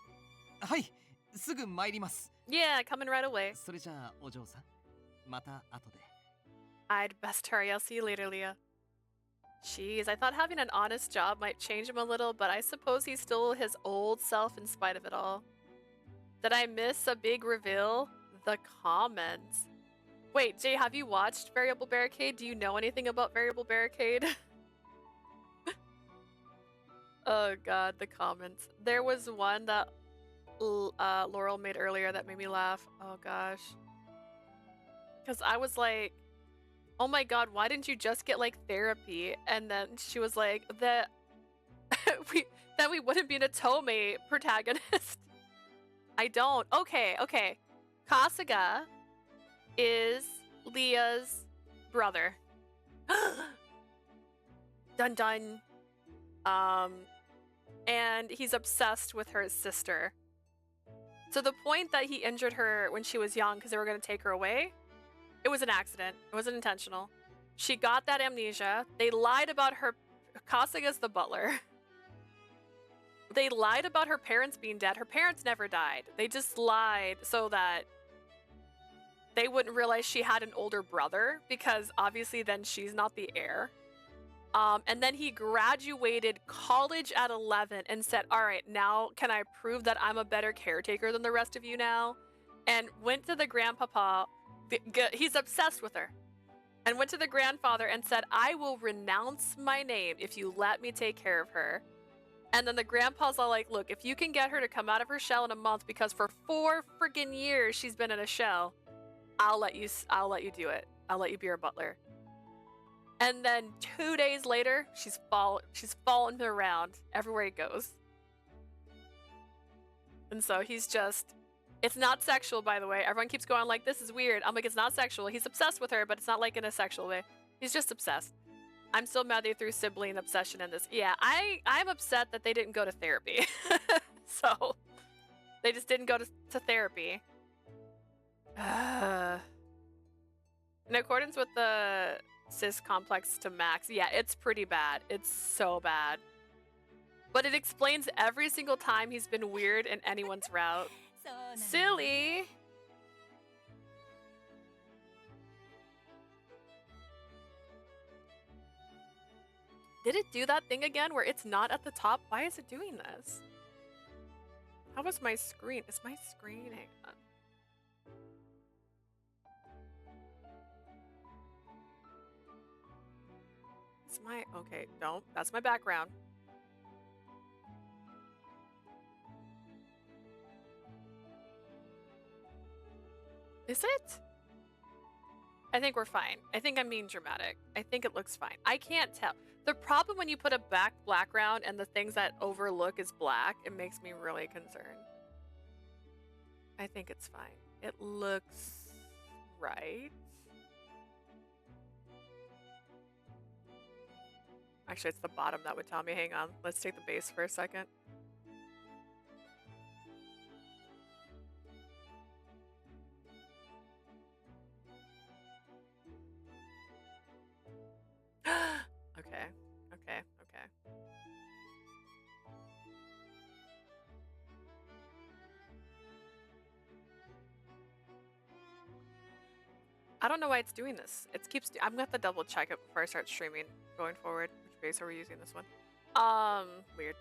Speaker 2: はい、すぐ参ります。
Speaker 1: Yeah, coming right away.
Speaker 2: それじゃあ、お嬢さん。また後で。
Speaker 1: I'd best hurry. I'll see you later, Leah. Jeez, I thought having an honest job might change him a little, but I suppose he's still his old self in spite of it all. Did I miss a big reveal? The comments. Wait, Jay, have you watched Variable Barricade? Do you know anything about Variable Barricade? Oh god, the comments. There was one that Laurel made earlier that made me laugh. Oh gosh. Because I was like, oh my god, why didn't you just get like therapy? And then she was like, that we wouldn't be an Otome protagonist. I don't. Okay. Kasuga is Leah's brother. Dun dun. And he's obsessed with her sister. So the point that he injured her when she was young because they were going to take her away, it was an accident. It wasn't intentional. She got that amnesia. They lied about her. Kasuga's the butler. They lied about her parents being dead. Her parents never died. They just lied so that they wouldn't realize she had an older brother, because obviously then she's not the heir. And then he graduated college at 11 and said, all right, now can I prove that I'm a better caretaker than the rest of you now? And went to the grandpapa, he's obsessed with her, and went to the grandfather and said, I will renounce my name if you let me take care of her. And then the grandpa's all like, look, if you can get her to come out of her shell in a month, because for 4 friggin' years she's been in a shell, I'll let you do it. I'll let you be her butler. And then 2 days later, she's following him around everywhere he goes. And so he's just, it's not sexual, by the way. Everyone keeps going like, this is weird. I'm like, it's not sexual. He's obsessed with her, but it's not like in a sexual way. He's just obsessed. I'm still mad they threw sibling obsession in this. Yeah, I'm upset that they didn't go to therapy. So they just didn't go to therapy. In accordance with the cis complex to max, yeah, it's pretty bad. It's so bad. But it explains every single time he's been weird in anyone's route. Silly! Did it do that thing again where it's not at the top? Why is it doing this? How was my screen? Is my screen? Hang on. It's my... Okay, don't. That's my background. Is it? I think we're fine. I think I'm being dramatic. I think it looks fine. I can't tell. The problem when you put a background and the things that overlook is black, it makes me really concerned. I think it's fine. It looks right. Actually, it's the bottom that would tell me. Hang on. Let's take the base for a second. Okay. I don't know why it's doing this. It keeps... I'm gonna have to double check it before I start streaming going forward. Which base are we using this one? Weird.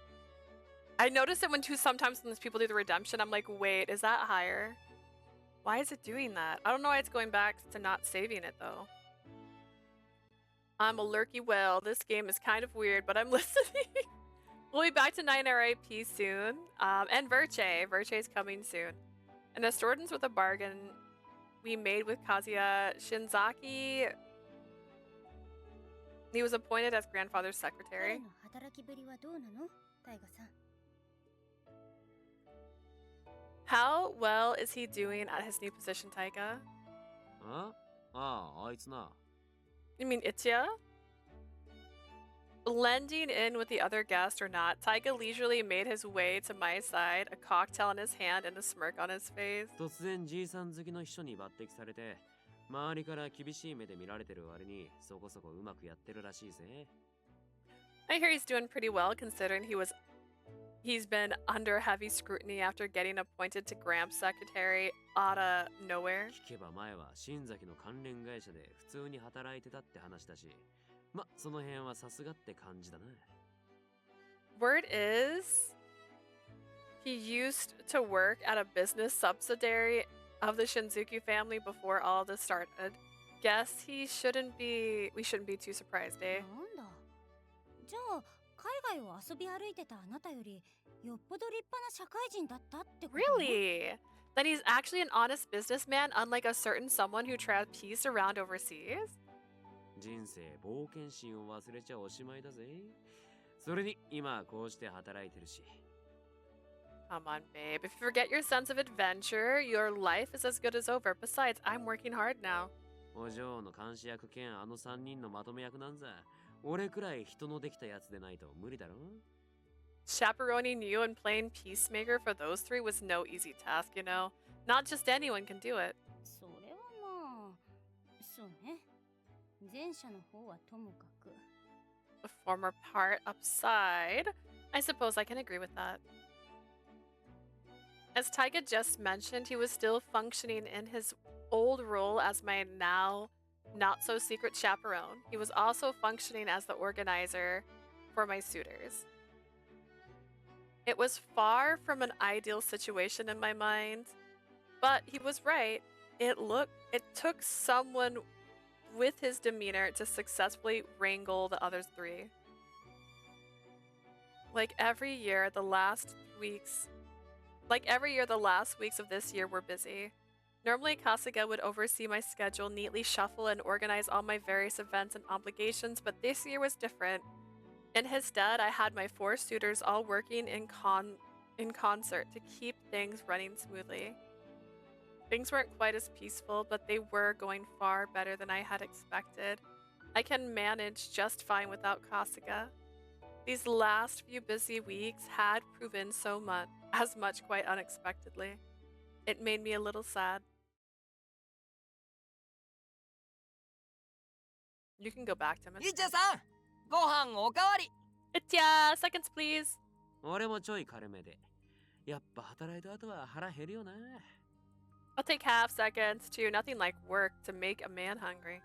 Speaker 1: I noticed it when sometimes when people do the redemption, I'm like, wait, is that higher? Why is it doing that? I don't know why it's going back to not saving it though. I'm a lurky whale. This game is kind of weird, but I'm listening. We'll be back to 9 RIP soon. And Verche. Verche is coming soon. And the Stordens with a bargain we made with Kazuya Shinzaki. He was appointed as grandfather's secretary. How well is he doing at his new position, Taika?
Speaker 5: Huh? Ah, it's not.
Speaker 1: You mean Ichiya? Blending in with the other guest or not, Taika leisurely made his way to my side, a cocktail in his hand and a smirk on his face.
Speaker 5: 突然じいさん好きの秘書に抜擢されて、周りから厳しい目で見られてる割にそこそこうまくやってるらしいぜ。
Speaker 1: I hear he's doing pretty well considering he's been under heavy scrutiny after getting appointed to Gramps secretary out of nowhere.
Speaker 5: 聞けば前は新崎の関連会社で普通に働いてたって話だし、ま、その辺はさすがって感じだな。
Speaker 1: Word is, he used to work at a business subsidiary of the Shinzuku family before all this started. Guess we shouldn't be too surprised, eh?
Speaker 8: なんだ。じゃあ海外を遊び歩いてたあなたよりよっぽど立派な社会人だったってこと？
Speaker 1: Really? Then he's actually an honest businessman, unlike a certain someone who trapezed around overseas?
Speaker 5: 人生冒険心を忘れちゃおしまいだぜ。それに今こうして働いてるし。
Speaker 1: Come on, babe. If you forget your sense of adventure, your life is as good as over. Besides, I'm working hard now.
Speaker 5: お嬢の監視役兼あの3人のまとめ役なんざ、俺くらい人のできたやつでないと無理だろ。
Speaker 1: Chaperoning you and playing peacemaker for those three was no easy task, you know. Not just anyone can do it.
Speaker 8: それはまあ、そうね。前者の方はともかく。
Speaker 1: The former part upside. I suppose I can agree with that. As Taiga just mentioned, he was still functioning in his old role as my now not-so-secret chaperone. He was also functioning as the organizer for my suitors. It was far from an ideal situation in my mind, but he was right. It took someone with his demeanor to successfully wrangle the other three. Like every year, the last weeks of this year were busy. Normally, Kasuga would oversee my schedule, neatly shuffle and organize all my various events and obligations, but this year was different. In his stead, I had my 4 suitors all working in concert to keep things running smoothly. Things weren't quite as peaceful, but they were going far better than I had expected. I can manage just fine without Kasuga. These last few busy weeks had proven as much quite unexpectedly. It made me a little sad. You can go back to him.
Speaker 4: イチヤさん、ご飯おかわり。
Speaker 1: Itya, seconds please.
Speaker 5: 俺もちょい軽めで。やっぱ働いた後は腹減るよな。
Speaker 1: I'll take half seconds too. Nothing like work to make a man hungry.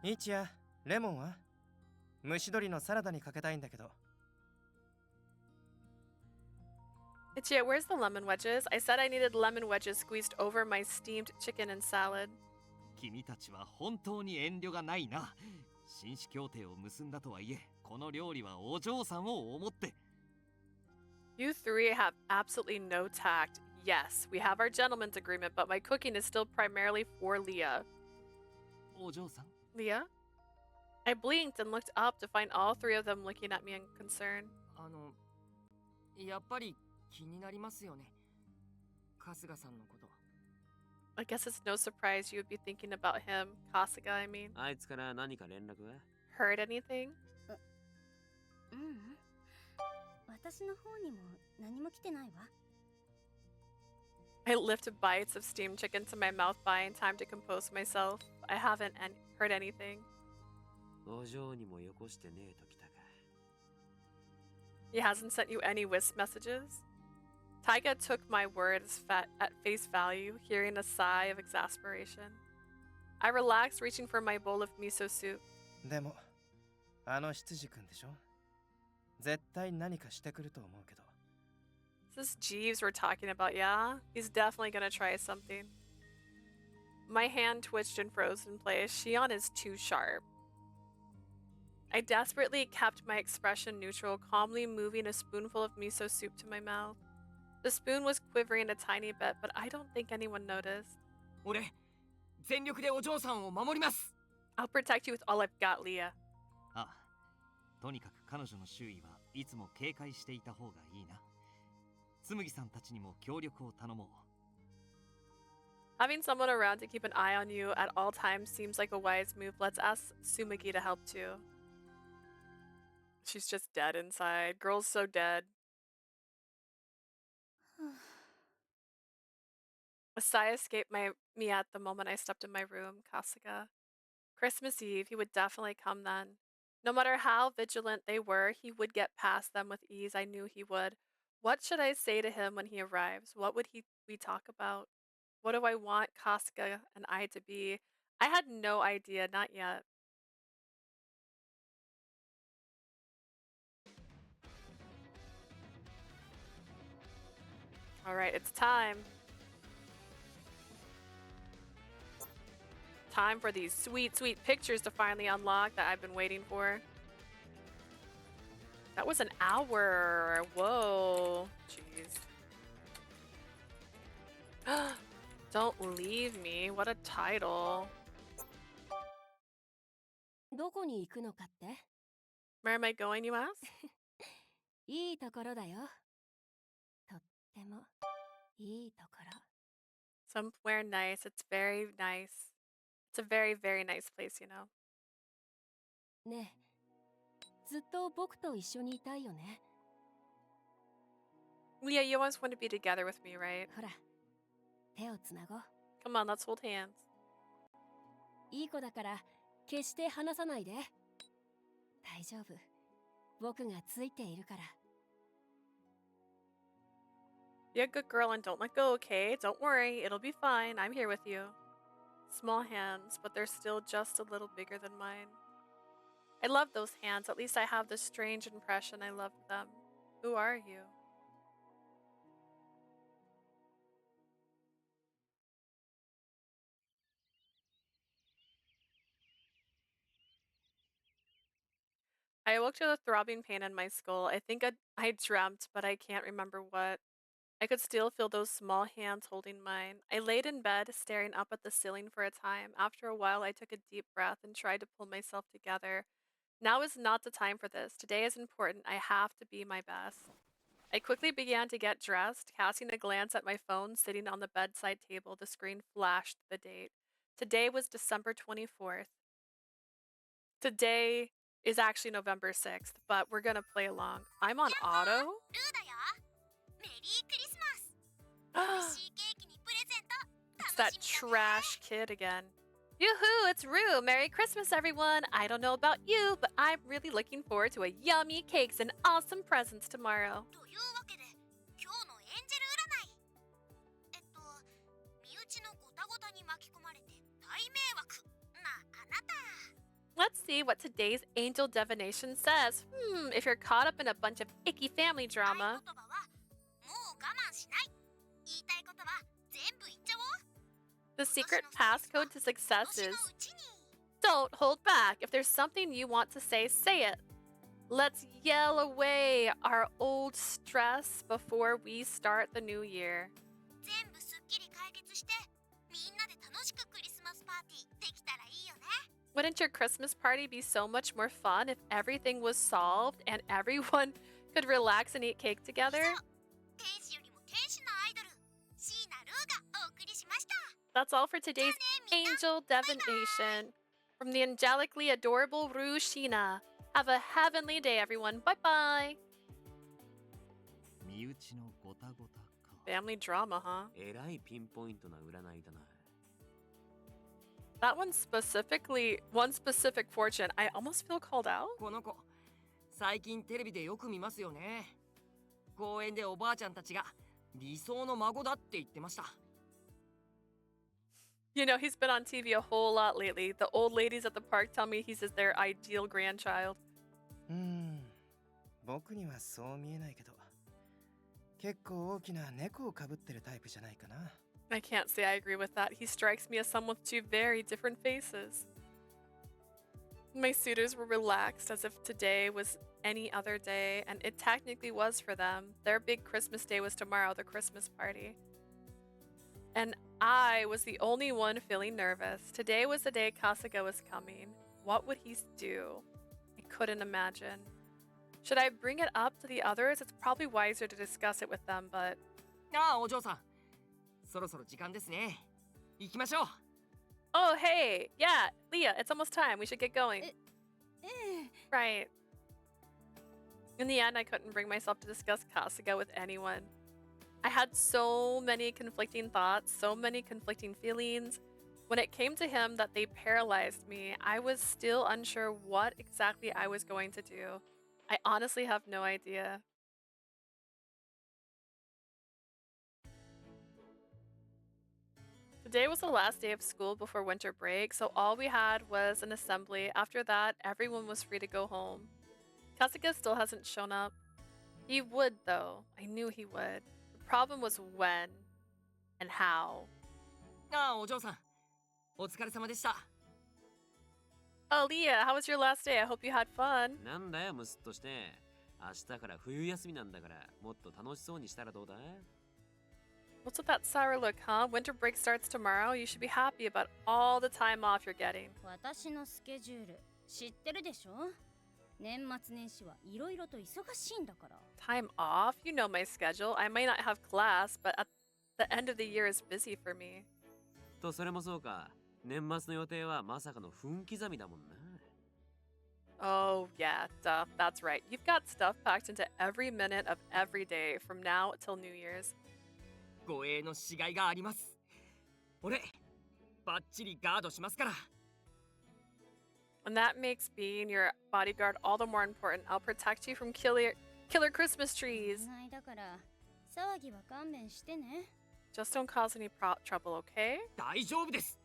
Speaker 14: イチヤ、レモンは蒸し鶏のサラダにかけたいんだけど。
Speaker 1: Itya, where's the lemon wedges? I said I needed lemon wedges squeezed over my steamed chicken and salad.
Speaker 2: 君たちは本当に遠慮がないな。紳士協定を結んだとはいえ、この料理はお嬢さんを思って。
Speaker 1: You three have absolutely no tact. Yes, we have our gentleman's agreement, but my cooking is still primarily for Leah.
Speaker 2: お嬢さん
Speaker 1: Leah? I blinked and looked up to find all three of them looking at me in concern.
Speaker 4: やっぱり気になりますよね。春日さんのこと。
Speaker 1: I guess it's no surprise you would be thinking about him. Kasuga, I mean.
Speaker 5: あいつから何か連絡は？
Speaker 1: Heard anything?
Speaker 8: 私の方にも何も来てないわ。
Speaker 1: I lifted bites of steamed chicken to my mouth, buying time to compose myself. I haven't heard anything.
Speaker 5: お嬢にもよこしてねえときたか。
Speaker 1: He hasn't sent you any wisp messages? Taiga took my words at face value, hearing a sigh of exasperation. I relaxed, reaching for my bowl of miso soup.
Speaker 14: でも、あの執事君でしょ？絶対何かしてくると思うけど。
Speaker 1: This is Jeeves we're talking about, yeah? He's definitely gonna try something. My hand twitched and froze in place. Shion is too sharp. I desperately kept my expression neutral, calmly moving a spoonful of miso soup to my mouth. The spoon was quivering a tiny bit, but I don't think anyone noticed.
Speaker 4: 俺、全力でお嬢さんを守ります。
Speaker 1: I'll protect you with all I've got, Leah.
Speaker 2: あ、とにかく彼女の周囲はいつも警戒していた方がいいな。つむぎさんたちにも協力を頼もう。
Speaker 1: Having someone around to keep an eye on you at all times seems like a wise move. Let's ask Sumagi to help too. She's just dead inside. Girl's so dead. A sigh escaped me at the moment I stepped in my room. Kasuga. Christmas Eve, he would definitely come then. No matter how vigilant they were, he would get past them with ease. I knew he would. What should I say to him when he arrives? What would we talk about? What do I want Kasuga and I to be? I had no idea, not yet. Alright, it's time. Time for these sweet, sweet pictures to finally unlock that I've been waiting for. That was an hour. Whoa. Jeez. Don't leave me. What a title.
Speaker 12: どこに行くのかって？
Speaker 1: Where am I going, you ask?
Speaker 12: いいところだよ。とってもいいところ。
Speaker 1: Somewhere nice. It's very nice. It's a very, very nice place, you know.
Speaker 12: ねえ、ずっと僕と一緒にいたいよね。
Speaker 1: Leah, you always want to be together with me, right?
Speaker 12: ほら、手をつなごう。
Speaker 1: Come on, let's hold hands.
Speaker 12: いい子だから決して離さないで。大丈夫。僕がついているから。
Speaker 1: Be a good girl and don't let go, okay? Don't worry, it'll be fine. I'm here with you. Small hands, but they're still just a little bigger than mine. I love those hands. At least I have this strange impression I love them. Who are you? I awoke to the throbbing pain in my skull. I think I dreamt, but I can't remember what. I could still feel those small hands holding mine. I laid in bed, staring up at the ceiling for a time. After a while, I took a deep breath and tried to pull myself together. Now is not the time for this. Today is important. I have to be my best. I quickly began to get dressed. Casting a glance at my phone sitting on the bedside table, the screen flashed the date. Today was December 24th. Today is actually November 6th, but we're gonna play along. I'm on auto? It's that trash kid again. Yoo-hoo, it's Rue! Merry Christmas, everyone! I don't know about you, but I'm really looking forward to a yummy cakes and awesome presents tomorrow. Let's see what today's angel divination says. If you're caught up in a bunch of icky family drama... The secret passcode to success is... Don't hold back. If there's something you want to say, say it. Let's yell away our old stress before we start the new year. Wouldn't your Christmas party be so much more fun if everything was solved and everyone could relax and eat cake together? That's all for today's angel divination. From the angelically adorable Rue Sheena. Have a heavenly day, everyone. Bye-bye. Family drama, huh? That one specific fortune, I almost feel called out.
Speaker 4: この子、最近テレビでよく見ますよね。公園でおばあちゃんたちが理想の孫だって言ってました。
Speaker 1: You know, he's been on TV a whole lot lately. The old ladies at the park tell me he's their ideal grandchild.
Speaker 14: 僕にはそう見えないけど、結構大きな猫をかぶってるタイプじゃないかな。
Speaker 1: I can't say I agree with that. He strikes me as someone with two very different faces. My suitors were relaxed as if today was any other day, and it technically was for them. Their big Christmas day was tomorrow, the Christmas party. And I was the only one feeling nervous. Today was the day Kasuga was coming. What would he do? I couldn't imagine. Should I bring it up to the others? It's probably wiser to discuss it with them, but...
Speaker 4: ああ、お嬢さん。そろそろ時間ですね。行きましょう。
Speaker 1: Oh, hey! Yeah, Leah, it's almost time. We should get going. Right. In the end, I couldn't bring myself to discuss Kasuga with anyone. I had so many conflicting thoughts, so many conflicting feelings. When it came to him that they paralyzed me, I was still unsure what exactly I was going to do. I honestly have no idea. Today was the last day of school before winter break, so all we had was an assembly. After that, everyone was free to go home. Kasuga still hasn't shown up. He would, though. I knew he would. The problem was when and how.
Speaker 4: ああ、お嬢さん。お疲れ様でした。
Speaker 1: Oh, Leah, how was your last day? I hope you had fun.
Speaker 5: なんだよ、ムスッとして。明日から冬休みなんだから、もっと楽しそうにしたらどうだ?
Speaker 1: What's with that sour look, huh? Winter break starts tomorrow. You should be happy about all the time off you're getting.
Speaker 8: 私のスケジュール知ってるでしょ? 年末年始はいろいろと忙しいんだから。
Speaker 1: Time off? You know my schedule. I may not have class, but at the end of the year is busy for me.
Speaker 5: と、それもそうか。年末の予定はまさかの分刻みだもんな。
Speaker 1: Oh, yeah, duh. That's right. You've got stuff packed into every minute of every day from now till New Year's.
Speaker 4: 護衛のしがいがあります。俺、バッチリガードしますから。
Speaker 1: And that makes being your bodyguard all the more important. I'll protect you from killer Christmas trees.
Speaker 8: だから騒ぎは勘弁してね。
Speaker 1: Just don't cause any trouble, okay?
Speaker 4: 大丈夫です。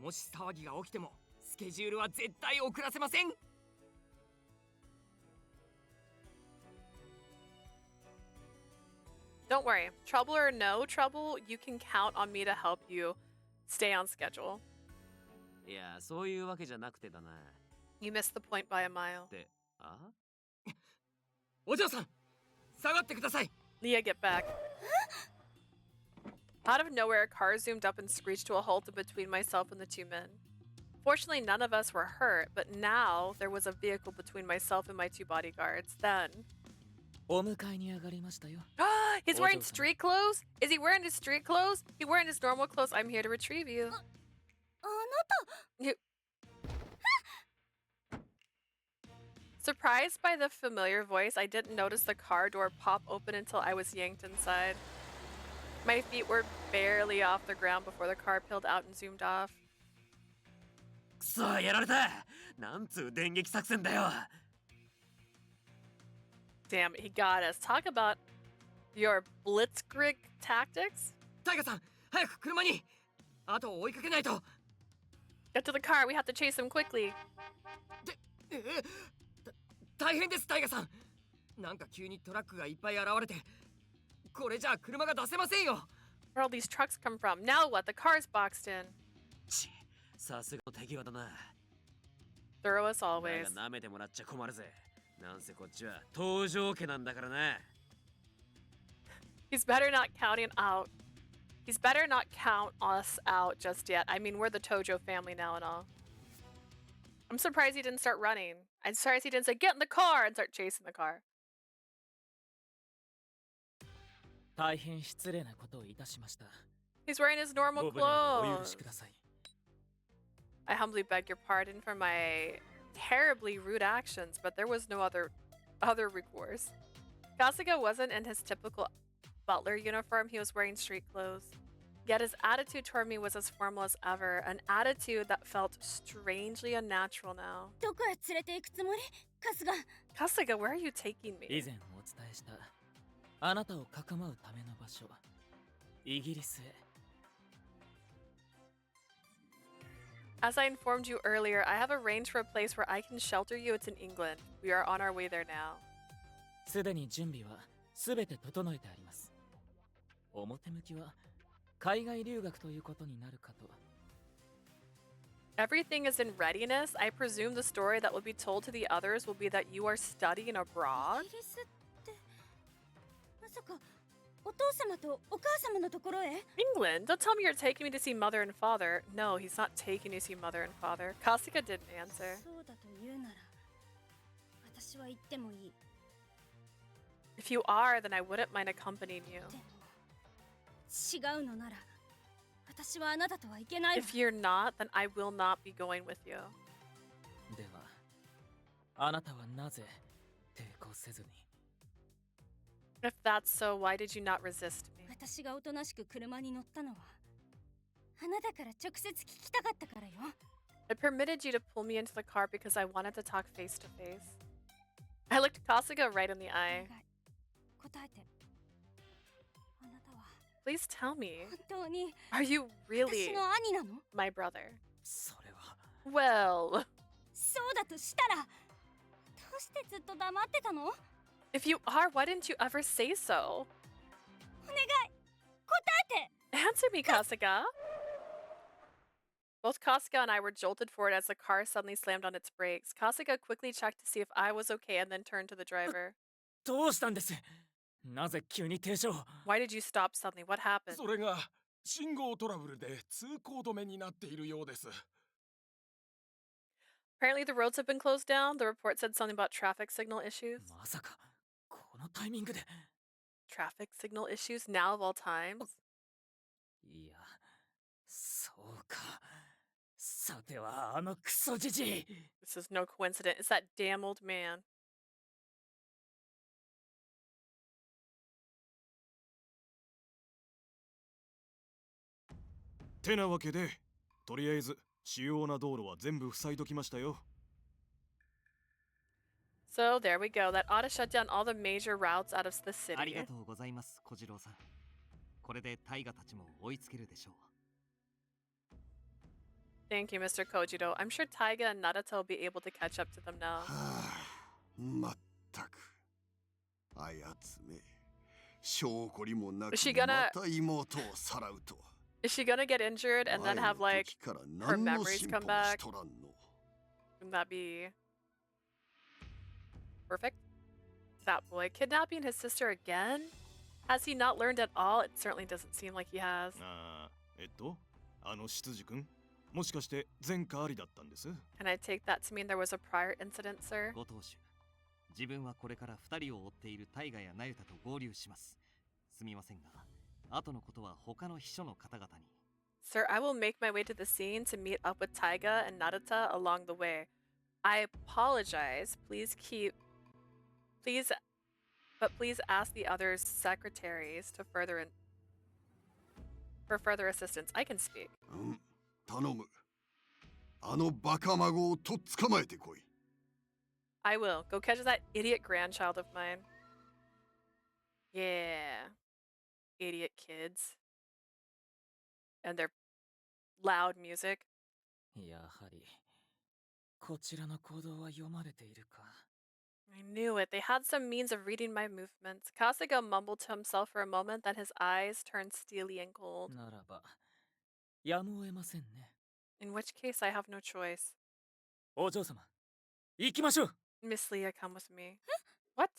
Speaker 4: もし騒ぎが起きても、スケジュールは絶対遅らせません。
Speaker 1: Don't worry. Trouble or no trouble, you can count on me to help you stay on schedule.
Speaker 5: いや、そういうわけじゃなくてだな。
Speaker 1: You missed the point by a mile.
Speaker 5: で、あ?
Speaker 4: お嬢さん、下がってください。
Speaker 1: Leah, get back. Out of nowhere, a car zoomed up and screeched to a halt in between myself and the two men. Fortunately, none of us were hurt, but now there was a vehicle between myself and my two bodyguards. Then...
Speaker 7: お迎えに上がりましたよ。
Speaker 1: He's wearing street clothes? Is he wearing his street clothes? He's wearing his normal clothes. I'm here to retrieve you.
Speaker 8: あなた
Speaker 1: Surprised by the familiar voice, I didn't notice the car door pop open until I was yanked inside. My feet were barely off the ground before the car peeled out and zoomed off.
Speaker 5: くそ、やられた。なんつう電撃作戦だよ。
Speaker 1: Damn, he got us. Talk about your blitzkrieg tactics.
Speaker 4: タイガさん、早く車に。あと追いかけないと。
Speaker 1: Get to the car. We have to chase him quickly.
Speaker 4: 大変です、タイガさん。なんか急にトラックがいっぱい現れて、これじゃあ車が出せませんよ。
Speaker 1: Where all these trucks come from? Now what? The car's boxed in.
Speaker 5: ち、さすがの手際だな。
Speaker 1: Thorough as always.
Speaker 5: 舐めてもらっちゃ困るぜ。なんせこっちは搭乗家なんだからな。
Speaker 1: He's better not counting out. He's better not count us out just yet. I mean, we're the Tojo family now and all. I'm surprised he didn't start running. I'm surprised he didn't say, get in the car and start chasing the car.
Speaker 7: 大変失礼なことをいたしました。
Speaker 1: He's wearing his normal
Speaker 7: ご無念をお許し
Speaker 1: clothes.
Speaker 7: ください。
Speaker 1: I humbly beg your pardon for my terribly rude actions, but there was no other recourse. Kasuga wasn't in his typical butler uniform. He was wearing street clothes. Yet his attitude toward me was as formal as ever, an attitude that felt strangely unnatural now.
Speaker 8: どこへ連れて行くつもり？Kasuga,
Speaker 1: where are you taking me?
Speaker 7: 以前お伝えしたあなたをかくまうための場所、イギリスへ。
Speaker 1: As I informed you earlier, I have arranged for a place where I can shelter you. It's in England. We are on our way there now.
Speaker 7: すでに準備はすべて整えてあります。表向きは海外留学ということになるかと。
Speaker 1: Everything is in readiness. I presume the story that will be told to the others will be that you are studying abroad.
Speaker 8: イギリスってまさかお父様とお母様のところへ？
Speaker 1: England? Don't tell me you're taking me to see mother and father. No, he's not taking you to see mother and father. Kasuga didn't answer.
Speaker 8: そうだと言うなら私は行ってもいい。
Speaker 1: If you are, then I wouldn't mind accompanying you.
Speaker 8: 違うのなら私はあなたとは行けないわ。
Speaker 1: If you're not, then I will not be going with you.
Speaker 7: では、あなたはなぜ抵抗せずに？
Speaker 1: If that's so, why did you not resist me?
Speaker 8: 私がおとなしく車に乗ったのはあなたから直接聞きたかったからよ。
Speaker 1: I permitted you to pull me into the car because I wanted to talk face to face. I looked Kasuga right in the eye.
Speaker 8: 答えて。あなたは
Speaker 1: Please tell me.
Speaker 8: 本当に
Speaker 1: Are you
Speaker 8: 私
Speaker 1: really
Speaker 8: の兄なの？
Speaker 1: my brother?
Speaker 7: それは。
Speaker 1: Well,
Speaker 8: そうだとしたらどうしてずっと黙ってたの？
Speaker 1: if you are, why didn't you ever say so?
Speaker 8: お願い答えて。
Speaker 1: Answer me, Kasuga. Both Kasuga and I were jolted forward as the car suddenly slammed on its brakes. Kasuga quickly checked to see if I was okay and then turned to the driver.
Speaker 7: どうしたんです？なぜ急に停車を？
Speaker 1: Why did you stop suddenly? What happened?
Speaker 15: それが信号トラブルで通行止めになっているようです。
Speaker 1: Apparently the roads have been closed down. The report said something about traffic signal issues.
Speaker 7: まさかこのタイミングで。
Speaker 1: Traffic signal issues now of all times?
Speaker 7: いや、そうか。さてはあのクソじじい。
Speaker 1: This is no coincidence. It's that damn old man.
Speaker 13: てなわけで、とりあえず主要な道路は全部塞いときましたよ。
Speaker 1: So there we go. That ought to shut down all the major routes out of the
Speaker 2: あり
Speaker 1: city.
Speaker 2: がとうございます、小次郎さん。これでタイガたちも追いつけるでしょう。
Speaker 1: Thank you, Mr. Kojiro. I'm sure Taiga and Narita will be able to catch up to them now.
Speaker 6: まったくあやつめ証拠りもなく
Speaker 1: Is she
Speaker 6: ま
Speaker 1: gonna-
Speaker 6: た妹をさらうとは
Speaker 1: Is she gonna get injured and then have like
Speaker 6: 時から
Speaker 1: her
Speaker 6: 何の
Speaker 1: memories
Speaker 6: 進
Speaker 1: come
Speaker 6: 歩も
Speaker 1: back?
Speaker 6: しとらんの
Speaker 1: Wouldn't that be perfect? That boy kidnapping his sister again? Has he not learned at all? It certainly doesn't seem like he has.
Speaker 13: あの執事君、もしかして前科ありだったんです？
Speaker 1: Can I take that to mean there was a prior incident, sir?
Speaker 2: ご当主、自分はこれから2人を追っているタイガやナユタと合流します。すみませんが、後のことは他の秘書の方々に。
Speaker 1: Sir, I will make my way to the scene to meet up with Taiga and Narita along the way. I apologize. Please ask the other secretaries to for further assistance. I can speak.
Speaker 6: 頼む。あのバカ孫をとっ捕まえてこい。
Speaker 1: I will. Go catch that idiot grandchild of mine. Yeah. Idiot kids. And their loud music.
Speaker 7: やはりこちらの行動は読まれているか。
Speaker 1: I knew it. They had some means of reading my movements. Kasuga mumbled to himself for a moment, then his eyes turned steely and cold.
Speaker 7: ならばやむを得ませんね。
Speaker 1: In which case, I have no choice.
Speaker 7: お嬢様、行きましょう。
Speaker 1: Miss Leah, come with me. What?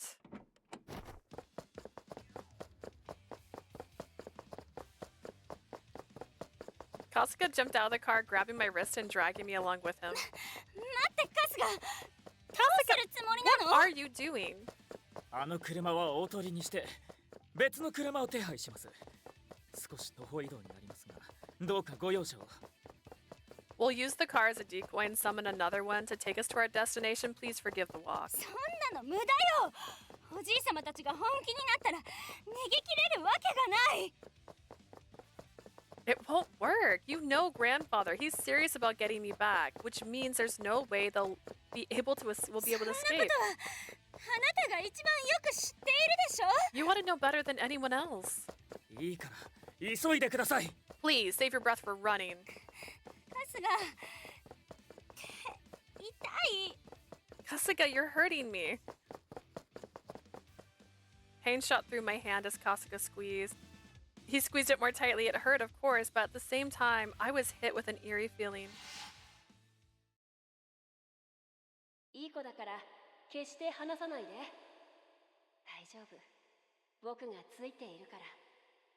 Speaker 1: Kasuga jumped out of the car, grabbing my wrist and dragging me along with him.
Speaker 8: 待ってカスが
Speaker 1: Kasuga, what are you doing?
Speaker 7: あの車はおとりにして別の車を手配します。少し徒歩移動になりますが、どうかご容赦を。
Speaker 1: We'll use the car as a decoy and summon another one to take us to our destination. Please forgive the walk.
Speaker 8: そんなの無駄よ。おじい様たちが本気になったら逃げ切れるわけがない。
Speaker 1: It won't work. You know grandfather. He's serious about getting me back, which means there's no way they'll be able to escape.
Speaker 8: そんなことはあなたが一番よく知っているでしょ。
Speaker 1: You want to know better than anyone else.
Speaker 7: いいから急いでください。
Speaker 1: Please save your breath for running.
Speaker 8: カスが痛い。
Speaker 1: Kasuga, you're hurting me. Pain shot through my hand as Kasuga squeezed. He squeezed it more tightly. It hurt, of course, but at the same time, I was hit with an eerie feeling.
Speaker 12: いい子だから決して離さないで。大丈夫。僕がついているから。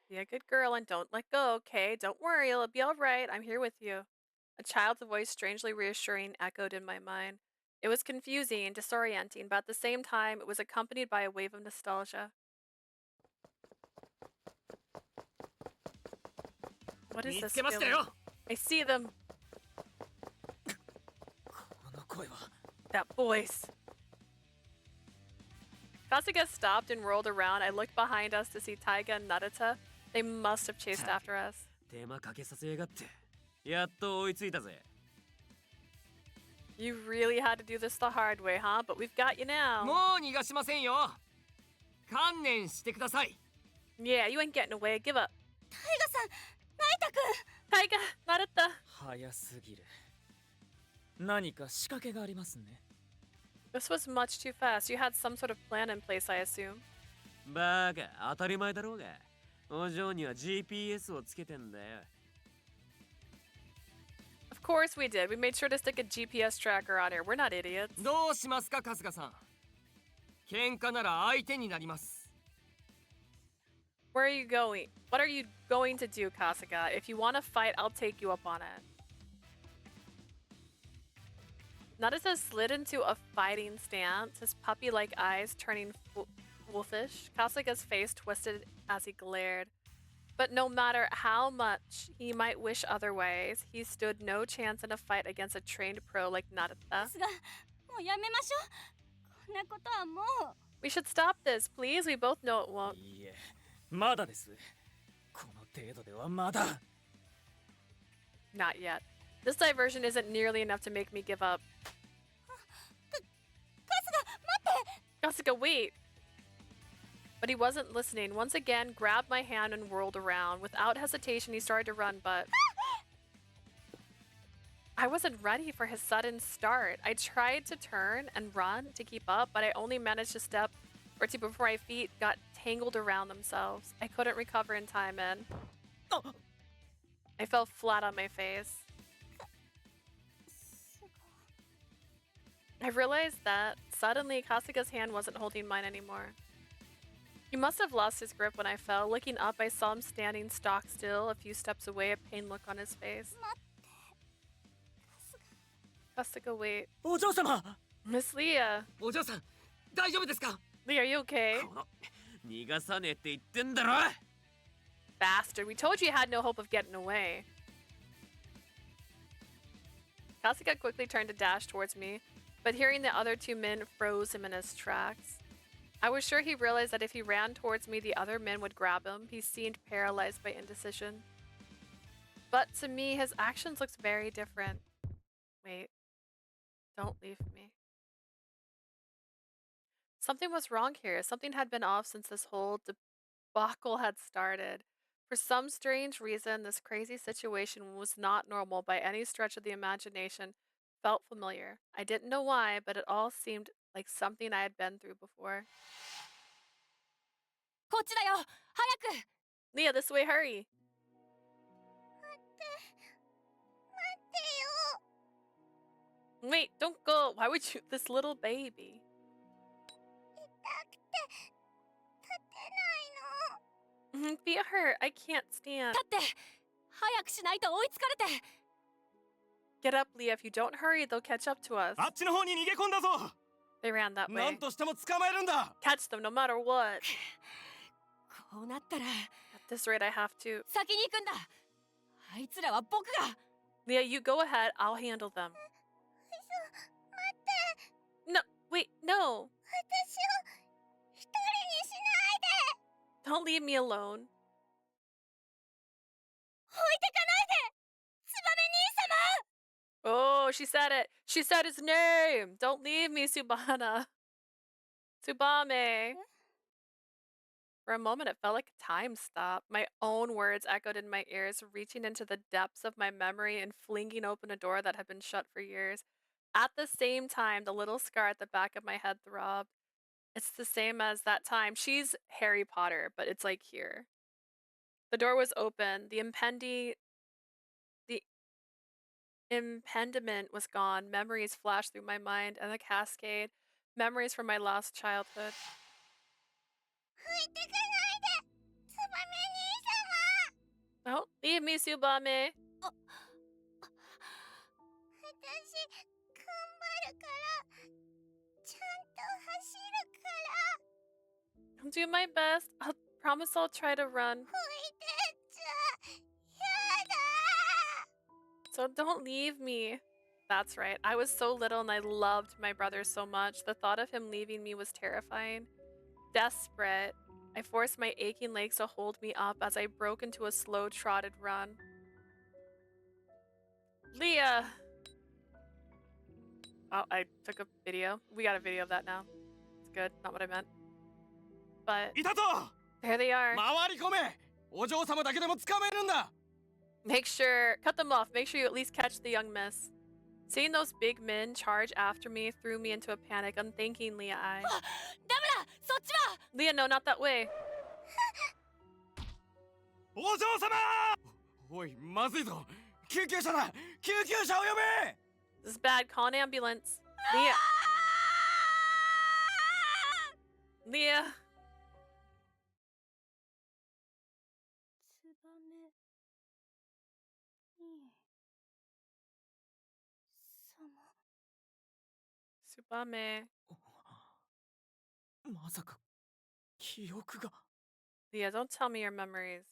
Speaker 1: Be a good girl and don't let go, okay? Don't worry, it'll be all right. I'm here with you. A child's voice, strangely reassuring, echoed in my mind. It was confusing and disorienting, but at the same time, it was accompanied by a wave of nostalgia. What is this feeling? I see them. That voice. Kasuga stopped and rolled around. I looked behind us to see Taiga and Narita. They must have chased after us.
Speaker 5: 手間かけさせやがって。やっと追いついたぜ。
Speaker 1: You really had to do this the hard way, huh? But we've got you now.
Speaker 4: もう逃がしませんよ。観念してください。
Speaker 1: Yeah, you ain't getting away. Give up.
Speaker 8: タイガさん、ナイタ君。
Speaker 1: Taiga, Narita.
Speaker 7: 早すぎる。何か仕掛けがありますね。
Speaker 1: This was much too fast. You had some sort of plan in place, I assume.
Speaker 5: バカ、当たり前だろうが。お嬢には GPS をつけてんだよ。
Speaker 1: Of course we did. We made sure to stick a GPS tracker on her. We're not idiots.
Speaker 4: どうしますか、春日さん。喧嘩なら相手になります。
Speaker 1: Where are you going? What are you going to do, Kasuga? If you want to fight, I'll take you up on it. Narita slid into a fighting stance, his puppy-like eyes turning wolfish. Kasuga's face twisted as he glared. But no matter how much he might wish otherwise, he stood no chance in a fight against a trained pro like Narita.
Speaker 8: もうやめましょう。こんなことはもう。
Speaker 1: We should stop this, please. We both know it won't.
Speaker 7: いいえ、まだです。この程度ではまだ。
Speaker 1: Not yet. This diversion isn't nearly enough to make me give up. Kasuga, wait! But he wasn't listening. Once again, grabbed my hand and whirled around. Without hesitation, he started to run, but... I wasn't ready for his sudden start. I tried to turn and run to keep up, but I only managed to step or two before my feet got tangled around themselves. I couldn't recover in time, and... I fell flat on my face. I realized that suddenly Kasuga's hand wasn't holding mine anymore. He must have lost his grip when I fell. Looking up, I saw him standing stock still, a few steps away, a pained look on his face. Kasuga, wait.
Speaker 7: お嬢様!
Speaker 1: Miss Leah.
Speaker 4: お嬢さん、大丈夫ですか?
Speaker 1: Leah, are you okay?
Speaker 5: 逃がさねえって言ってんだろ!
Speaker 1: Bastard, we told you you had no hope of getting away. Kasuga quickly turned to dash towards me, but hearing the other two men froze him in his tracks. I was sure he realized that if he ran towards me, the other men would grab him. He seemed paralyzed by indecision. But to me, his actions looked very different. Wait. Don't leave me. Something was wrong here. Something had been off since this whole debacle had started. For some strange reason, this crazy situation was not normal by any stretch of the imagination. Felt familiar. I didn't know why, but it all seemed like something I had been through before.
Speaker 12: こっちだよ早く
Speaker 1: Leah, this way, hurry! Wait, don't go! Why would you? This little baby. Be hurt. I can't stand.
Speaker 12: 立って早くしないと追いつかれて
Speaker 1: Get up, Leah. If you don't hurry, they'll catch up to us.
Speaker 13: あっちの方に逃げ込んだぞ
Speaker 1: They ran that
Speaker 13: なん
Speaker 1: way.
Speaker 13: としても捕まえるんだ
Speaker 1: Catch them no matter what.
Speaker 12: こうなったら
Speaker 1: At this rate, I have to.
Speaker 12: 先に行くんだあいつらは僕が
Speaker 1: Leah, you go ahead. I'll handle them. No, wait, no. Don't leave me alone.
Speaker 12: 置いてかないでツバメ兄様
Speaker 1: Oh, she said it. She said his name. Don't leave me, Subana. Tsubame. For a moment, it felt like a time stop. My own words echoed in my ears, reaching into the depths of my memory and flinging open a door that had been shut for years. At the same time, the little scar at the back of my head throbbed. It's the same as that time. She's Harry Potter, but it's like here. The door was open. The impediment was gone. Memories flashed through my mind and a cascade. Memories from my lost childhood. Don't leave me, Subame. I'll do my best. I promise I'll try to run. So don't leave me. That's right. I was so little and I loved my brother so much. The thought of him leaving me was terrifying. Desperate, I forced my aching legs to hold me up as I broke into a slow-trotted run. Leah! Oh, I took a video. We got a video of that now. It's good. Not what I meant. But
Speaker 13: いたぞ
Speaker 1: there they are.
Speaker 13: 回り込めお嬢様だけでも捕まえるんだ
Speaker 1: Make sure, cut them off. Make sure you at least catch the young miss. Seeing those big men charge after me threw me into a panic. Unthinkingly,
Speaker 12: ダメだそっちは
Speaker 1: Leah, no, not that way.
Speaker 13: お嬢様おいまずいぞ救急車だ救急車を呼べ
Speaker 1: This is bad. Call an ambulance. Leah. Leah.
Speaker 8: ツバメ兄様
Speaker 1: Subame.
Speaker 7: まさか記憶が
Speaker 1: Leah, don't tell me your memories.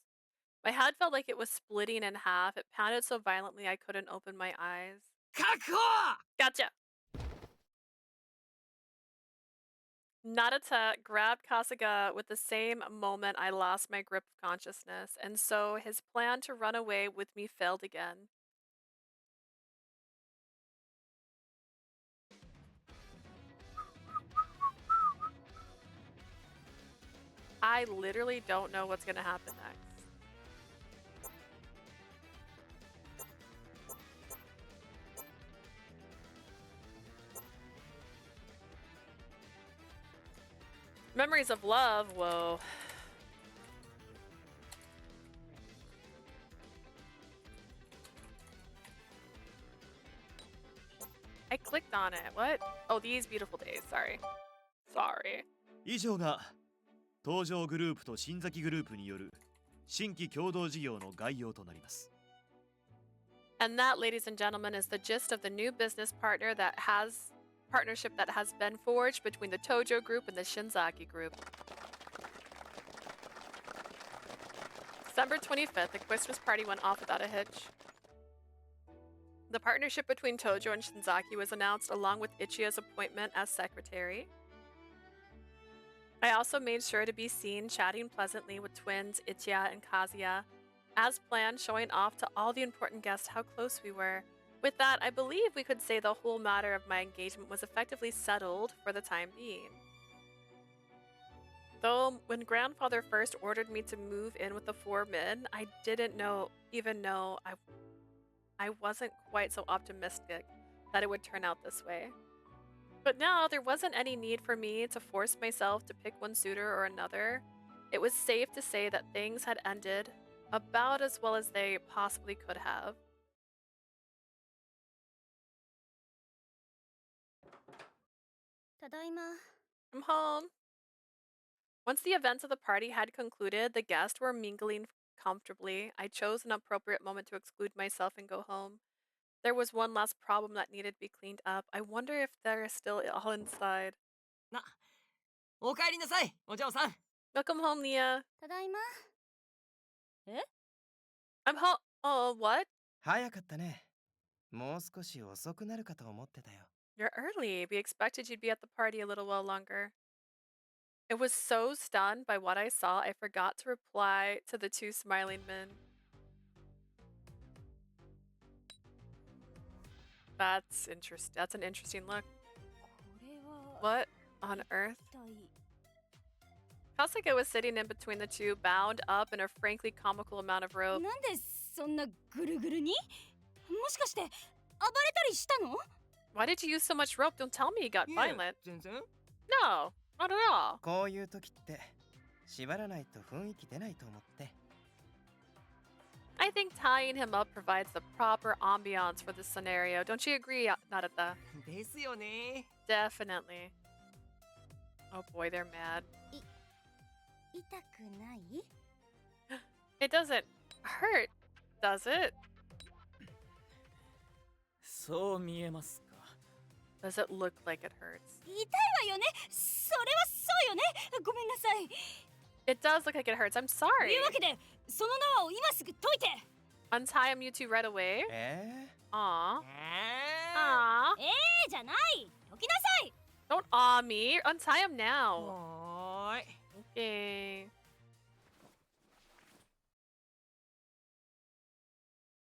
Speaker 1: My head felt like it was splitting in half. It pounded so violently I couldn't open my eyes.
Speaker 13: 確保
Speaker 1: Gotcha! Narita grabbed Kasuga with the same moment I lost my grip of consciousness, and so his plan to run away with me failed again. I literally don't know what's gonna happen next. Memories of love, whoa. I clicked on it. What? Oh, these beautiful days. Sorry. Sorry.
Speaker 13: 以上が東条グループと新崎グループによる新規共同事業の概要となります。
Speaker 1: And that, ladies and gentlemen, is the gist of the new business partnership that has been forged between the Tojo Group and the Shinzaki Group. December 25th, the Christmas party went off without a hitch. The partnership between Tojo and Shinzaki was announced along with Ichiya's appointment as secretary. I also made sure to be seen chatting pleasantly with twins Ichiya and Kazuya, as planned, showing off to all the important guests how close we were. With that, I believe we could say the whole matter of my engagement was effectively settled for the time being. Though, when grandfather first ordered me to move in with the 4 men, I didn't even know I wasn't quite so optimistic that it would turn out this way. But now, there wasn't any need for me to force myself to pick one suitor or another. It was safe to say that things had ended about as well as they possibly could have. I'm home. Once the events of the party had concluded, the guests were mingling comfortably. I chose an appropriate moment to exclude myself and go home. There was one last problem that needed to be cleaned up. I wonder if they're still all inside.
Speaker 4: お帰りなさい、お嬢さん。
Speaker 1: Welcome home, Nia.
Speaker 8: ただいま。
Speaker 3: え
Speaker 1: I'm home. Oh, what?
Speaker 14: 早かったね。もう少し遅くなるかと思ってたよ。
Speaker 1: You're early. We expected you'd be at the party a little while longer. I was so stunned by what I saw, I forgot to reply to the 2 smiling men. That's interesting. That's an interesting look. What on earth? Kasuga was sitting in between the 2, bound up in a frankly comical amount of rope.
Speaker 8: なんでそんなぐるぐるに？もしかして暴れたりしたの？
Speaker 1: Why did you use so much rope? Don't tell me you got violent.
Speaker 4: 全然。
Speaker 1: No, not at all.
Speaker 14: こういう時って縛らないと雰囲気出ないと思って。
Speaker 1: I think tying him up provides the proper ambiance for this scenario. Don't you agree, Narata?
Speaker 4: ですよね。
Speaker 1: Definitely. Oh boy, they're mad.
Speaker 8: 痛くない？
Speaker 1: It doesn't hurt, does it?
Speaker 7: そう見えますか。
Speaker 1: Does it look like it hurts?
Speaker 8: 痛いわよね。それはそうよね。ごめんなさい。
Speaker 1: It does look like it hurts. I'm
Speaker 8: と
Speaker 1: sorry.
Speaker 8: いうわけで、その縄を今すぐ解いて。
Speaker 1: Untie him, you two, right away. Aw. Aw.
Speaker 8: じゃない。解きなさい。
Speaker 1: Don't aw me. Untie him now.
Speaker 4: はーい。
Speaker 1: Okay.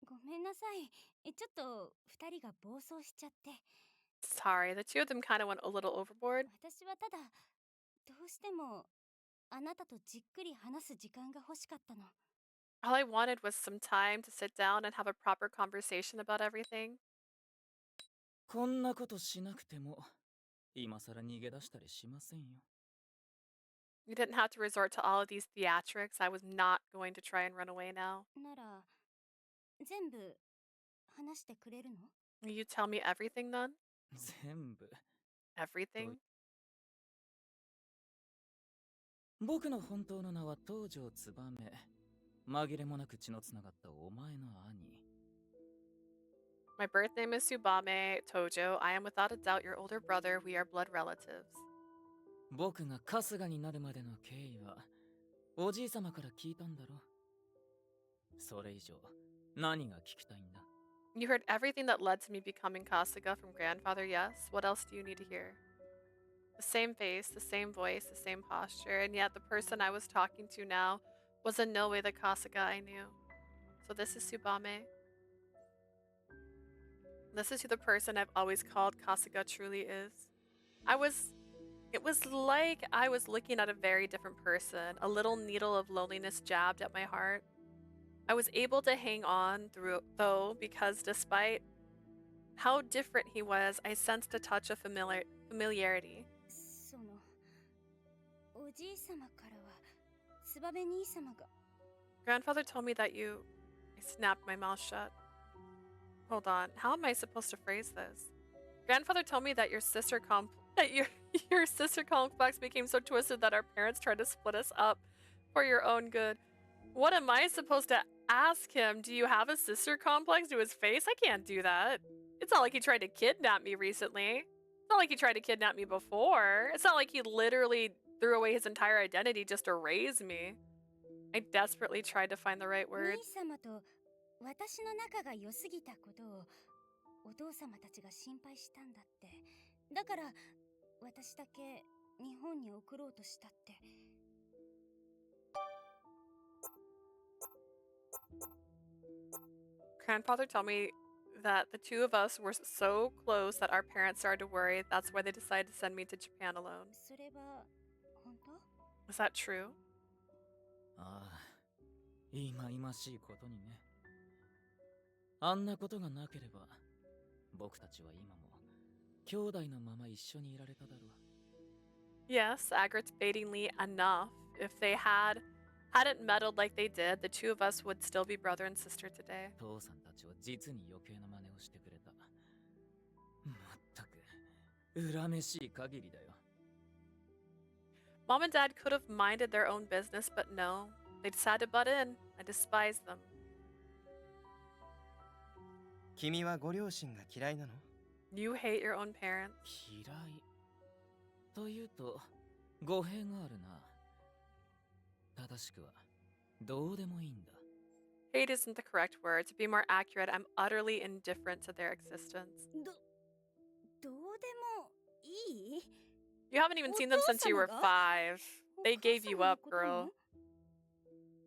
Speaker 8: ごめんなさい。ちょっと二人が暴走しちゃって。
Speaker 1: Sorry, the 2 of them kind of went a little overboard.
Speaker 8: 私はただどうしてもあなたとじっくり話す時間が欲しかったの。
Speaker 1: All I wanted was some time to sit down and have a proper conversation about everything.
Speaker 7: こんなことしなくても今さら逃げ出したりしませんよ。
Speaker 1: You didn't have to resort to all of these theatrics. I was not going to try and run away now.
Speaker 8: なら全部話してくれるの？
Speaker 1: Will you tell me everything then?
Speaker 7: 全部。
Speaker 1: Everything?
Speaker 7: 僕の本当の名は東條燕。紛れもなく血のつながったお前の兄。
Speaker 1: My birth name is Tsubame Tojo. I am without a doubt your older brother. We are blood relatives.
Speaker 7: 僕が春日になるまでの経緯はおじい様から聞いたんだろ。それ以上何が聞きたいんだ？
Speaker 1: You heard everything that led to me becoming Kasuga from grandfather, yes? What else do you need to hear? The same face, the same voice, the same posture, and yet the person I was talking to now was in no way the Kasuga I knew. So this is Tsubame. This is who the person I've always called Kasuga truly is. It was like I was looking at a very different person, a little needle of loneliness jabbed at my heart. I was able to hang on through though, because despite how different he was, I sensed a touch of familiarity.
Speaker 8: そのおじい様からはつばめ兄様が。
Speaker 1: Grandfather told me that you... I snapped my mouth shut. Hold on, how am I supposed to phrase this? Grandfather told me that your sister your sister complex became so twisted that our parents tried to split us up for your own good. What am I supposed to ask him? Do you have a sister complex to his face? I can't do that. It's not like he tried to kidnap me recently. It's not like he tried to kidnap me before. It's not like he literally threw away his entire identity just to raise me. I desperately tried to find the right words.
Speaker 8: 兄様と私の仲が良すぎたことをお父様たちが心配したんだって。だから私だけ日本に送ろうとしたって。
Speaker 1: Grandfather told me that the two of us were so close that our parents started to worry. That's why they decided to send me to Japan alone.
Speaker 8: それは本当？
Speaker 1: Is that true?
Speaker 7: ああ、いまいましいことにね。あんなことがなければ、僕たちは今も兄弟のまま一緒にいられただろう。
Speaker 1: Yes, aggravatingly enough, if they hadn't meddled like they did, the two of us would still be brother and sister today.
Speaker 7: 父さんたちは実に余計な真似をしてくれた。まったく、恨めしい限りだよ。
Speaker 1: Mom and Dad could have minded their own business, but no. They decided to butt in. I despise them.
Speaker 14: 君はご両親が嫌いなの？
Speaker 1: You hate your own parents.
Speaker 7: 嫌いというと語弊があるな。正しくはどうでもいいんだ。
Speaker 1: Hate isn't the correct word. To be more accurate, I'm utterly indifferent to their existence.
Speaker 8: どうでもいい？
Speaker 1: You haven't even seen them since you were 5. They gave you up, girl.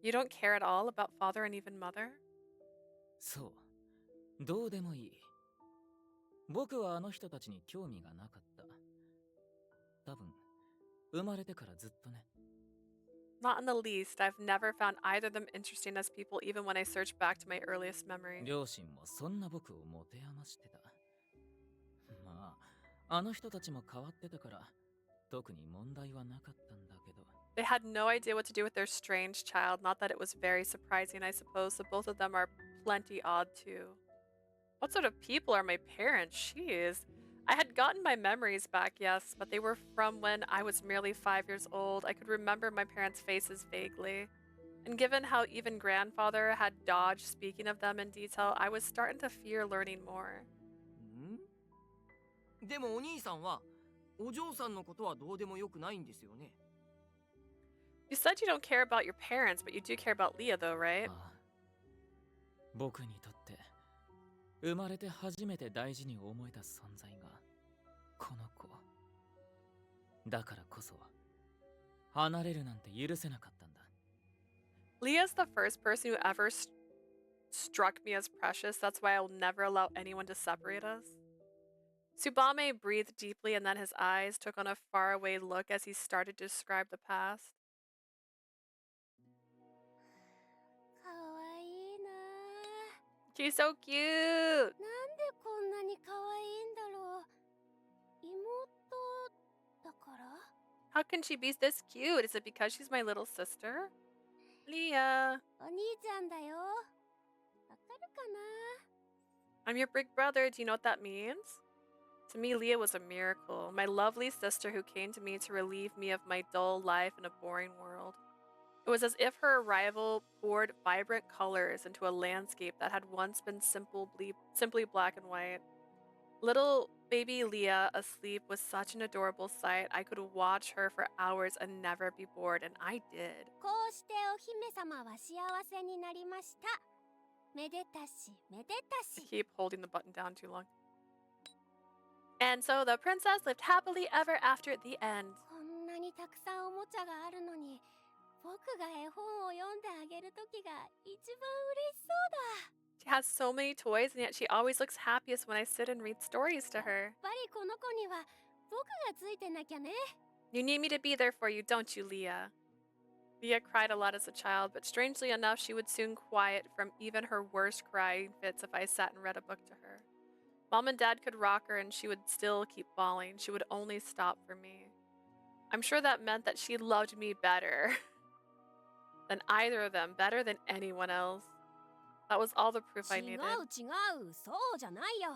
Speaker 1: You don't care at all about father and even mother?
Speaker 7: そう、どうでもいい。僕はあの人たちに興味がなかった。多分、生まれてからずっとね。
Speaker 1: Not in the least. I've never found either of them interesting as people, even when I search back to my earliest memory.
Speaker 7: 両親もそんな僕をもてあましてた。まあ、あの人たちも変わってたから、特に問題はなかったんだけど。
Speaker 1: They had no idea what to do with their strange child. Not that it was very surprising, I suppose, so both of them are plenty odd too. What sort of people are my parents? Jeez. I had gotten my memories back, yes, but they were from when I was merely 5 years old. I could remember my parents' faces vaguely. And given how even grandfather had dodged speaking of them in detail, I was starting to fear learning more.
Speaker 4: でもお兄さんはお嬢さんのことはどうでもよくないんですよね。
Speaker 1: You said you don't care about your parents, but you do care about Leah though, right?
Speaker 7: 僕にとって生まれて初めて大事に思えた存在がこの子だからこそ離れるなんて許せなかったんだ。
Speaker 1: Leah's the first person who ever struck me as precious. That's why I will never allow anyone to separate us. Tsubame breathed deeply and then his eyes took on a faraway look as he started to describe the past.
Speaker 8: かわいいな。
Speaker 1: She's so cute!
Speaker 8: なんでこんなに可愛いんだろう。妹だから？
Speaker 1: How can she be this cute? Is it because she's my little sister? Leah!
Speaker 8: お兄ちゃんだよ。わかるかな？
Speaker 1: I'm your big brother. Do you know what that means? To me, Leah was a miracle. My lovely sister who came to me to relieve me of my dull life in a boring world. It was as if her arrival poured vibrant colors into a landscape that had once been simply black and white. Little baby Leah asleep was such an adorable sight. I could watch her for hours and never be bored, and I did.
Speaker 8: こうしてお姫様は幸せになりました。めでたし、めでたし。
Speaker 1: I keep holding the button down too long. And so the princess lived happily ever after at the end.
Speaker 8: こんなにたくさんおもちゃがあるのに、僕が絵本を読んであげる時が一番嬉しそうだ。
Speaker 1: She has so many toys, and yet she always looks happiest when I sit and read stories to her.
Speaker 8: やっぱりこの子には僕がついてなきゃね。
Speaker 1: You need me to be there for you, don't you, Leah? Leah cried a lot as a child, but strangely enough, she would soon quiet from even her worst crying fits if I sat and read a book to her. Mom and Dad could rock her, and she would still keep bawling. She would only stop for me. I'm sure that meant that she loved me better than either of them, better than anyone else. That was all the proof I needed.
Speaker 8: 違う、そうじゃないよ。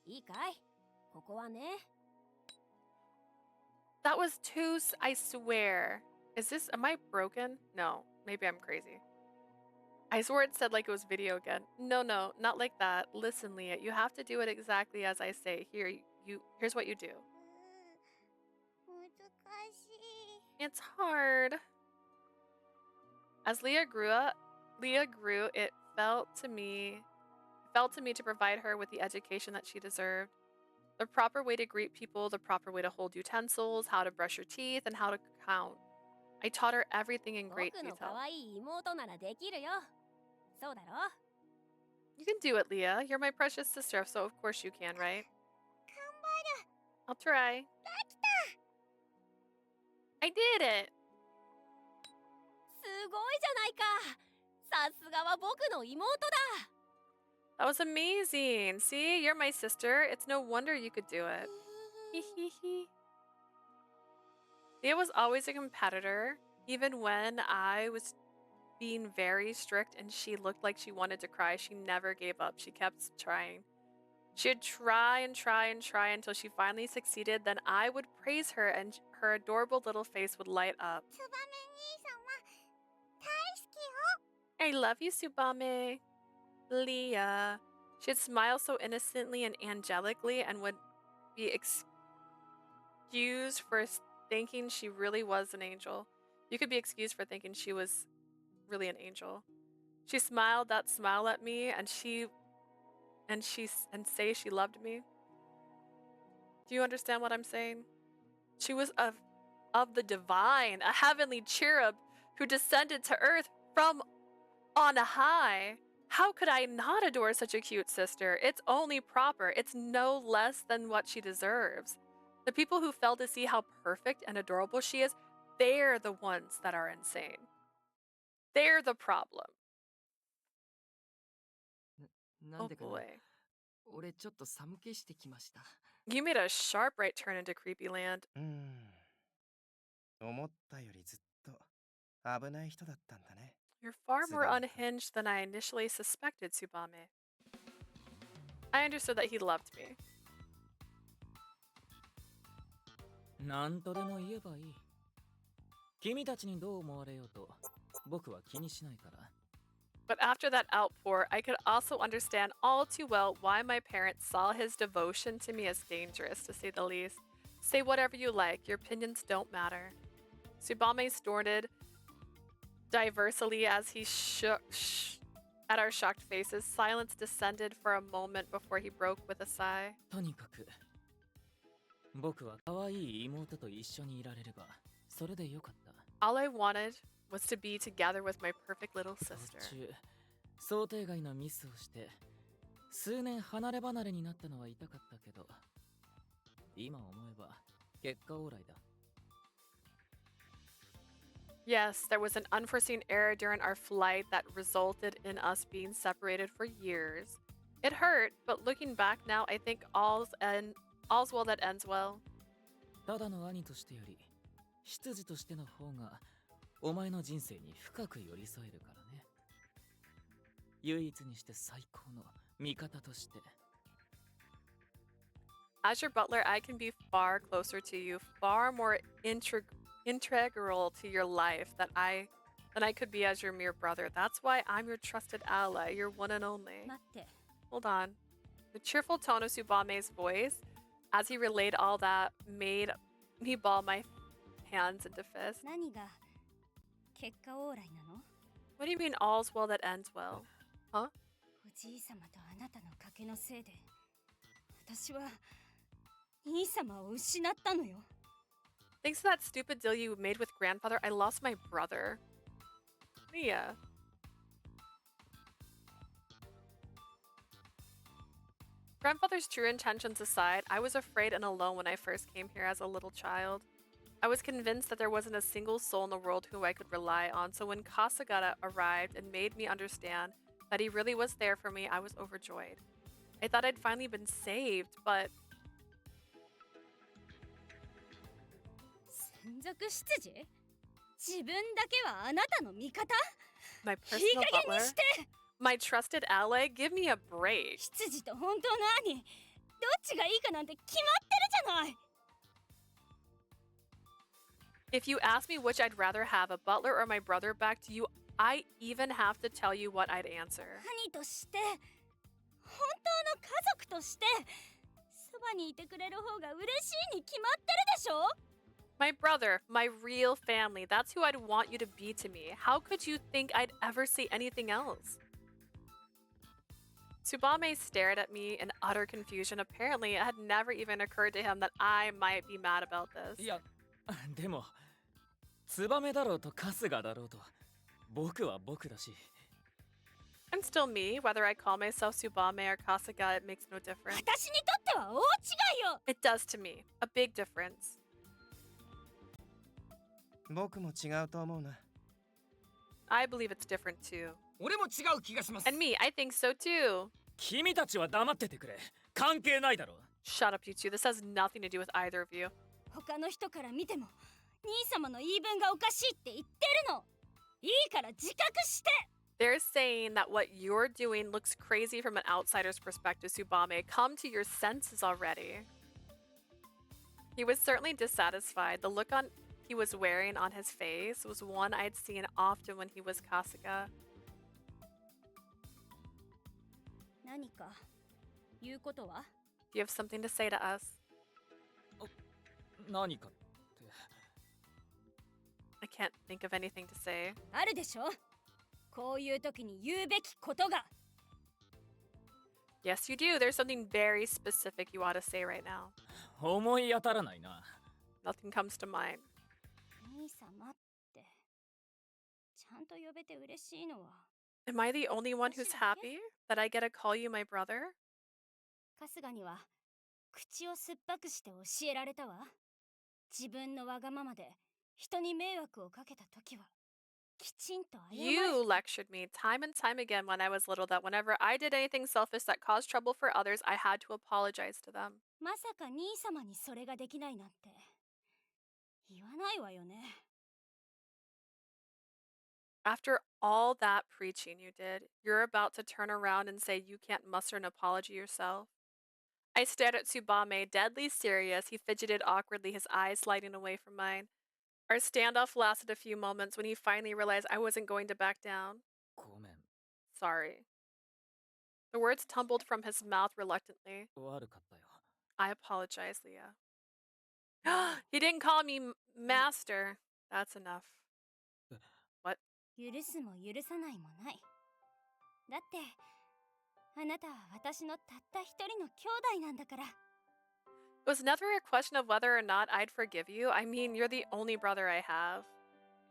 Speaker 8: いいかい？ここはね。
Speaker 1: That was too, I swear. Am I broken? No, maybe I'm crazy. I swore it said like it was video again. No, not like that. Listen, Leah, you have to do it exactly as I say. Here's what you do.
Speaker 8: 難しい。
Speaker 1: It's hard. As Leah grew, it felt to me to provide her with the education that she deserved. The proper way to greet people, the proper way to hold utensils, how to brush your teeth, and how to count. I taught her everything in great
Speaker 8: 僕の
Speaker 1: detail.
Speaker 8: 可愛い妹ならできるよ。そうだろ？
Speaker 1: You can do it, Leah. You're my precious sister, so of course you can, right? I'll try. I did it!
Speaker 12: すごいじゃないか。さすがは僕の妹だ。
Speaker 1: That was amazing. See, you're my sister. It's no wonder you could do it. Leah was always a competitor, even when I was being very strict and she looked like she wanted to cry. She never gave up. She kept trying. She'd try and try and try until she finally succeeded. Then I would praise her and her adorable little face would light up. I love you, Tsubame. Leah. She'd smile so innocently and angelically and would be excused for thinking she really was an angel. You could be excused for thinking she was really an angel. She smiled that smile at me and say she loved me. Do you understand what I'm saying? She was of the divine, a heavenly cherub who descended to earth from on high. How could I not adore such a cute sister? It's only proper. It's no less than what she deserves. The people who fail to see how perfect and adorable she is, they're the ones that are insane. They're the problem. Oh boy. You made a sharp right turn into creepy land.
Speaker 14: 思ったよりずっと危ない人だったんだね。
Speaker 1: You're far more unhinged than I initially suspected, Tsubame. I understood that he loved me.
Speaker 7: なんとでも言えばいい。君たちにどう思われようと、僕は気にしないから。
Speaker 1: But after that outpour, I could also understand all too well why my parents saw his devotion to me as dangerous, to say the least. Say whatever you like, your opinions don't matter. Tsubame snorted diversely as he shook at our shocked faces. Silence descended for a moment before he broke with a sigh.
Speaker 7: とにかく、僕は可愛い妹と一緒にいられれば、それでよかった。
Speaker 1: All I wanted was to be together with my perfect little sister.
Speaker 7: 途中、想定外のミスをして、数年離れ離れになったのは痛かったけど、今思えば結果オーライだ。
Speaker 1: Yes, there was an unforeseen error during our flight that resulted in us being separated for years. It hurt, but looking back now, I think all's well that ends well.
Speaker 7: ただの兄としてより、執事としての方が、お前の人生に深く寄り添えるからね。唯一にして最高の味方として。
Speaker 1: As your butler, I can be far closer to you, far more integral to your life than I could be as your mere brother. That's why I'm your trusted ally, your one and only. Hold on. The cheerful tone of Tsubame's voice as he relayed all that made me ball my hands into fists.
Speaker 8: 何が結果オーライなの?
Speaker 1: What do you mean all's well that ends well? Huh?
Speaker 8: おじい様とあなたの賭けのせいで私は兄様を失ったのよ。
Speaker 1: Thanks to that stupid deal you made with grandfather, I lost my brother. Leah. Grandfather's true intentions aside, I was afraid and alone when I first came here as a little child. I was convinced that there wasn't a single soul in the world who I could rely on, so when Kasuga arrived and made me understand that he really was there for me, I was overjoyed. I thought I'd finally been saved, but...
Speaker 8: 専属執事? 自分だけはあなたの味方?
Speaker 1: My personal butler? My trusted ally? Give me a break.
Speaker 8: 執事と本当の兄、どっちがいいかなんて決まってるじゃない!
Speaker 1: If you ask me which I'd rather have, a butler or my brother back to you, I even have to tell you what I'd answer.
Speaker 8: 兄として、本当の家族として、そばにいてくれる方が嬉しいに決まってるでしょ?
Speaker 1: My brother, my real family, that's who I'd want you to be to me. How could you think I'd ever say anything else? Tsubame stared at me in utter confusion. Apparently, it had never even occurred to him that I might be mad about this.
Speaker 7: いや、でも、ツバメだろうと春日だろうと、僕は僕だし、
Speaker 1: I'm still me, whether I call myself Tsubame or Kasuga, it makes no difference.
Speaker 8: 私にとっては大違いよ。
Speaker 1: It does to me. A big difference.
Speaker 14: 僕も違うと思うな。
Speaker 1: I believe it's different too.
Speaker 4: 俺も違う気がします。
Speaker 1: And me, I think so too.
Speaker 7: 君たちは黙っててくれ。関係ないだろ。
Speaker 1: Shut up, you two. This has nothing to do with either of you.
Speaker 8: 他の人から見ても兄様の言い分がおかしいって言ってるの。いいから自覚して。
Speaker 1: They're saying that what you're doing looks crazy from an outsider's perspective, Tsubame. Come to your senses already. He was certainly dissatisfied. The look on he was wearing on his face was one I'd seen often when he was Kasuga.
Speaker 8: 何か言うことは？
Speaker 1: Do you have something to say to us?
Speaker 7: 何かって。
Speaker 1: I can't think of anything to say.
Speaker 8: あるでしょ？こういう時に言うべきことが。
Speaker 1: Yes, you do. There's something very specific you ought to say right now.
Speaker 7: 思い当たらないな。
Speaker 1: Nothing comes to mind.
Speaker 8: 兄様ってちゃんと呼べて嬉しいのは。
Speaker 1: Am I the only one who's happy that I get to call you my brother?
Speaker 8: 春日には口を酸っぱくして教えられたわ。自分のわがままで人に迷惑をかけた時はきちんと謝る。
Speaker 1: You lectured me time and time again when I was little that whenever I did anything selfish that caused trouble for others, I had to apologize to them.
Speaker 8: まさか兄様にそれができないなんて言わないわよね。
Speaker 1: After all that preaching you did, you're about to turn around and say you can't muster an apology yourself? I stared at Tsubame, deadly serious. He fidgeted awkwardly, his eyes sliding away from mine. Our standoff lasted a few moments when he finally realized I wasn't going to back down.
Speaker 7: ごめん。
Speaker 1: Sorry. The words tumbled from his mouth reluctantly.
Speaker 7: 悪かったよ。
Speaker 1: I apologize, Leah. He didn't call me master. That's enough. What?
Speaker 8: 許すも許さないもない。だってあなたは私のたった一人の兄弟なんだから。
Speaker 1: It was never a question of whether or not I'd forgive you. I mean, you're the only brother I have.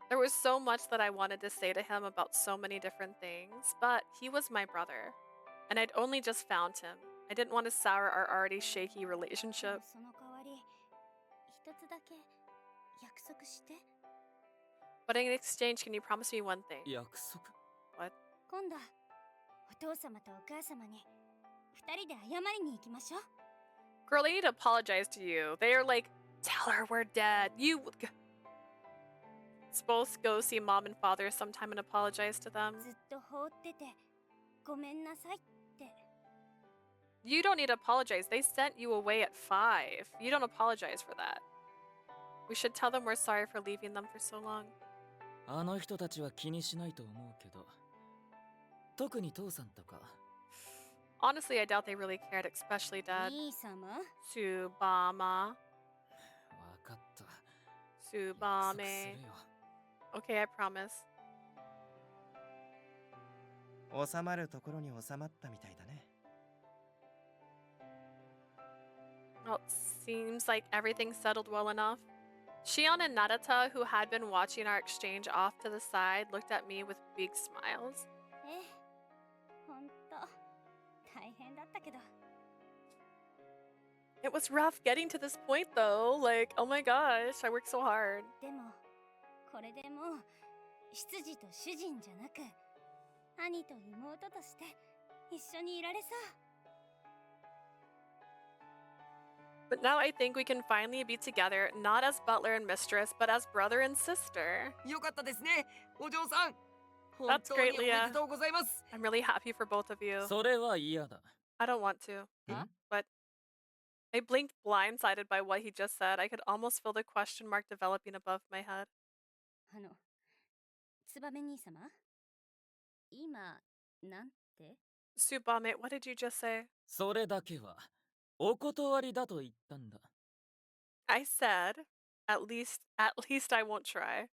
Speaker 1: There was so much that I wanted to say to him about so many different things, but he was my brother, and I'd only just found him. I didn't want to sour our already shaky relationship.
Speaker 8: その代わり一つだけ約束して。
Speaker 1: But in exchange, can you promise me one thing?
Speaker 7: 約束?
Speaker 1: What?
Speaker 8: 今度お父様とお母様に二人で謝りに行きましょう。
Speaker 1: Girl, they need to apologize to you. They are like, tell her we're dead. You supposed to go see mom and father sometime and apologize to them.
Speaker 8: ずっと放っててごめんなさいって。
Speaker 1: You don't need to apologize. They sent you away at 5. You don't apologize for that. We should tell them we're sorry for leaving them for so long.
Speaker 7: あの人たちは気にしないと思うけど。特に父さんとか。
Speaker 1: Honestly, I doubt they really cared, especially Dad.
Speaker 8: 兄様
Speaker 1: Tsubama.
Speaker 7: わかった。
Speaker 1: Tsubame. Okay, I promise.
Speaker 14: 収まるところに収まったみたいだね。
Speaker 1: Well, it seems like everything settled well enough. Shion and Narata, who had been watching our exchange off to the side, looked at me with big smiles.
Speaker 8: ええ、ほんと大変だったけど。
Speaker 1: It was rough getting to this point, though. Like, oh my gosh, I worked so hard.
Speaker 8: でもこれでもう執事と主人じゃなく兄と妹として一緒にいられそう。
Speaker 1: But now I think we can finally be together, not as butler and mistress, but as brother and sister.
Speaker 4: よかったですね、お嬢さん。
Speaker 1: That's great,
Speaker 4: 本当におめ
Speaker 1: Leah.
Speaker 4: でとうございます。
Speaker 1: I'm really happy for both of you.
Speaker 7: それは嫌だ。
Speaker 1: I don't want to. But I blinked blindsided by what he just said. I could almost feel the question mark developing above my head.
Speaker 8: ツバメ兄様今なんて？
Speaker 1: Tsubame, what did you just say?
Speaker 7: それだけはお断りだと言ったんだ。
Speaker 1: I said, at least I won't try.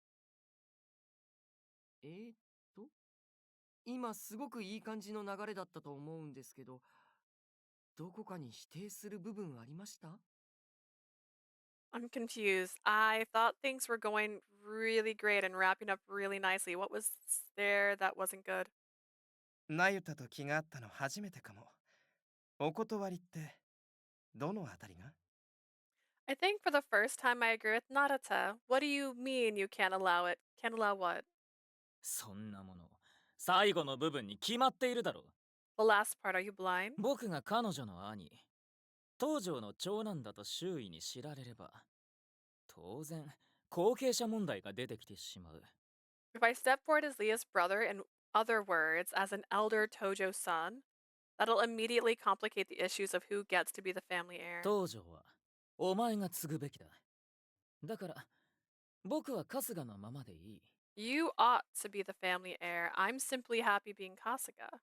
Speaker 4: 今すごくいい感じの流れだったと思うんですけど、どこかに否定する部分ありました？
Speaker 1: I'm confused. I thought things were going really great and wrapping up really nicely. What was there that wasn't good?
Speaker 14: なゆたと気があったの初めてかも。お断りってどのあたりが？
Speaker 1: I think for the first time I agree with Narata. What do you mean you can't allow it? Can't allow what?
Speaker 7: そんなもの最後の部分に決まっているだろう。
Speaker 1: The last part, are you blind?
Speaker 7: 僕が彼女の兄東条の長男だと周囲に知られれば当然後継者問題が出てきてしまう。
Speaker 1: If I step forward as Leah's brother, in other words, as an elder Tojo son, that'll immediately complicate the issues of who gets to be the family heir.
Speaker 7: 東条はお前が継ぐべきだ。だから僕は春日のままでいい。
Speaker 1: You ought to be the family heir. I'm simply happy being Kasuga.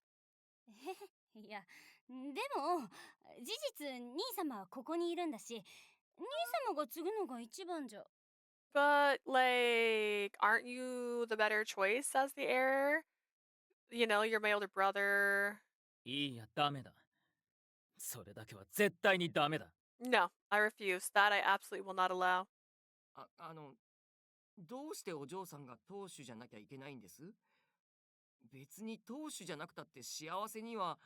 Speaker 8: いや、でも事実兄様はここにいるんだし、兄様が継ぐのが一番じゃ。
Speaker 1: But, like, aren't you the better choice as the heir? You know, you're my older brother.
Speaker 7: いいや、ダメだ。それだけは絶対にダメだ。
Speaker 1: No, I refuse. That I absolutely will not allow.
Speaker 4: どうしてお嬢さんが当主じゃなきゃいけないんです？別に当主じゃなくたって幸せには。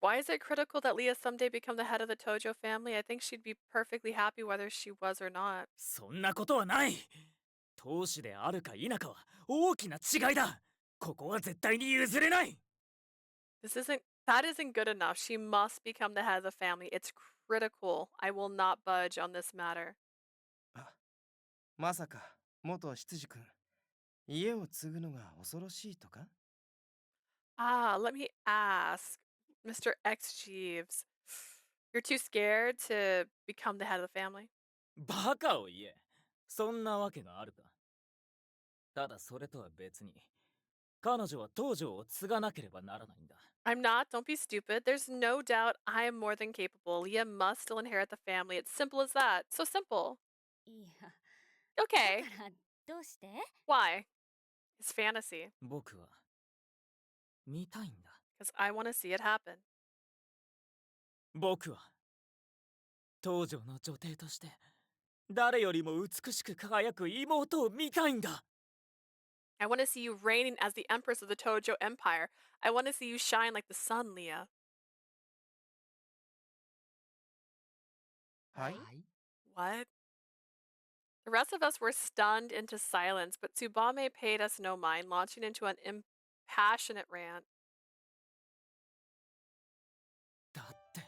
Speaker 1: Why is it critical that Leah someday become the head of the Tojo family? I think she'd be perfectly happy whether she was or not.
Speaker 7: そんなことはない。当主であるか否かは大きな違いだ。ここは絶対に譲れない。
Speaker 1: That isn't good enough. She must become the head of the family. It's critical. I will not budge on this matter.
Speaker 14: まさか元執事君、家を継ぐのが恐ろしいとか？
Speaker 1: Let me ask, Mr. X Jeeves. You're too scared to become the head of the family?
Speaker 7: バカを言え。そんなわけがあるか。ただそれとは別に、彼女は東条を継がなければならないんだ。
Speaker 1: I'm not. Don't be stupid. There's no doubt I am more than capable. Leah must still inherit the family. It's simple as that. So simple.
Speaker 8: いや。
Speaker 1: Okay.
Speaker 8: だからどうして？
Speaker 1: Why? It's fantasy.
Speaker 7: 僕は見たいんだ。
Speaker 1: Because I want to see it happen.
Speaker 7: 僕は東条の女帝として誰よりも美しく輝く妹を見たいんだ。
Speaker 1: I want to see you reigning as the empress of the Tojo Empire. I want to see you shine like the sun, Leah.
Speaker 14: はい。
Speaker 1: What? The rest of us were stunned into silence, but Tsubame paid us no mind, launching into an impassionate rant.
Speaker 7: だって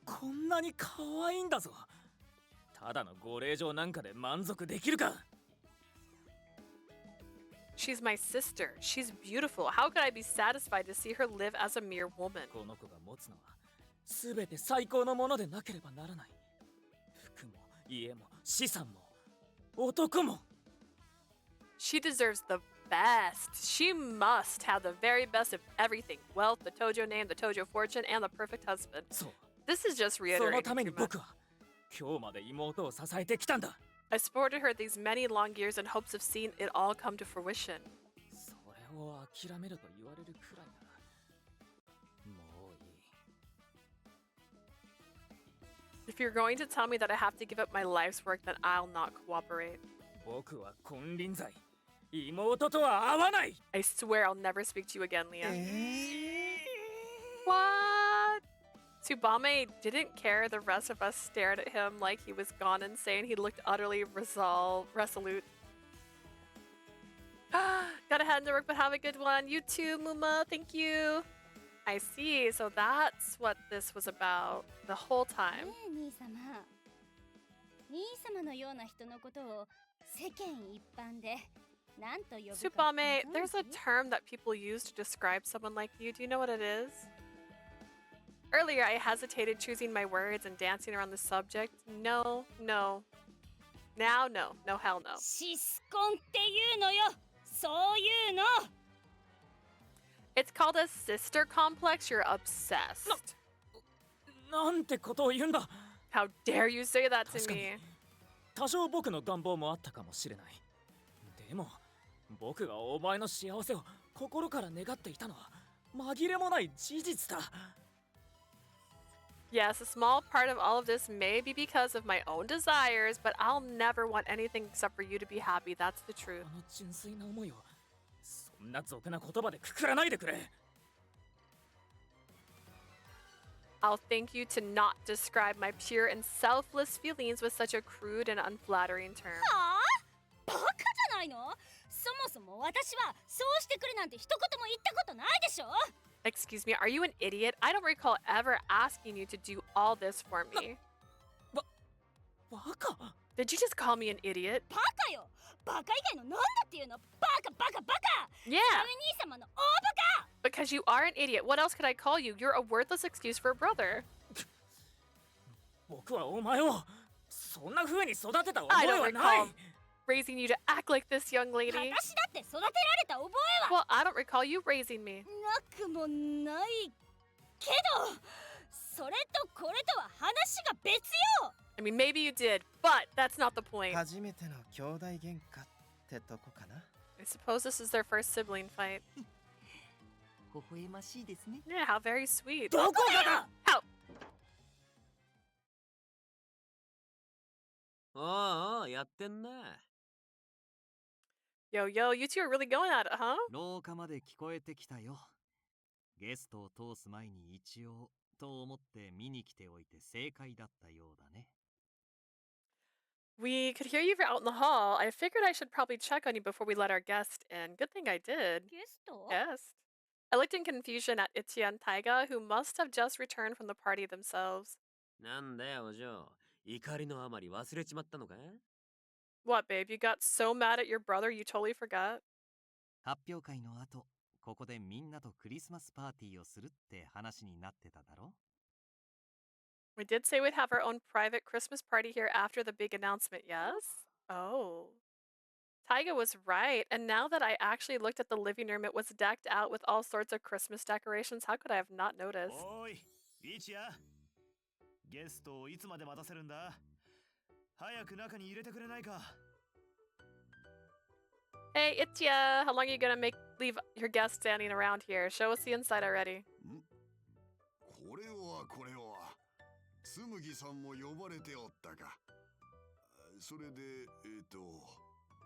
Speaker 7: こんなに可愛いんだぞ。ただのご令嬢なんかで満足できるか。
Speaker 1: She's my sister. She's beautiful. How could I be satisfied to see her live as a mere woman?
Speaker 7: この子が持つのは全て最高のものでなければならない。服も家も資産も男も。
Speaker 1: She deserves the best. She must have the very best of everything. Wealth, the Tojo name, the Tojo fortune, and the perfect husband.
Speaker 7: そう。
Speaker 1: This is just
Speaker 7: その
Speaker 1: reiterating
Speaker 7: ために
Speaker 1: too much.
Speaker 7: 僕は今日まで妹を支えてきたんだ。
Speaker 1: I supported her these many long years in hopes of seeing it all come to fruition.
Speaker 7: それを諦めると言われるくらいならもういい。
Speaker 1: If you're going to tell me that I have to give up my life's work, then I'll not cooperate.
Speaker 7: 僕は金輪際妹とは会わない。
Speaker 1: I swear I'll never speak to you again, Leah. What? Tsubame didn't care. The rest of us stared at him like he was gone insane. He looked utterly resolute. Gotta head into work, but have a good one. You too, Muma. Thank you. I see. So that's what this was about the whole time.
Speaker 8: 兄様。兄様のような人のことを世間一般で何と呼ぶか。
Speaker 1: Tsubame, there's a term that people use to describe someone like you. Do you know what it is? Earlier, I hesitated choosing my words and dancing around the subject. No, no. Now, no. No, hell no.
Speaker 8: シスコンっていうのよ。そういうの。
Speaker 1: It's called a sister complex. You're obsessed.
Speaker 7: なんてことを言うんだ。
Speaker 1: How dare you say that to
Speaker 7: 確かに
Speaker 1: me?
Speaker 7: 多少僕の願望もあったかもしれない。でも僕がお前の幸せを心から願っていたのは紛れもない事実だ。
Speaker 1: Yes, a small part of all of this may be because of my own desires, but I'll never want anything except for you to be happy. That's the truth.
Speaker 7: あの純粋な思いをそんな俗な言葉でくくらないでくれ。
Speaker 1: I'll thank you to not describe my pure and selfless feelings with such a crude and unflattering term.
Speaker 8: はあ、バカじゃないの？そもそも私はそうしてくれなんて一言も言ったことないでしょ。
Speaker 1: Excuse me, are you an idiot? I don't recall ever asking you to do all this for me.
Speaker 7: バカ?
Speaker 1: Did you just call me an idiot?
Speaker 8: バカよ。バカ以外のなんだっていうの？バカバカバカ。
Speaker 1: Yeah.
Speaker 8: 兄様の大バカ。
Speaker 1: Because you are an idiot. What else could I call you? You're a worthless excuse for a brother.
Speaker 7: 僕はお前をそんな風に育てた覚
Speaker 1: I
Speaker 7: え
Speaker 1: don't
Speaker 7: はない。
Speaker 1: recall raising you to act like this, young lady.
Speaker 8: 私だって育てられた覚えは。
Speaker 1: Well, I don't recall you raising me.
Speaker 8: なくもないけど、それとこれとは話が別よ。
Speaker 1: I mean, maybe you did, but that's not the point.
Speaker 14: 初めての兄弟喧嘩ってとこかな。
Speaker 1: I suppose this is their first sibling fight.
Speaker 16: 微笑ましいですね。
Speaker 1: Yeah, how very sweet.
Speaker 8: どこがだ?
Speaker 1: How?
Speaker 5: おう、やってんな。
Speaker 1: Yo, yo, you two are really going at it, huh?
Speaker 2: 廊下まで聞こえてきたよ。ゲストを通す前に一応と思って見に来ておいて正解だったようだね。
Speaker 1: We could hear you out in the hall. I figured I should probably check on you before we let our guest in. Good thing I did.
Speaker 8: ゲスト?
Speaker 1: Guest? I looked in confusion at Ichi and Taiga, who must have just returned from the party themselves.
Speaker 5: なんだよ、お嬢。怒りのあまり忘れちまったのか?
Speaker 1: What, babe? You got so mad at your brother you totally forgot?
Speaker 2: 発表会の後、ここでみんなとクリスマスパーティーをするって話になってただろ?
Speaker 1: We did say we'd have our own private Christmas party here after the big announcement, yes? Oh. Taiga was right, and now that I actually looked at the living room, it was decked out with all sorts of Christmas decorations. How could I have not noticed?
Speaker 13: おい、イチヤ。ゲストをいつまで待たせるんだ? 早く中に入れてくれないか?
Speaker 1: Hey, Itya! How long are you gonna leave your guest standing around here? Show us the inside already.
Speaker 6: これはこれは。つむぎさんも呼ばれておったか。それで、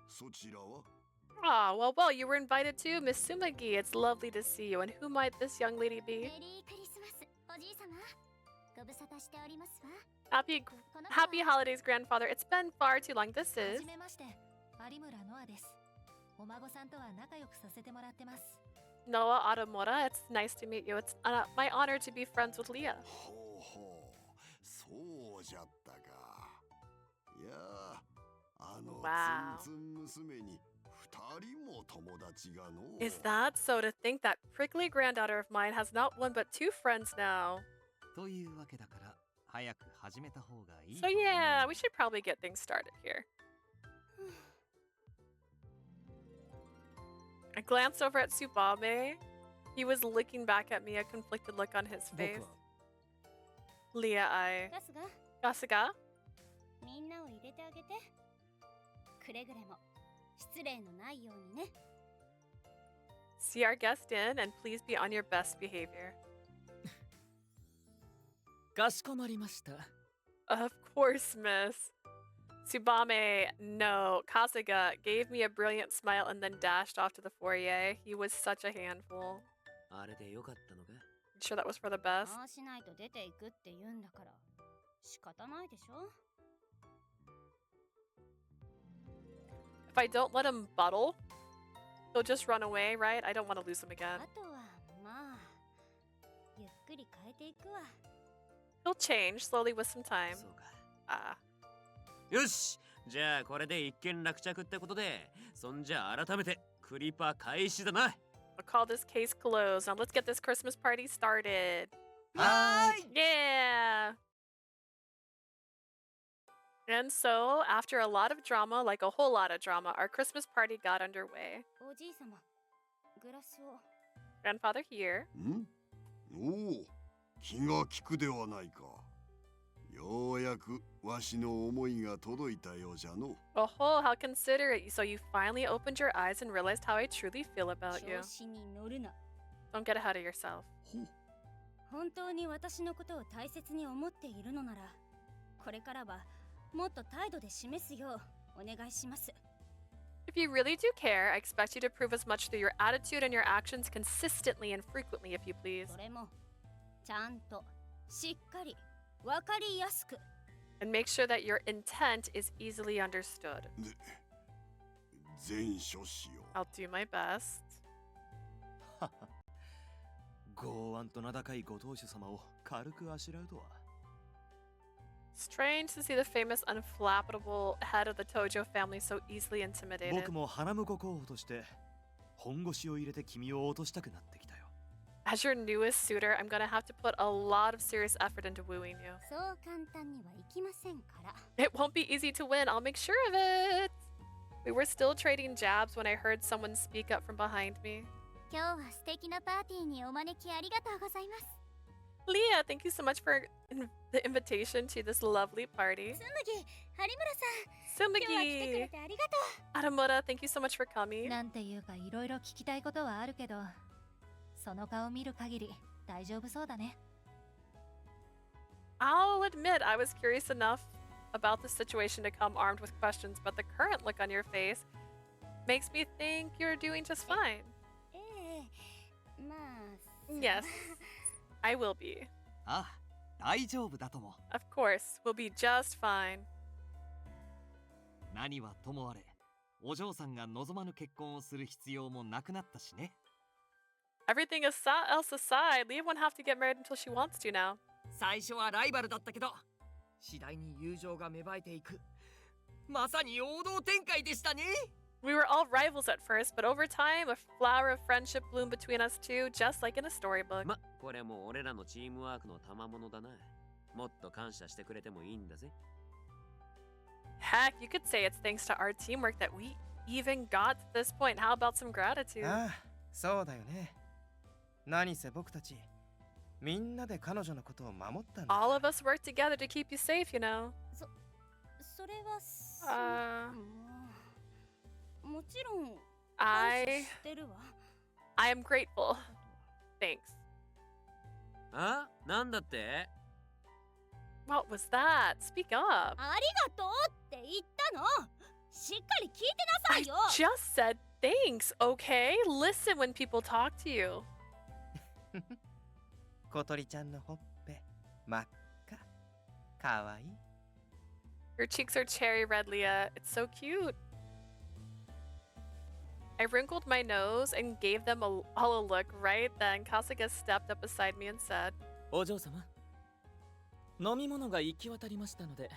Speaker 6: そちらは?
Speaker 1: Ah, well, you were invited too, Miss Sumagi. It's lovely to see you. And who might this young lady be? Happy holidays, grandfather. It's been far too long. This is... Noah Adomora. It's nice to meet you. It's my honor to be friends with Leah.
Speaker 6: そうじゃったか。いや、
Speaker 1: Wow.
Speaker 6: ツンツン娘に二人も友達がの。
Speaker 1: Is that so? To think that prickly granddaughter of mine has not one but two friends now.
Speaker 2: というわけだから早く始めた方がいい。
Speaker 1: So yeah, we should probably get things started here. I glanced over at Tsubame. He was looking back at me, a conflicted look on his face. Leah, Kasuga?
Speaker 8: みんなを入れてあげて。くれぐれも失礼のないようにね。
Speaker 1: See our guest in and please be on your best behavior.
Speaker 7: かしこまりました。
Speaker 1: Of course, miss. Tsubame, no. Kasuga gave me a brilliant smile and then dashed off to the foyer. He was such a handful.
Speaker 5: あれでよかったのか?
Speaker 1: You sure that was for the best?
Speaker 8: ああしないと出ていくって言うんだから仕方ないでしょ?
Speaker 1: If I don't let him buttle, he'll just run away, right? I don't want to lose him again.
Speaker 8: あとはまあゆっくり変えていくわ。
Speaker 1: He'll change slowly with some time.
Speaker 5: そうか。
Speaker 1: Ah.
Speaker 5: よし、じゃあこれで一件落着ってことで、そんじゃ改めてクリパ開始だな。
Speaker 1: I'll call this case closed. Now let's get this Christmas party started. Yeah! And so, after a lot of drama, like a whole lot of drama, our Christmas party got underway.
Speaker 8: おじいさま、グラスを。
Speaker 1: Grandfather here.
Speaker 6: おお、気が利くではないか。ようやくわしの思いが届いたようじゃの。
Speaker 1: Oh, how considerate. So you finally opened your eyes and realized how I truly feel about you.
Speaker 8: 調子に乗るな。
Speaker 1: Don't get ahead of yourself.
Speaker 8: 本当に私のことを大切に思っているのなら、これからはもっと態度で示すようお願いします。
Speaker 1: If you really do care, I expect you to prove as much through your attitude and your actions consistently and frequently, if you please.
Speaker 8: それもちゃんとしっかりわかりやすく
Speaker 1: And make sure that your intent is easily understood.
Speaker 6: 全処しよう。
Speaker 1: I'll do my best.
Speaker 13: 剛腕と名高いご当主様を軽くあしらうとは。
Speaker 1: Strange to see the famous unflappable head of the Tojo family so easily intimidated.
Speaker 13: 僕も花婿候補として本腰を入れて君を落としたくなってきたよ。
Speaker 1: As your newest suitor, I'm gonna have to put a lot of serious effort into wooing you.
Speaker 8: そう簡単にはいきませんから
Speaker 1: It won't be easy to win, I'll make sure of it. We were still trading jabs when I heard someone speak up from behind me.
Speaker 10: 今日は素敵なパーティーにお招きありがとうございます。
Speaker 1: Leah, thank you so much for the invitation to this lovely party.
Speaker 8: つむぎ、有村さん
Speaker 1: Tsumugi
Speaker 8: 今日は来てくれてありがとう
Speaker 1: Aramura, thank you so much for coming.
Speaker 11: なんていうかいろいろ聞きたいことはあるけど、その顔見る限り大丈夫そうだね。
Speaker 1: I'll admit I was curious enough about the situation to come armed with questions, but the current look on your face makes me think you're doing just fine.
Speaker 8: ええまあ
Speaker 1: Yes, I will be.
Speaker 2: ああ、大丈夫だとも。
Speaker 1: Of course, we'll be just fine.
Speaker 2: 何はともあれ、お嬢さんが望まぬ結婚をする必要もなくなったしね。
Speaker 1: Everything else aside, Leah won't have to get married until she wants to now.
Speaker 4: 最初はライバルだったけど次第に友情が芽生えていくまさに王道展開でしたね
Speaker 1: We were all rivals at first, but over time, a flower of friendship bloomed between us two, just like in a storybook.
Speaker 5: ま、これも俺らのチームワークの賜物だな。もっと感謝してくれてもいいんだぜ。
Speaker 1: Heck, you could say it's thanks to our teamwork that we even got to this point. How about some gratitude?
Speaker 14: ああ、そうだよね。何せ僕たちみんなで彼女のことを守ったんだ。
Speaker 1: All of us work together to keep you safe, you know.
Speaker 8: それはもちろん
Speaker 1: I
Speaker 8: 知ってるわ
Speaker 1: am grateful. Thanks.
Speaker 5: あ、なんだって？
Speaker 1: What was that? Speak up.
Speaker 8: ありがとうって言ったのしっかり聞いてなさ
Speaker 1: I
Speaker 8: いよ
Speaker 1: just said thanks, okay? Listen when people talk to you.
Speaker 14: 小鳥ちゃんのほっぺ真っ赤かわいい
Speaker 1: Your cheeks are cherry red, Leah. It's so cute. I wrinkled my nose and gave them all a look. Right then, Kasuga stepped up beside me and said,
Speaker 7: お嬢様飲み物が行き渡りましたので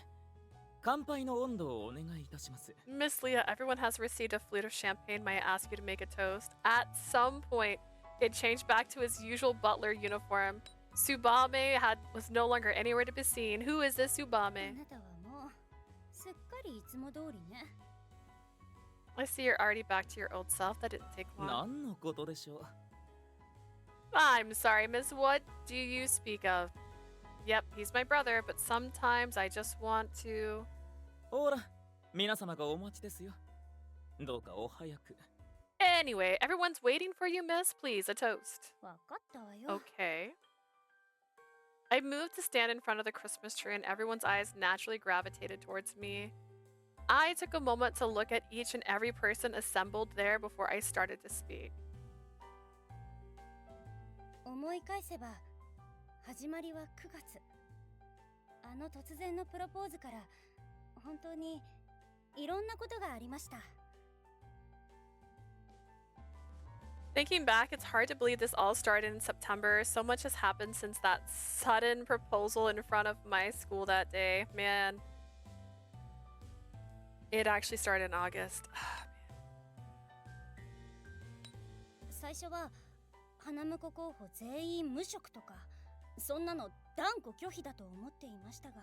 Speaker 7: 乾杯の温度をお願いいたします
Speaker 1: Miss Leah, everyone has received a flute of champagne. May I ask you to make a toast? At some point, it changed back to his usual butler uniform. Tsubame was no longer anywhere to be seen. Who is this
Speaker 8: あ
Speaker 1: Tsubame?
Speaker 8: なたはもうすっかりいつも通りね
Speaker 1: I see you're already back to your old self. That didn't take long.
Speaker 7: 何のことでしょう
Speaker 1: I'm sorry, Miss. What do you speak of? Yep, he's my brother, but sometimes I just want to...
Speaker 7: ほら皆様がお待ちですよどうかお早く
Speaker 1: Anyway, everyone's waiting for you, miss. Please, a toast.
Speaker 8: わかったわよ
Speaker 1: Okay. I moved to stand in front of the Christmas tree and everyone's eyes naturally gravitated towards me. I took a moment to look at each and every person assembled there before I started to speak.
Speaker 8: 思い返せば始まりは9月あの突然のプロポーズから本当にいろんなことがありました
Speaker 1: Thinking back, it's hard to believe this all started in September. So much has happened since that sudden proposal in front of my school that day. Man. It actually started in August.
Speaker 8: 最初は花婿候補全員無職とかそんなの断固拒否だと思っていましたが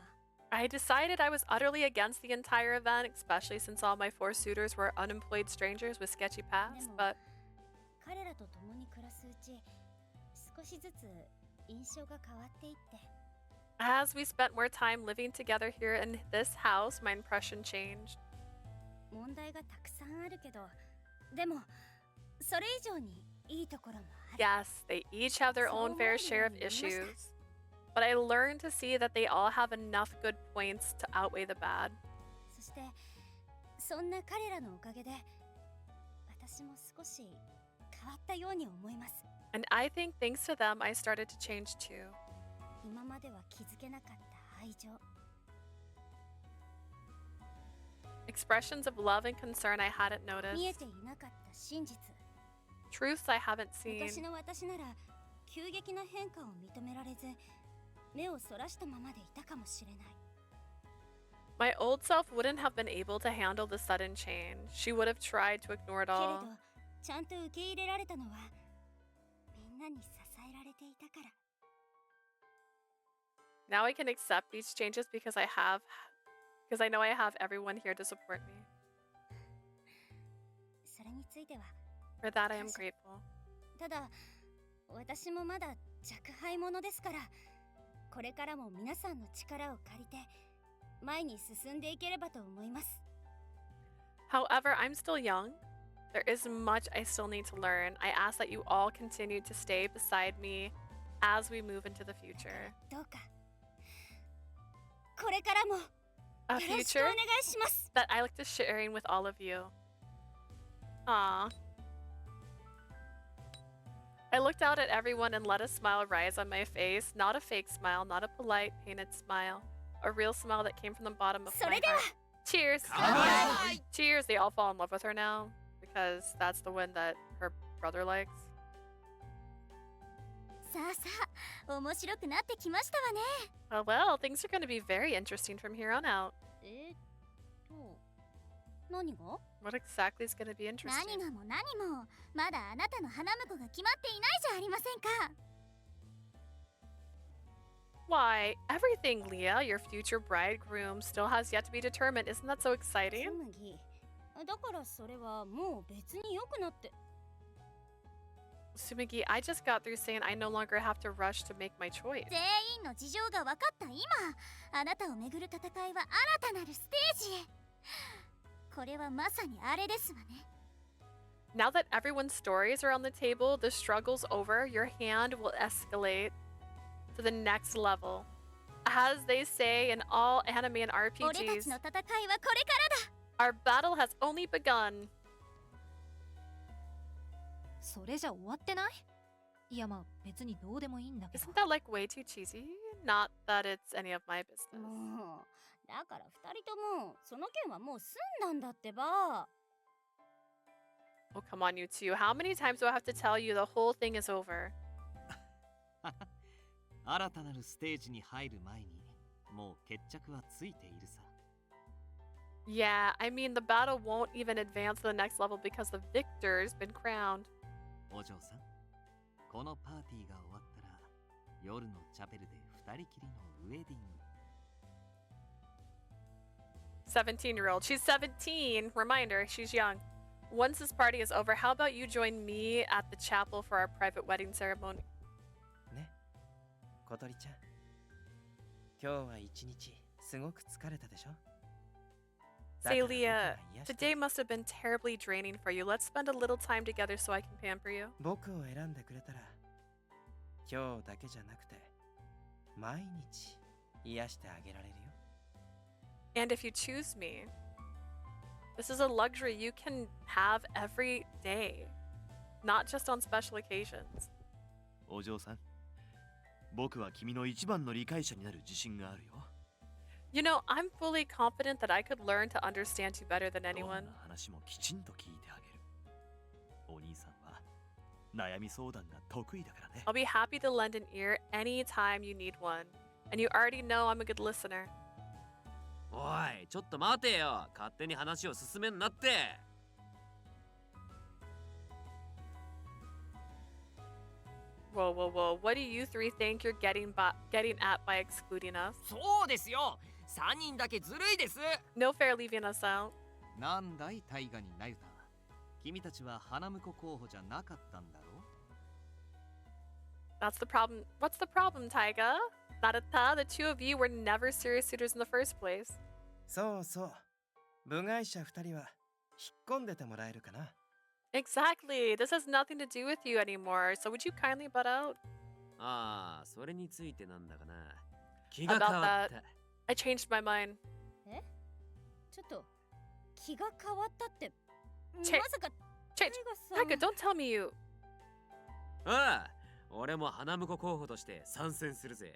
Speaker 1: I decided I was utterly against the entire event, especially since all my 4 suitors were unemployed strangers with sketchy pasts, but
Speaker 8: 彼らと共に暮らすうち少しずつ印象が変わっていって
Speaker 1: as we spent more time living together here in this house, my impression changed.
Speaker 8: 問題がたくさんあるけどでもそれ以上にいいところもある
Speaker 1: Yes, they each have their own fair share of issues. But I learned to see that they all have enough good points to outweigh the bad.
Speaker 8: そしてそんな彼らのおかげで私も少し変わったように思います。
Speaker 1: And I think thanks to them, I started to change too.
Speaker 8: 今までは気づけなかった愛情。
Speaker 1: Expressions of love and concern I hadn't
Speaker 8: 見え
Speaker 1: noticed.
Speaker 8: ていなかった真実。
Speaker 1: Truths I haven't
Speaker 8: 昔
Speaker 1: seen.
Speaker 8: の私なら急激な変化を認められず、目をそらしたままでいたかもしれない。
Speaker 1: My old self wouldn't have been able to handle the sudden change. She would have tried to ignore it
Speaker 8: けれ
Speaker 1: all.
Speaker 8: ど、ちゃんと受け入れられたのはみんなに支えられていたから。
Speaker 1: Now I can accept these changes because I know I have everyone here to support me.
Speaker 8: それについては、
Speaker 1: For that I am grateful.
Speaker 8: ただ私もまだ若輩者ですから、これからも皆さんの力を借りて前に進んでいければと思います。
Speaker 1: However, I'm still young. There is much I still need to learn. I ask that you all continue to stay beside me as we move into the future.
Speaker 8: どうかこれからも
Speaker 1: A
Speaker 8: よろしくお
Speaker 1: future
Speaker 8: 願いします。
Speaker 1: that I look to sharing with all of you. Aww. I looked out at everyone and let a smile rise on my face. Not a fake smile, not a polite, painted smile. A real smile that came from the bottom of my heart. Cheers! Cheers! They all fall in love with her now because that's the one that her brother likes.
Speaker 10: さあさあ、面白くなってきましたわね。
Speaker 1: Well, things are going to be very interesting from here on out.
Speaker 8: 何が？
Speaker 1: What exactly is going to be
Speaker 10: 何
Speaker 1: interesting?
Speaker 10: がも何も、まだあなたの花婿が決まっていないじゃありませんか。
Speaker 1: Why, everything, Leah, your future bridegroom, still has yet to be determined. Isn't that so exciting?
Speaker 8: 紬、だからそれはもう別に良くなって。
Speaker 1: Sumigi, I just got through saying I no longer have to rush to make my choice.
Speaker 10: 全員の事情が分かった今、あなたをめぐる戦いは新たなるステージへ。これはまさにあれですわね。
Speaker 1: Now that everyone's stories are on the table, the struggle's over, your hand will escalate to the next level. As they say in all anime and
Speaker 10: 俺たち
Speaker 1: RPGs,
Speaker 10: の戦いはこれからだ。
Speaker 1: our battle has only begun.
Speaker 11: それじゃ終わってない？いやまあ別にどうでもいいんだけど。
Speaker 1: Isn't that like way too cheesy? Not that it's any of my business.
Speaker 8: もうだから二人ともその件はもう済んだんだってば。
Speaker 1: Oh, come on, you two. How many times do I have to tell you the whole thing is over?
Speaker 2: 新たなるステージに入る前にもう決着はついているさ。
Speaker 1: Yeah, I mean, the battle won't even advance to the next level because the victor's been crowned.
Speaker 2: お嬢さん、このパーティーが終わったら夜のチャペルで二人きりのウェディング。
Speaker 1: 17-year-old. She's 17. Reminder, she's young. Once this party is over, how about you join me at the chapel for our private wedding ceremony?
Speaker 14: ね、小鳥ちゃん。今日は一日すごく疲れたでしょ？
Speaker 1: Say, Leah, today must have been terribly draining for you. Let's spend a little time together so I can pamper you.
Speaker 14: 僕を選んでくれたら、今日だけじゃなくて毎日癒してあげられるよ。
Speaker 1: And if you choose me, this is a luxury you can have every day, not just on special occasions.
Speaker 13: お嬢さん、僕は君の一番の理解者になる自信があるよ。
Speaker 1: You know, I'm fully confident that I could learn to understand you better than
Speaker 13: どん
Speaker 1: anyone.
Speaker 13: な話もきちんと聞いてあげる。お兄さんは悩み相談が得意だからね。
Speaker 1: I'll be happy to lend an ear anytime you need one. And you already know I'm a good listener.
Speaker 5: おい、ちょっと待てよ。勝手に話を進めんなって。
Speaker 1: Whoa, whoa, whoa. What do you three think you're getting at by excluding us?
Speaker 4: そうですよ。3人だけずるいです。
Speaker 1: No fair leaving us out.
Speaker 2: なんだい大河になゆた。君たちは花婿候補じゃなかったんだろう？
Speaker 1: That's the problem. What's the problem, Taiga? Narata, the two of you were never serious suitors in the first place.
Speaker 14: そうそう。部外者2人は引っ込んでてもらえるかな。
Speaker 1: Exactly. This has nothing to do with you anymore. So would you kindly butt out?
Speaker 5: ああ、それについてなんだがな。気が変
Speaker 1: About
Speaker 5: わっ
Speaker 1: that,
Speaker 5: た。
Speaker 1: I changed my mind.
Speaker 8: え？ちょっと気が変わったってま
Speaker 1: チェ
Speaker 8: さか
Speaker 1: Taika, don't tell me you.
Speaker 5: ああ、俺も花婿候補として参戦するぜ。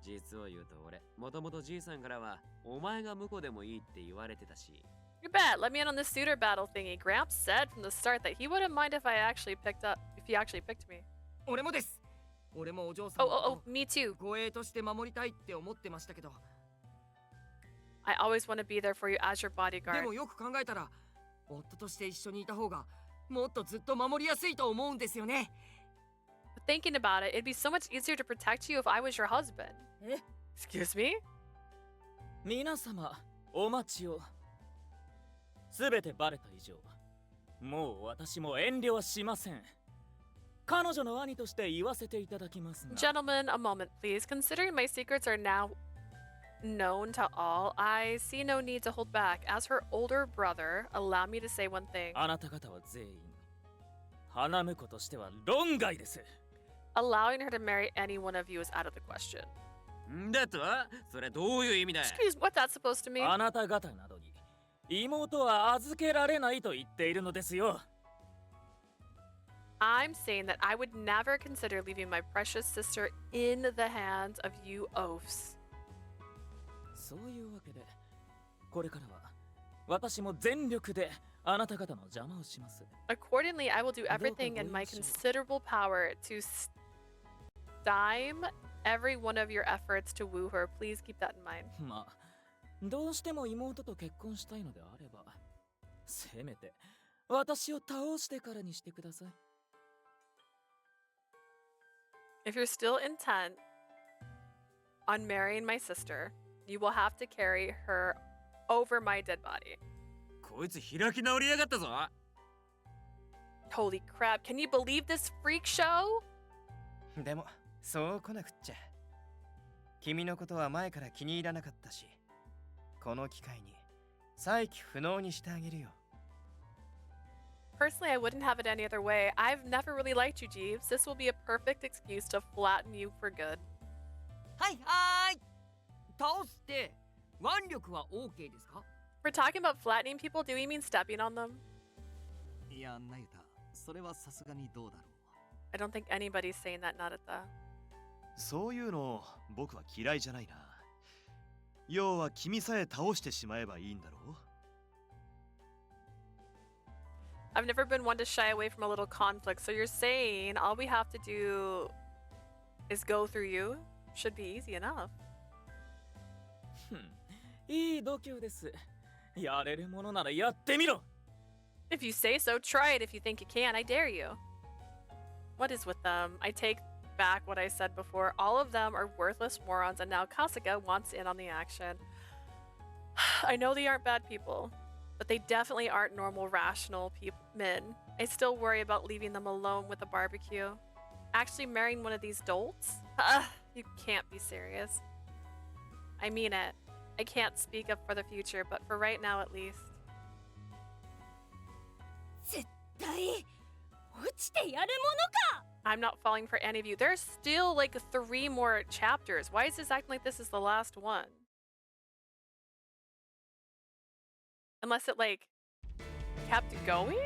Speaker 5: 実を言うと俺、もともとじいさんからは、お前が婿でもいいって言われてたし。
Speaker 1: You bet. Let me in on the suitor battle thingy. Gramps said from the start that he wouldn't mind if he actually picked me.
Speaker 4: 俺もです。俺もお嬢さん
Speaker 1: Oh, me too.
Speaker 4: 護衛として守りたいって思ってましたけど。
Speaker 1: I always want to be there for you as your
Speaker 4: で
Speaker 1: bodyguard.
Speaker 4: もよく考えたら、夫として一緒にいた方がもっとずっと守りやすいと思うんですよね。
Speaker 1: But thinking about it, it'd be so much easier to protect you if I was your husband. Excuse me?
Speaker 7: 皆様、お待ちを。すべてバレた以上、もう私も遠慮はしません。彼女の兄として言わせていただきますが。
Speaker 1: Gentlemen, a moment, please. Considering my secrets are now known to all, I see no need to hold back. As her older brother, allow me to say one thing.
Speaker 7: あなた方は全員、花婿としては論外です。
Speaker 1: Allowing her to marry any one of you is out of the question.
Speaker 5: だとそれどういう意味だ
Speaker 1: Excuse me, what's that supposed to mean?
Speaker 7: あなた方などに妹は預けられないと言っているのですよ。
Speaker 1: I'm saying that I would never consider leaving my precious sister in the hands of you oafs.
Speaker 7: そういうわけで、これからは私も全力であなた方の邪魔をします。
Speaker 1: Accordingly, I will do everything in my considerable power to stymie every one of your efforts to woo her. Please keep that in mind.
Speaker 7: まあ、どうしても妹と結婚したいのであれば、せめて私を倒してからにしてください。
Speaker 1: If you're still intent on marrying my sister, you will have to carry her over my dead body.
Speaker 5: こいつ開き直りやがったぞ。
Speaker 1: Holy crap, can you believe this freak show?
Speaker 14: でも、そう来なくっちゃ。君のことは前から気に入らなかったし、この機会に再起不能にしてあげるよ。
Speaker 1: Personally, I wouldn't have it any other way. I've never really liked you, Jeeves. This will be a perfect excuse to flatten you for good.
Speaker 4: はいはーい。倒して腕力は OK ですか？
Speaker 1: We're talking about flattening people. Do we mean stepping on them?
Speaker 2: いや、なゆた、それはさすがにどうだろう。
Speaker 1: I don't think anybody's saying that, not at the.
Speaker 13: そういうの僕は嫌いじゃないな。要は君さえ倒してしまえばいいんだろう。
Speaker 1: I've never been one to shy away from a little conflict, so you're saying all we have to do is go through you? Should be easy enough.
Speaker 7: いい度胸です。やれるものならやってみろ。
Speaker 1: If you say so, try it if you think you can. I dare you. What is with them? I take back what I said before. All of them are worthless morons, and now Kasuga wants in on the action. I know they aren't bad people, but they definitely aren't normal, rational men. I still worry about leaving them alone with the barbecue. Actually marrying one of these dolts? You can't be serious. I mean it. I can't speak up for the future, but for right now at least.
Speaker 8: 絶対落ちてやるものか!
Speaker 1: I'm not falling for any of you. There's still like 3 more chapters. Why is this acting like this is the last one? Unless it like kept going?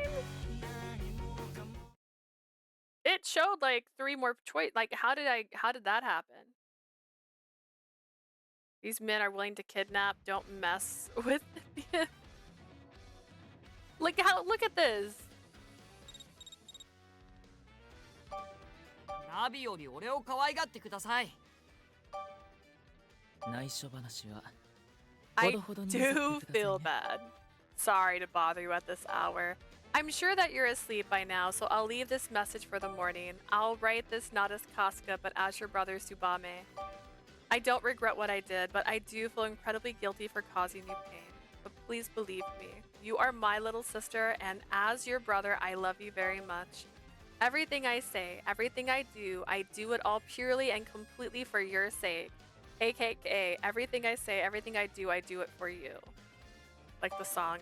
Speaker 1: It showed like 3 more choice. Like how did that happen? These men are willing to kidnap. Don't mess with me. Look at this.
Speaker 4: ナビより俺を可愛がってください。
Speaker 7: 内緒話は
Speaker 1: I do feel bad. Sorry to bother you at this hour. I'm sure that you're asleep by now, so I'll leave this message for the morning. I'll write this not as Kasuga, but as your brother Tsubame. I don't regret what I did, but I do feel incredibly guilty for causing you pain. But please believe me, you are my little sister, and as your brother, I love you very much. Everything I say, everything I do it all purely and completely for your sake. AKA, everything I say, everything I do it for you. Like the song.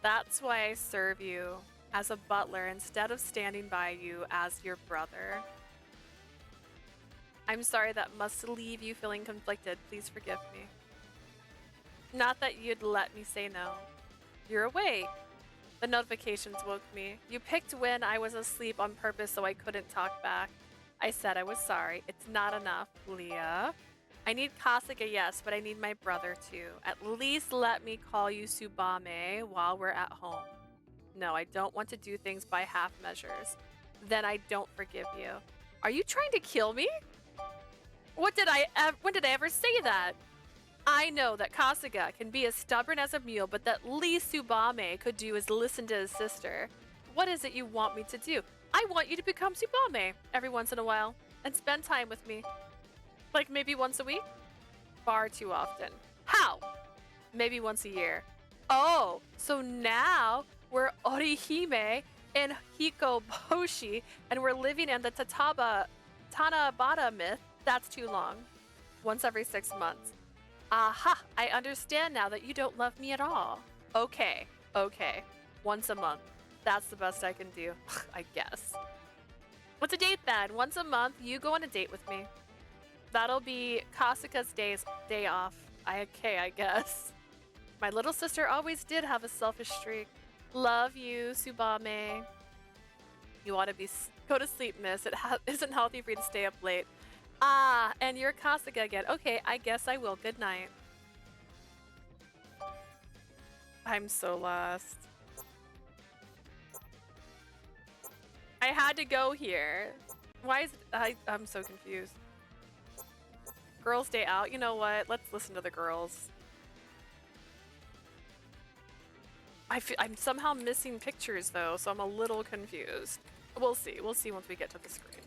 Speaker 1: That's why I serve you as a butler instead of standing by you as your brother. I'm sorry that must leave you feeling conflicted. Please forgive me. Not that you'd let me say no. You're awake. The notifications woke me. You picked when I was asleep on purpose so I couldn't talk back. I said I was sorry. It's not enough, Leah. I need Kasuga, yes, but I need my brother too. At least let me call you Tsubame while we're at home. No, I don't want to do things by half measures. Then I don't forgive you. Are you trying to kill me? When did I ever say that? I know that Kasuga can be as stubborn as a mule, but that least Tsubame could do is listen to his sister. What is it you want me to do? I want you to become Tsubame every once in a while and spend time with me. Like maybe once a week? Far too often. How? Maybe once a year. Oh, so now we're Orihime and Hikoboshi and we're living in the Tanabata myth. That's too long. Once every 6 months. Aha, I understand now that you don't love me at all. Okay. Once a month. That's the best I can do, I guess. What's a date then? Once a month, you go on a date with me. That'll be Kasuga's day off. I guess. My little sister always did have a selfish streak. Love you, Tsubame. You ought to go to sleep, miss. It isn't healthy for you to stay up late. Ah, and you're Kasuga again. Okay, I guess I will. Good night. I'm so lost. I had to go here. Why is it? I'm so confused. Girls' day out. You know what? Let's listen to the girls. I'm somehow missing pictures though, so I'm a little confused. We'll see. We'll see once we get to the screen.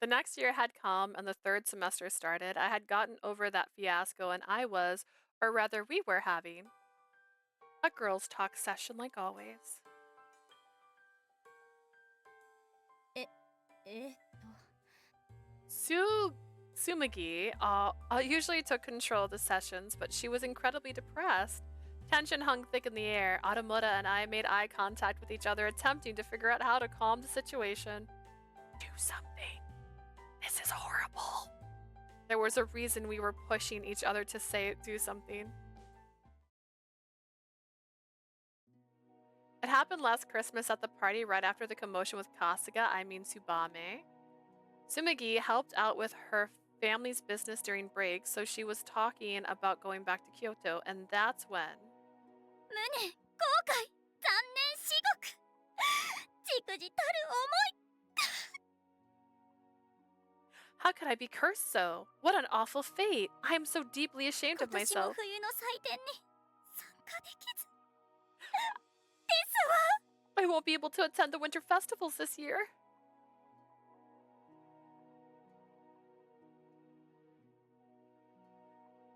Speaker 1: The next year had come and the third semester started. I had gotten over that fiasco and I was, or rather we were having, a girls' talk session like always. Sumagi usually took control of the sessions, but she was incredibly depressed. Tension hung thick in the air. Aramura and I made eye contact with each other, attempting to figure out how to calm the situation. Do something. This is horrible. There was a reason we were pushing each other to do something. It happened last Christmas at the party right after the commotion with Kasuga, Tsubame. Sumagi helped out with her family's business during break, so she was talking about going back to Kyoto, and that's when... How could I be cursed so? What an awful fate! I am so deeply ashamed of myself. I won't be able to attend the winter festivals this year.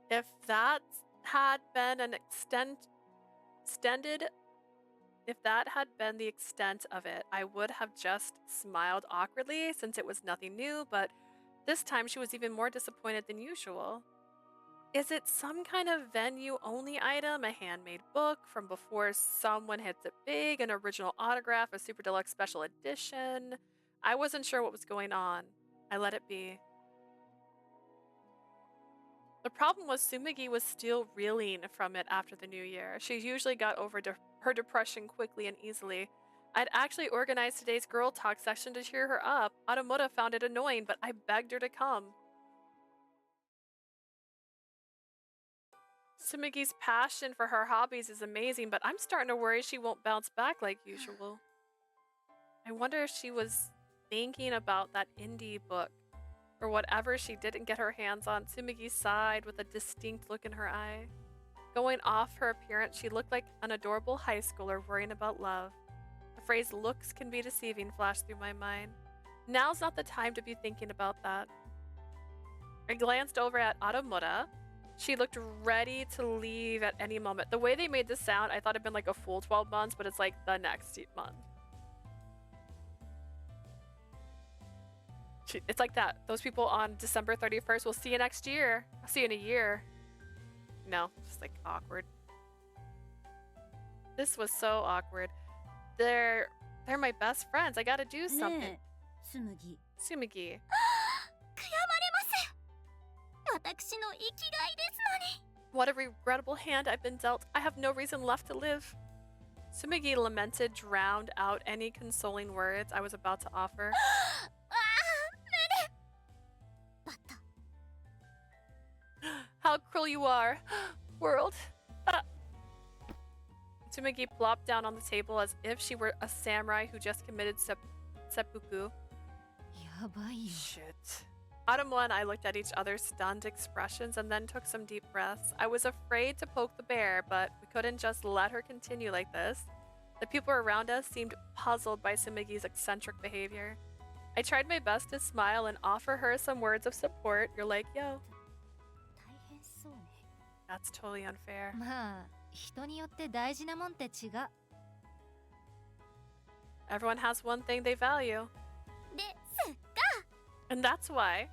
Speaker 1: If that had been the extent of it, I would have just smiled awkwardly since it was nothing new, but this time she was even more disappointed than usual. Is it some kind of venue-only item, a handmade book from before someone hits it big, an original autograph, a super deluxe special edition? I wasn't sure what was going on. I let it be. The problem was Sumagi was still reeling from it after the new year. She usually got over her depression quickly and easily. I'd actually organized today's girl talk session to cheer her up. Aramura found it annoying, but I begged her to come. Sumigi's passion for her hobbies is amazing, but I'm starting to worry she won't bounce back like usual. I wonder if she was thinking about that indie book or whatever she didn't get her hands on. Sumigi sighed with a distinct look in her eye. Going off her appearance, she looked like an adorable high schooler worrying about love. The phrase "looks can be deceiving" flashed through my mind. Now's not the time to be thinking about that. I glanced over at Aramura. She looked ready to leave at any moment. The way they made this sound, I thought it'd been like a full 12 months, but it's like the next month. It's like that. Those people on December 31st, we'll see you next year. I'll see you in a year. No, just like awkward. This was so awkward. They're my best friends. I gotta do something. Sumagi.
Speaker 10: 私の生きがいですのに。
Speaker 1: What a regrettable hand I've been dealt. I have no reason left to live. Sumigi lamented, drowned out any consoling words I was about to offer. How cruel you are, world. Sumigi plopped down on the table as if she were a samurai who just committed seppuku. Shit. Autumn and I looked at each other's stunned expressions and then took some deep breaths. I was afraid to poke the bear, but we couldn't just let her continue like this. The people around us seemed puzzled by Sumigi's eccentric behavior. I tried my best to smile and offer her some words of support. You're like, yo. That's totally unfair.
Speaker 11: まあ、人によって大事なもんって違う。
Speaker 1: Everyone has one thing they value. And that's why.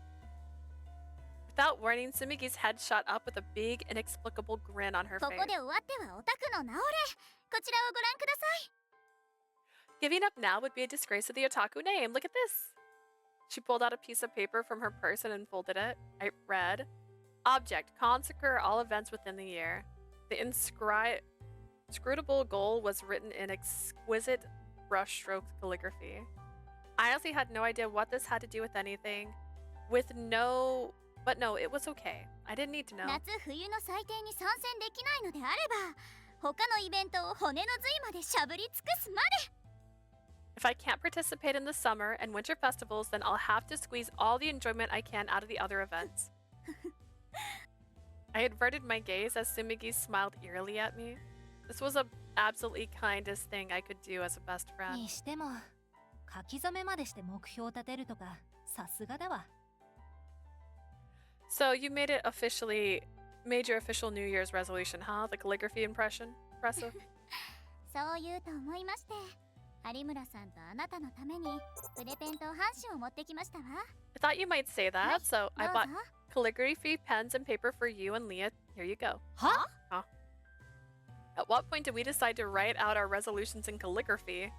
Speaker 1: Without warning, Sumigi's head shot up with a big, inexplicable grin on her
Speaker 10: ここ
Speaker 1: face.
Speaker 10: で終わってはオタクの直れ。こちらをご覧ください。
Speaker 1: Giving up now would be a disgrace to the otaku name. Look at this. She pulled out a piece of paper from her purse and unfolded it. I read, Object, consecrate all events within the year. The inscrutable goal was written in exquisite brushstroke calligraphy. I honestly had no idea what this had to do with anything. But no, it was okay. I didn't need to know.
Speaker 10: 夏冬の祭典に参戦できないのであれば、他のイベントを骨の髄までしゃぶり尽くすまで。
Speaker 1: If I can't participate in the summer and winter festivals, then I'll have to squeeze all the enjoyment I can out of the other events. I averted my gaze as Sumigi smiled eerily at me. This was the absolutely kindest thing I could do as a best friend.
Speaker 11: にしても、書き初めまでして目標を立てるとか、さすがだわ。
Speaker 1: So you made your official New Year's resolution, huh? The calligraphy impression? Impressive.
Speaker 10: そう言うと思いまして、有村さんとあなたのために筆ペンと半紙を持ってきましたわ。
Speaker 1: I thought you might say that, so I bought calligraphy pens and paper for you and Leah. Here you go.
Speaker 11: Huh?
Speaker 1: At what point did we decide to write out our resolutions in calligraphy?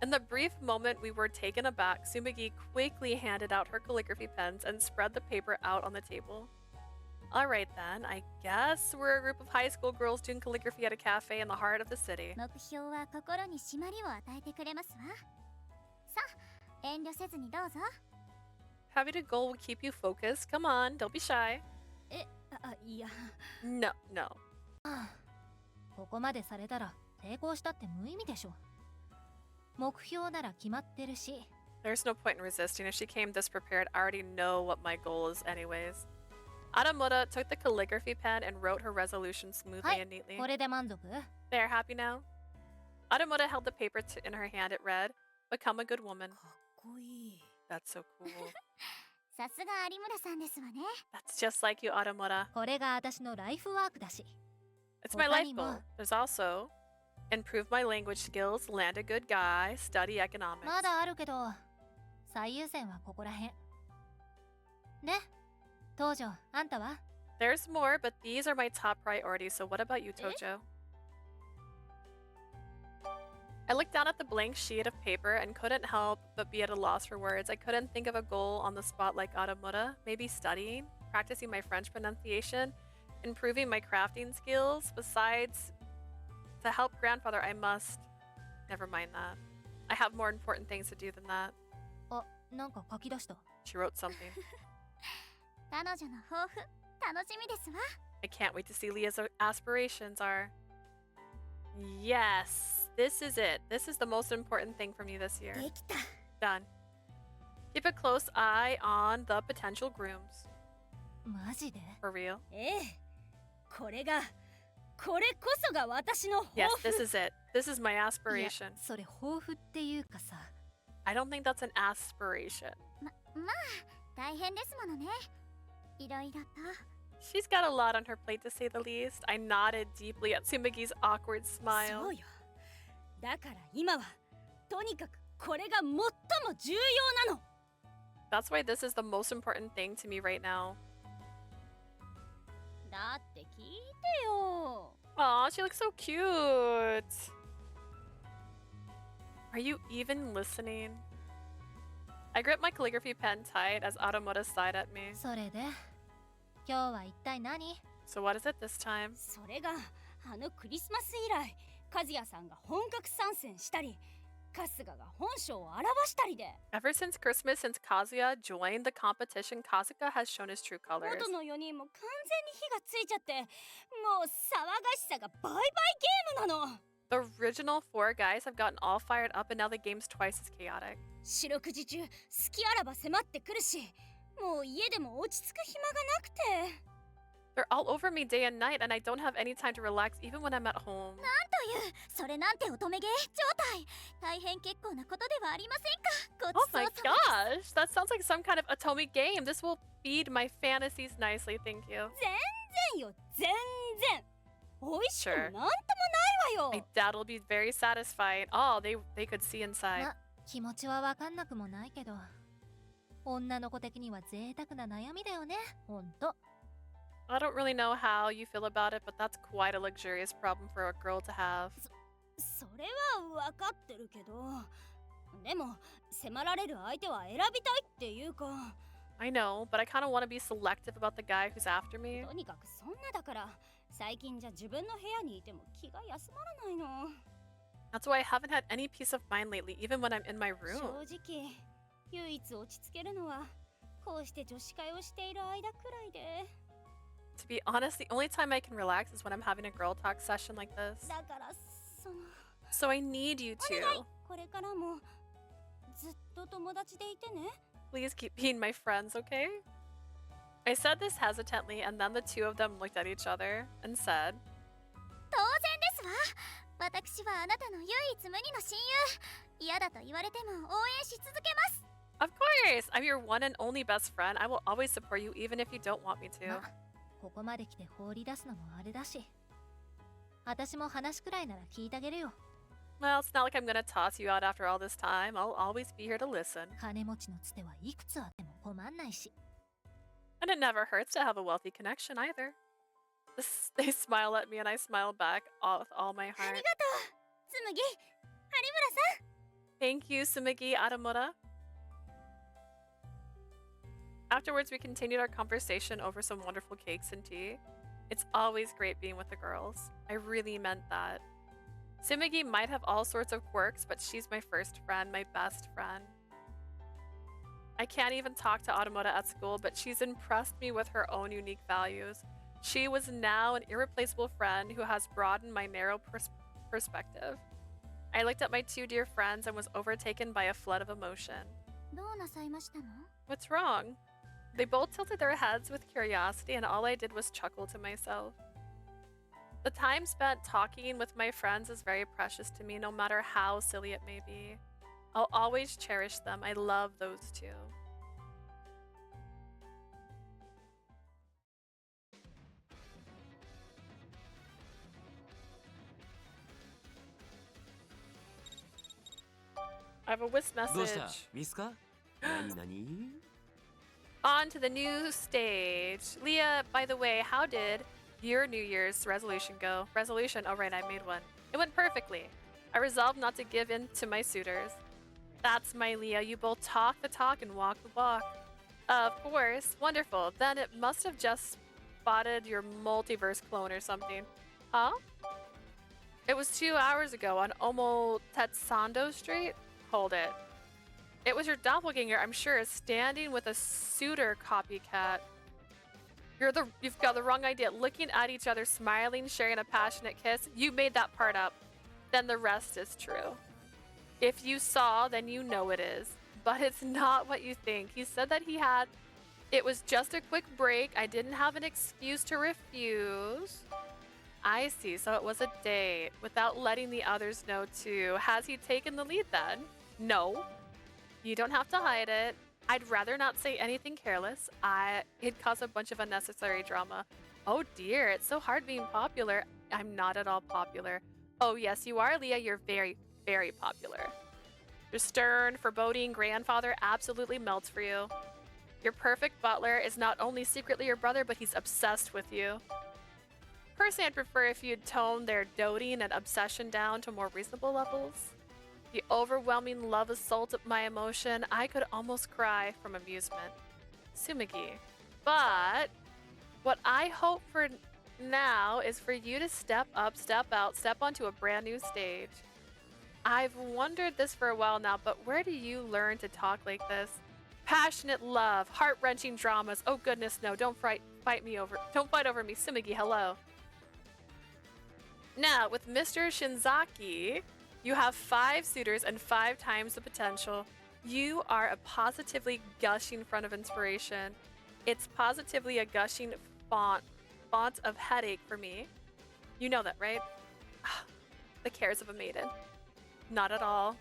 Speaker 1: In the brief moment we were taken aback, Sumigi quickly handed out her calligraphy pens and spread the paper out on the table. Alright then, I guess we're a group of high school girls doing calligraphy at a cafe in the heart of the city.
Speaker 10: 目標は心に締まりを与えてくれますわ。さあ、遠慮せずにどうぞ。
Speaker 1: Having a goal will keep you focused. Come on, don't be shy.
Speaker 11: いや。
Speaker 1: No, no.
Speaker 11: ここまでされたら抵抗したって無意味でしょ。目標なら決まってるし。
Speaker 1: There's no point in resisting. If she came this prepared, I already know what my goal is anyways. Adamura took the calligraphy pen and wrote her resolution smoothly and neatly.
Speaker 11: これで満足?
Speaker 1: They're happy now? Adamura held the paper in her hand. It read, Become a good woman. That's so cool.
Speaker 10: さすが有村さんですわね。
Speaker 1: That's just like you, Adamura.
Speaker 11: これが私のライフワークだし。
Speaker 1: It's my life goal. There's also improve my language skills, land a good guy, study economics.
Speaker 11: まだあるけど、最優先はここらへん。で、東條、あんたは?
Speaker 1: There's more, but these are my top priorities. So what about you, Tojo? I looked down at the blank sheet of paper and couldn't help but be at a loss for words. I couldn't think of a goal on the spot like Adamura. Maybe studying, practicing my French pronunciation, improving my crafting skills. Besides, to help grandfather, I must... Never mind that. I have more important things to do than that.
Speaker 11: あ、なんか書き出した。
Speaker 1: She wrote something.
Speaker 10: 彼女の抱負、楽しみですわ。
Speaker 1: I can't wait to see Leah's aspirations are. Yes, this is it. This is the most important thing for me this year.
Speaker 10: できた。
Speaker 1: Done. Keep a close eye on the potential grooms.
Speaker 11: マジで?
Speaker 1: For real?
Speaker 8: これこそが私の抱負。
Speaker 1: Yes, this is it. This is my aspiration.
Speaker 11: それ抱負っていうかさ。
Speaker 1: I don't think that's an aspiration.
Speaker 10: まあ、大変ですものね。いろいろと。
Speaker 1: She's got a lot on her plate to say the least. I nodded deeply at Sumigi's awkward smile.
Speaker 8: そうよ。だから今はとにかくこれが最も重要なの。
Speaker 1: That's why this is the most important thing to me right now.
Speaker 8: だって聞いてよ。
Speaker 1: Aw, she looks so cute. Are you even listening? I gripped my calligraphy pen tight as Automata sighed at me.
Speaker 11: それで今日は一体何？
Speaker 1: So what is it this time?
Speaker 8: それがあのクリスマス以来、和也さんが本格参戦したり、春日が本性を表したりで。
Speaker 1: Ever since Christmas, since Kazuya joined the competition, Kasuga has shown his true colors.
Speaker 8: 元の4人も完全に火がついちゃって、もう騒がしさが倍々ゲームなの。
Speaker 1: The original 4 guys have gotten all fired up and now the game's twice as chaotic.
Speaker 8: 四六時中隙あらば迫ってくるし、もう家でも落ち着く暇がなくて。
Speaker 1: They're all over me day and night and I don't have any time to relax even when I'm at home.
Speaker 10: なんという、それなんて乙女ゲー状態。大変結構なことではありませんか。ご
Speaker 1: Oh
Speaker 10: ちそう
Speaker 1: my
Speaker 10: さまです。
Speaker 1: gosh, that sounds like some kind of Otome game. This will feed my fantasies nicely, thank you.
Speaker 8: 全然よ、全然。美味しくも
Speaker 1: Sure.
Speaker 8: なんともないわ
Speaker 1: My
Speaker 8: よ。
Speaker 1: dad will be very satisfied. Oh, they could see inside.
Speaker 11: ま、気持ちはわかんなくもないけど、女の子的には贅沢な悩みだよね、ほんと。
Speaker 1: I don't really know how you feel about it, but that's quite a luxurious problem for a girl to have.
Speaker 8: それは分かってるけど、でも迫られる相手は選びたいっていうか。
Speaker 1: I know, but I kind of want to be selective about the guy who's after me.
Speaker 8: とにかくそんなだから、最近じゃ自分の部屋にいても気が休まらないの。
Speaker 1: That's why I haven't had any peace of mind lately, even when I'm in my
Speaker 8: 正
Speaker 1: room.
Speaker 8: 直、唯一落ち着けるのはこうして女子会をしている間くらいで。
Speaker 1: To be honest, the only time I can relax is when I'm having a girl talk session like this.
Speaker 8: だからその
Speaker 1: So I need you
Speaker 8: お願い
Speaker 1: to.
Speaker 8: これからもずっと友達でいてね。
Speaker 1: Please keep being my friends, okay? I said this hesitantly, and then the two of them looked at each other and said,
Speaker 10: 当然ですわ。私はあなたの唯一無二の親友。嫌だと言われても応援し続けます。
Speaker 1: Of course! I'm your one and only best friend. I will always support you even if you don't want me to.
Speaker 11: ここまで来て放り出すのもあれだし、私も話くらいなら聞いてあげるよ。
Speaker 1: Well, it's not like I'm gonna toss you out after all this time. I'll always be here to listen.
Speaker 11: 金持ちのつてはいくつあっても困んないし。
Speaker 1: And it never hurts to have a wealthy connection either. They smile at me and I smile back with all my
Speaker 8: あり
Speaker 1: heart.
Speaker 8: がとう、つむぎ、有村さん。
Speaker 1: Thank you, Sumigi Adamura. Afterwards, we continued our conversation over some wonderful cakes and tea. It's always great being with the girls. I really meant that. Sumigi might have all sorts of quirks, but she's my first friend, my best friend. I can't even talk to Automata at school, but she's impressed me with her own unique values. She was now an irreplaceable friend who has broadened my narrow perspective. I looked at my two dear friends and was overtaken by a flood of emotion.
Speaker 10: どうなさいましたの？
Speaker 1: What's wrong? They both tilted their heads with curiosity, and all I did was chuckle to myself. The time spent talking with my friends is very precious to me, no matter how silly it may be. I'll always cherish them. I love those two. I have a wisp
Speaker 5: どうした
Speaker 1: message.
Speaker 5: ウィスカ何何
Speaker 1: On to the new stage. Leah, by the way, how did your New Year's resolution go? Resolution? Oh, right, I made one. It went perfectly. I resolved not to give in to my suitors. That's my Leah. You both talk the talk and walk the walk. Of course. Wonderful. Then it must have just spotted your multiverse clone or something. Huh? It was 2 hours ago on Omo Tetsando Street? Hold it. It was your doppelganger, I'm sure, standing with a suitor copycat. You've got the wrong idea. Looking at each other, smiling, sharing a passionate kiss. You made that part up. Then the rest is true. If you saw, then you know it is. But it's not what you think. He said that it was just a quick break. I didn't have an excuse to refuse. I see, so it was a date, without letting the others know too. Has he taken the lead then? No. You don't have to hide it. I'd rather not say anything careless. It'd cause a bunch of unnecessary drama. Oh dear, it's so hard being popular. I'm not at all popular. Oh yes, you are, Leah. You're very, very popular. Your stern, foreboding grandfather absolutely melts for you. Your perfect butler is not only secretly your brother, but he's obsessed with you. Personally, I'd prefer if you'd tone their doting and obsession down to more reasonable levels. The overwhelming love assault of my emotion, I could almost cry from amusement. Sumigi. But What I hope for now is for you to step up, step out, step onto a brand new stage. I've wondered this for a while now, but where do you learn to talk like this? Passionate love, heart-wrenching dramas. Oh goodness, no, don't fight over me. Sumigi, hello. Now, with Mr. Shinzaki, you have 5 suitors and 5 times the potential. You are a positively gushing font of inspiration. It's positively a gushing font of headache for me. You know that, right? The cares of a maiden. Not at all.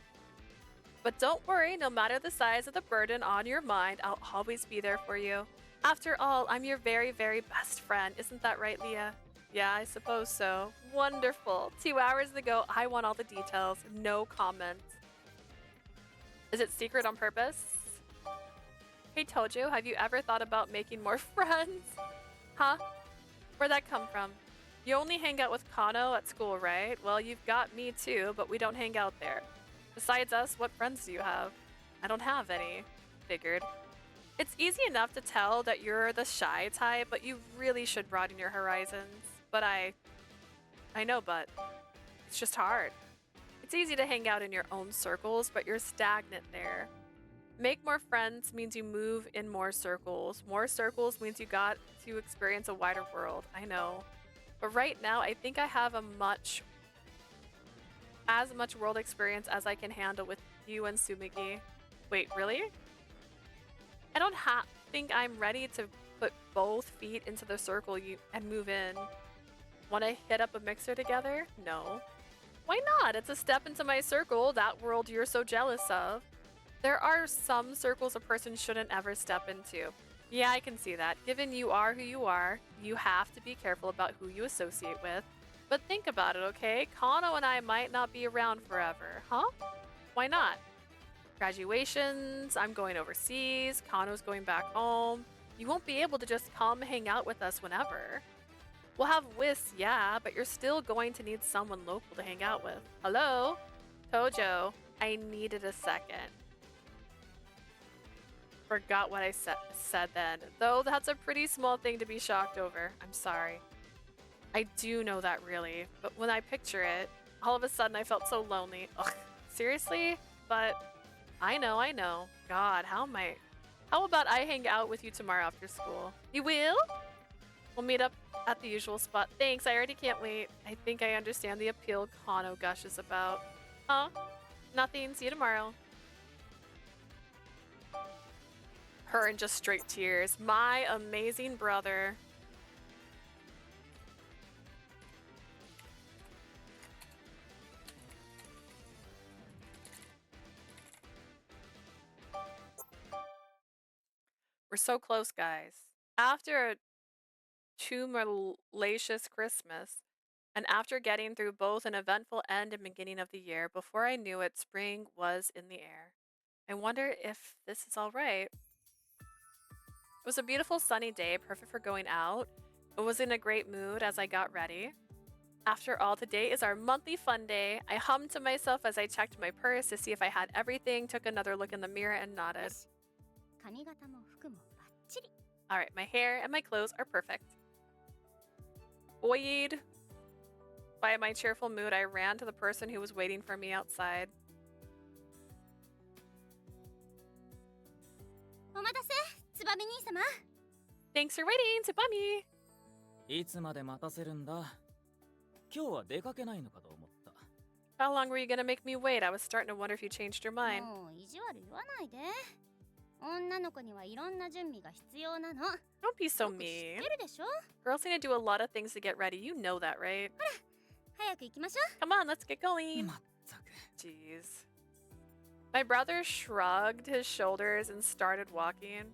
Speaker 1: But don't worry, no matter the size of the burden on your mind, I'll always be there for you. After all, I'm your very, very best friend. Isn't that right, Leah? Yeah, I suppose so. Wonderful. 2 hours ago, I want all the details. No comments. Is it secret on purpose? Hey, Tojo, have you ever thought about making more friends? Huh? Where'd that come from? You only hang out with Kano at school, right? Well, you've got me too, but we don't hang out there. Besides us, what friends do you have? I don't have any. Figured. It's easy enough to tell that you're the shy type, but you really should broaden your horizons. But I know, but it's just hard. It's easy to hang out in your own circles, but you're stagnant there. Make more friends means you move in more circles. More circles means you got to experience a wider world. I know. But right now, I think I have as much world experience as I can handle with you and Sumigi. Wait, really? I don't think I'm ready to put both feet into the circle and move in. Want to hit up a mixer together? No. Why not? It's a step into my circle, that world you're so jealous of. There are some circles a person shouldn't ever step into. Yeah, I can see that. Given you are who you are, you have to be careful about who you associate with. But think about it, okay? Kano and I might not be around forever, huh? Why not? Graduations, I'm going overseas, Kano's going back home. You won't be able to just come hang out with us whenever. We'll have whists, yeah, but you're still going to need someone local to hang out with. Hello? Tojo, I needed a second. Forgot what I said then. Though that's a pretty small thing to be shocked over. I'm sorry. I do know that really, but when I picture it, all of a sudden I felt so lonely. Ugh, seriously? But I know. God, how about I hang out with you tomorrow after school? You will? We'll meet up at the usual spot. Thanks, I already can't wait. I think I understand the appeal Kano gushes about. Huh? Nothing. See you tomorrow. Her in just straight tears. My amazing brother. We're so close, guys. After a tumultuous Christmas, and after getting through both an eventful end and beginning of the year, before I knew it, spring was in the air. I wonder if this is all right. It was a beautiful sunny day, perfect for going out. I was in a great mood as I got ready. After all, today is our monthly fun day. I hummed to myself as I checked my purse to see if I had everything, took another look in the mirror and nodded. Alright, my hair and my clothes are perfect. Buoyed by my cheerful mood, I ran to the person who was waiting for me outside. Thanks for waiting, Tsubami!
Speaker 7: いつまで待たせるんだ。今日は出かけないのかと思った。
Speaker 1: How long were you gonna make me wait? I was starting to wonder if you changed your mind.
Speaker 8: もう意地悪言わないで。女の子にはいろんな準備が必要なの。
Speaker 1: Don't be so mean.
Speaker 8: 知ってるでしょ?
Speaker 1: Girls need to do a lot of things to get ready. You know that, right?
Speaker 8: ほら、早く行きましょう。
Speaker 1: Come on, let's get going. Jeez. My brother shrugged his shoulders and started walking.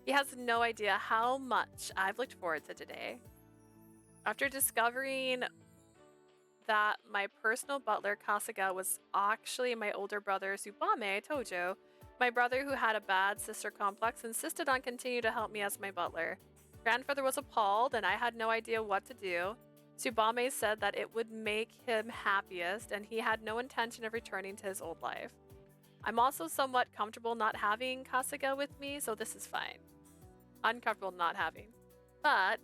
Speaker 1: He has no idea how much I've looked forward to today. After discovering that my personal butler Kasuga was actually my older brother Tsubame Tojo, my brother who had a bad sister complex insisted on continuing to help me as my butler. Grandfather was appalled and I had no idea what to do. Tsubame said that it would make him happiest and he had no intention of returning to his old life. I'm also somewhat comfortable not having Kasuga with me, so this is fine. Uncomfortable not having. But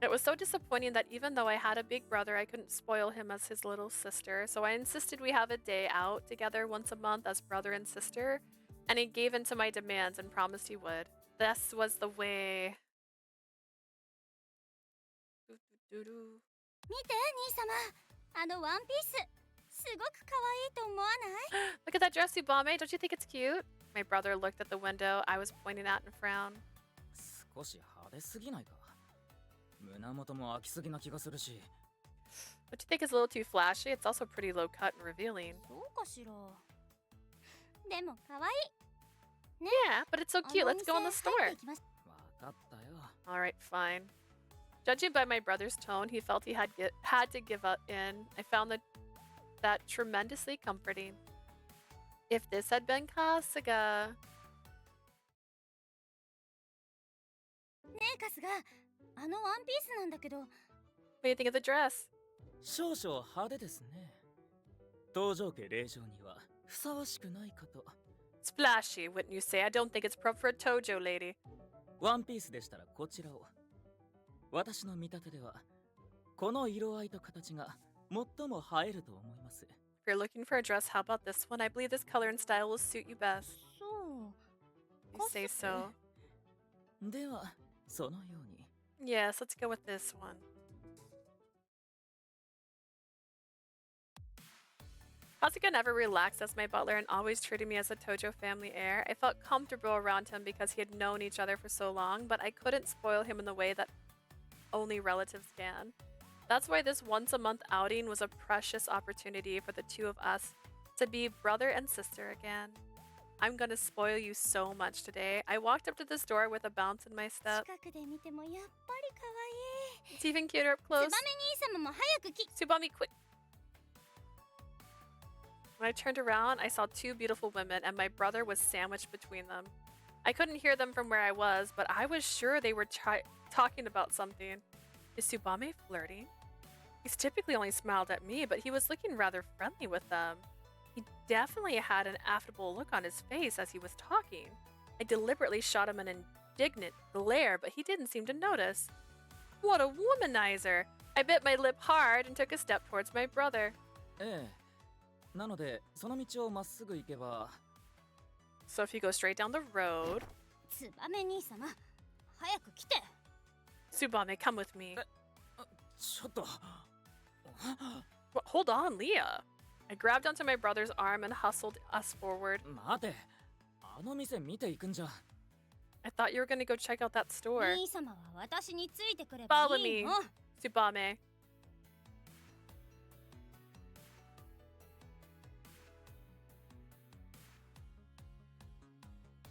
Speaker 1: it was so disappointing that even though I had a big brother, I couldn't spoil him as his little sister. So I insisted we have a day out together once a month as brother and sister, and he gave in to my demands and promised he would. This was the way.
Speaker 8: 見て兄様、あのワンピース、すごく可愛いと思わない？
Speaker 1: Look at that dress, Subame. Don't you think it's cute? My brother looked at the window I was pointing at and frowned.
Speaker 7: 少し派手すぎないか。胸元も開きすぎな気がするし。
Speaker 1: Don't you think it's a little too flashy? It's also pretty low cut and revealing.
Speaker 8: そうかしら。でも可愛い。ね、
Speaker 1: Yeah, but it's so cute. Let's go in the store.
Speaker 7: わかったよ。
Speaker 1: Alright, fine. Judging by my brother's tone, he felt he had to give up in. I found that tremendously comforting. If this had been Kasuga.
Speaker 8: ねえカスが、あのワンピースなんだけど。
Speaker 1: What do you think of the dress?
Speaker 7: 少々派手ですね。登場家令嬢にはふさわしくないかと。
Speaker 1: Splashy, wouldn't you say? I don't think it's proper for a Tojo lady.
Speaker 7: ワンピースでしたらこちらを。私の見立てでは、この色合いと形が最も映えると思います。
Speaker 1: If you're looking for a dress, how about this one? I believe this color and style will suit you best.
Speaker 8: そう。
Speaker 1: You say so.
Speaker 7: では、そのように。
Speaker 1: Yes, let's go with this one. Kasuga never relaxed as my butler and always treated me as a Tojo family heir. I felt comfortable around him because he had known each other for so long, but I couldn't spoil him in the way that only relatives can. That's why this once-a-month outing was a precious opportunity for the two of us to be brother and sister again. I'm gonna spoil you so much today. I walked up to the store with a bounce in my step.
Speaker 8: 近くで見てもやっぱり可愛い。
Speaker 1: It's even cuter up close.
Speaker 8: ツバメ兄様も早く来。
Speaker 1: Tsubame, quick! When I turned around, I saw two beautiful women, and my brother was sandwiched between them. I couldn't hear them from where I was, but I was sure they were talking about something. Is Tsubame flirting? He's typically only smiled at me, but he was looking rather friendly with them. He definitely had an affable look on his face as he was talking. I deliberately shot him an indignant glare, but he didn't seem to notice. What a womanizer! I bit my lip hard and took a step towards my brother.
Speaker 7: ええ。なので、その道をまっすぐ行けば。
Speaker 1: So if you go straight down the road.
Speaker 8: ツバメ兄様、早く来て。
Speaker 1: Tsubame, come with me.
Speaker 7: ちょっと。
Speaker 1: Well, hold on, Leah. I grabbed onto my brother's arm and hustled us forward.
Speaker 7: 待て。あの店見ていくんじゃ。
Speaker 1: I thought you were gonna go check out that store.
Speaker 8: 兄様は私についてくれば
Speaker 1: Follow
Speaker 8: いい
Speaker 1: me,
Speaker 8: の。
Speaker 1: Tsubame.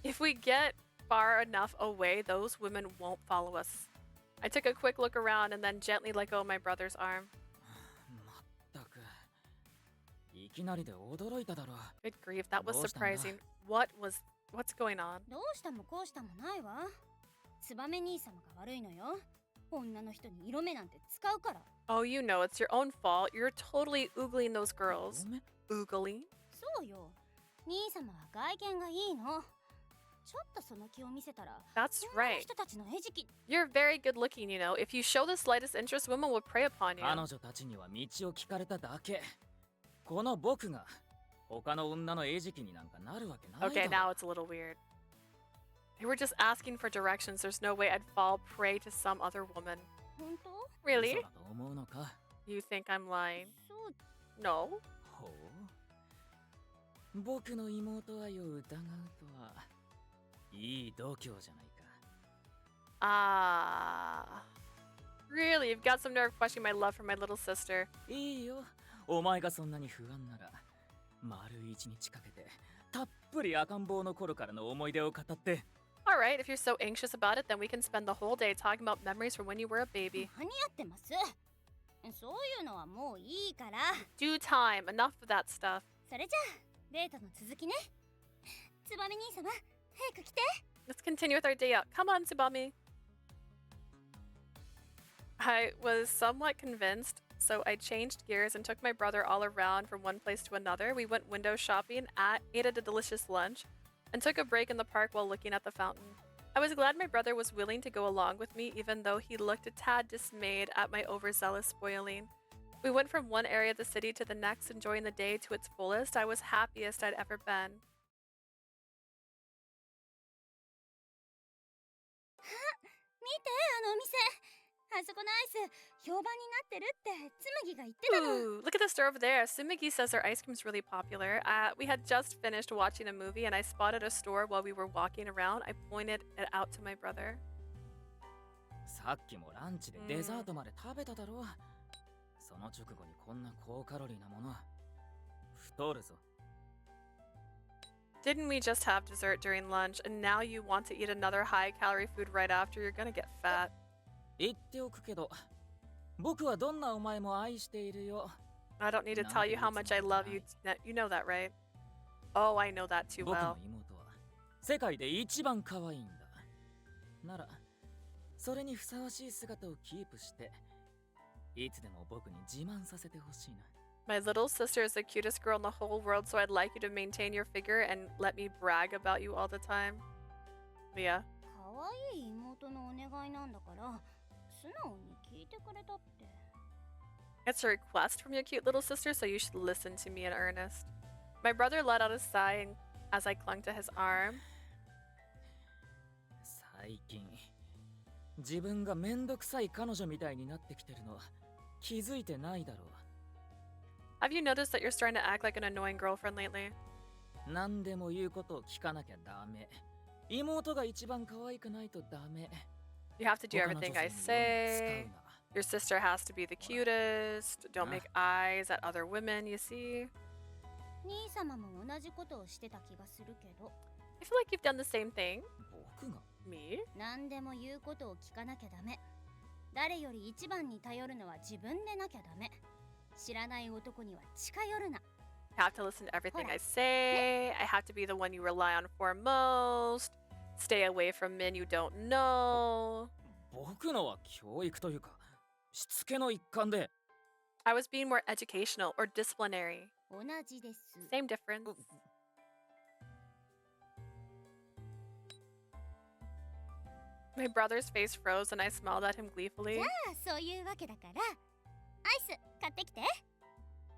Speaker 1: If we get far enough away, those women won't follow us. I took a quick look around and then gently let go of my brother's arm.
Speaker 7: まったく。いきなりで驚いただろう。
Speaker 1: Good grief, that was surprising. What's going on?
Speaker 8: どうしたもこうしたもないわ。ツバメ兄様が悪いのよ。女の人に色目なんて使うから。
Speaker 1: Oh, you know, it's your own fault. You're totally oogling those girls. Oogling?
Speaker 8: そうよ。兄様は外見がいいの。ちょっとその気を見せたら。
Speaker 1: That's
Speaker 8: 女の
Speaker 1: right.
Speaker 8: 人たちの餌食。
Speaker 1: You're very good looking, you know. If you show the slightest interest, women will prey upon you.
Speaker 7: 彼女たちには道を聞かれただけ。この僕が他の女の餌食になんかなるわけないだろ。
Speaker 1: Okay, now it's a little weird. They were just asking for directions. There's no way I'd fall prey to some other woman.
Speaker 8: 本当？
Speaker 1: Really?
Speaker 7: 嘘だと思うのか。
Speaker 1: You think I'm lying?
Speaker 8: そう。
Speaker 1: No.
Speaker 7: ほう。僕の妹愛を疑うとは。いい度胸じゃないか。
Speaker 1: Ah. Really? You've got some nerve questioning my love for my little sister.
Speaker 7: いいよ。お前がそんなに不安なら、丸一日かけて、たっぷり赤ん坊の頃からの思い出を語って。
Speaker 1: Alright, if you're so anxious about it, then we can spend the whole day talking about memories from when you were a baby.
Speaker 8: 何やってます？そういうのはもういいから。
Speaker 1: Due time. Enough of that stuff.
Speaker 8: それじゃあ、デートの続きね。ツバメ兄様、早く来て。
Speaker 1: Let's continue with our day out. Come on, Tsubame. I was somewhat convinced, so I changed gears and took my brother all around from one place to another. We went window shopping, ate a delicious lunch, and took a break in the park while looking at the fountain. I was glad my brother was willing to go along with me, even though he looked a tad dismayed at my overzealous spoiling. We went from one area of the city to the next, enjoying the day to its fullest. I was happiest I'd ever been.
Speaker 8: 見てあのお店あそこのアイス評判になってるってつむぎが言ってたの
Speaker 1: Ooh, look at the store over there. Sumigi says their ice cream's really popular. We had just finished watching a movie and I spotted a store while we were walking around. I pointed it out to my brother.
Speaker 7: さっきもランチでデザートまで食べただろう。その直後にこんな高カロリーなもの。太るぞ。
Speaker 1: Didn't we just have dessert during lunch and now you want to eat another high-calorie food right after? You're gonna get fat.
Speaker 7: 言っておくけど、僕はどんなお前も愛しているよ。
Speaker 1: I don't need to tell you how much I love you. You know that, right? Oh, I know that too
Speaker 7: 僕
Speaker 1: well.
Speaker 7: の妹は世界で一番可愛いんだ。なら、それにふさわしい姿をキープして、いつでも僕に自慢させてほしいな。
Speaker 1: My little sister is the cutest girl in the whole world, so I'd like you to maintain your figure and let me brag about you all the time. Mia.
Speaker 8: 可愛い妹のお願いなんだから素直に聞いてくれたって
Speaker 1: It's a request from your cute little sister, so you should listen to me in earnest. My brother let out a sigh as I clung to his arm.
Speaker 7: 最近、自分がめんどくさい彼女みたいになってきてるの気づいてないだろう。
Speaker 1: Have you noticed that you're starting to act like an annoying girlfriend lately?
Speaker 7: 何でも言うことを聞かなきゃダメ。妹が一番可愛くないとダメ。
Speaker 1: You have to do everything I say. Your sister has to be the cutest. Don't make eyes at other women, you see?
Speaker 8: 兄様も同じことをしてた気がするけど
Speaker 1: I feel like you've done the same thing.
Speaker 7: 僕が
Speaker 1: Me?
Speaker 8: 何でも言うことを聞かなきゃダメ誰より一番に頼るのは自分でなきゃダメ知らない男には近寄るな
Speaker 1: You have to listen to everything I say. I have to be the one you rely on foremost. Stay away from men you don't know.
Speaker 7: 僕のは教育というか、しつけの一環で。
Speaker 1: I was being more educational or disciplinary.
Speaker 8: 同じです
Speaker 1: Same difference. My brother's face froze and I smiled at him
Speaker 8: じ
Speaker 1: gleefully.
Speaker 8: ゃあそういうわけだからアイス買ってきて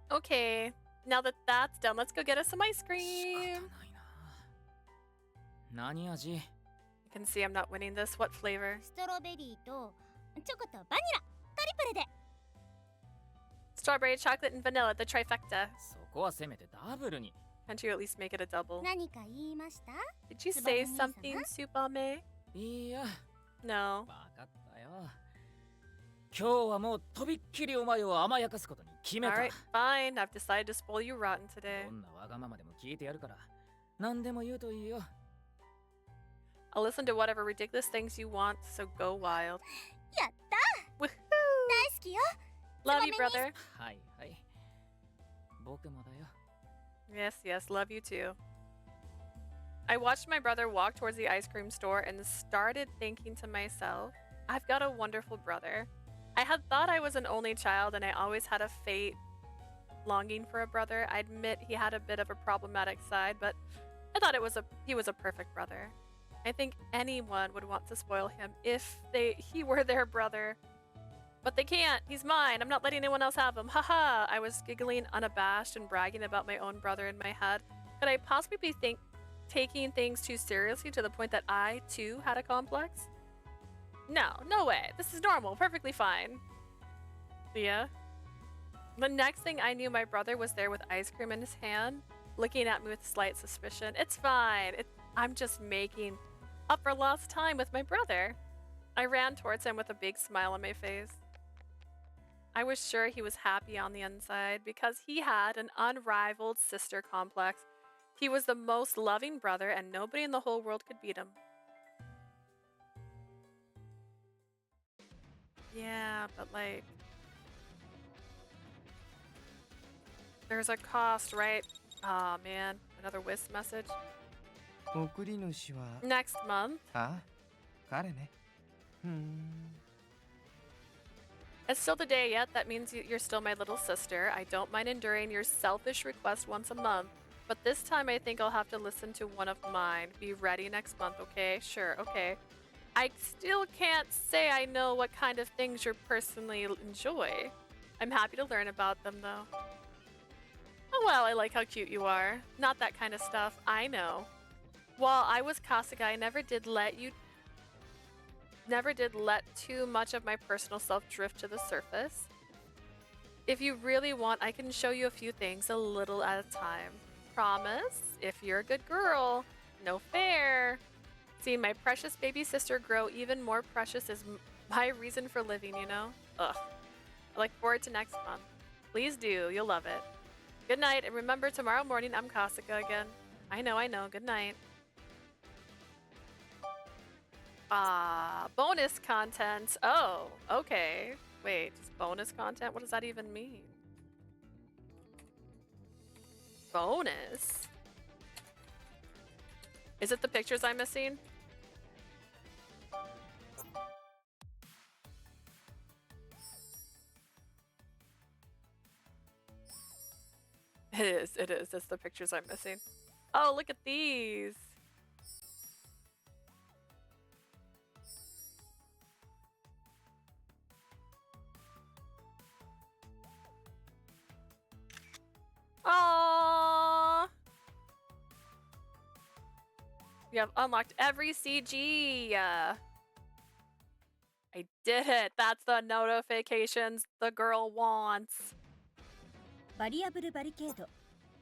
Speaker 1: Okay, now that that's done, let's go get us some ice cream.
Speaker 7: 何味?
Speaker 1: You can see I'm not winning this. What flavor?
Speaker 8: ストロベリーとチョコとバニラトリプルで
Speaker 1: Strawberry, chocolate, and vanilla, the trifecta.
Speaker 7: そこはせめてダブルに。
Speaker 1: Can't you at least make it a double?
Speaker 8: 何か言いました
Speaker 1: Did you say something, Supame?
Speaker 7: いや。
Speaker 1: No.
Speaker 7: わかったよ。今日はもうとびっきりお前を甘やかすことに決めた。
Speaker 1: Alright, fine. I've decided to spoil you rotten today.
Speaker 7: どんなわがままでも聞いてやるから。何でも言うといいよ。
Speaker 1: I'll listen to whatever ridiculous things you want, so go wild.
Speaker 8: やった
Speaker 1: Woohoo!
Speaker 8: 大好きよ
Speaker 1: Love you, brother.
Speaker 7: はいはい。僕もだよ。
Speaker 1: Yes, yes, love you too. I watched my brother walk towards the ice cream store and started thinking to myself, I've got a wonderful brother. I had thought I was an only child and I always had a fate longing for a brother. I admit he had a bit of a problematic side, but I thought he was a perfect brother. I think anyone would want to spoil him if he were their brother. But they can't. He's mine. I'm not letting anyone else have him. Haha. I was giggling unabashed and bragging about my own brother in my head. Could I possibly be taking things too seriously to the point that I, too, had a complex? No, no way. This is normal. Perfectly fine. Yeah. The next thing I knew, my brother was there with ice cream in his hand, looking at me with slight suspicion. It's fine. I'm just making up for lost time with my brother. I ran towards him with a big smile on my face. I was sure he was happy on the inside because he had an unrivaled sister complex. He was the most loving brother and nobody in the whole world could beat him. Yeah, but like... There's a cost, right? Aw, man. Another Wisp message.
Speaker 14: 送り主は
Speaker 1: Next month.
Speaker 14: あ、彼ね。
Speaker 1: It's still the day yet. That means you're still my little sister. I don't mind enduring your selfish request once a month. But this time I think I'll have to listen to one of mine. Be ready next month, okay? Sure, okay. I still can't say I know what kind of things you personally enjoy. I'm happy to learn about them though. Oh well, I like how cute you are. Not that kind of stuff, I know. While I was Kasuga, I never did let too much of my personal self drift to the surface. If you really want, I can show you a few things a little at a time. Promise, if you're a good girl. No fair. Seeing my precious baby sister grow even more precious is my reason for living, you know? Ugh. I look forward to next month. Please do, you'll love it. Good night, and remember, tomorrow morning I'm Kasuga again. I know, good night. Bonus content. Oh, okay. Wait, just bonus content? What does that even mean? Bonus? Is it the pictures I'm missing? It is. It's the pictures I'm missing. Oh, look at these. Aww. You have unlocked every CG. I did it. That's the notifications the girl wants.
Speaker 8: バリアブルバリケード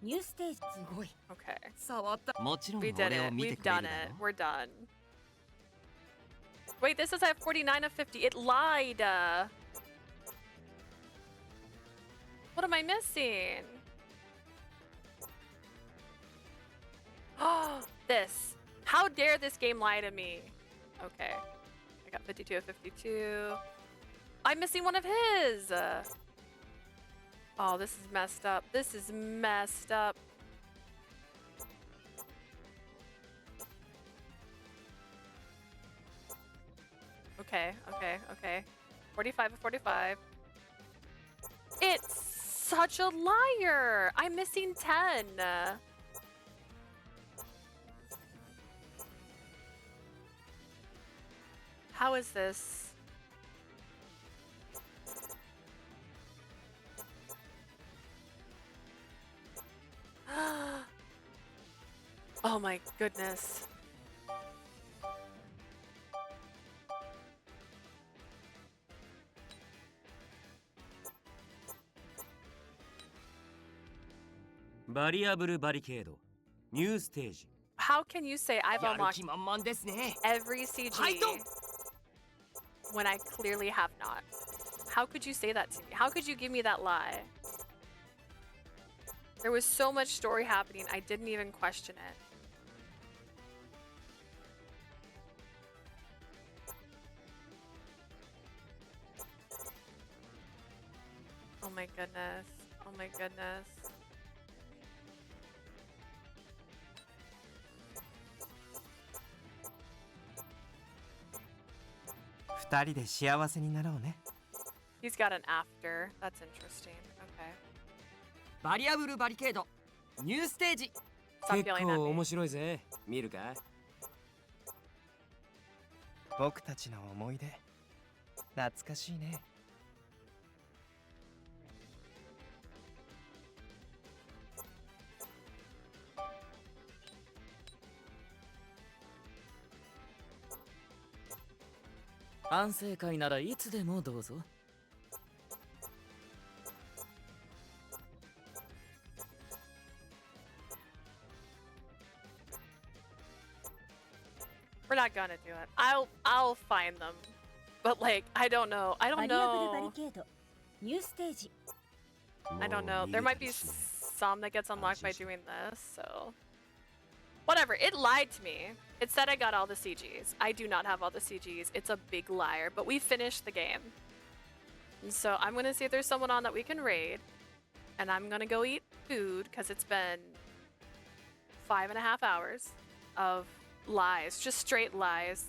Speaker 8: ニューステージすごい
Speaker 1: Okay.
Speaker 8: 触った
Speaker 2: もちろん
Speaker 1: We did
Speaker 2: 俺を
Speaker 1: it.
Speaker 2: 見て
Speaker 1: We've
Speaker 2: くれ
Speaker 1: done
Speaker 2: るだ
Speaker 1: it.
Speaker 2: ろ
Speaker 1: We're done. Wait, this is at 49 of 50. It lied. What am I missing? Oh, this. How dare this game lie to me? Okay. I got 52 of 52. I'm missing one of his. Oh, this is messed up. This is messed up. Okay. 45 of 45. It's such a liar. I'm missing 10. How is this? Oh my goodness.
Speaker 5: Variable barricade. New stage.
Speaker 1: How can you say I've unlocked every CG when I clearly have not? How could you say that to me? How could you give me that lie? There was so much story happening, I didn't even question it. Oh my goodness. Oh my goodness. He's got an after. That's interesting. Okay.
Speaker 4: バリアブルバリケードニューステージ
Speaker 1: Stop
Speaker 5: 結
Speaker 1: yelling at
Speaker 5: 構
Speaker 1: me.
Speaker 5: 面白いぜ。見るか？
Speaker 14: 僕たちの思い出懐かしいね。
Speaker 7: 反省会ならいつでもどうぞ。
Speaker 1: We're not gonna do it. I'll find them. But like, I don't know. I
Speaker 8: バ
Speaker 1: don't
Speaker 8: リアブルバリ
Speaker 1: know.
Speaker 8: ケードニューステージ
Speaker 1: I don't know. There might be some that gets unlocked by doing this, so whatever. It lied to me. It said I got all the CGs. I do not have all the CGs. It's a big liar, but we finished the game. And so I'm gonna see if there's someone on that we can raid. And I'm gonna go eat food because it's been 5.5 hours of lies, just straight lies.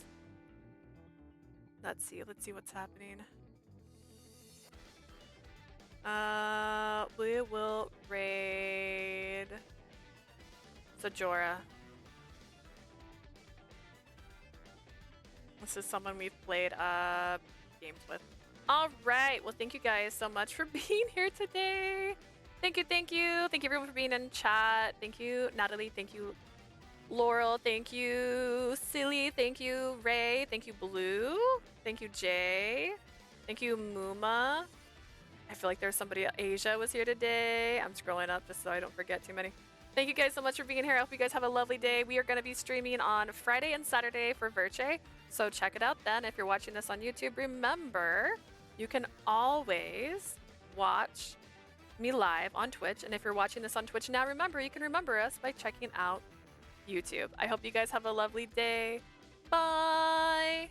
Speaker 1: Let's see what's happening. We will raid It's a Jorah. This is someone we've played games with. All right. Well, thank you guys so much for being here today. Thank you, thank you. Thank you everyone for being in chat. Thank you, Natalie. Thank you, Laurel. Thank you, Silly. Thank you, Ray. Thank you, Blue. Thank you, Jay. Thank you, Muma. I feel like there's somebody, Asia was here today. I'm scrolling up just so I don't forget too many. Thank you guys so much for being here. I hope you guys have a lovely day. We are going to be streaming on Friday and Saturday for Verche, so check it out then. If you're watching this on YouTube, remember, you can always watch me live on Twitch. And if you're watching this on Twitch now, remember, you can remember us by checking out YouTube. I hope you guys have a lovely day. Bye!